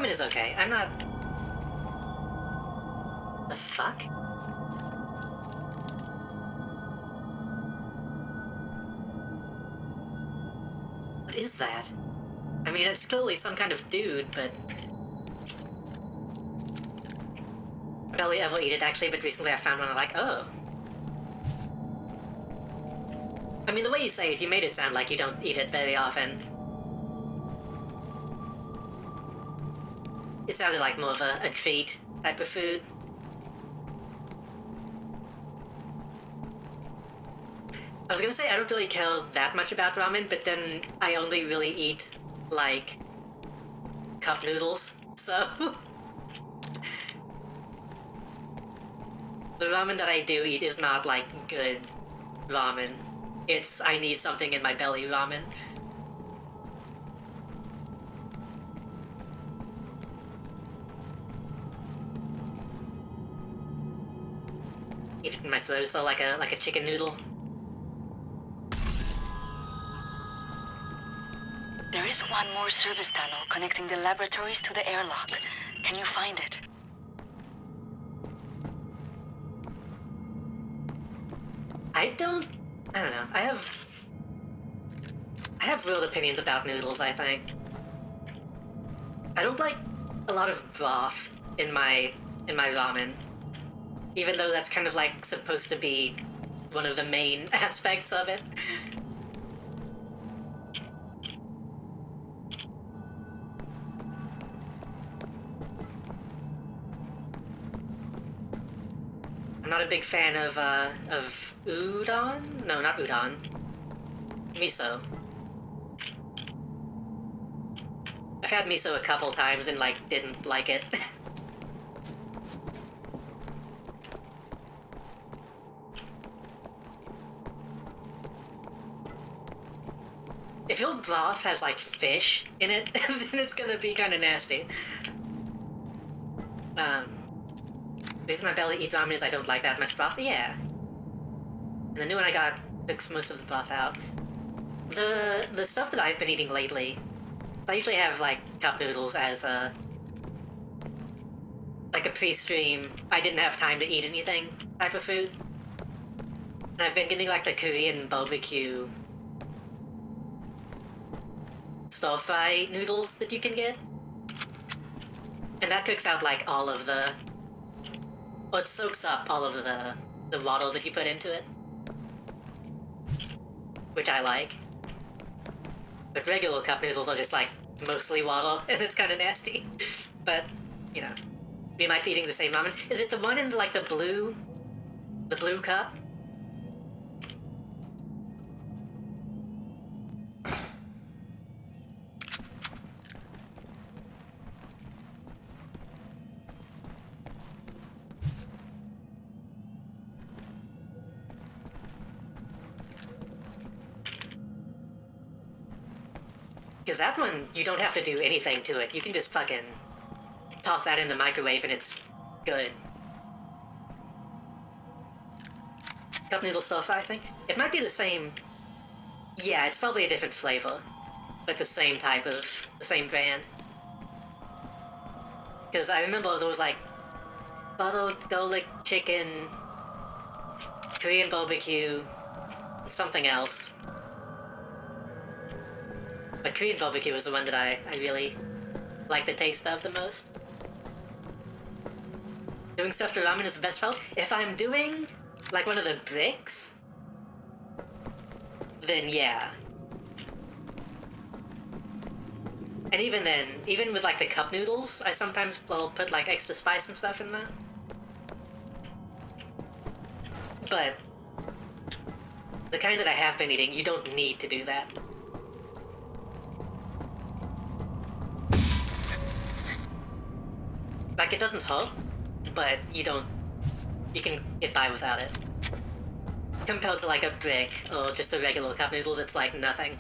ramen is okay. I'm not... The fuck? What is that? I mean, it's clearly some kind of dude, but... I barely ever eat it, actually, but recently I found one and I'm like, oh. I mean, the way you say it, you made it sound like you don't eat it very often. It sounded like more of a treat type of food. I was gonna say I don't really care that much about ramen, but then I only really eat, like, cup noodles, so... The ramen that I do eat is not, like, good ramen. It's, I need something in my belly ramen. Eat it in my throat, so like a chicken noodle. There is one more service tunnel connecting the laboratories to the airlock. Can you find it? I don't know. I have real opinions about noodles, I think. I don't like a lot of broth in my ramen. Even though that's kind of like supposed to be one of the main aspects of it. I'm not a big fan of udon? No, not udon. Miso. I've had miso a couple times and, like, didn't like it. If your broth has, like, fish in it, then it's gonna be kinda nasty. The reason I barely eat ramen is I don't like that much broth. Yeah. And the new one I got cooks most of the broth out. The stuff that I've been eating lately, I usually have, like, cup noodles as a... like a pre-stream, I didn't have time to eat anything type of food. And I've been getting, like, the Korean barbecue stir-fry noodles that you can get. And that cooks out, like, all of the... Well, it soaks up all of the water that you put into it. Which I like. But regular cup noodles are just, like, mostly water, and it's kind of nasty. But, you know, we might be eating the same ramen. Is it the one in, like, the blue cup? Because that one, you don't have to do anything to it. You can just fucking toss that in the microwave and it's good. Cup noodle stir-fry, I think? It might be the same... Yeah, it's probably a different flavor. But the same type of... the same brand. Because I remember there was, like, butter, garlic, chicken, Korean barbecue, and something else. But Korean barbecue was the one that I really like the taste of the most. Doing stuff to ramen is the best part. If I'm doing, like, one of the bricks, then yeah. And even then, even with, like, the cup noodles, I sometimes will put, like, extra spice and stuff in that. But the kind that I have been eating, you don't need to do that. Like, it doesn't hurt, but you can get by without it. Compared to, like, a brick, or just a regular cup noodle that's, like, nothing.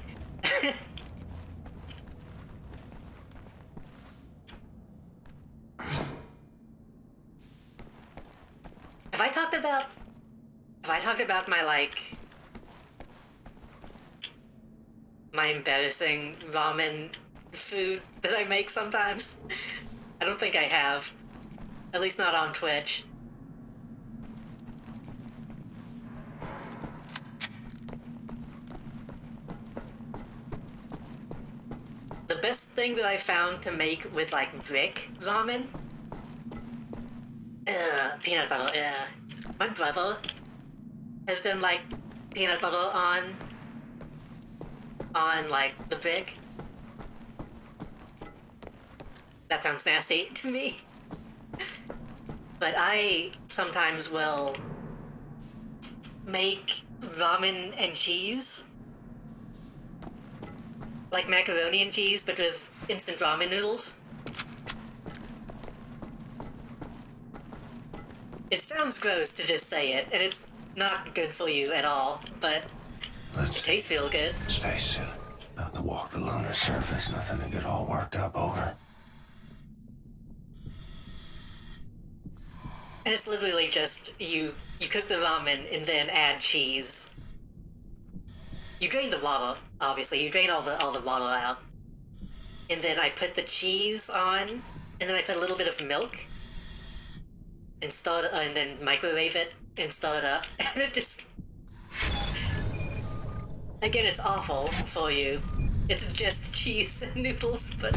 Have I talked about my, like, my embarrassing ramen food that I make sometimes? I don't think I have. At least not on Twitch. The best thing that I found to make with, like, brick ramen? Peanut butter, My brother has done, like, peanut butter on, like, the brick. That sounds nasty to me. But I sometimes will make ramen and cheese. Like macaroni and cheese, but with instant ramen noodles. It sounds gross to just say it, and it's not good for you at all, but it tastes real good. Spacesuit. Not to walk the lunar surface, nothing to get all worked up over. And it's literally just, you cook the ramen and then add cheese. You drain the water, obviously. You drain all the water out. And then I put the cheese on, and then I put a little bit of milk. And and then microwave it and stir it up. And it just... Again, it's awful for you. It's just cheese and noodles, but...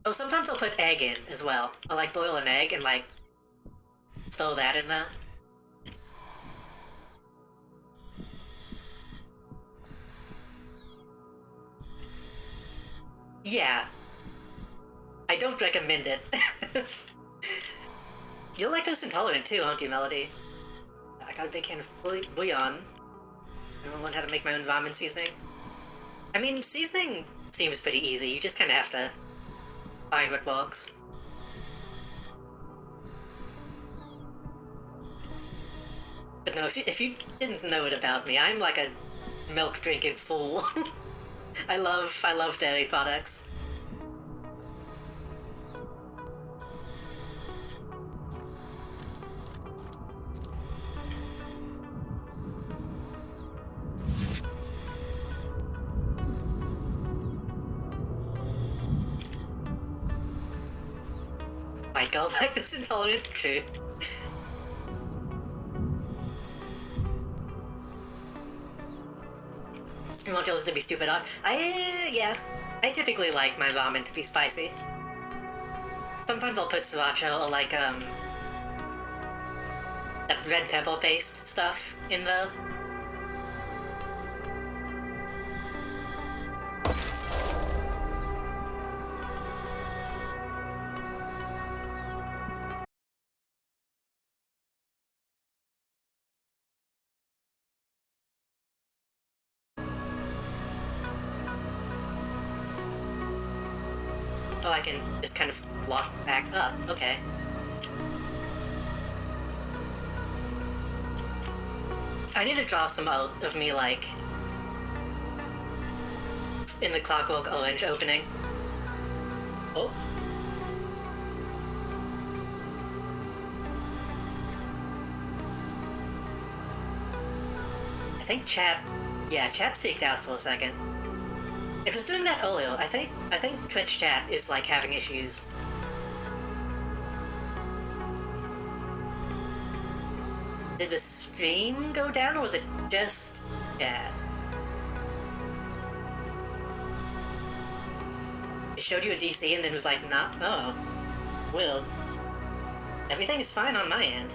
Oh, sometimes I'll put egg in as well. I'll, like, boil an egg and, like, stir that in there. Yeah. I don't recommend it. You're lactose intolerant too, aren't you, Melody? I got a big can of bouillon. I don't learn how to make my own ramen seasoning. I mean, seasoning seems pretty easy. You just kind of have to find what works. But no, if you didn't know it about me, I'm like a milk-drinking fool. I love dairy products. My god, lactose intolerant? True. You want yours to be stupid hot? Yeah. I typically like my ramen to be spicy. Sometimes I'll put sriracha or like, that red pepper paste stuff in there. Oh, I can just kind of walk back up. Okay. I need to draw some out of me, like, in the Clockwork Orange opening. Oh. I think chat freaked out for a second. It was doing that earlier. I think Twitch chat is, like, having issues. Did the stream go down, or was it just chat? It showed you a DC and then was like, nah, oh, well, everything is fine on my end.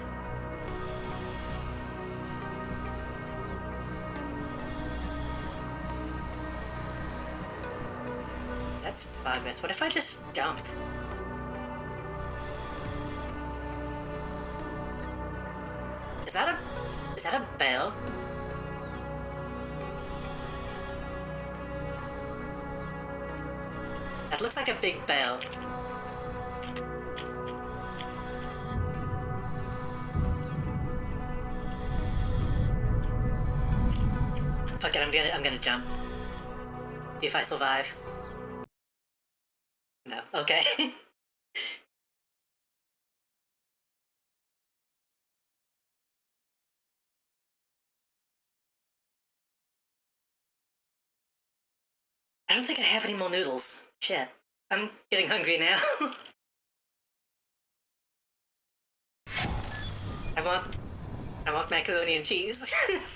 That's progress. What if I just jump? Is that a bell? That looks like a big bell. Fuck it, I'm gonna jump. See if I survive. No, okay. I don't think I have any more noodles. Shit. I'm getting hungry now. I want macaroni and cheese.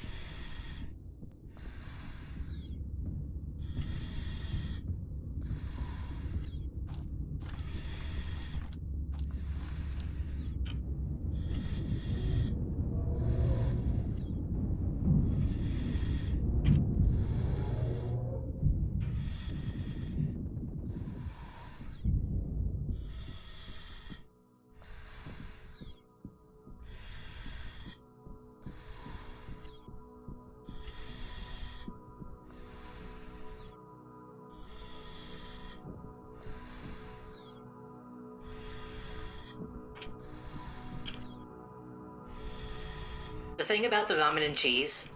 The thing about the ramen and cheese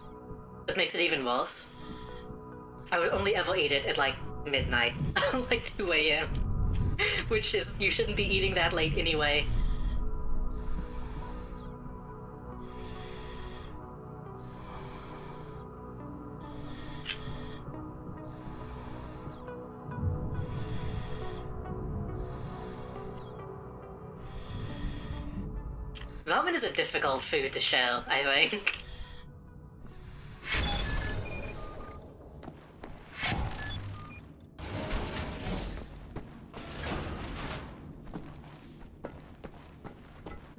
that makes it even worse, I would only ever eat it at like midnight, like 2 a.m. Which is, you shouldn't be eating that late anyway. Ramen is a difficult food to show, I think.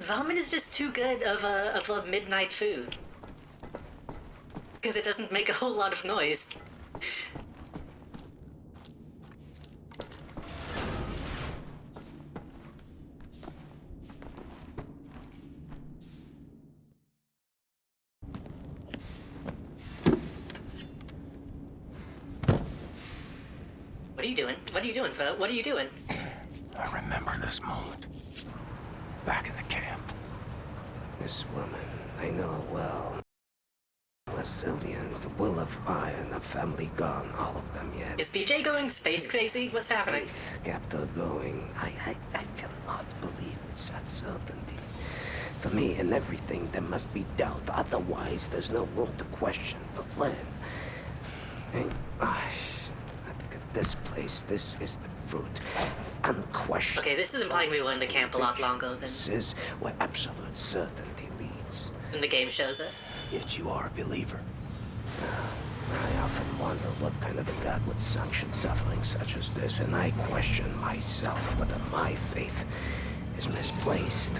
Ramen is just too good of a midnight food. Because it doesn't make a whole lot of noise. What are you doing? What are you doing, Vo? What are you doing? I remember this moment. Back in the camp. This woman, I know well. Resilient, the will of iron, the family gone, all of them yet. Is BJ going space crazy? What's happening? Kept her going. I cannot believe it's that certainty. For me, in everything, there must be doubt. Otherwise, there's no room to question the plan. And, this place, this is the fruit of unquestioned. Okay, this is implying we were in the camp a lot longer than... This is where absolute certainty leads. And the game shows us. Yet you are a believer. I often wonder what kind of a God would sanction suffering such as this, and I question myself whether my faith is misplaced.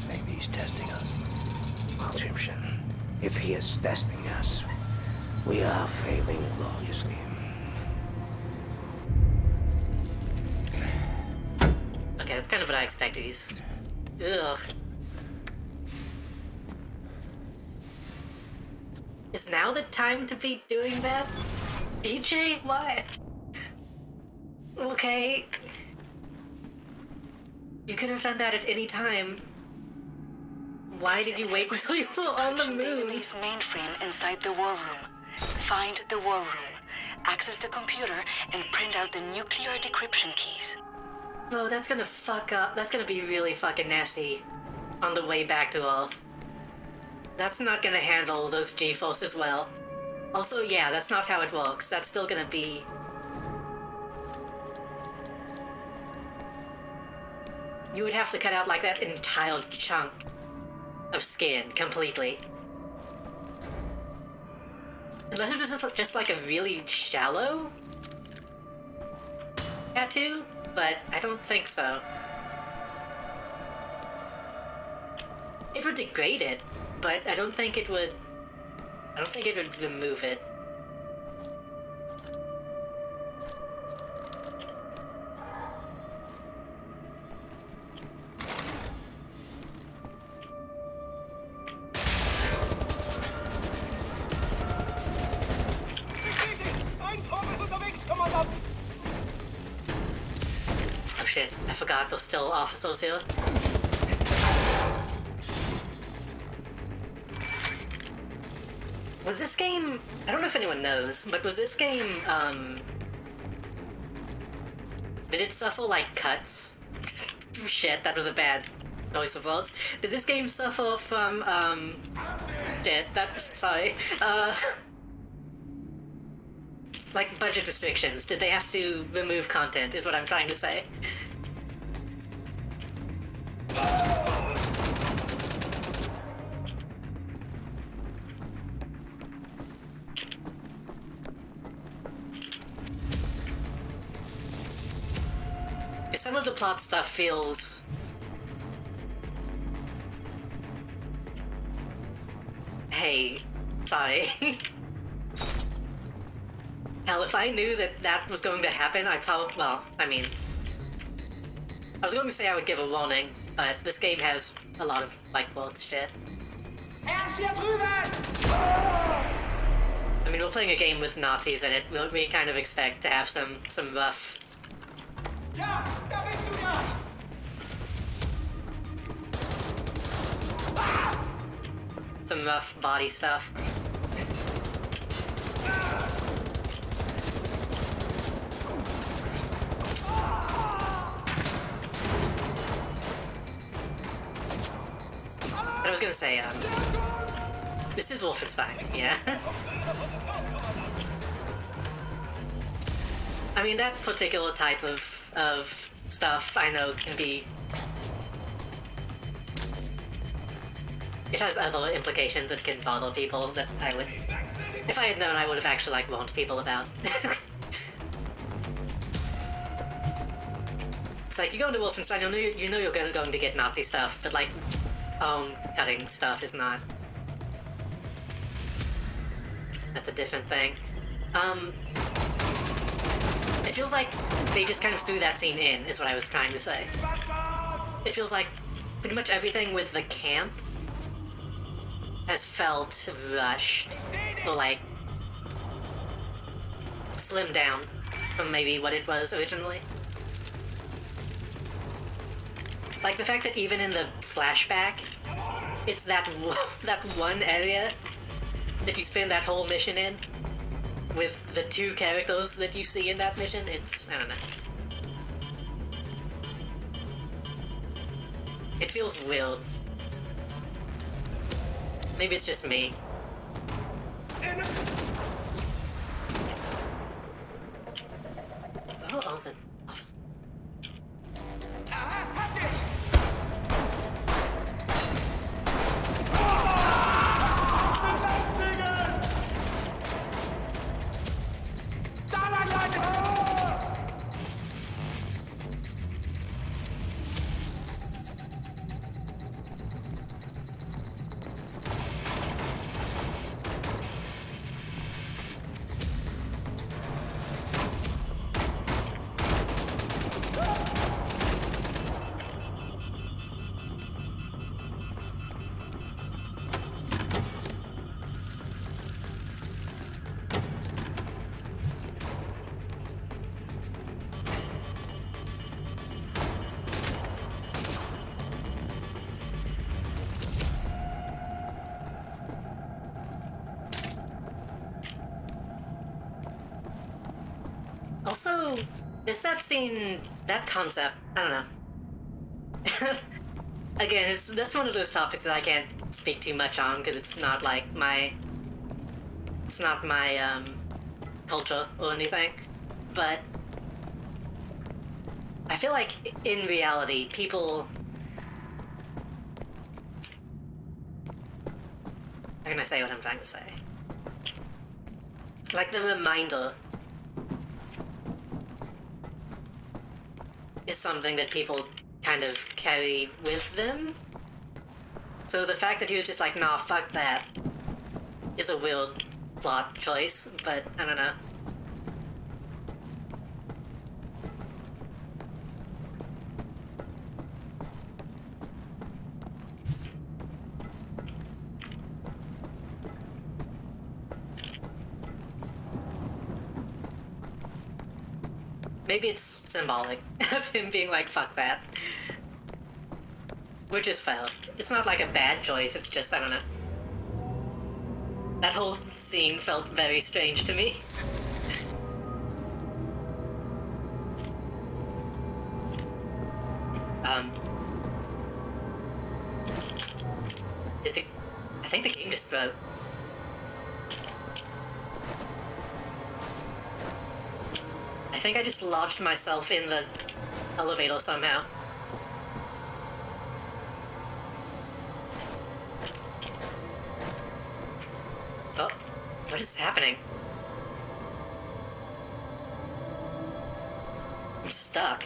Maybe he's testing us. Well, Egyptian, if he is testing us, we are failing gloriously. Okay, that's kind of what I expected. He's... Ugh. Is now the time to be doing that? BJ, why? Okay. You could have done that at any time. Why did you wait until you were on the moon? Mainframe inside the war room. Find the war room. Access the computer and print out the nuclear decryption keys. Oh, that's gonna fuck up. That's gonna be really fucking nasty on the way back to Earth. That's not gonna handle those G-forces well. Also, yeah, that's not how it works. That's still gonna be... You would have to cut out, like, that entire chunk of skin completely. Unless it was just like, a really shallow tattoo? But I don't think so. It would degrade it, but I don't think it would... I don't think it would remove it. Oh shit, I forgot there's still officers here. Was this game... I don't know if anyone knows, but was this game, did it suffer, like, cuts? Shit, that was a bad choice of words. Did this game suffer from, shit, sorry, Like, budget restrictions. Did they have to remove content, is what I'm trying to say. Some of the plot stuff feels... Hey, sorry. Hell, if I knew that that was going to happen, I probably... Well, I mean... I was going to say I would give a warning, but this game has a lot of, like, world shit. I mean, we're playing a game with Nazis in it. We kind of expect to have some rough... Some rough body stuff. But I was gonna say, this is Wolfenstein, yeah? I mean, that particular type of stuff, I know, can be... It has other implications that can bother people that I would... If I had known, I would have actually, like, warned people about. It's like, you go into Wolfenstein, you know you're going to get Nazi stuff, but, like, cutting stuff is not. That's a different thing. It feels like they just kind of threw that scene in, is what I was trying to say. It feels like pretty much everything with the camp has felt rushed, or like slimmed down from maybe what it was originally. Like the fact that even in the flashback, it's that one area that you spend that whole mission in, with the two characters that you see in that mission. It's, I don't know. It feels weird. Maybe it's just me. Oh, the office. Also, there's that scene, that concept, I don't know. Again, that's one of those topics that I can't speak too much on, because it's not like my... It's not my, culture or anything. But I feel like, in reality, people... How can I say what I'm trying to say? Like, the reminder is something that people kind of carry with them. So the fact that he was just like, nah, fuck that, is a weird plot choice, but I don't know. Maybe it's symbolic of him being like, fuck that. Which is fair. It's not like a bad choice, it's just, I don't know. That whole scene felt very strange to me. I think the game just broke. I think I just lodged myself in the elevator somehow. Oh, what is happening? I'm stuck.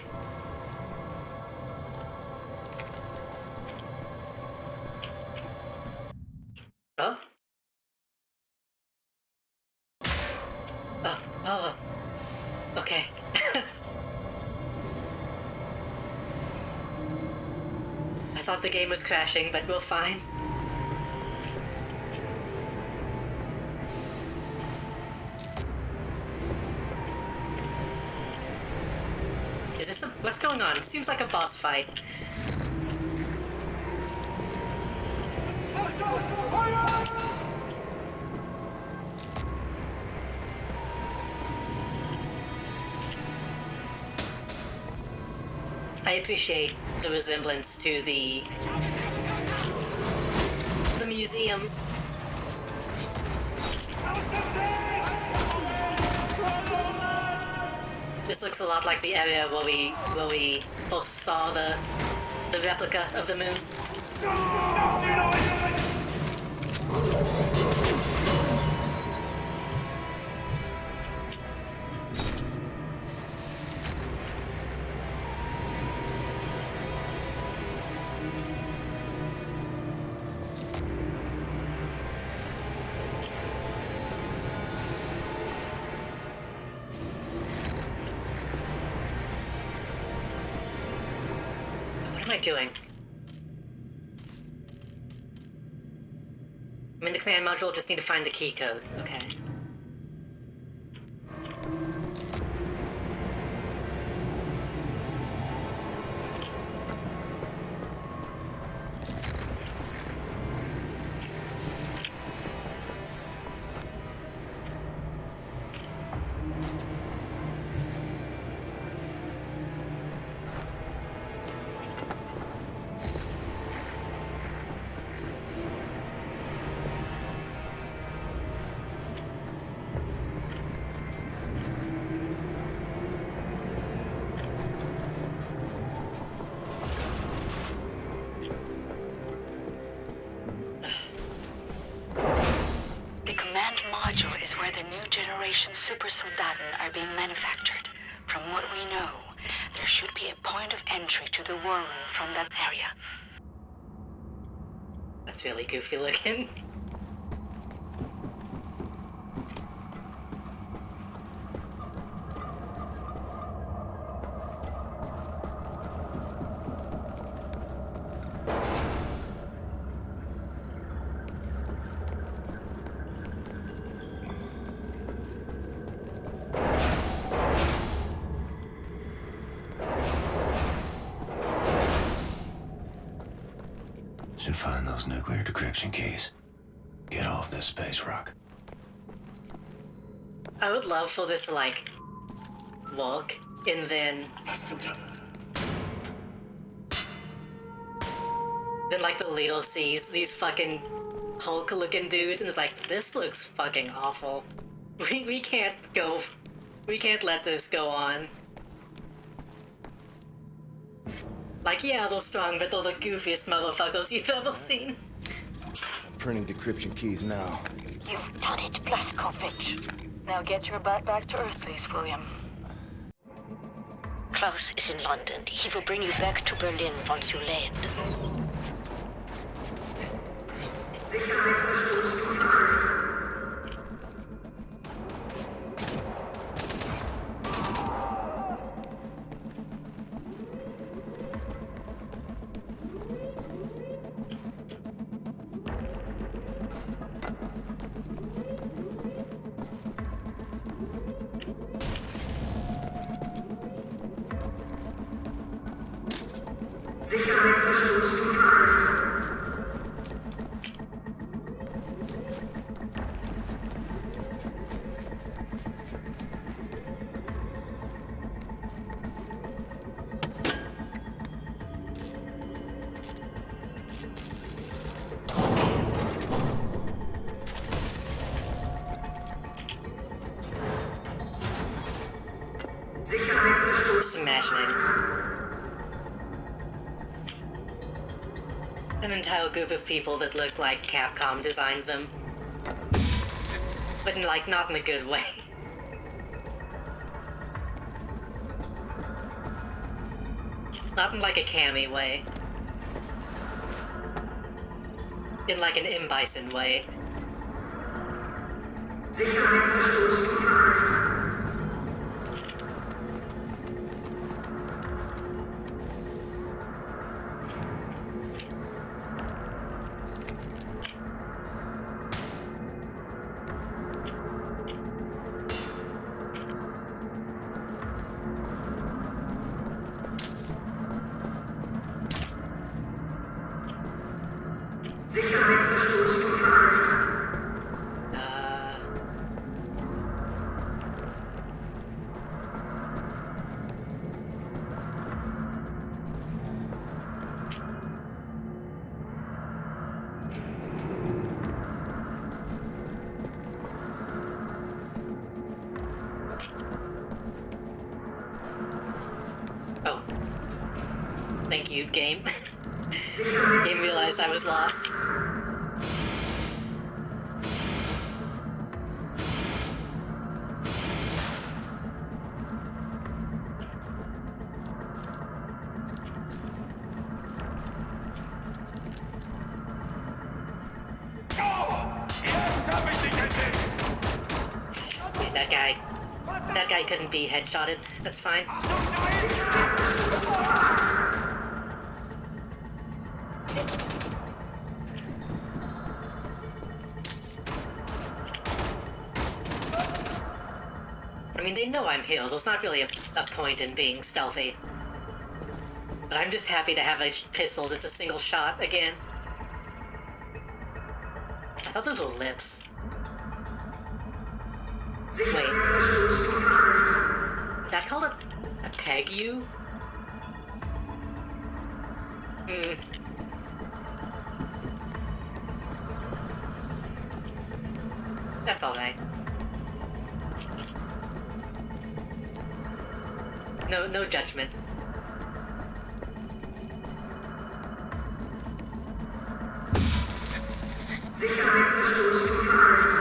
Oh? Oh. Okay. I thought the game was crashing, but we're fine. Is this what's going on? It seems like a boss fight. I appreciate the resemblance to the museum. This looks a lot like the area where we both saw the replica of the moon. What am I doing? I'm in the command module, just need to find the key code. Okay. Super Soldaten are being manufactured. From what we know, there should be a point of entry to the war room from that area. That's really goofy looking. Should find those nuclear decryption keys. Get off this space rock. I would love for this to, like, work, and then... Then, like, the leader sees these fucking Hulk-looking dudes, and is like, this looks fucking awful. We can't go... We can't let this go on. Like, yeah, they're strong, but they're the goofiest motherfuckers you've ever seen. I'm printing decryption keys now. You've done it, Blazkowicz. Now get your butt back to Earth, please, William. Klaus is in London. He will bring you back to Berlin once you land. Sicherheitsverstoßstufe 11. Sicherheitsverstoßstufe 11. just imagining an entire group of people that look like Capcom designed them. But like, not in a good way. Not in like a Cammy way. In like an M-Bison way. Sicherheitsverstoßstufe Alpha. Oh. Thank you, game. Game realized I was lost. Okay, that guy couldn't be headshotted. That's fine. I mean, they know I'm healed. There's not really a point in being stealthy. But I'm just happy to have a pistol that's a single shot again. I thought those were lips. Wait. Is that called a peg you? That's alright. No judgment. Sicherheitsverstoßstufe Alpha.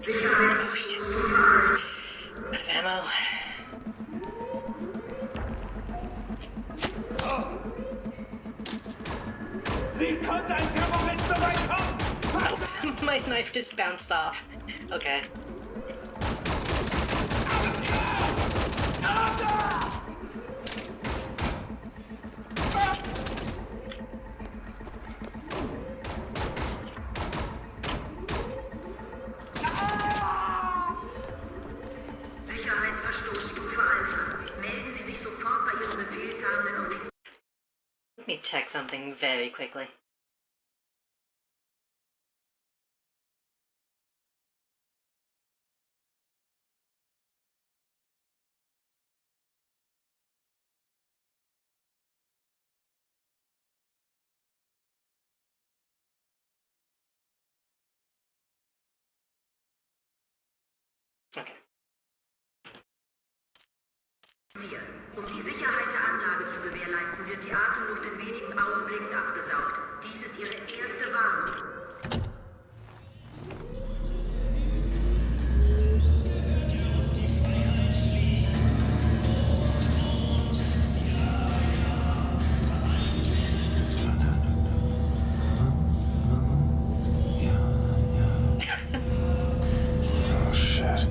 Sicherheitsverstoßstufe Alpha. Out of ammo. Oh, my knife just bounced off. Okay. Sicherheitsverstoßstufe Alpha. Melden Sie sich sofort bei Ihrem befehlshabenden Offizier. Let me check something very quickly. Okay. Um die Sicherheit der Anlage zu gewährleisten, wird die Atemluft in wenigen Augenblicken abgesaugt. Dies ist Ihre erste Warnung. Oh, shit.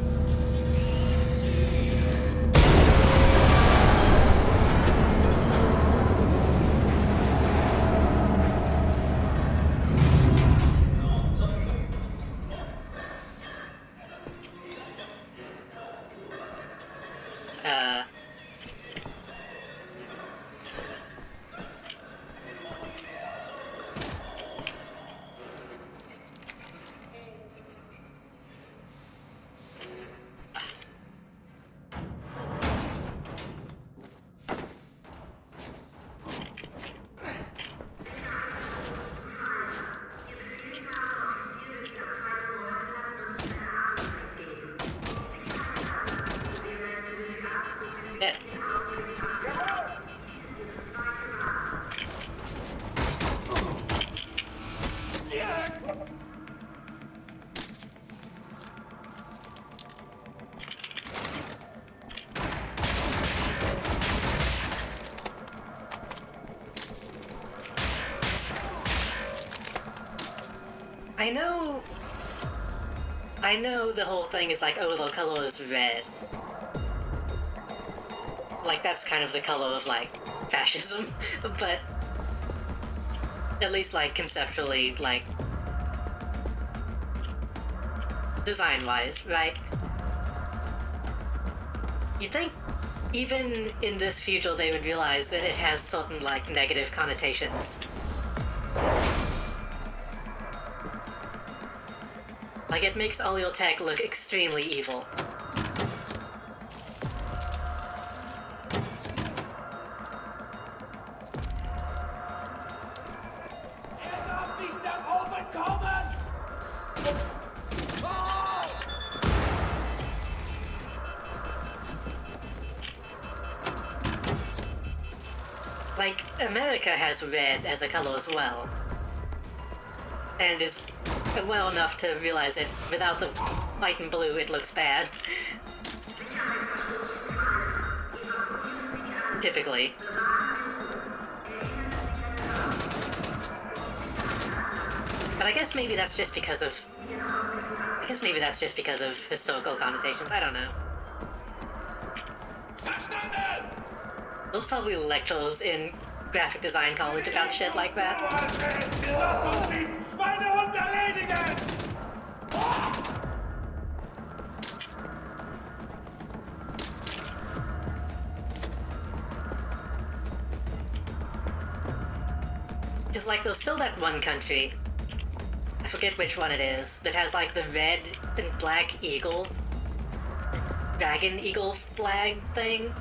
I know the whole thing is like, oh, the color is red. Like, that's kind of the color of, like, fascism, but at least, like, conceptually, like, design-wise, right? You'd think even in this future they would realize that it has certain, like, negative connotations. Like, it makes all your tech look extremely evil. Like, America has red as a color as well. And is well enough to realize that without the white and blue, it looks bad. Typically. But I guess maybe that's just because of... historical connotations, I don't know. There's probably lectures in graphic design college about shit like that. Because, like, there's still that one country, I forget which one it is, that has, like, the red and black eagle, dragon eagle flag thing.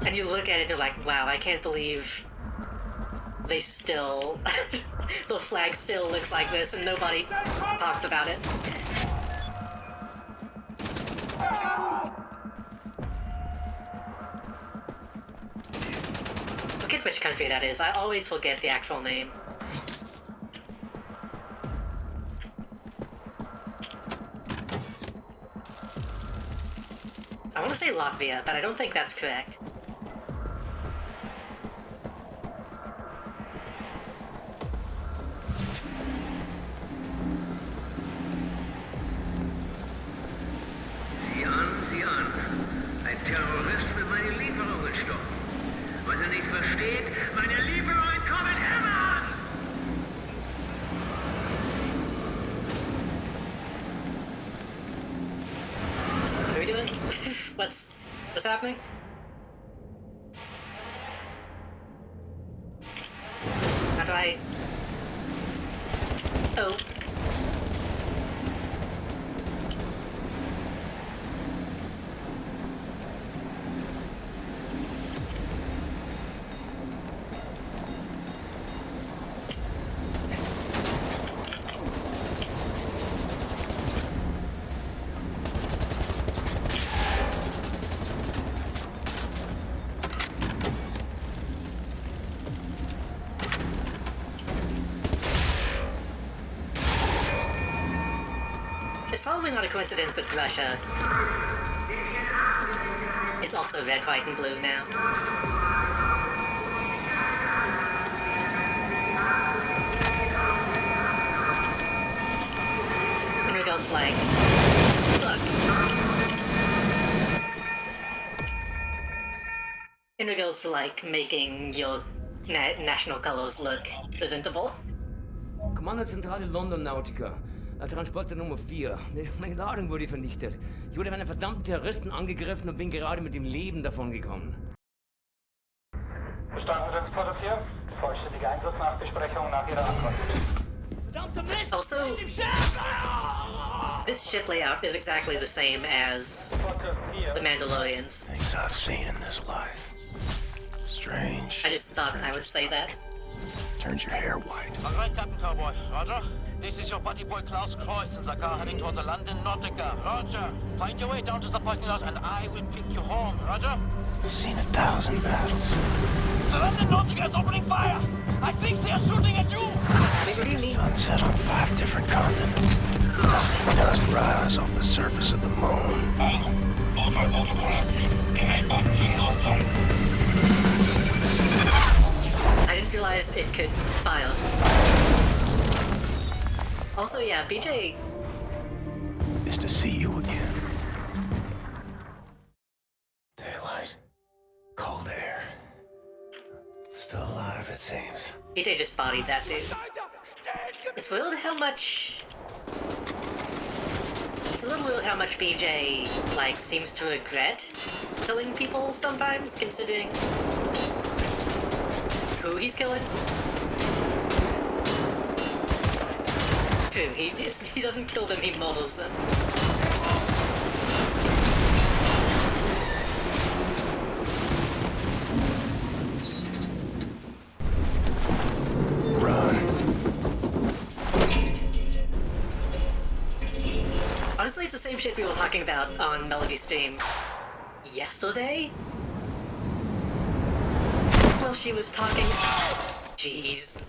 And you look at it and you're like, wow, I can't believe they still... the flag still looks like this and nobody talks about it. Forget which country that is. I always forget the actual name. I want to say Latvia, but I don't think that's correct. Sieh an. Ein Terrorist will meine Lieferungen stoppen. Was er nicht versteht, meine Lieferungen kommen immer an! What are we doing? What's happening? How do I... Oh. Probably not a coincidence that Russia is also red, white, and blue now. And it goes like, look. And it goes to like making your national colors look presentable. Kommandozentrale London Nautica. Transporter Nummer 4. Meine Ladung wurde vernichtet. Ich wurde von einem verdammten Terroristen angegriffen und bin gerade mit dem Leben davongekommen. Verstanden, Transporter 4. Vollständige Einsatznachbesprechung nach Ihrer Ankunft. Also, this ship layout is exactly the same as the Mandalorians. Things I've seen in this life. Strange. I just thought I would say that. Turns your hair white. All right, Captain Cowboy. Roger. This is your buddy boy Klaus Kreuz in the car heading towards the London Nautica. Roger. Find your way down to the parking lot and I will pick you home. Roger. I've seen 1,000 battles. The London Nautica is opening fire. I think they are shooting at you. The sun set on 5 different continents. I've seen dust rise off the surface of the moon. I didn't realize it could fire. Also, yeah, BJ... is to see you again. Daylight. Cold air. Still alive, it seems. BJ just bodied that dude. It's weird how much... It's a little weird how much BJ, like, seems to regret killing people sometimes, considering who he's killing. True, he doesn't kill them, he models them. Honestly, it's the same shit we were talking about on Melody's stream yesterday. Well, she was talking... Jeez.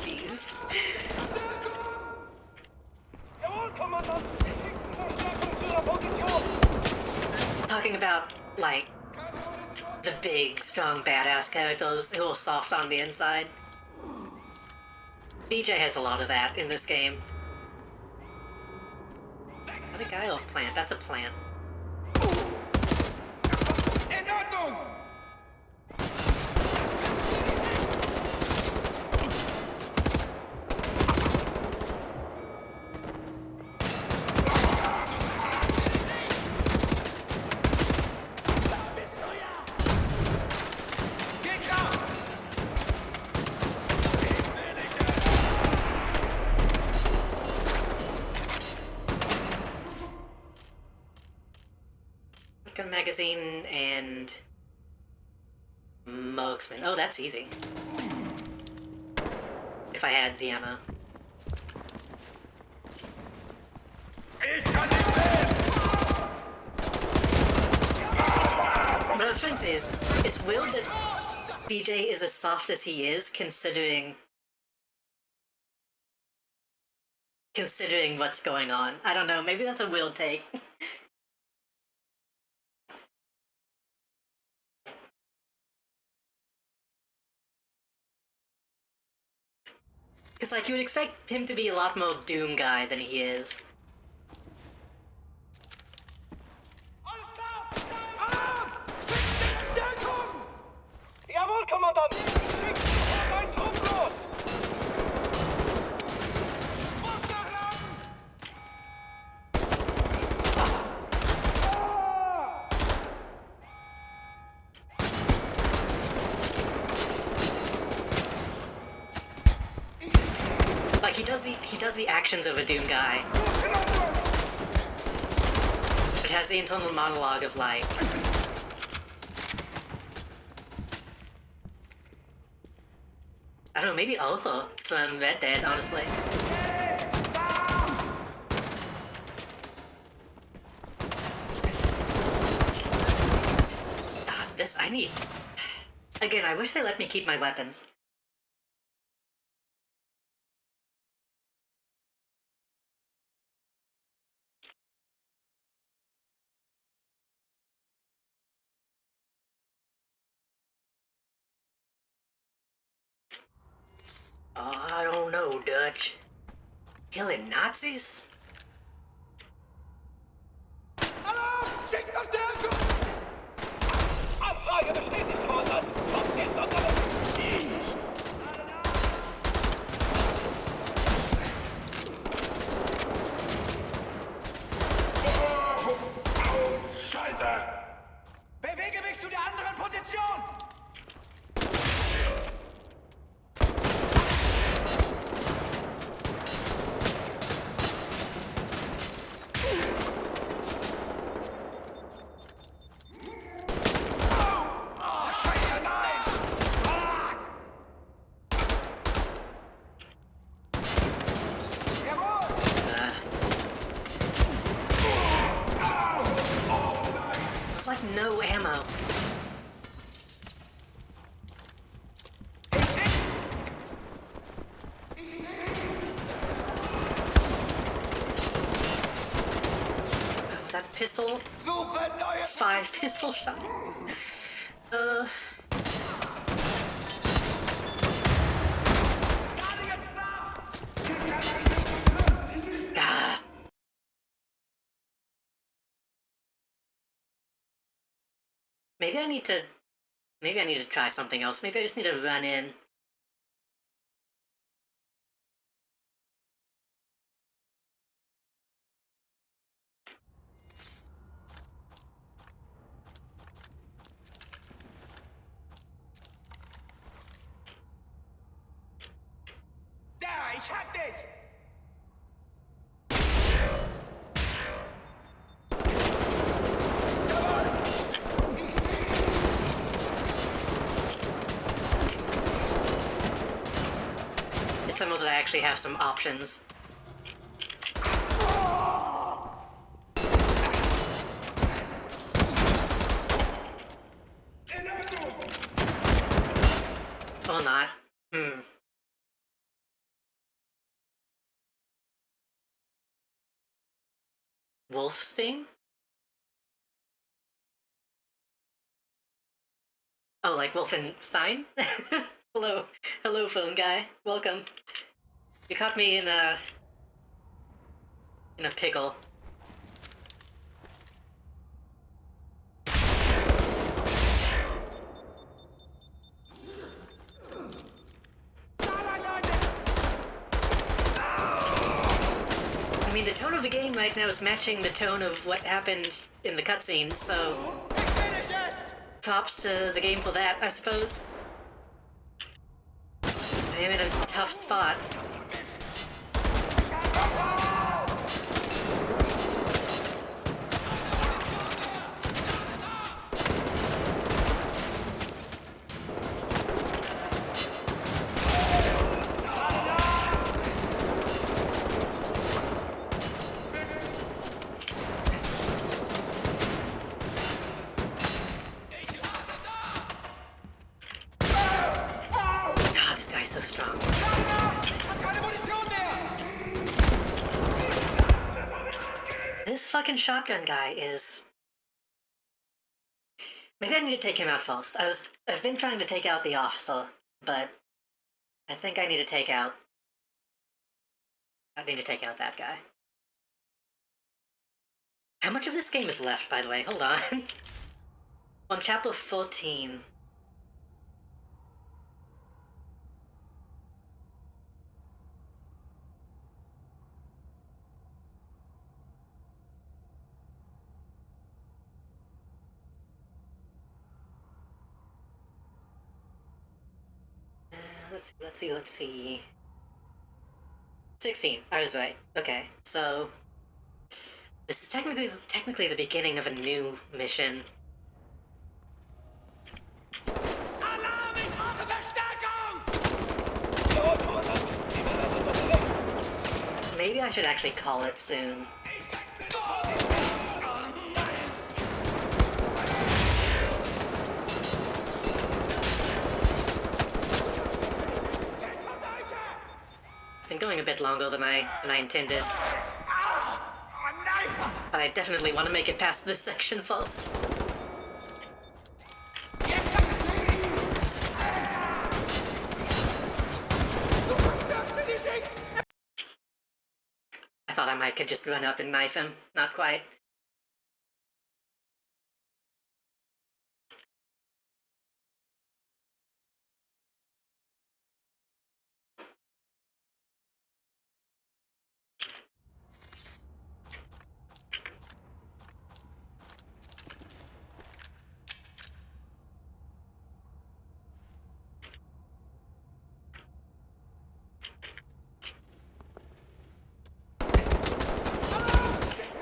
Jeez. Talking about, like, the big, strong, badass characters who are soft on the inside. BJ has a lot of that in this game. Not a guy off plant, that's a plant. Magazine and marksman. Oh, that's easy. If I had the ammo. What I was trying to say is, it's weird that BJ is as soft as he is, considering what's going on. I don't know, maybe that's a weird take. Because, like, you would expect him to be a lot more Doom guy than he is. Jawohl, Kommandant! Schickt mein Trupp los! Like, he does the actions of a Doom guy. It has the internal monologue of, like... I don't know, maybe Arthur from Red Dead, honestly. This, I need... Again, I wish they let me keep my weapons. Oh, I don't know, Dutch. Killing Nazis? Alarm! Schickt Verstärkung! Abfrage bestätigt, Kommandant! Kommt jetzt aus der... Scheiße! Bewege mich zu der anderen Position! It's like no ammo. That pistol? 5 pistol shot. Maybe I need to try something else. Maybe I just need to run in. Da, ich hab dich! It's almost that I actually have some options. Or not. Wolfenstein? Oh, like Wolfenstein? Hello. Hello, phone guy. Welcome. You caught me in a pickle. I mean, the tone of the game right now is matching the tone of what happened in the cutscene, so props to the game for that, I suppose. I am in a tough spot. So strong. This fucking shotgun guy is... Maybe I need to take him out first. I've been trying to take out the officer, but I think I need to take out that guy. How much of this game is left, by the way? Hold on. On chapter 14. Let's see. 16. I was right. Okay, so this is technically the beginning of a new mission. Maybe I should actually call it soon. I've been going a bit longer than I intended. But I definitely want to make it past this section first. I thought I could just run up and knife him. Not quite.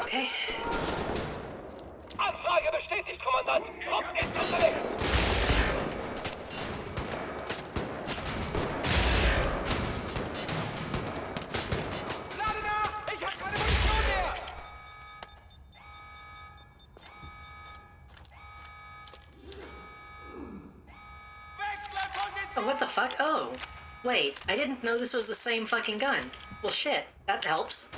Okay. Anfrage bestätigt, Kommandant. Trupp ist unterwegs. Lade nach! Ich hab keine Munition mehr! Oh, what the fuck? Oh. Wait, I didn't know this was the same fucking gun. Well, shit. That helps.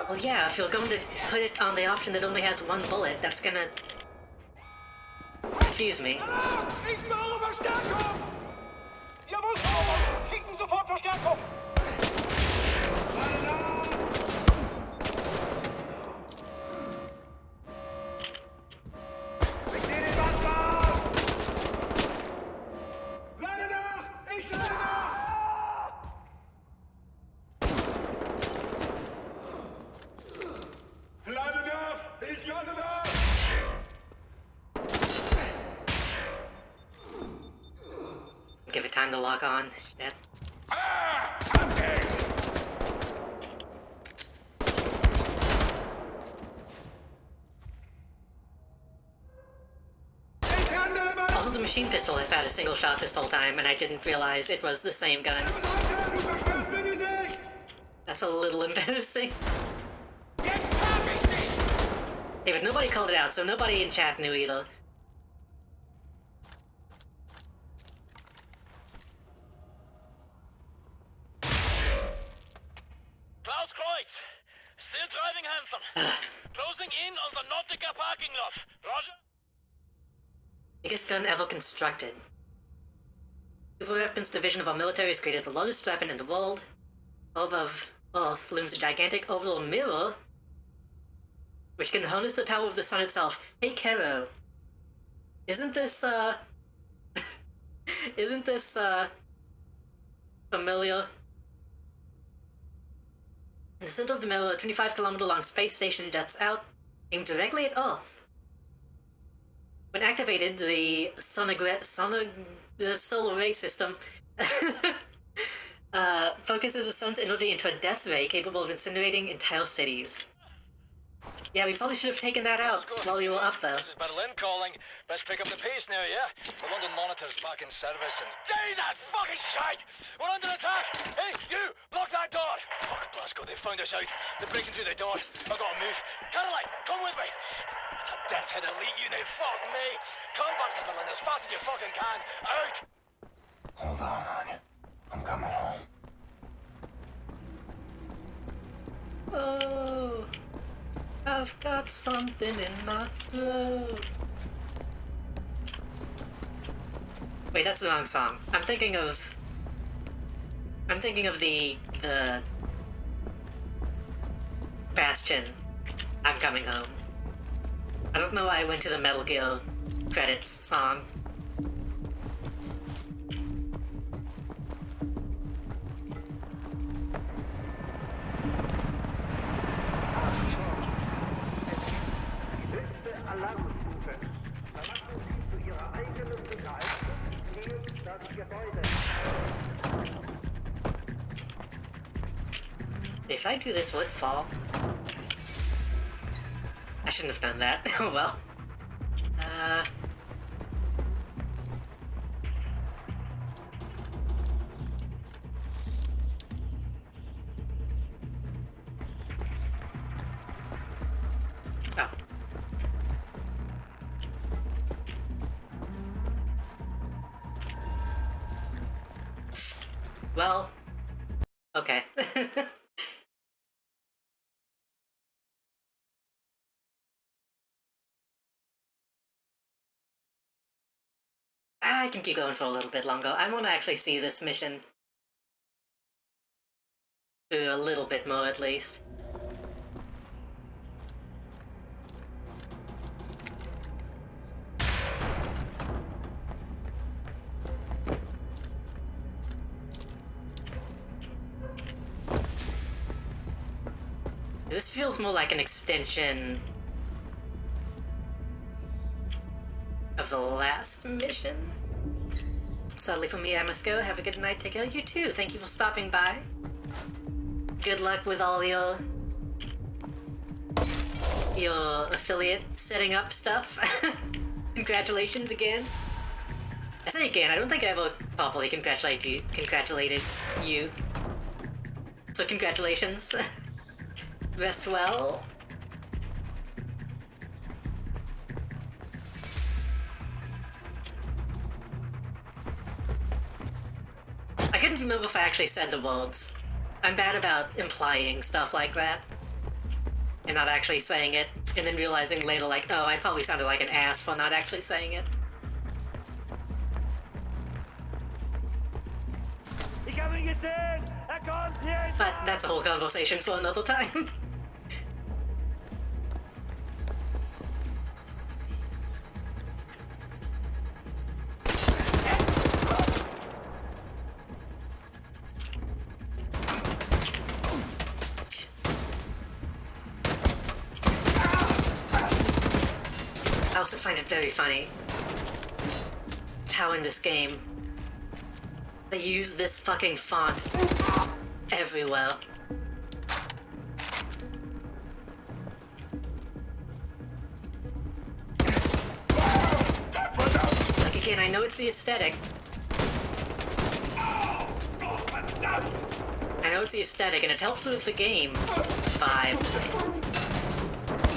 Well, yeah, if you're going to put it on the option that only has one bullet, that's gonna confuse me. Ich brauche Verstärkung! Jawohl, Kommandant! Schicken sofort Verstärkung! right time to lock on. Shit. Also, the machine pistol has had a single shot this whole time, and I didn't realize it was the same gun. That's a little embarrassing. Hey, but nobody called it out, so nobody in chat knew either. Klaus Kreuz, still driving handsome. Closing in on the Nautica parking lot. Roger? Biggest gun ever constructed. Super Weapons Division of our military has created the largest weapon in the world. Above Earth looms a gigantic orbital mirror, which can harness the power of the sun itself. Hey, Kero. Isn't this, isn't this, familiar? In the center of the mirror, a 25-kilometer-long space station juts out, aimed directly at Earth. When activated, the solar ray system focuses the sun's energy into a death ray capable of incinerating entire cities. Yeah, we probably should have taken that out while we were up there. This is Berlin calling. Best pick up the pace now, yeah? The London Monitor's back in service and... Dang that fucking shite! We're under attack! Hey, you! Block that door! Fuck, Glasgow, they found us out. They're breaking through the door. I've got to move. Caroline, come with me! It's a death's head elite unit, fuck me! Come back to Berlin as fast as you fucking can! Out! Hold on, Anya. I'm coming home. Oh, I've got something in my throat. Wait, that's the wrong song. I'm thinking of the Bastion. I'm coming home. I don't know why I went to the Metal Gear credits song. If I do this, will it fall? I shouldn't have done that. Oh well. Oh. Well, okay. I can keep going for a little bit longer. I want to actually see this mission through a little bit more, at least. This feels more like an extension of the last mission. Sadly for me, I must go. Have a good night. Take care. You too. Thank you for stopping by. Good luck with all your affiliate setting up stuff. Congratulations again. I say again, I don't think I ever properly congratulated you. So congratulations. Rest well. I couldn't remember if I actually said the words. I'm bad about implying stuff like that. And not actually saying it, and then realizing later, like, oh, I probably sounded like an ass for not actually saying it. But that's a whole conversation for another time. I also find it very funny how in this game They use this fucking font everywhere. Like, again, I know it's the aesthetic. I know it's the aesthetic, and it helps with the game vibe.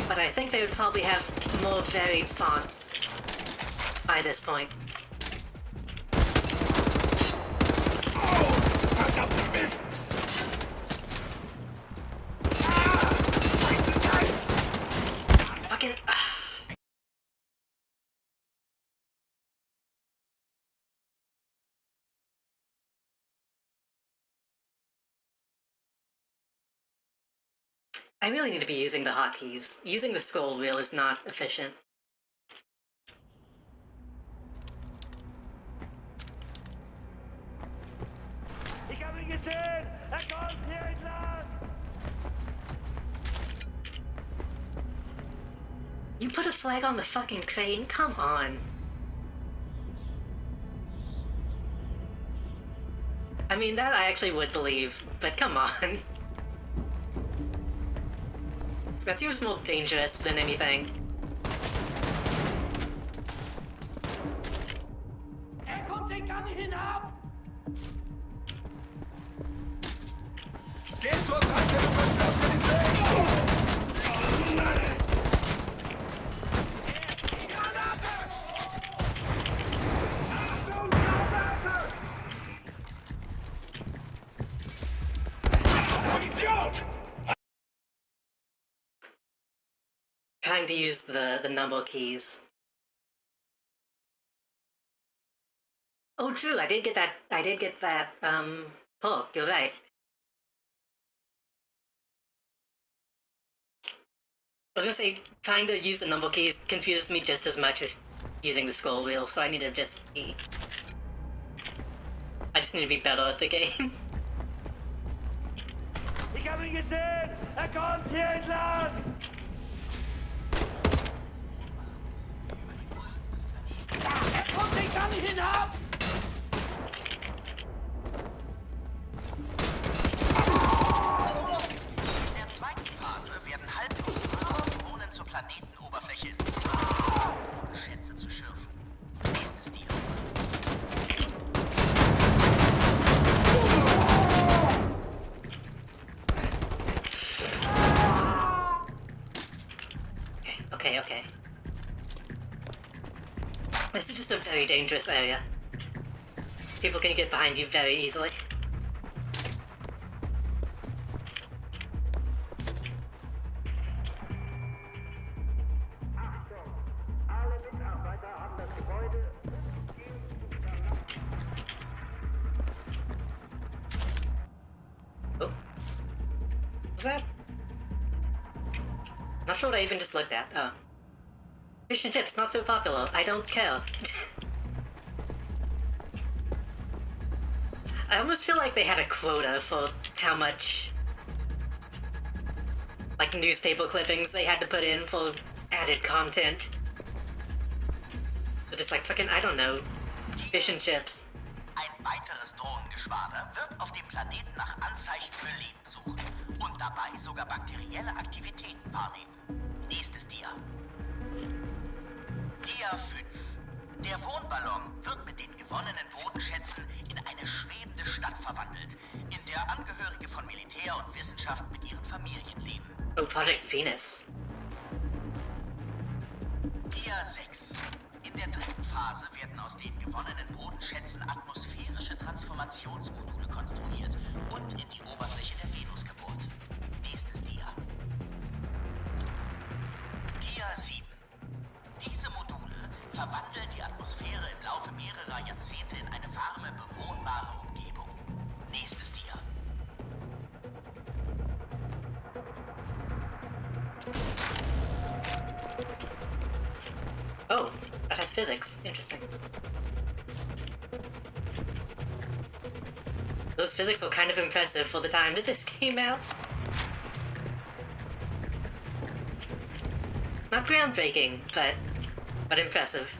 But I think they would probably have more varied fonts by this point. Fucking... I really need to be using the hotkeys. Using the scroll wheel is not efficient. Ich habe ihn gesehen! Er kommt hier entlang! You put a flag on the fucking crane? Come on. I mean, that I actually would believe, but come on. That seems more dangerous than anything. Kommt den Gang hinab! Geh zur Seite, du wirst das Polizei! Trying to use the number keys. Oh, true, I did get that, hook, you're right. I was gonna say, trying to use the number keys confuses me just as much as using the scroll wheel, so I need to just be... I just need to be better at the game. Ich habe ihn gesehen! Er kommt hier entlang! Kommt den Gang hinab! In der zweiten Phase werden halblose Drohnen zur Planetenoberfläche Schätze zu schürfen. Nächstes Deal. Okay. This is just a very dangerous area. People can get behind you very easily. Oh. What's that? Not sure what I even just looked at. Oh. Fish and chips, not so popular. I don't care. I almost feel like they had a quota for how much, like, newspaper clippings they had to put in for added content. They're just like, fucking, I don't know, fish and chips. Ein weiteres Drohnengeschwader wird auf dem Planeten nach Anzeichen für Leben suchen und dabei sogar bakterielle Aktivitäten wahrnehmen. Nächstes Dia. Dia 5. Der Wohnballon wird mit den gewonnenen Bodenschätzen in eine schwebende Stadt verwandelt, in der Angehörige von Militär und Wissenschaft mit ihren Familien leben. Oh, Project Venus. Dia 6. In der dritten Phase werden aus den gewonnenen Bodenschätzen atmosphärische Transformationsmodule konstruiert und in die Oberfläche der Venus gebohrt. Nächstes Dia. Dia 7. Diese Module verwandeln die Atmosphäre im Laufe mehrerer Jahrzehnte in eine warme, bewohnbare Umgebung. Nächstes Dia. Oh, that has physics. Interesting. Those physics were kind of impressive for the time that this came out. Not groundbreaking, but impressive.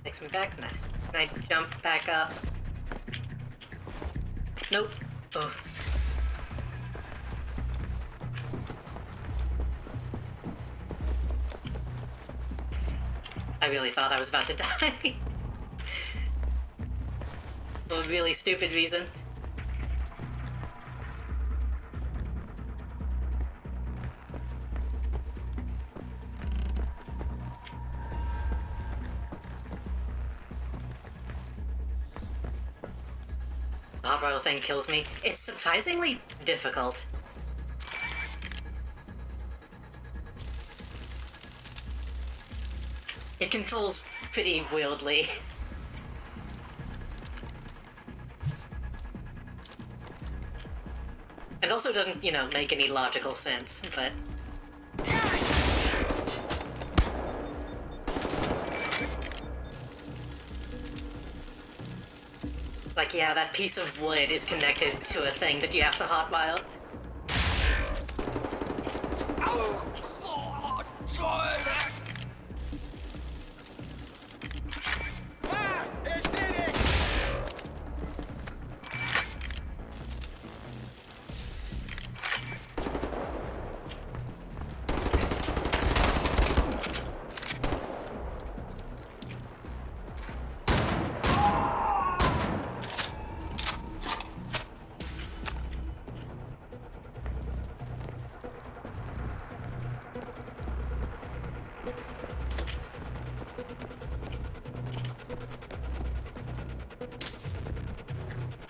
Takes me back. Nice. Can I jump back up? Nope. Oh. I really thought I was about to die. For a really stupid reason. The hot royal thing kills me. It's surprisingly difficult. It controls pretty wildly. It also doesn't, you know, make any logical sense, but... Like, yeah, that piece of wood is connected to a thing that you have to hotwire.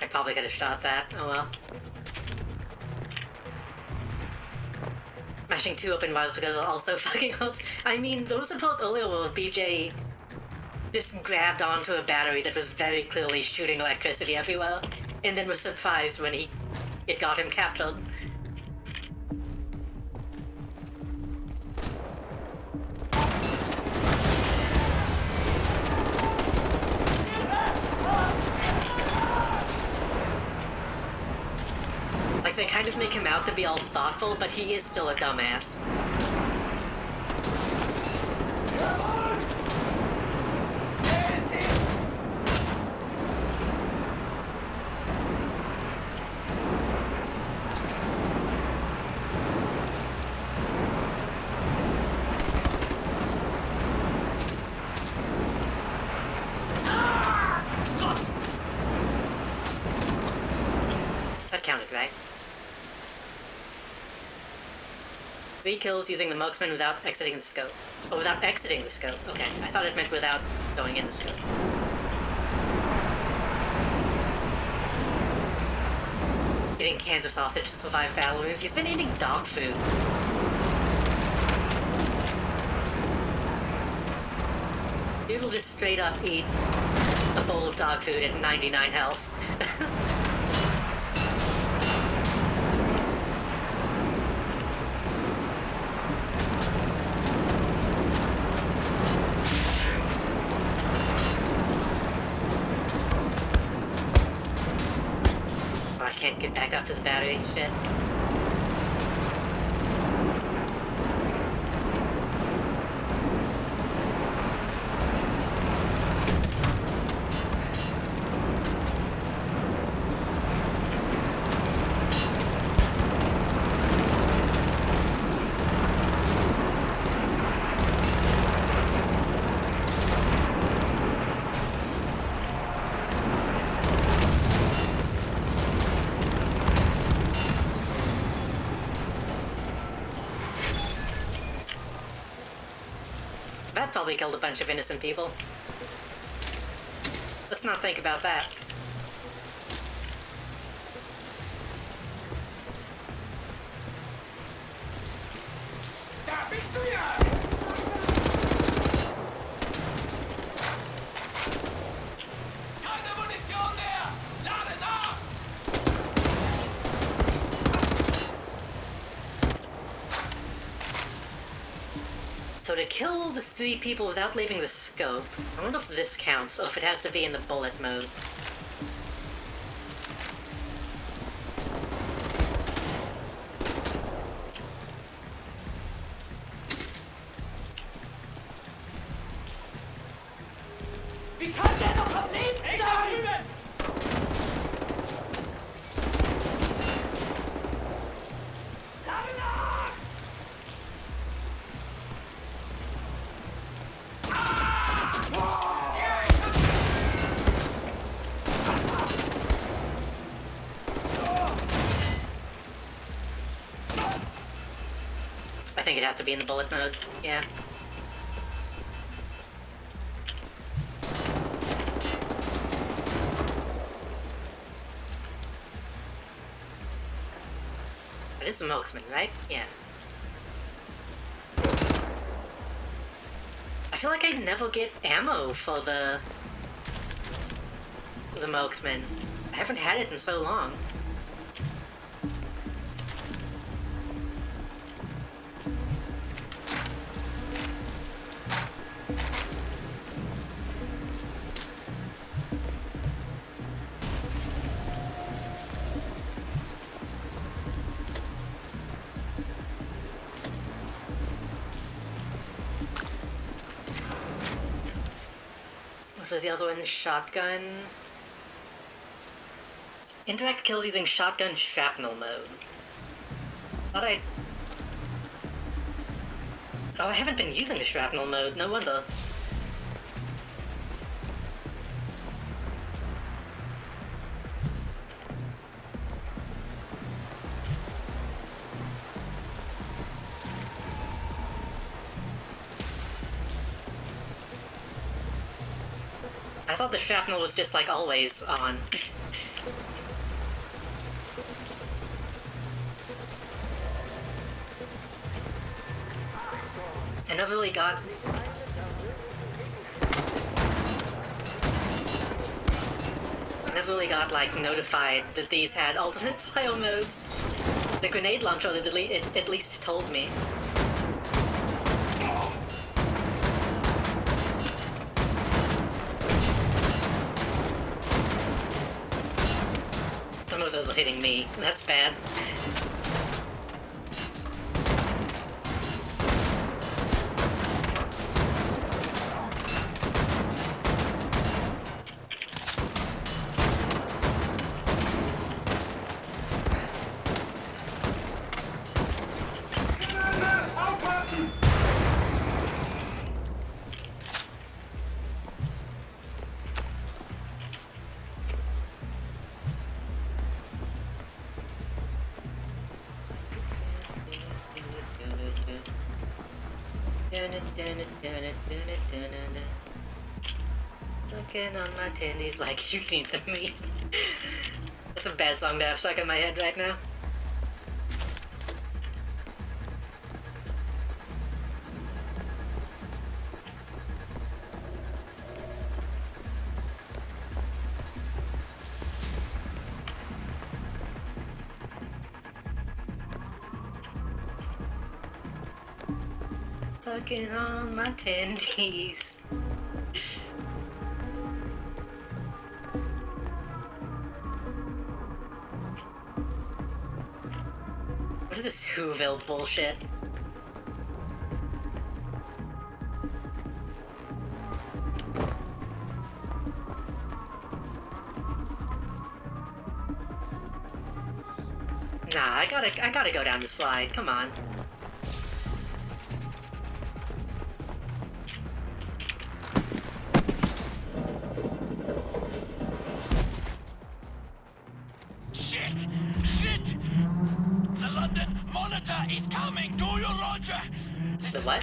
I probably could have shot that. Oh well. Mashing two open bars together also fucking helped. I mean, there was a part earlier where BJ just grabbed onto a battery that was very clearly shooting electricity everywhere, and then was surprised when it got him captured. Like, they kind of make him out to be all thoughtful, but he is still a dumbass. That counted, right? 3 kills using the marksman without exiting the scope. Oh, without exiting the scope. Okay, I thought it meant without going in the scope. Eating cans of sausage to survive battle wounds. He's been eating dog food. Dude will just straight up eat a bowl of dog food at 99 health. Can't get back up to the battery, shit. That probably killed a bunch of innocent people. Let's not think about that. So to kill the 3 people without leaving the scope, I wonder if this counts, or if it has to be in the bullet mode. think it has to be in the bullet mode, yeah. It is the marksman, right? Yeah. I feel like I never get ammo for the marksman. I haven't had it in so long. What was the other one? Shotgun. Interact kills using shotgun shrapnel mode. Thought I... Oh, I haven't been using the shrapnel mode, no wonder. I thought the shrapnel was just like always on. I never really got... like, notified that these had alternate fire modes. The grenade launcher at least told me. Some of those are hitting me. That's bad. Looking on my tendies like you need the meat. That's a bad song to have stuck in my head right now. Sucking on my tendies. What is this Whoville bullshit? Nah, I gotta go down the slide, come on. The what?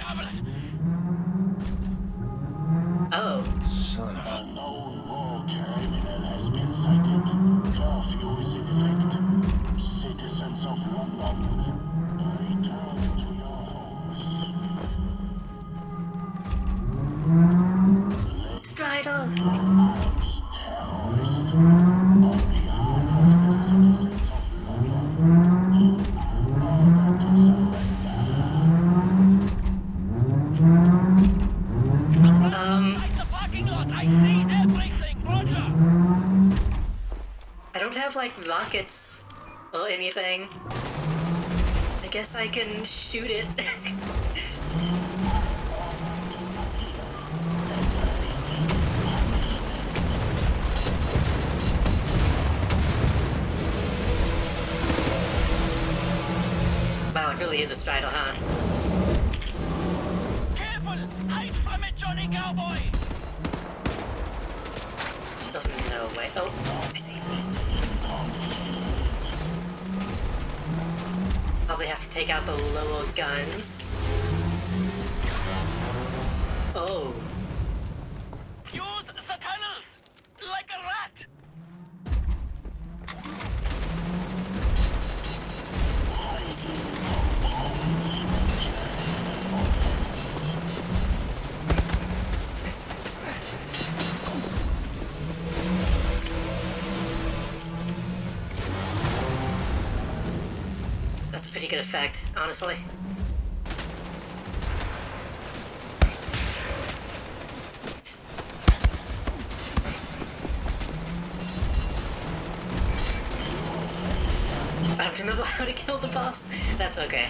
Oh. Son of a... Unknown war criminal has been sighted. Curfew is in effect. Citizens of London, return to your homes. Strider! I don't have, like, rockets or anything. I guess I can shoot it. Wow, it really is a Strider, huh? Careful! Hide from it, Johnny Cowboy! Doesn't know way. Oh, I see. probably have to take out the lower guns. Oh. Use the tunnels like a rat. That's a pretty good effect, honestly. I don't remember how to kill the boss. That's okay.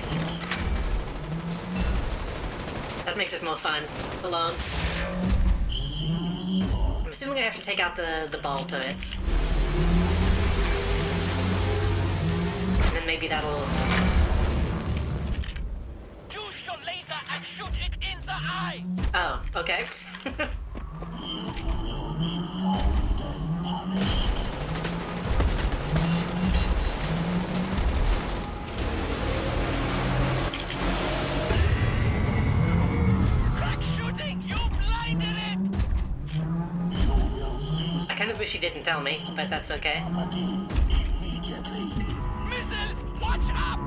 That makes it more fun. Alone. I'm assuming I have to take out the ball turrets. And then maybe that'll... Use your laser and shoot it in the eye. Oh, okay. I kind of wish he didn't tell me, but that's okay. Missiles, watch up!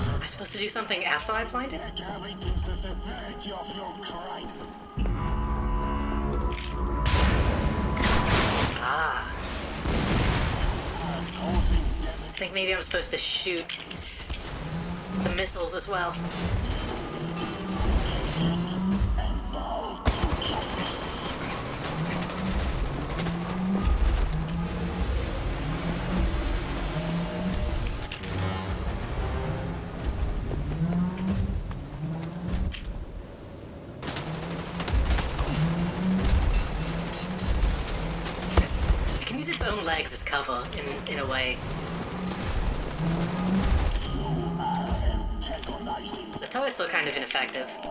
Am I supposed to do something after I blind it? Ah. I think maybe I'm supposed to shoot the missiles as well. It can use its own legs as cover in a way. The turrets are kind of ineffective. Good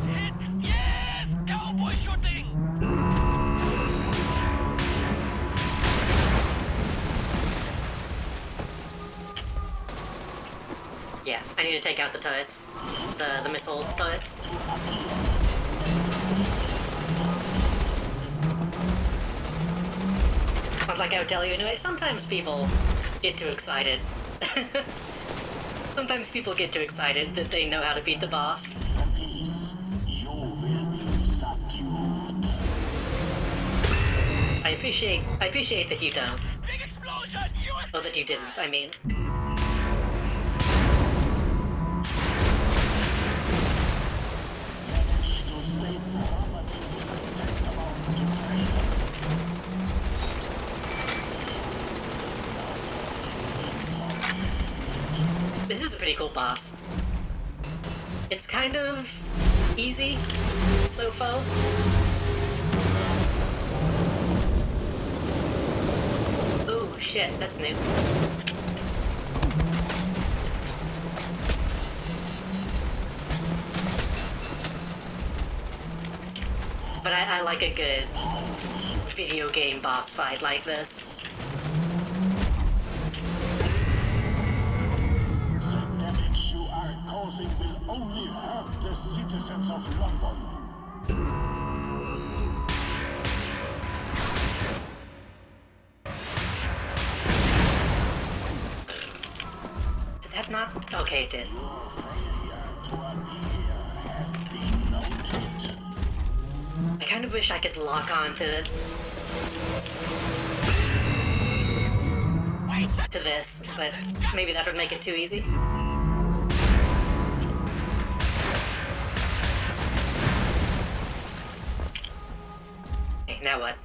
hit! Yes! Cowboy shooting! Yeah, I need to take out the turrets. The missile turrets. But like I would tell you anyway, sometimes people get too excited. Sometimes people get too excited that they know how to beat the boss. I appreciate that you don't. Big explosion! Or that you didn't, I mean. This is a pretty cool boss. It's kind of easy so far. Oh shit, that's new. But I like a good video game boss fight like this. Did that not? Okay, it did. I kind of wish I could lock on to this, but maybe that would make it too easy. Okay, now what?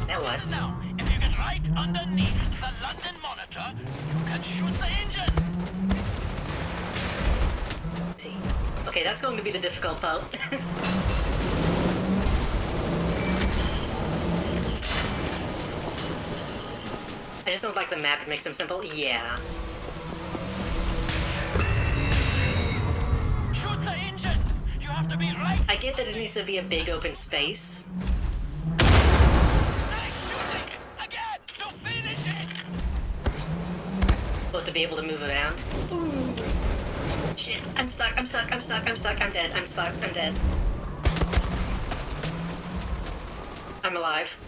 Now what? what? Now, if you get right underneath the London monitor, you can shoot the engine. Let's see. Okay, that's going to be the difficult part. I just don't like the map, it makes them simple. Yeah. Shoot the engine. You have to be right. I get that it needs to be a big open space. But to be able to move around. Ooh. Shit, I'm stuck, I'm dead, I'm stuck, I'm dead. I'm alive.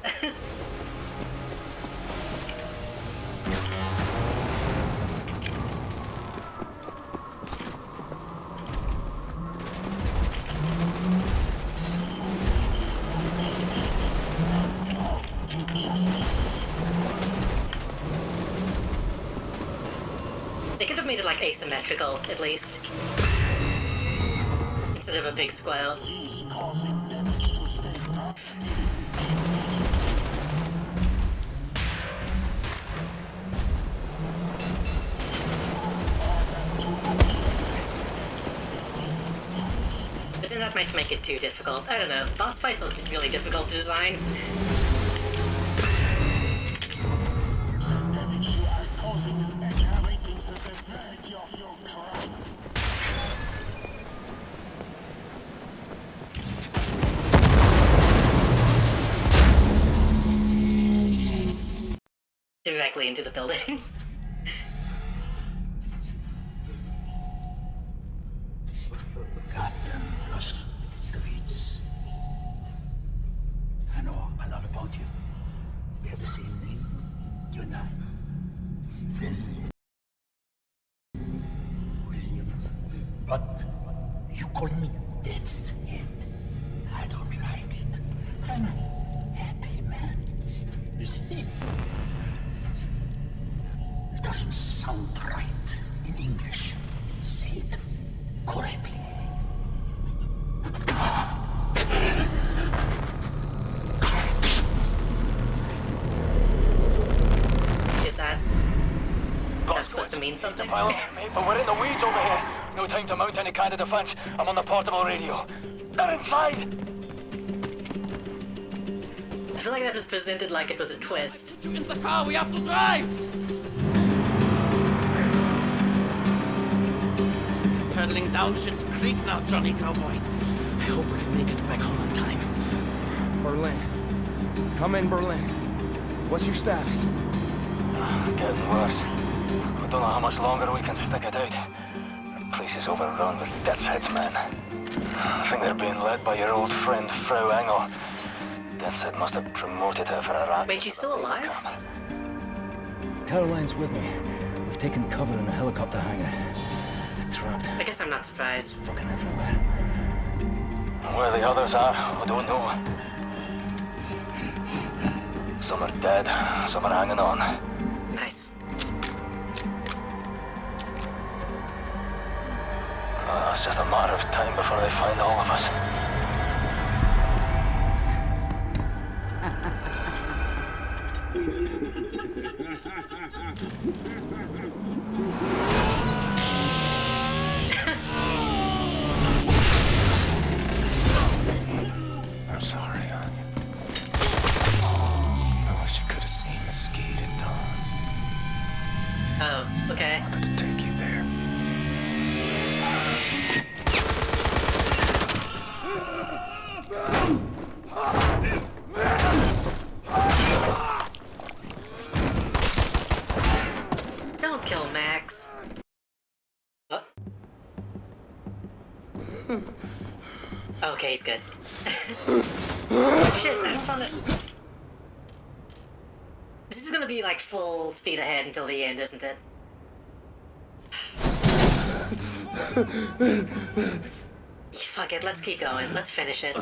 They could have made it like asymmetrical, at least. Instead of a big square. But then that might make it too difficult. I don't know. Boss fights are really difficult to design. Directly into the building. Captain Blazkowicz. I know a lot about you. We have the same name, you and I. William. But you call me Death's Head. I don't like it. I'm a happy man. You see? It doesn't sound right in English. Say it correctly. Is that's supposed to mean something? Pilot, mate, but we're in the weeds over here. No time to mount any kind of defense. I'm on the portable radio. They're inside! I feel like that was presented like it was a twist. In the car, we have to drive! Pedaling down Shit's Creek now, Johnny Cowboy. I hope we can make it back home on time. Berlin. Come in, Berlin. What's your status? Getting worse. I don't know how much longer we can stick it out. The place is overrun with Death's Head's men. I think they're being led by your old friend, Frau Engel. Death's Head must have promoted her for a rat. Wait, she's still alive? Caroline's with me. We've taken cover in the helicopter hangar. Trapped. I guess I'm not surprised. Fucking everywhere. Where the others are, I don't know. Some are dead, some are hanging on. Nice. It's just a matter of time before they find all of us. I'm sorry, Anya. I wish you could have seen the skate at dawn. Oh, okay. I wanted to take you there. Don't kill Max. What? Okay, he's good. Oh shit, I don't find it. This is gonna be like full speed ahead until the end, isn't it? Fuck it, let's keep going. Let's finish it.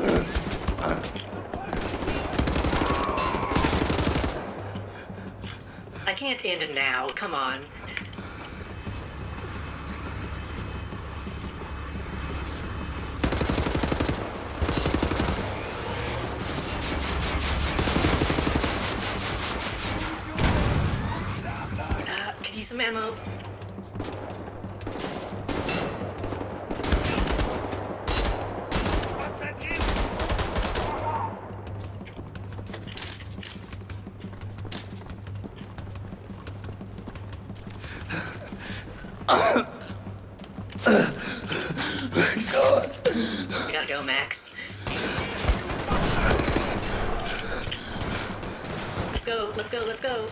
I can't end now, come on. ammo. Sauce. We gotta go, Max. Let's go, let's go, let's go.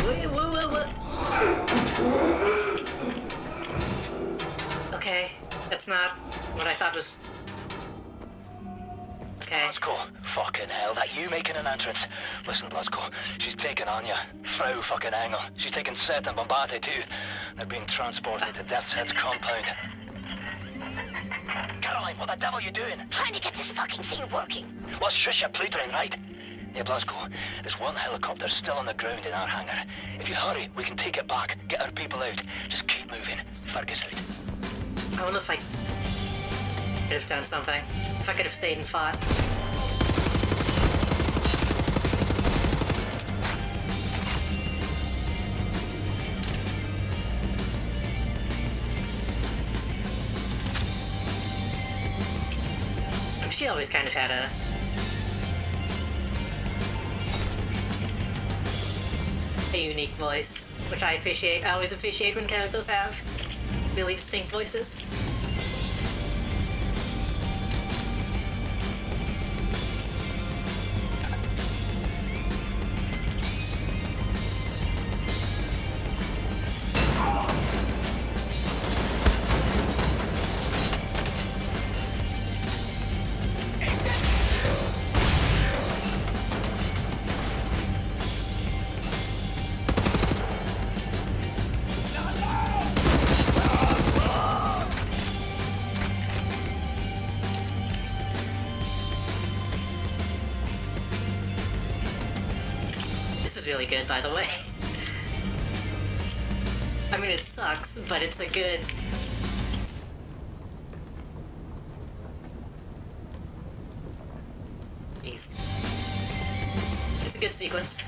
Wait, what? Okay, that's not what I thought was... Okay. Blasco, fucking hell, that you making an entrance? Listen, Blasco, she's taking Anya. Frau fucking Engel. She's taking Seth and Bombate too. They're being transported to Death's Head's compound. Caroline, what the devil are you doing? Trying to get this fucking thing working. Well, shush your plutering, right? Yeah, Blasco, there's one helicopter still on the ground in our hangar. If you hurry, we can take it back, get our people out. Just keep moving. Fergus out. I wonder if I could have done something. If I could have stayed and fought. She always kind of had a unique voice, which I appreciate. I always appreciate when characters have really distinct voices. This is really good, by the way. I mean, it sucks, but it's a good... Jeez. It's a good sequence.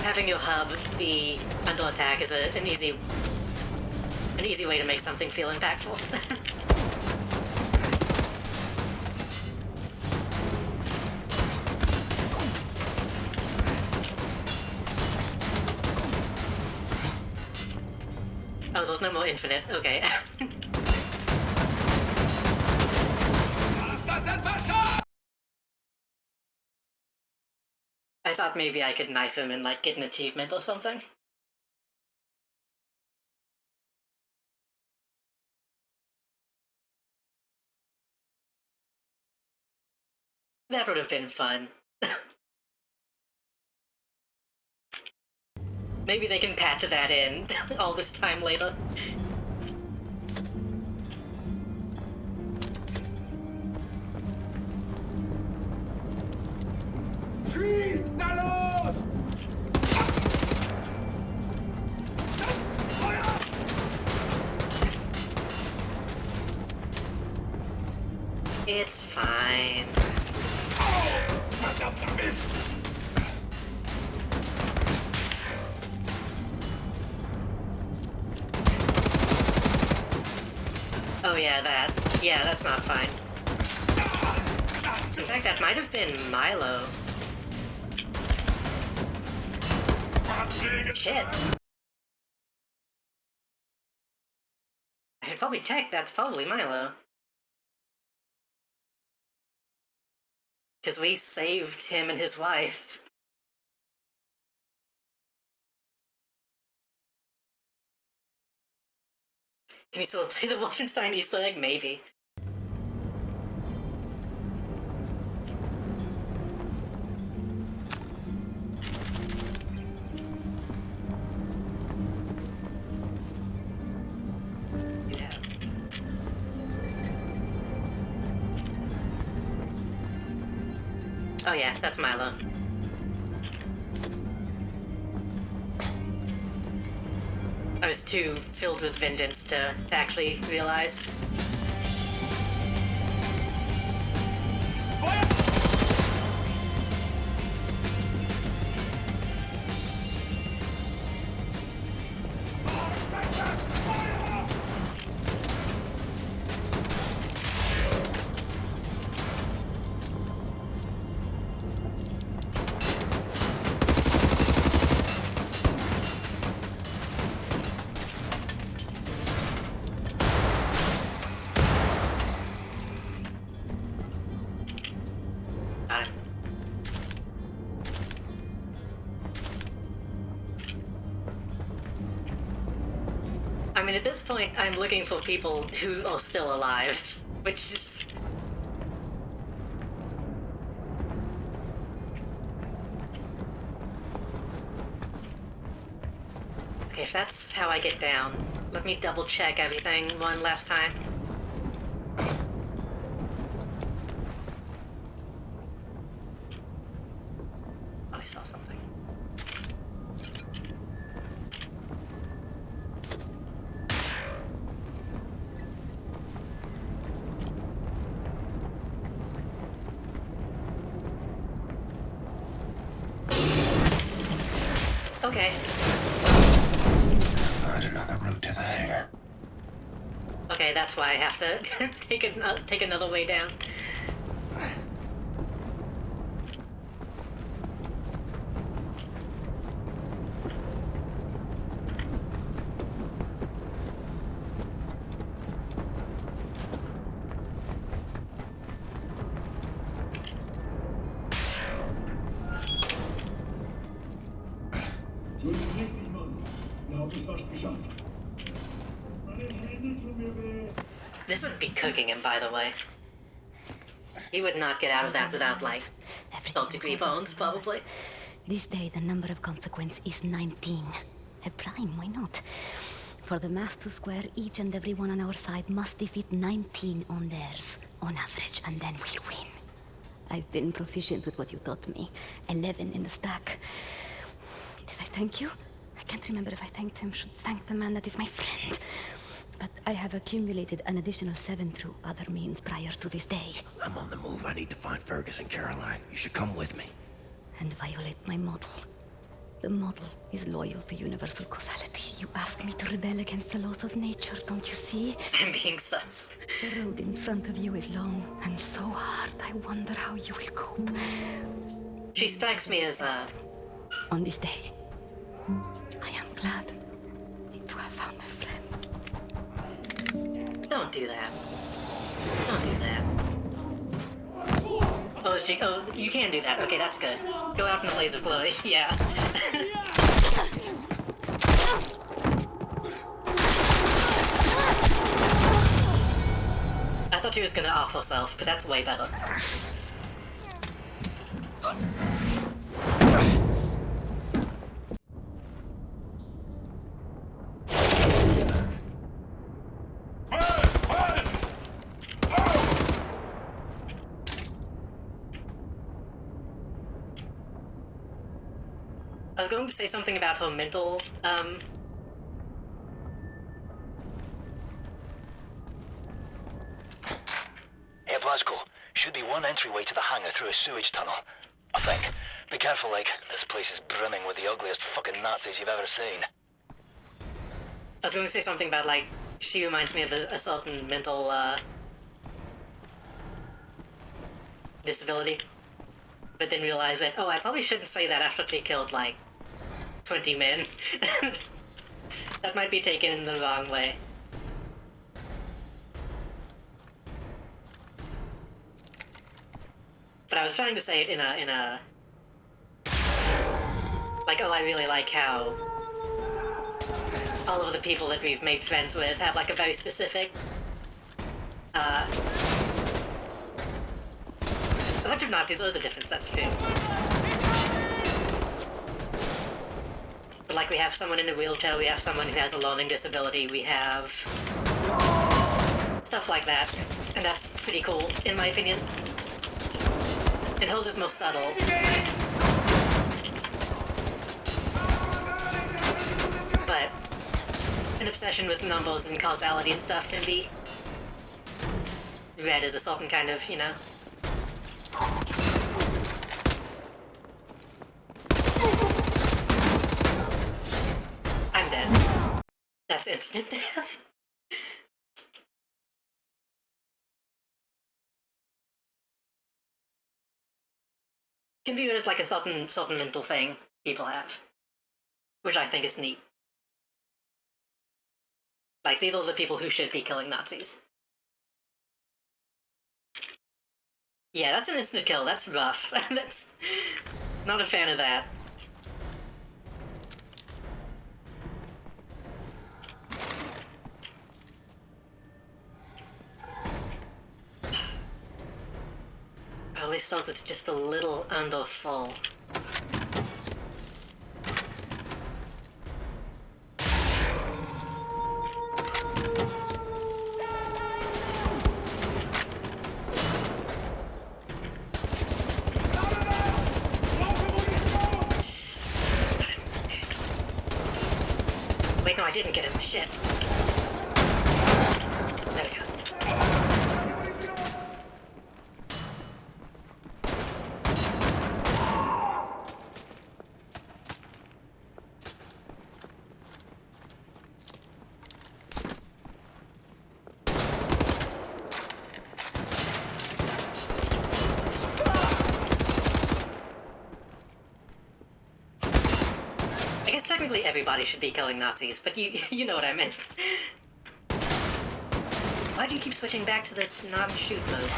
Having your hub be under attack is an easy way to make something feel impactful. Oh, there's no more infinite. Okay. I thought maybe I could knife him and, like, get an achievement or something. That would have been fun. Maybe they can patch that in all this time later. It's fine. Oh yeah, that. Yeah, that's not fine. In fact, that might have been Milo. Shit. I should probably check, that's probably Milo. Because we saved him and his wife. Can you still play the Wolfenstein Easter egg? Maybe. Oh yeah, that's Milo. I was too filled with vengeance to actually realize. I mean, at this point, I'm looking for people who are still alive, which is... Okay, if that's how I get down, let me double check everything one last time. Oh, I saw something. Okay. Find another route to the hangar. Okay, that's why I have to take another way down. This would be cooking him, by the way. He would not get out of that without, like, third-degree bones, probably. This day, the number of consequence is 19. A prime, why not? For the math to square, each and every one on our side must defeat 19 on theirs, on average, and then we'll win. I've been proficient with what you taught me. 11 in the stack. Did I thank you? I can't remember if I thanked him. Should thank the man that is my friend. But I have accumulated an additional 7 through other means prior to this day. I'm on the move. I need to find Fergus and Caroline. You should come with me. And violate my model. The model is loyal to universal causality. You ask me to rebel against the laws of nature, don't you see? I'm being sus. The road in front of you is long and so hard. I wonder how you will cope. She strikes me as On this day, I am glad to have found my friend. Don't do that. Don't do that. Oh, you can do that. Okay, that's good. Go out in the blaze of glory. Yeah. I thought she was gonna off herself, but that's way better. I was going to say something about her mental, Hey, Blasco. Should be one entryway to the hangar through a sewage tunnel. I think. Be careful, like, this place is brimming with the ugliest fucking Nazis you've ever seen. I was going to say something about, like, she reminds me of a certain mental, disability. But then realized that, oh, I probably shouldn't say that after she killed, like, 20 men. That might be taken in the wrong way. But I was trying to say it in a... Like, oh, I really like how all of the people that we've made friends with have, like, a very specific, a bunch of Nazis, there's a difference, that's true. But, like, we have someone in a wheelchair, we have someone who has a learning disability, we have stuff like that. And that's pretty cool, in my opinion. And Hills is most subtle. But an obsession with numbers and causality and stuff can be read as a certain kind of, you know. I'm dead. That's instant death. Can view it as like a certain mental thing people have, which I think is neat. Like, these are the people who should be killing Nazis. Yeah, that's an instant kill. That's rough. That's not a fan of that. I always start with just a little under full. Wait, no, I didn't get him. Shit. There we go. I guess technically everybody should be killing Nazis, but you know what I meant. Why do you keep switching back to the non-shoot mode?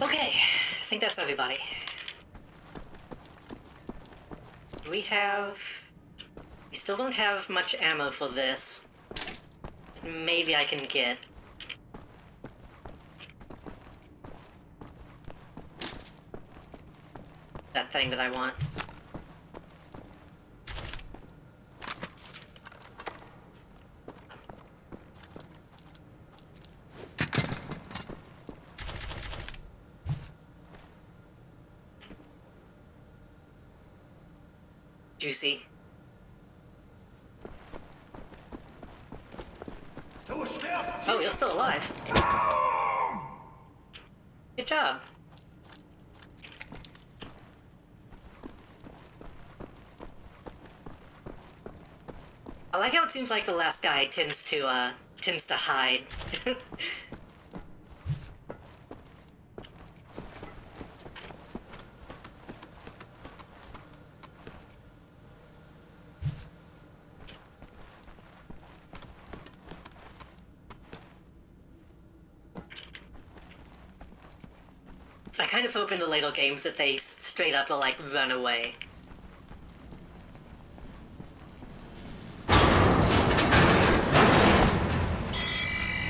Okay, I think that's everybody. We still don't have much ammo for this. Maybe I can get. That thing that I want. Juicy. Oh, you're still alive. Good job. I like how it seems like the last guy tends to hide. I kind of hope in the later games that they straight up will, like, run away.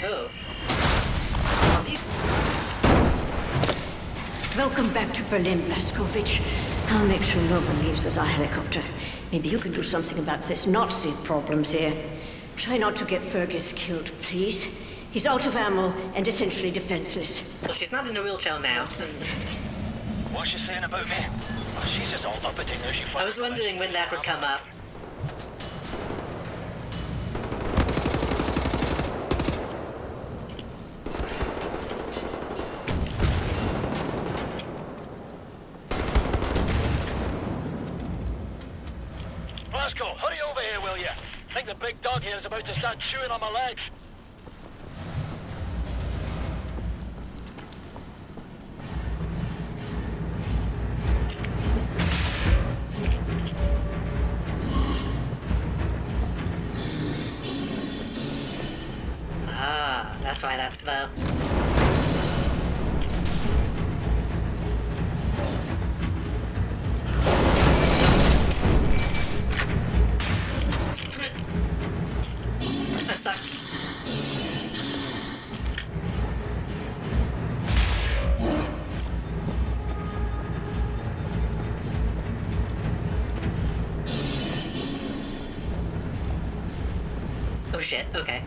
Oh. Are these... Welcome back to Berlin, Blazkowicz. I'll make sure no one leaves as our helicopter. Maybe you can do something about this Nazi problems here. Try not to get Fergus killed, please. He's out of ammo and essentially defenseless. Well, she's not in a wheelchair now. What's she saying about me? Oh, she's just all uppity now. I was wondering when that would come up. Glasgow, hurry over here, will you? I think the big dog here is about to start chewing on my legs. Ah, that's why that's slow. shit, okay.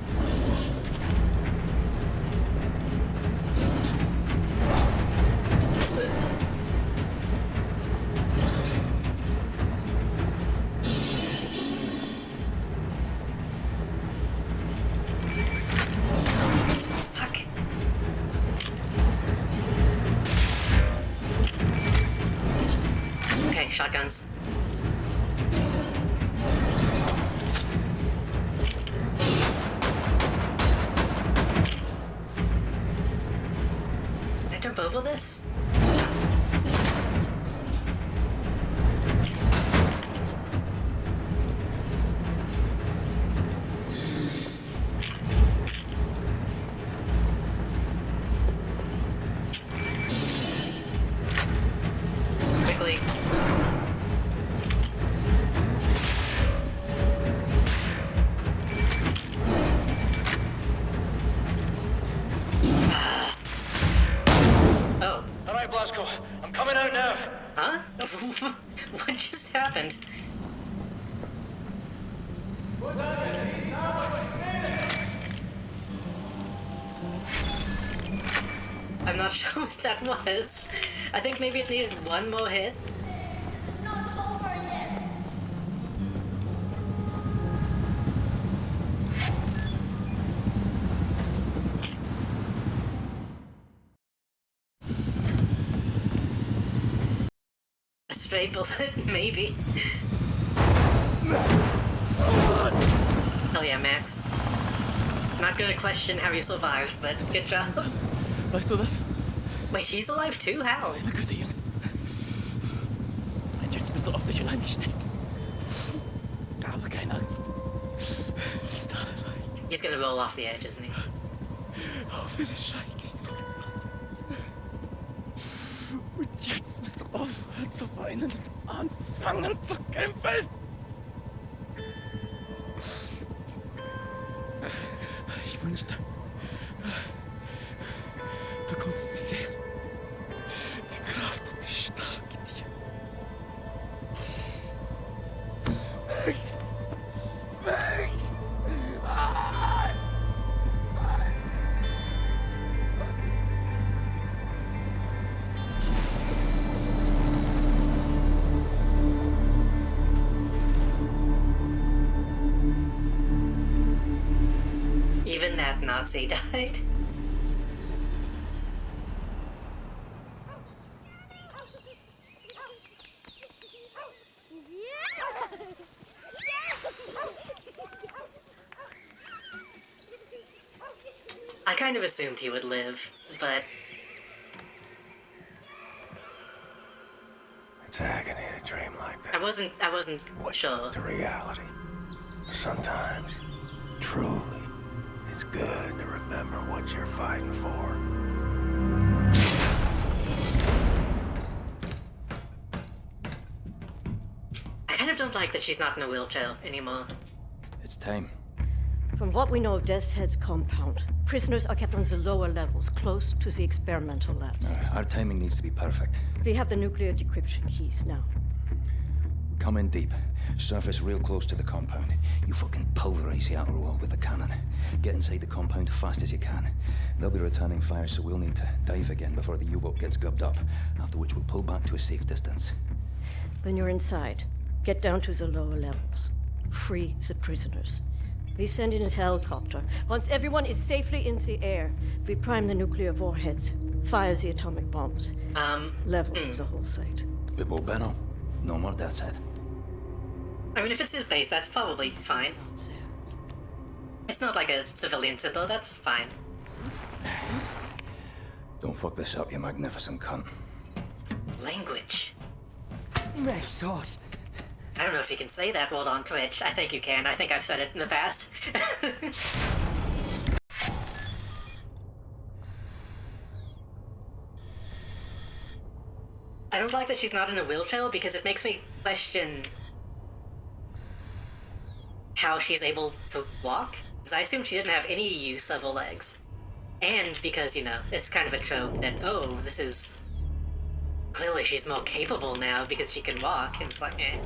Fuck. Okay, shotguns. Can I jump over this? Quickly. Oh. Alright, Blasco. I'm coming out now. Huh? What just happened? I'm not sure what that was. I think maybe it needed one more hit. A stray bullet, maybe. Hell yeah, Max. Not gonna question how you survived, but good job. Weißt du das? Wait, he's alive too? How? Meine Güte, Junge. Und jetzt bist du auf dich allein gestellt. Aber keine Angst. Ist allein. He's gonna roll off the edge, isn't he? Auch wenn es schrecklich so ist. Und jetzt musst du aufhören zu weinen und anfangen zu kämpfen. Ich wünschte, du konntest sie sehen. Die Kraft und die Stärke dir. Weg! Weg! Even that Nazi died. I kind of assumed he would live, but It's agony to dream like that. I wasn't sure. The reality. Sometimes, truly, it's good to remember what you're fighting for. I kind of don't like that she's not in a wheelchair anymore. It's time. From what we know of Death's Head's compound, prisoners are kept on the lower levels, close to the experimental labs. Our timing needs to be perfect. We have the nuclear decryption keys now. Come in deep. Surface real close to the compound. You fucking pulverize the outer wall with the cannon. Get inside the compound fast as you can. They'll be returning fire, so we'll need to dive again before the U-boat gets gubbed up, after which we'll pull back to a safe distance. When you're inside, get down to the lower levels. Free the prisoners. We send in a helicopter. Once everyone is safely in the air, we prime the nuclear warheads, fire the atomic bombs, level the whole site. Bibbo Benno. No more Death's Head. I mean, if it's his base, that's probably fine. It's not like a civilian citadel, that's fine. Don't fuck this up, you magnificent cunt. Language. Makes horse. I don't know if you can say that word on Twitch. I think you can. I think I've said it in the past. I don't like that she's not in a wheelchair because it makes me question how she's able to walk. Because I assumed she didn't have any use of her legs. And because, you know, it's kind of a trope that, oh, this is... Clearly she's more capable now because she can walk. It's like, eh.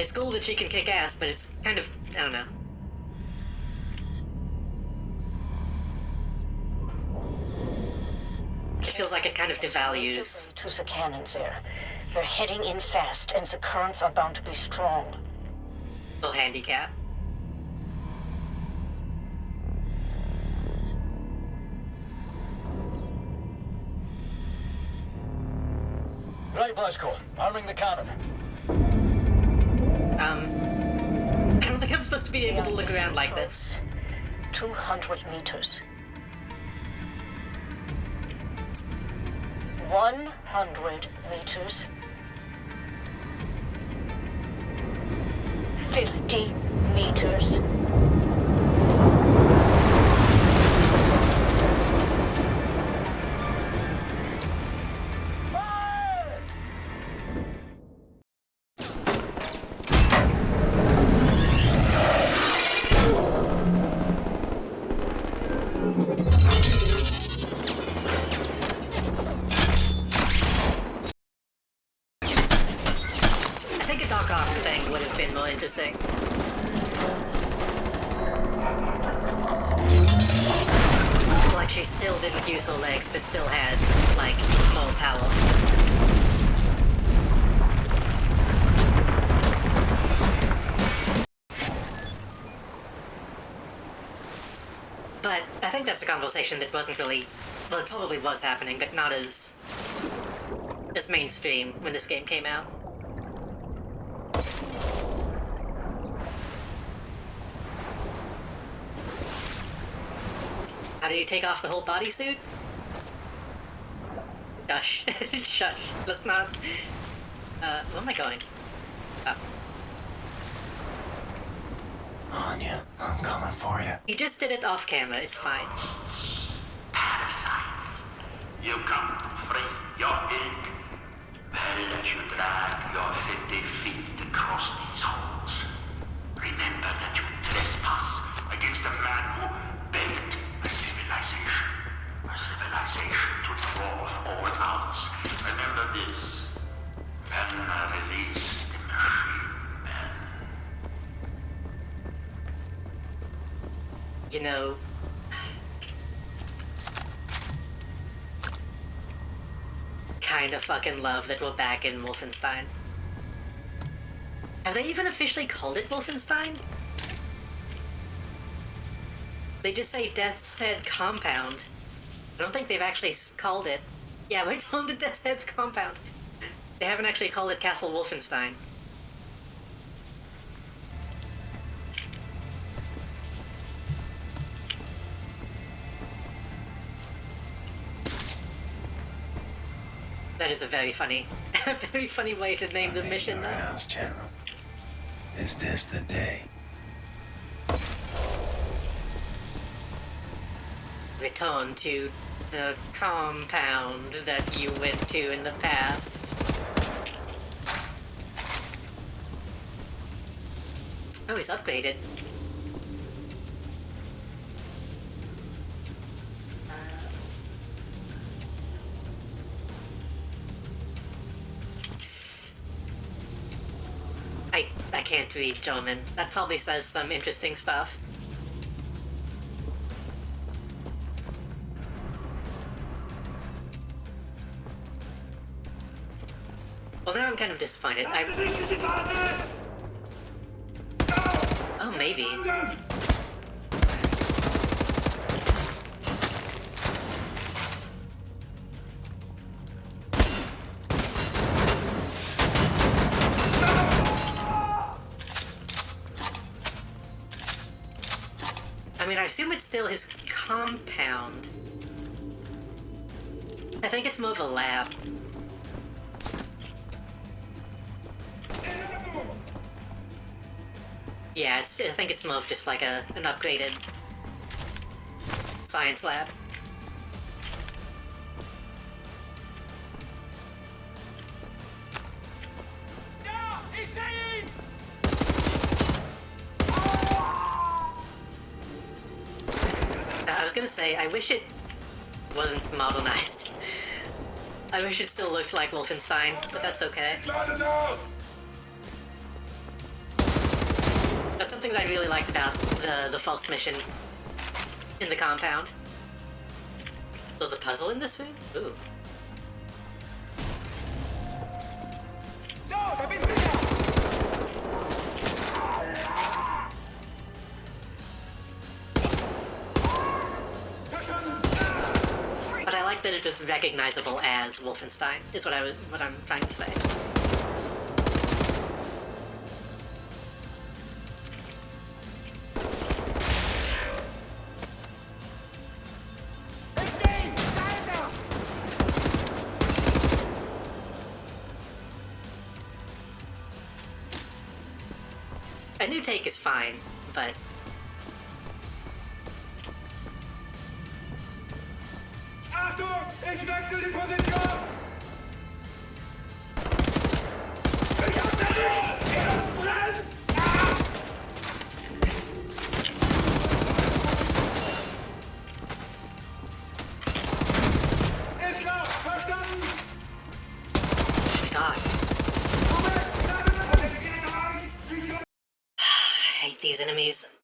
It's cool that she can kick ass, but it's kind of, I don't know. It feels like it kind of devalues. To the cannons there. We're heading in fast, and the currents are bound to be strong. Little handicap. Right, Blazko. Arming the cannon. I don't think I'm supposed to be able to look around like this. 200 meters. 100 meters. 50 meters. Interesting. Like she still didn't use her legs, but still had, like, more power. But I think that's a conversation that wasn't really, well, it probably was happening, but not as mainstream when this game came out. How do you take off the whole bodysuit? Shush. Shush. Let's not... where am I going? Oh. Anya, I'm coming for you. He just did it off camera, it's fine. Parasites. You come to free your egg. Well, let you drag your 50 feet across these halls. Remember that you trespass against a man who built a civilization. A civilization to dwarf all else. Remember this. When I release the machine man. You know... kinda fucking love that we're back in Wolfenstein. Have they even officially called it Wolfenstein? They just say Death's Head Compound. I don't think they've actually called it. Yeah, we're told the Death's Head's Compound. They haven't actually called it Castle Wolfenstein. That is a very funny way to name the mission, though. House, General. Is this the day? Return to the compound that you went to in the past. Oh, he's upgraded. I can't read German. That probably says some interesting stuff. Well, now I'm kind of disappointed. Oh, maybe. I mean, I assume it's still his compound. I think it's more of a lab. Yeah, I think it's more of just like an upgraded science lab. I was gonna say, I wish it wasn't modernized. I wish it still looked like Wolfenstein, but that's okay. things I really liked about the false mission in the compound. There's a puzzle in this food? Ooh. But I like that it was recognizable as Wolfenstein, is what I'm trying to say. A new take is fine, but... Achtung! Ich wechsle die Position! Ich hab den nicht! Er brennt! Ist klar! Verstanden! God. I hate these enemies.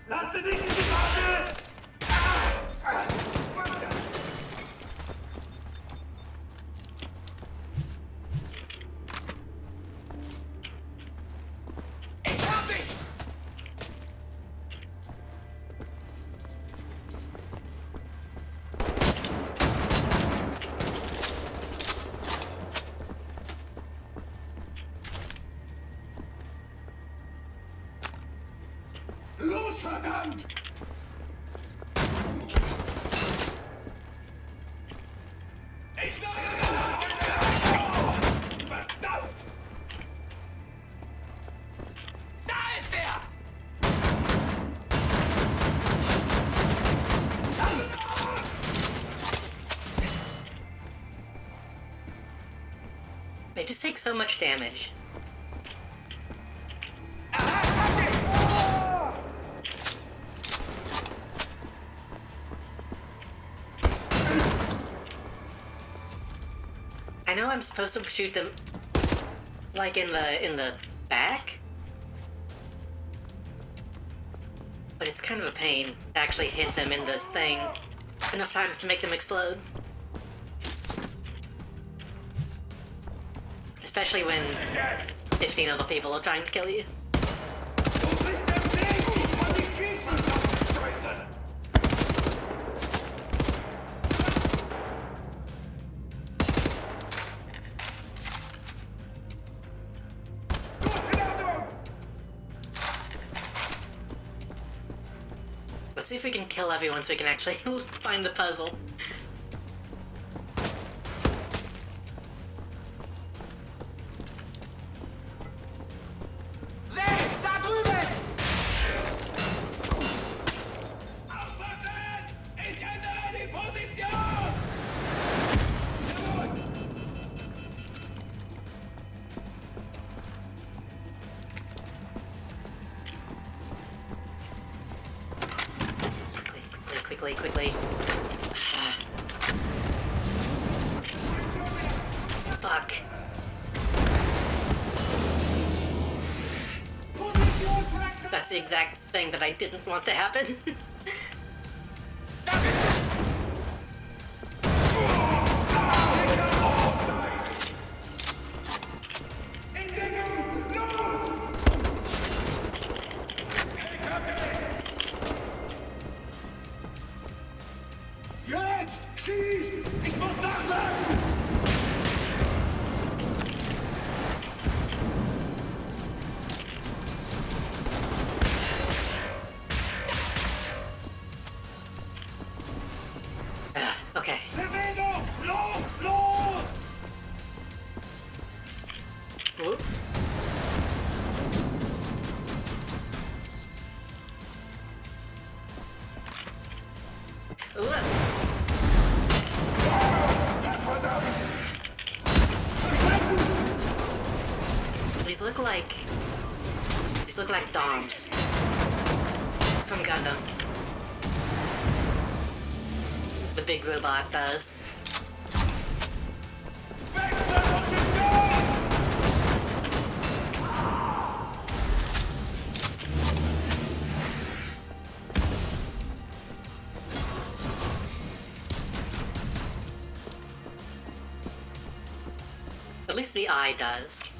Lasst dich in die Basis! Ich hab dich! Los, verdammt! Ich verdammt! Da ist er! They just take so much damage. I know I'm supposed to shoot them like in the back, but it's kind of a pain to actually hit them in the thing enough times to make them explode. Especially when 15 other people are trying to kill you. Let's see if we can kill everyone so we can actually find the puzzle. Quickly. Fuck. That's the exact thing that I didn't want to happen. Jetzt! Schieß! Ich muss nachladen! These look like Doms from Gundam. The big robot does. At least the eye does.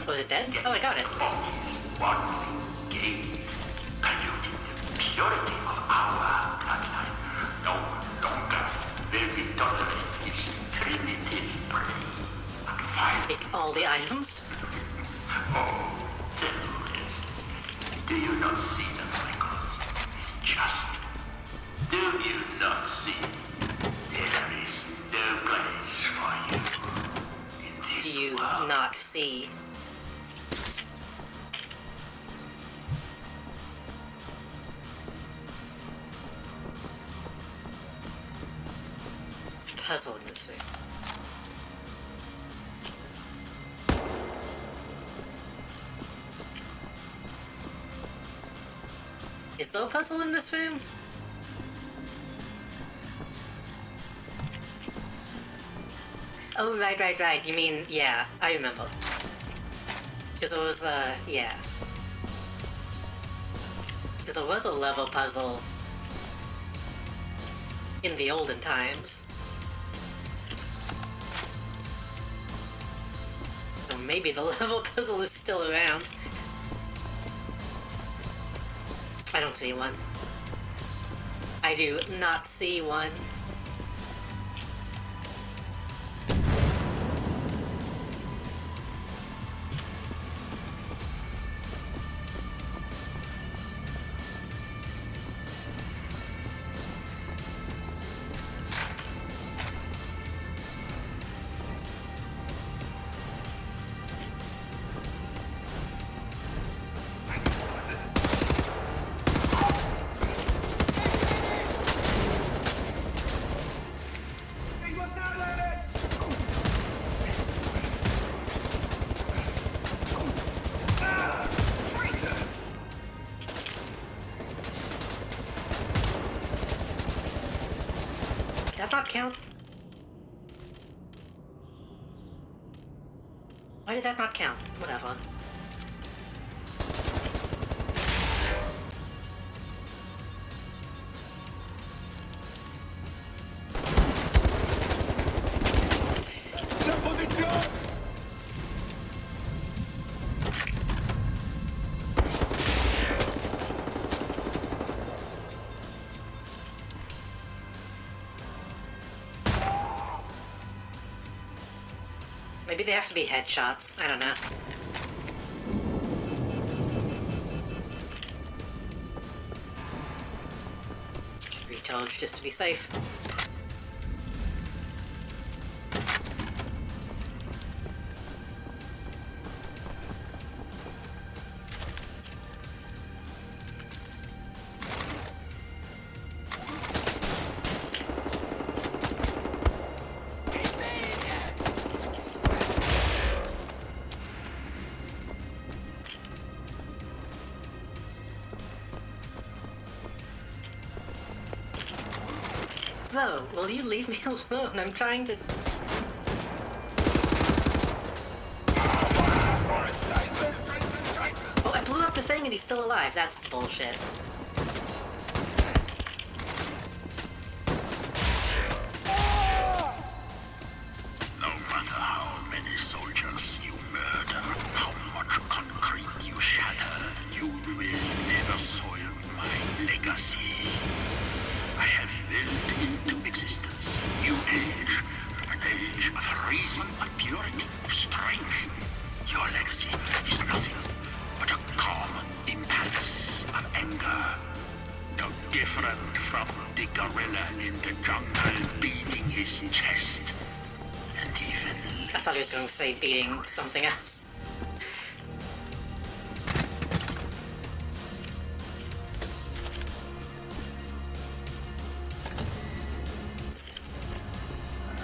Was it dead? Oh, I got it. Take all the items? Do you not see them, Michaels? It's just... Do you not see? There is no place for you in this Do you world. not see? Puzzle in this room. Is there a puzzle in this room? Oh, right. You mean, yeah, I remember. Because there was, yeah. Because there was a level puzzle in the olden times. Or maybe the level puzzle is still around. I don't see one. I do not see one. Does that not count? Why did that not count? Whatever. Maybe they have to be headshots. I don't know. Recharge just to be safe. Bro, will you leave me alone? I'm trying to... Oh, I blew up the thing and he's still alive. That's bullshit. No matter how many soldiers you murder, how much concrete you shatter, you will never soil my legacy. I have willed into existence new age, an age of reason, of purity, of strength. Your legacy is nothing but a calm impulse of anger. different from the gorilla in the jungle beating his chest. And even... I thought he was going to say beating something else.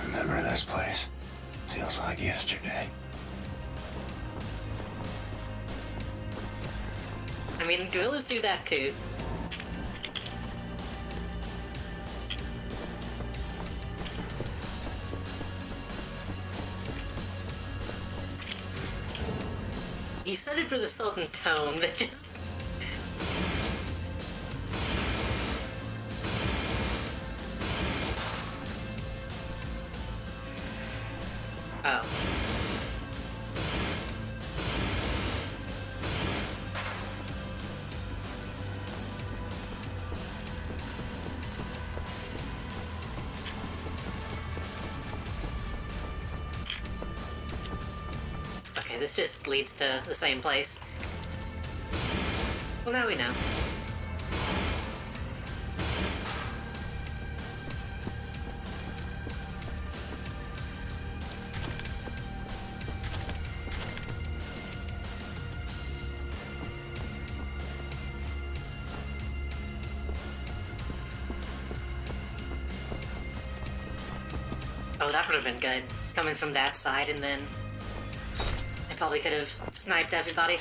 Remember this place? Feels like yesterday. I mean, gorillas do that too. He said it with a certain tone that just... Oh. Okay, this just leads to the same place. Well, now we know. Oh, that would have been good. Coming from that side, and then I probably could have sniped everybody.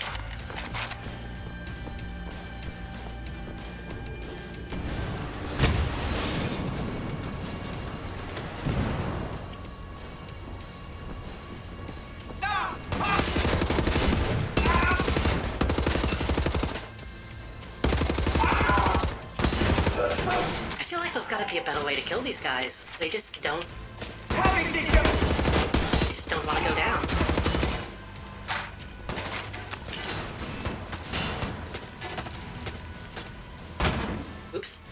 I feel like there's gotta be a better way to kill these guys. They just don't... They just don't want to go down. Oops.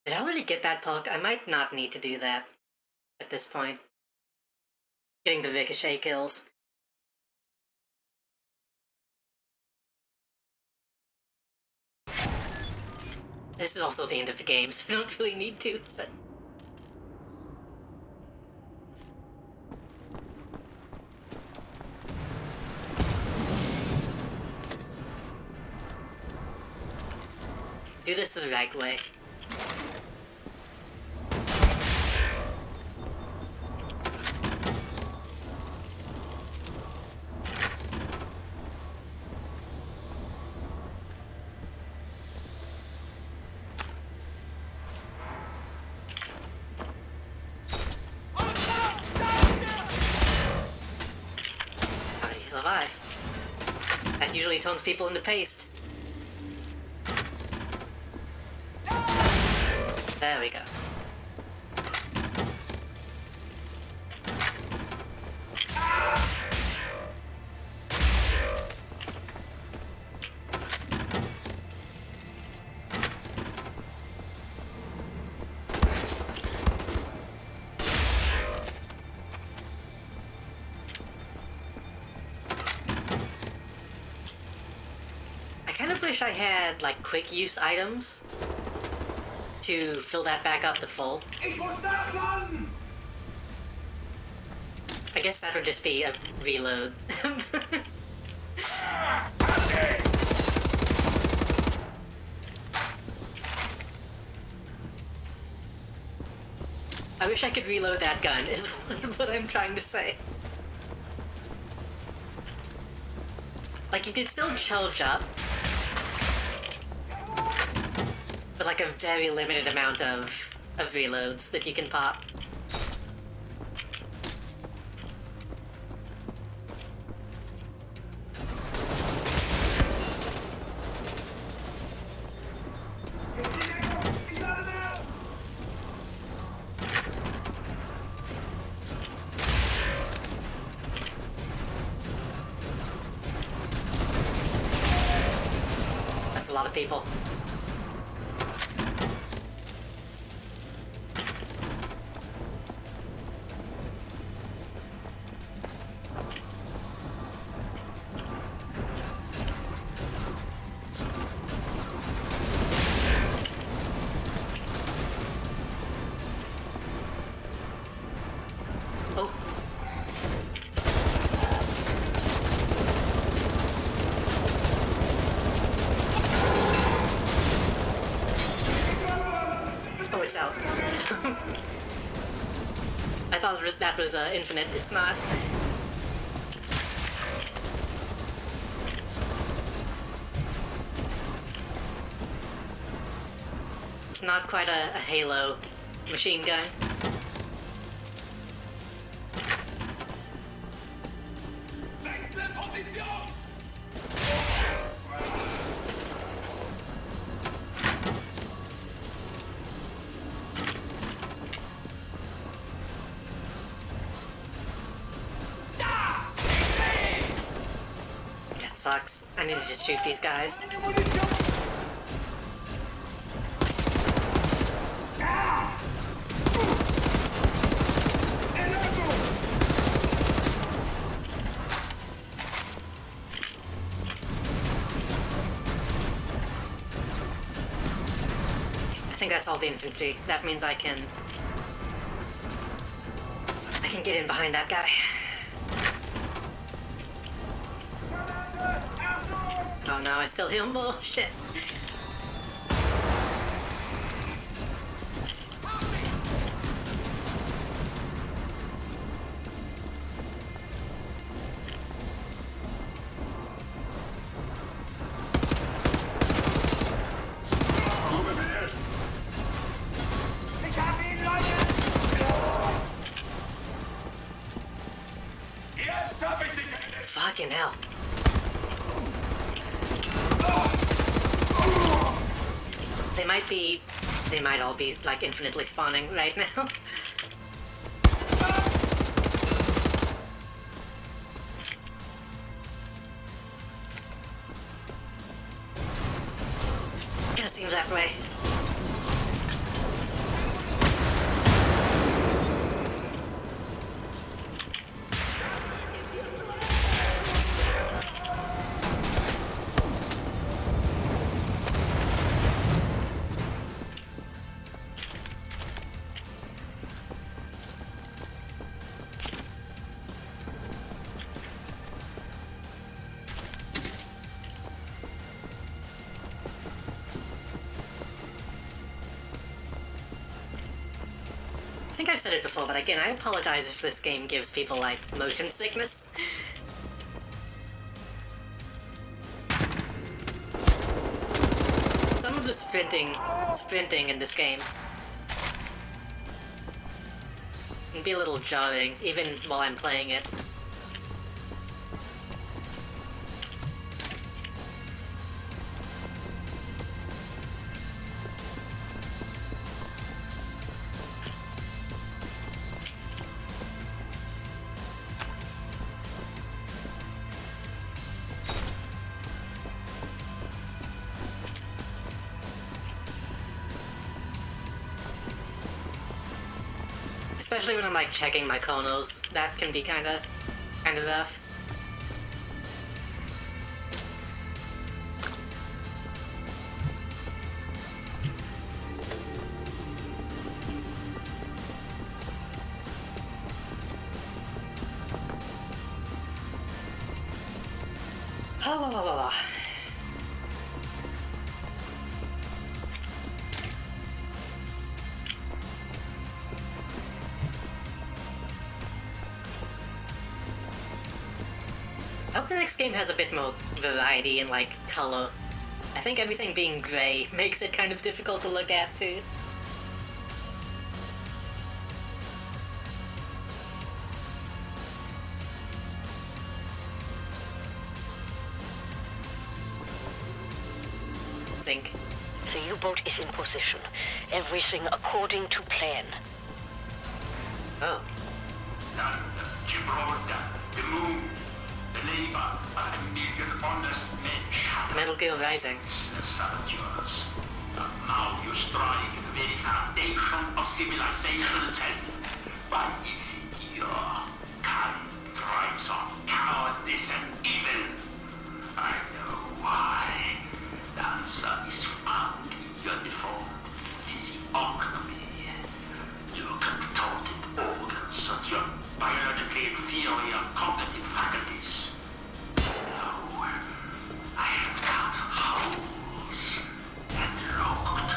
Did I already get that perk? I might not need to do that at this point. Getting the ricochet kills. This is also the end of the game, so we don't really need to, but... Do this the right way. Survive. That usually turns people into paste. There we go. I kind of wish I had, like, quick use items to fill that back up to full. I guess that would just be a reload. I wish I could reload that gun, is what I'm trying to say. Like, you could still charge up, but like a very limited amount of reloads that you can pop. lot of people. Oh, it's out. I thought that was infinite. It's not. It's not quite a Halo machine gun. That sucks. I need to just shoot these guys. I think that's all the infantry. That means I can get in behind that guy. Oh no, I still heal more. Shit. Fucking hell. They might all be, like, infinitely spawning right now. Kinda seems that way. I think I've said it before, but again, I apologize if this game gives people, like, motion sickness. Some of the sprinting in this game can be a little jarring, even while I'm playing it. Especially when I'm, like, checking my corners. That can be kinda rough. Oh. I hope the next game has a bit more variety in, like, color. I think everything being gray makes it kind of difficult to look at, too. Zinc. The U-boat is in position. Everything according to plan. Oh. Gibraltar, the moon. The Metal Gear Rising. Now you strike the very foundation of civilization's head. By using your tribes of cowardice and evil. I know why. The answer is found in your deformed physiognomy. Your contorted organs of your biologically inferior cognitive faculties. No, I have cut holes and locked.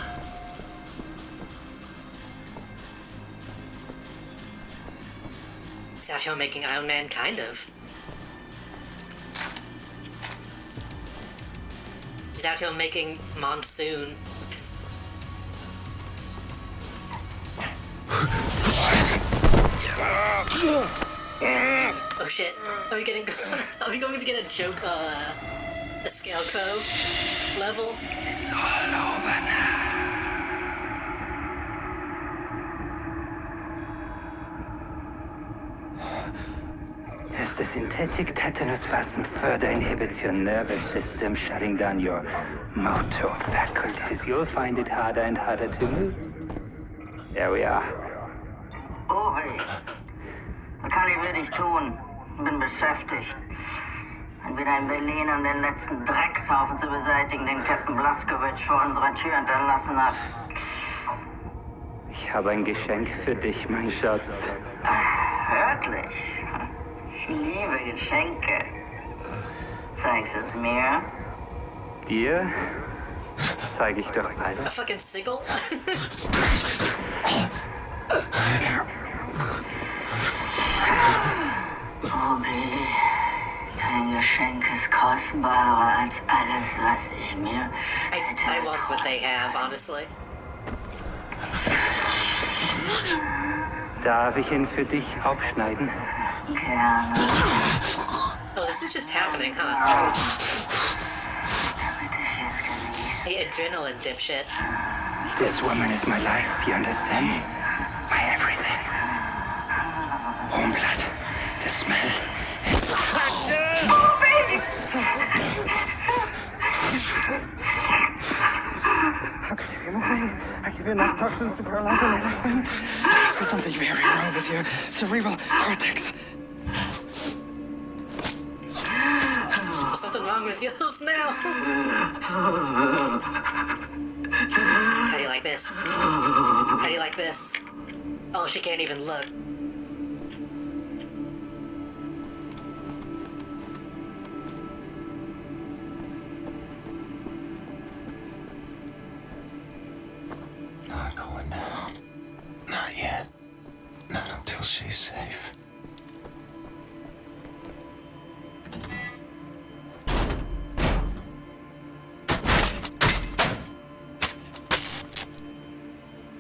Is that show making Iron Man? Kind of. Is that show making Monsoon? Oh shit! Are we getting? Are we going to get a joke? A Scarecrow level? It's all over now. As the synthetic tetanus spasm further inhibits your nervous system, shutting down your motor faculties, you'll find it harder and harder to move. There we are. Uri, was kann ich für dich tun? Bin beschäftigt. Entweder in Berlin, um den letzten Dreckshaufen zu beseitigen, den Captain Blazkowicz vor unserer Tür hinterlassen hat. Ich habe ein Geschenk für dich, mein Schatz. Wirklich? Ich liebe Geschenke. Zeigst es mir? Dir zeige ich doch A alles. fucking Sigil? Obi, dein Geschenk ist kostbarer als alles, was ich mir I want what they have, honestly. Darf ich ihn für dich aufschneiden? Gerne. Oh, this is just happening, huh? Hey, adrenaline, dipshit. This woman is my life, you understand? My everything. Warm blood, the smell. Oh, baby! How could you be mine? I give you enough toxins to paralyze an elephant. There's something very wrong with your cerebral cortex. There's something wrong with yours now. How do you like this? How do you like this? Oh, she can't even look. Not going down. Not yet. Not until she's safe.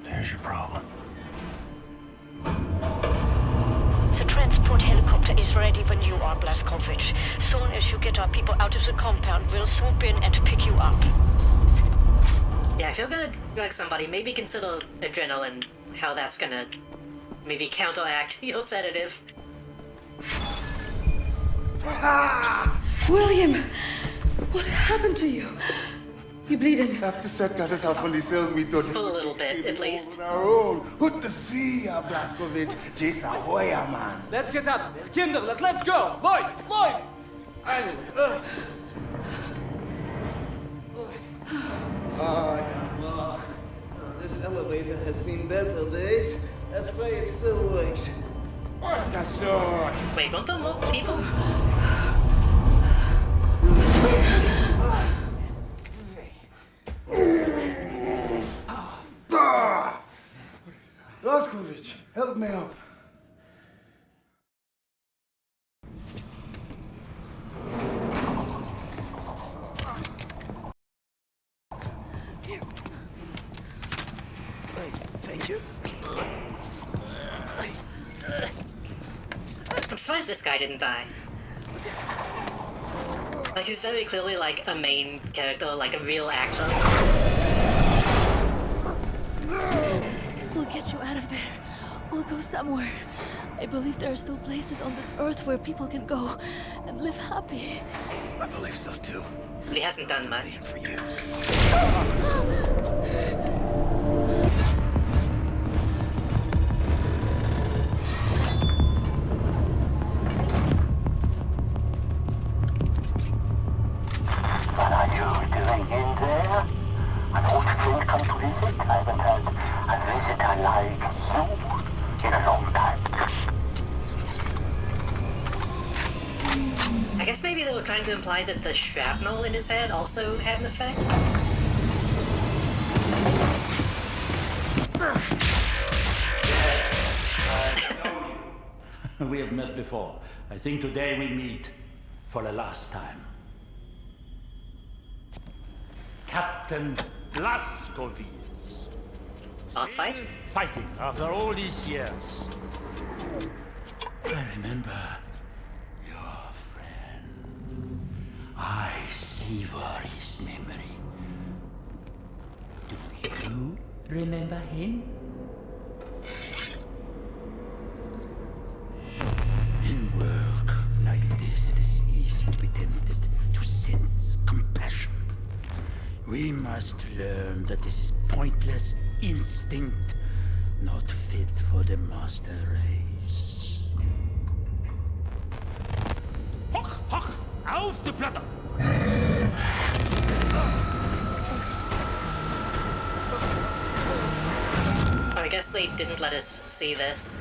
There's your problem. The transport helicopter is ready when you are, Blazkowicz. Soon as you get our people out of the compound, we'll swoop in and pick you up. Yeah, if you're gonna drug somebody, maybe consider adrenaline, how that's gonna maybe counteract your sedative. William! What happened to you? You're bleeding. After Seth got us out from the cells, we thought... For a little bit, at least. ...on our own. What to see, Blazkowicz? Jason Hoya, man. Let's get out of here. Kinderlich, let's go! Lloyd! Lloyd! This elevator has seen better days. Let's pray it still works. What the sword? Wait, don't the more people? Blazkowicz, help me out. Thank you. I'm surprised this guy didn't die. Like, he's very clearly, like, a main character, like a real actor. We'll get you out of there. We'll go somewhere. I believe there are still places on this earth where people can go and live happy. I believe so too. But he hasn't done much. For you. What are you doing in there? An old friend come to visit? I haven't had a visitor like you in a long time. I guess maybe they were trying to imply that the shrapnel in his head also had an effect? We have met before. I think today we meet for the last time. Captain Blazkowicz. Last fight? Fighting after all these years. I remember your friend. I savor his memory. Do you remember him? In work like this, it is easy to be tempted to sense compassion. We must learn that this is pointless instinct, not fit for the master race. Hoch, hoch, auf die Platte! I guess they didn't let us see this.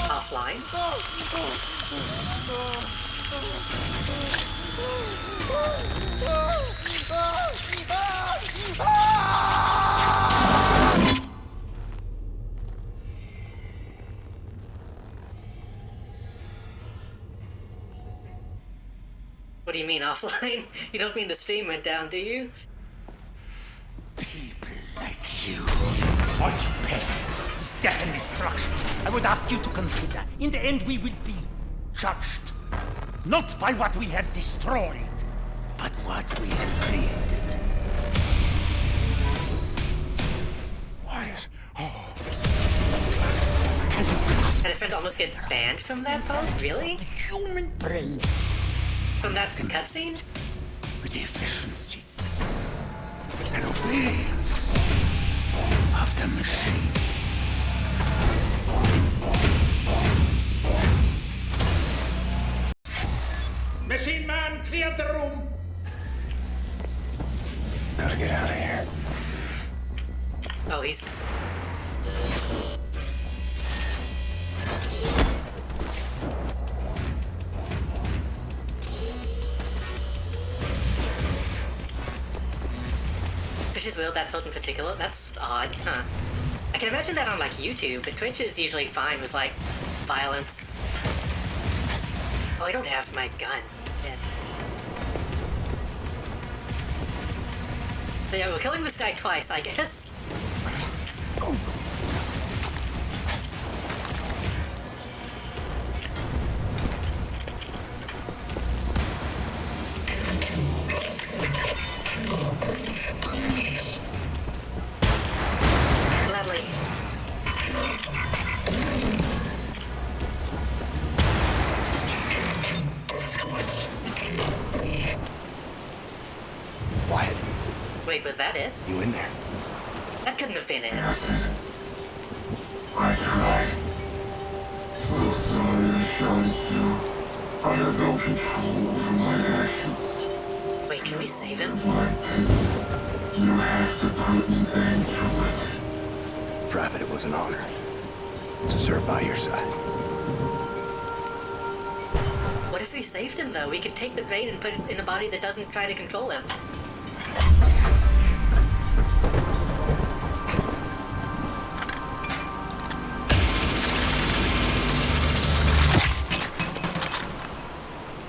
Offline? What do you mean offline? You don't mean the stream went down, do you? People like you. What path is death and destruction? I would ask you to consider. In the end, we will be judged. Not by what we have destroyed, but what we have created. Quiet. Oh. Can you grasp? Had a friend almost get banned from that though? Really? The human brain. From that cutscene? With the efficiency and obedience of the machine. Machine man, clear the room. Gotta get out of here. Oh, he's... Twitch's will, that vote in particular? That's odd, huh? I can imagine that on, like, YouTube, but Twitch is usually fine with, like, violence. Oh, I don't have my gun yet. So yeah, we're killing this guy twice, I guess. Gladly. Wyatt, Wait, was that it? you in there? That couldn't have been it. I tried. So sorry I shouted you. I have no control over my actions. Wait, can we save him? Like this, you have to put an end to it. Private, it was an honor to serve by your side. What if we saved him, though? We could take the brain and put it in a body that doesn't try to control him.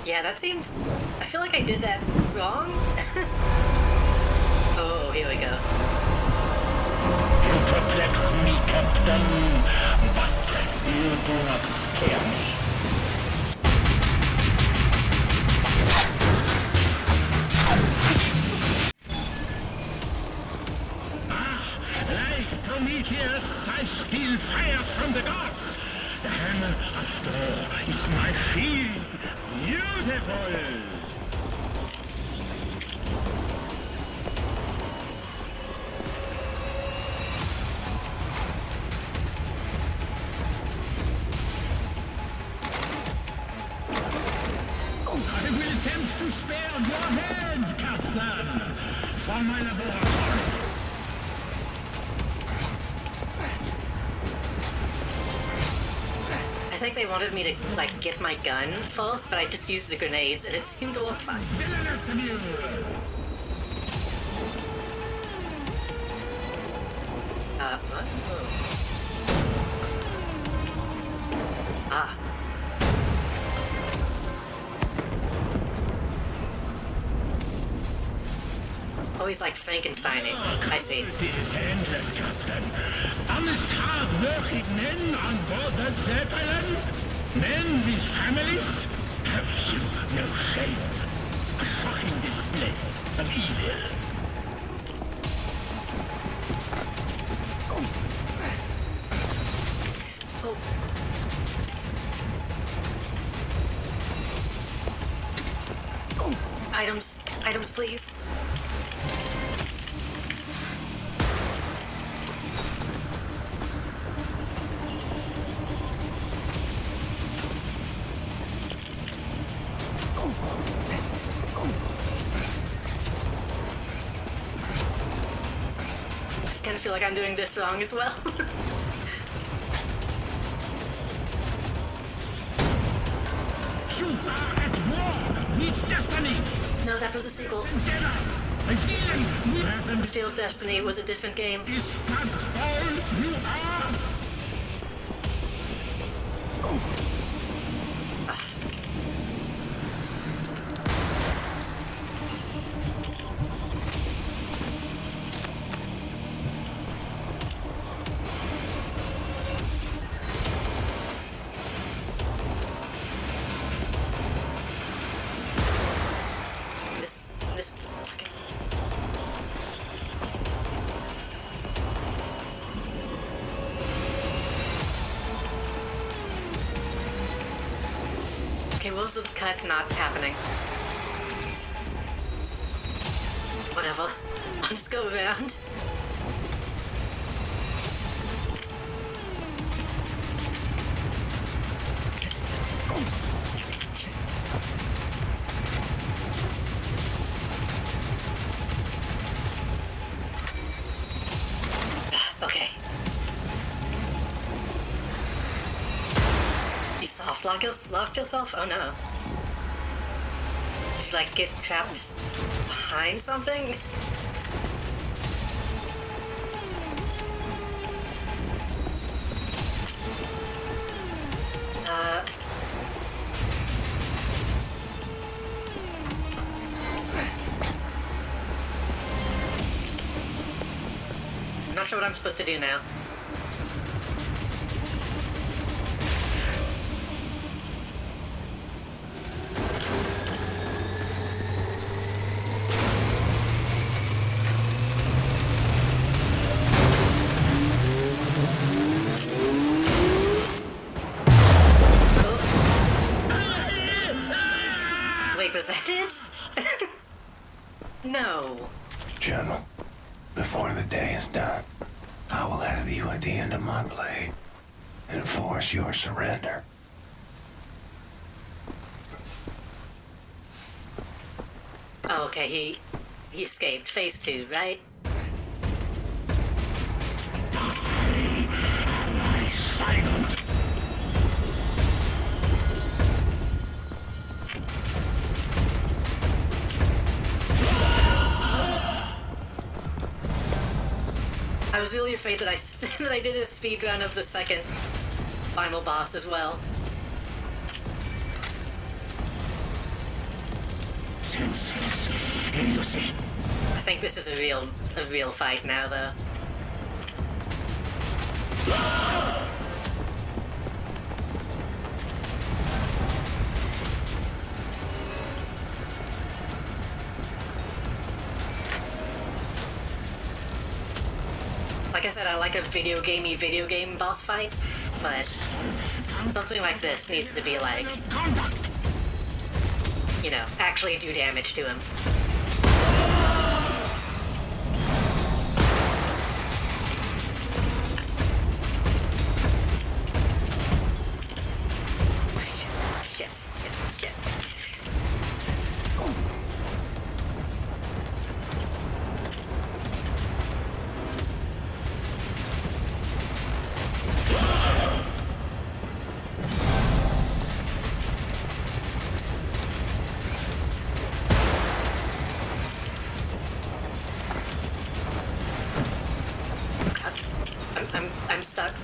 Yeah, that seems... I feel like I did that wrong. Oh, here we go. You perplex me, Captain, but you do not scare me. fierce, I steal fire from the gods. The hammer of Thor is my shield. Beautiful. I will attempt to spare your head, Captain, for my laboratory. I think they wanted me to, like, get my gun first, but I just used the grenades, and it seemed to work fine. Villainous of you! What? Ah. Oh, he's like Frankensteining. I see. It is endless, Captain. Honest, hard-working men on board that Zeppelin? Men with families? Have you no shame? A shocking display of evil. Oh. Items, please. I kind of feel like I'm doing this wrong as well. You are at war with destiny. No, that was a sequel. A feeling we haven't. Field of Destiny was a different game. Is that all you are? Okay, rules of cut not happening. Whatever. I'll just go around. Okay. You soft locked yourself? Oh no. Did you like get trapped behind something? I'm not sure what I'm supposed to do now. Wait, was that it? No. General, before the day is done, I will have you at the end of my blade and force your surrender. Oh, okay, he escaped. Phase 2, right? Silent. I was really afraid that that I did a speedrun of the second final boss as well. Senseless idiocy. I think this is a real fight now, though. Like I said, I like a video game boss fight, but something like this needs to be like, you know, actually do damage to him. Shit.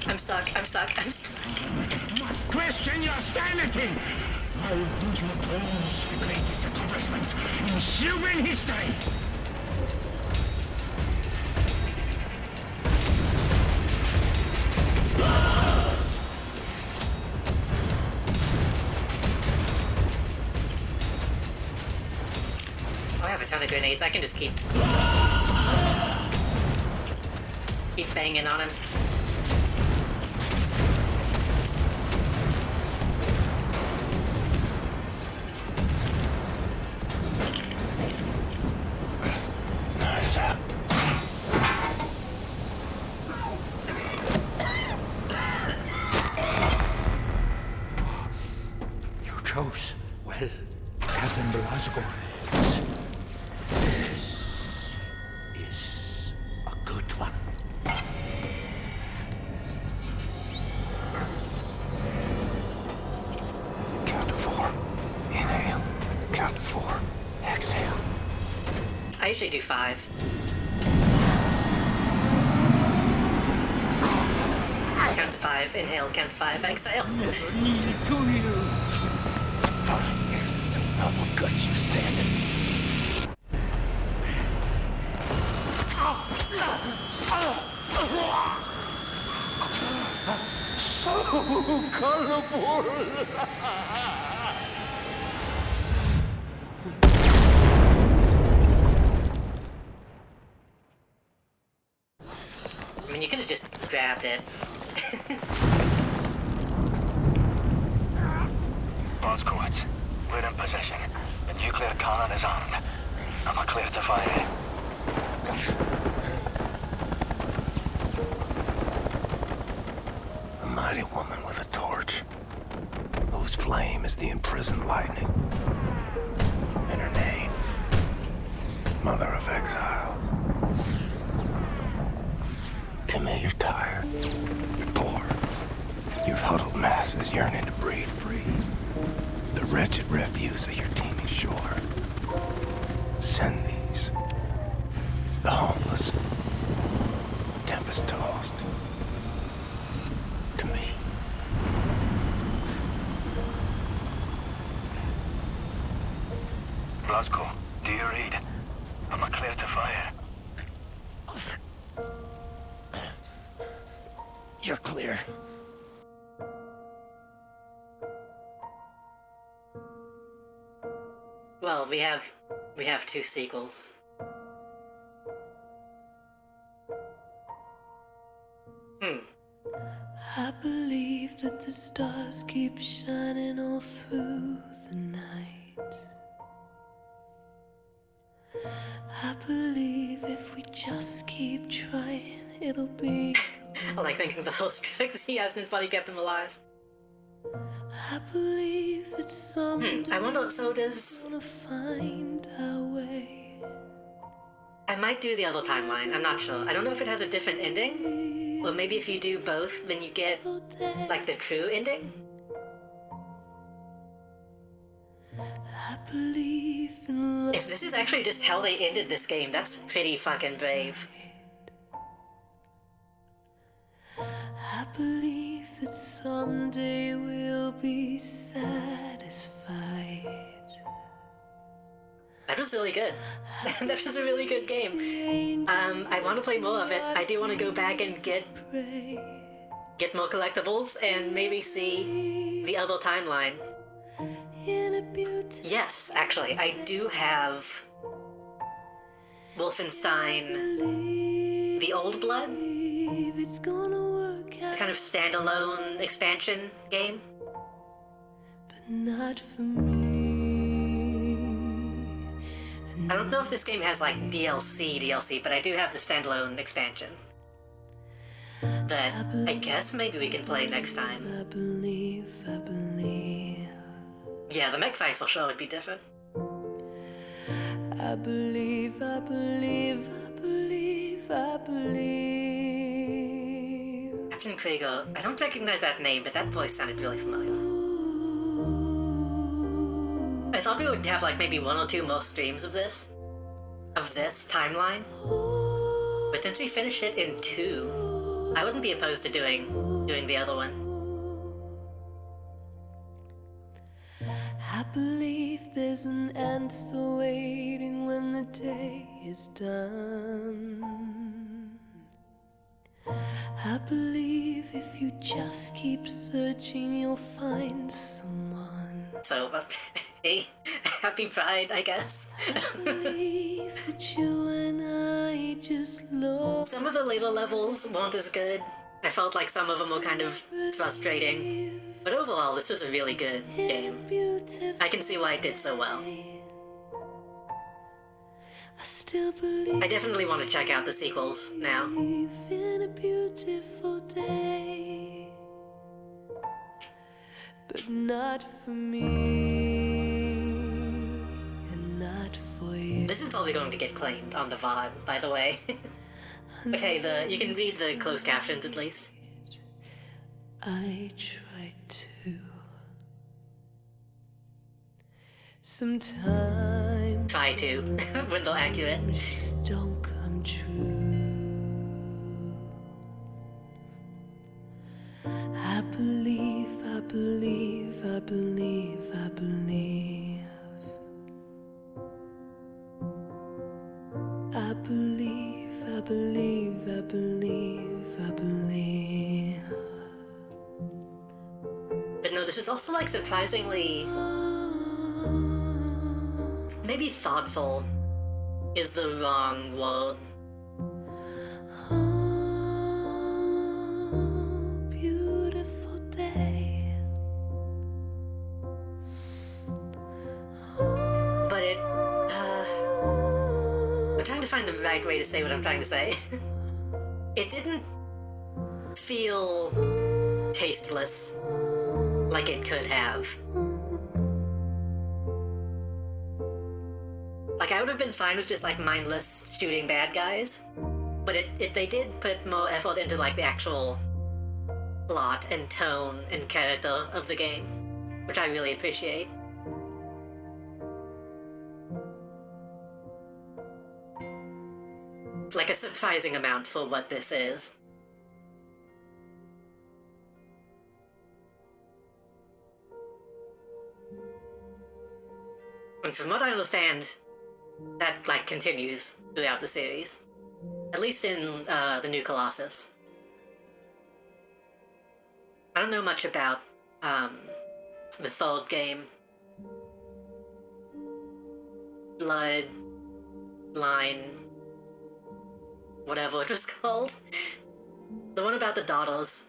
I'm stuck. You must question your sanity! I will put your bones the greatest accomplishment in human history! I have a ton of grenades. I can just keep banging on him. Nice. You chose well, Captain Blazkowicz. This is a good one. Count to 4. Inhale. Count to 4. Exhale. I usually do 5. Count to 5, inhale, count to 5, exhale. I will gut you standing. So colorful! I mean, you could have just grabbed it. Blazkowicz, we're in possession. The nuclear cannon is armed. I'm clear to fire. A mighty woman with a torch, whose flame is the imprisoned lightning. And her name, Mother of Exiles. Camille, you're tired. You're bored. Your huddled masses yearning to breathe free. The wretched refuse of your teeming shore. Send these. The homeless, tempest-tossed, to me. Blazko, do you read? I'm clear to fire. You're clear. Well, we have 2 sequels. I believe that the stars keep shining all through the night. I believe if we just keep trying, it'll be. I like thinking the whole drugs he has in his body kept him alive. I believe that someday I wonder, so does... we're gonna find our way. I might do the other timeline, I'm not sure. I don't know if it has a different ending, or maybe if you do both, then you get, like, the true ending? I believe in love. If this is actually just how they ended this game, that's pretty fucking brave. I believe that someday we'll be satisfied. That was really good. That was a really good game. I want to play more of it. I do want to go back and get more collectibles and maybe see the other timeline. Yes, actually, I do have Wolfenstein The Old Blood, believe it's gonna work A out, kind of standalone expansion game. but not for me. I don't know if this game has like DLC, but I do have the standalone expansion. That I guess maybe we can play next time. I believe. Yeah, the mech fight will surely be different. I believe. Captain Krieger, I don't recognize that name, but that voice sounded really familiar. I thought we would have like maybe 1 or 2 more streams of this timeline. But since we finished it in 2, I wouldn't be opposed to doing the other one. I believe there's an answer waiting when the day is done. I believe if you just keep searching, you'll find someone. So, hey, happy Pride, I guess. I believe that you and I just love. Some of the later levels weren't as good. I felt like some of them were kind of frustrating. But overall, this was a really good game. I can see why it did so well. I definitely want to check out the sequels now. In a beautiful day, but not for me, and not for you. This is probably going to get claimed on the VOD, by the way. But hey, you can read the closed captions at least. I try to. Sometimes try to, when they're accurate. Don't come true. I believe. I believe. But no, this was also like surprisingly, maybe thoughtful is the wrong word. Beautiful day. But I'm trying to find the right way to say what I'm trying to say. It didn't feel tasteless like it could have. Like, I would have been fine with just like mindless shooting bad guys, but they did put more effort into like the actual plot and tone and character of the game, which I really appreciate. Like a surprising amount for what this is. And from what I understand, that like continues throughout the series. At least in the new Colossus. I don't know much about the third game. Bloodline, whatever it was called. The one about the daughters.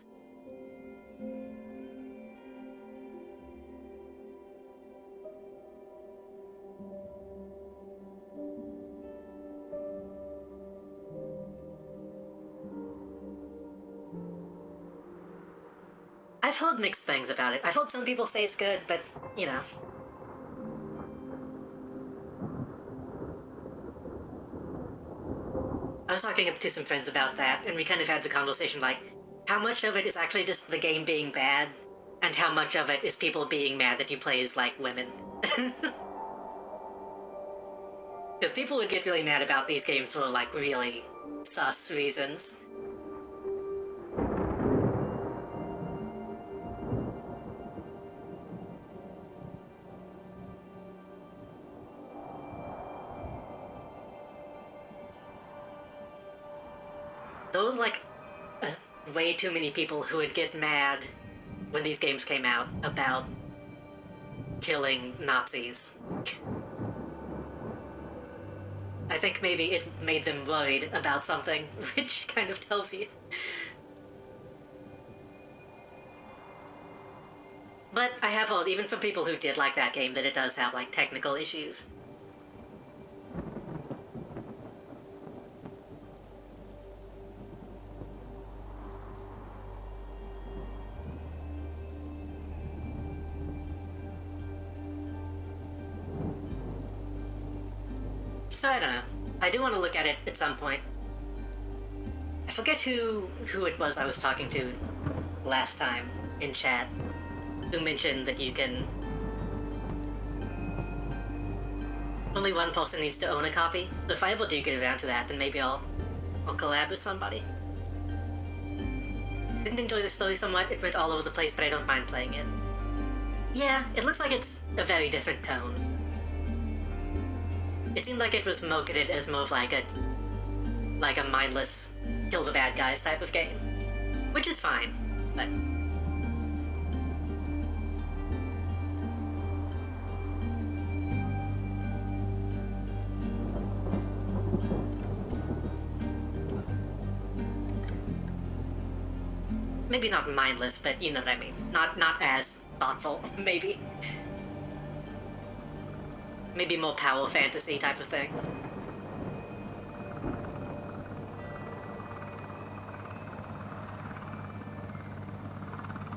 I've heard mixed things about it. I've heard some people say it's good, but, you know. I was talking to some friends about that, and we kind of had the conversation like, how much of it is actually just the game being bad, and how much of it is people being mad that you play as, like, women? Because people would get really mad about these games for, like, really sus reasons. There was, like, way too many people who would get mad when these games came out about killing Nazis. I think maybe it made them worried about something, which kind of tells you But I have heard, even from people who did like that game, that it does have, like, technical issues. So I don't know. I do want to look at it at some point. I forget who it was I was talking to last time in chat who mentioned that you can... Only one person needs to own a copy, so if I ever do get around to that, then maybe I'll collab with somebody. Didn't enjoy the story somewhat, it went all over the place, but I don't mind playing it. Yeah, it looks like it's a very different tone. It seemed like it was marketed as more of like a mindless, kill the bad guys type of game. Which is fine, but... Maybe not mindless, but you know what I mean. Not as thoughtful, maybe. Maybe more power fantasy type of thing.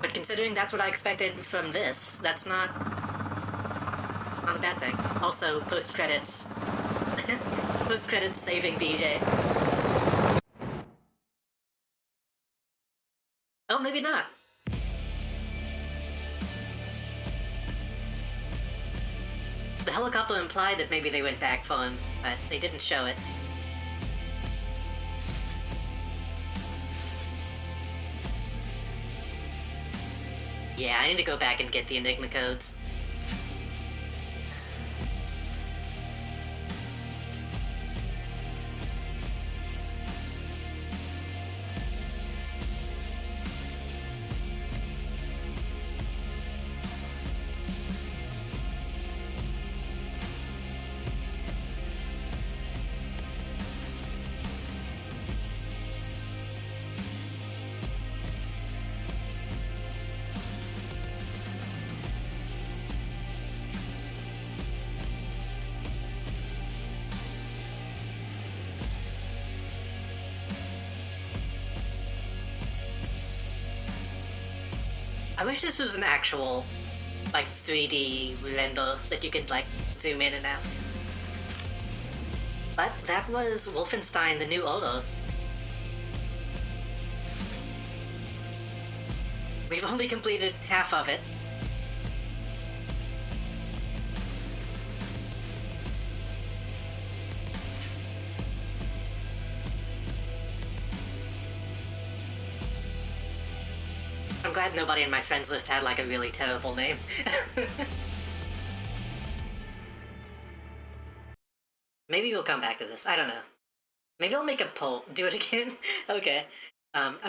But considering that's what I expected from this, that's not a bad thing. Also, post-credits. Post-credits saving BJ. Oh, maybe not. The helicopter implied that maybe they went back for him, but they didn't show it. Yeah, I need to go back and get the Enigma codes. I wish this was an actual, like, 3D render that you could, like, zoom in and out. But that was Wolfenstein: The New Order. We've only completed half of it. I'm glad nobody in my friends list had, like, a really terrible name. Maybe we'll come back to this. I don't know. Maybe I'll make a poll. Do it again? Okay.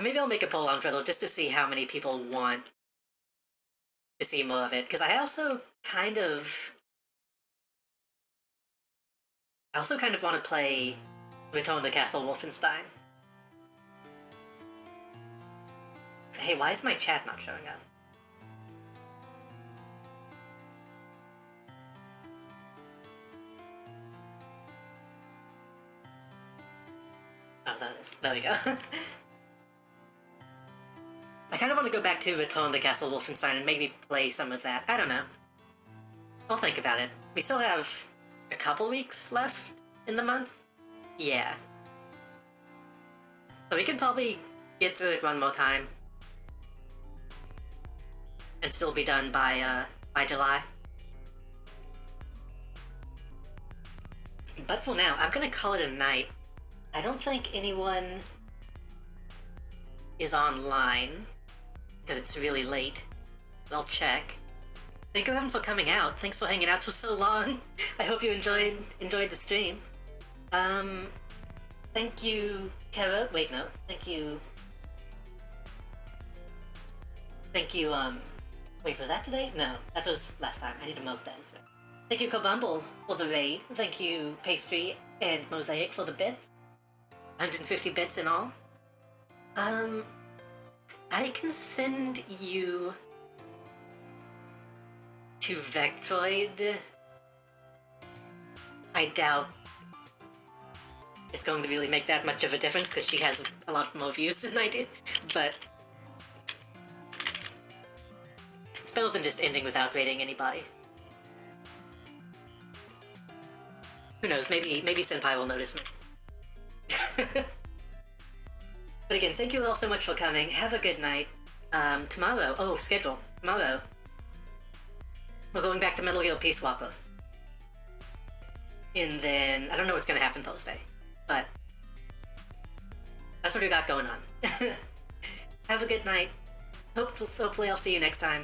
Maybe I'll make a poll on Twitter just to see how many people want to see more of it. Because I also kind of want to play Return to Castle Wolfenstein. Hey, why is my chat not showing up? Oh, there we go. I kind of want to go back to Return to Castle Wolfenstein and maybe play some of that. I don't know. I'll think about it. We still have a couple weeks left in the month? Yeah. So we could probably get through it one more time. And still be done by July. But for now, I'm gonna call it a night. I don't think anyone is online, because it's really late. I'll check. Thank you everyone for coming out. Thanks for hanging out for so long. I hope you enjoyed the stream. Thank you, Kara. Wait, no. Thank you, wait, was that today? No, that was last time. I need to milk that as well. Thank you, Kabumble, for the raid. Thank you, Pastry and Mosaic, for the bits. 150 bits in all. I can send you to Vectroid, I doubt it's going to really make that much of a difference because she has a lot more views than I do, but it's better than just ending without rating anybody. Who knows, maybe Senpai will notice me. But again, thank you all so much for coming. Have a good night. Tomorrow, schedule. Tomorrow, we're going back to Metal Gear Peace Walker. And then, I don't know what's gonna happen Thursday, but that's what we got going on. Have a good night. Hopefully I'll see you next time.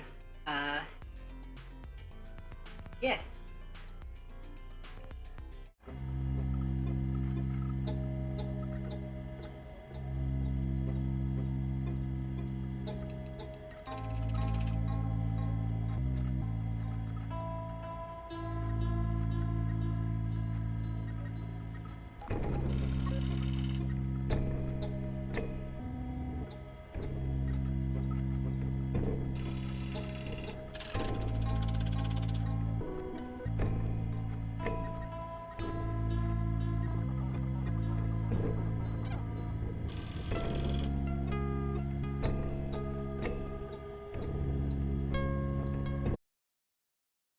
Yeah.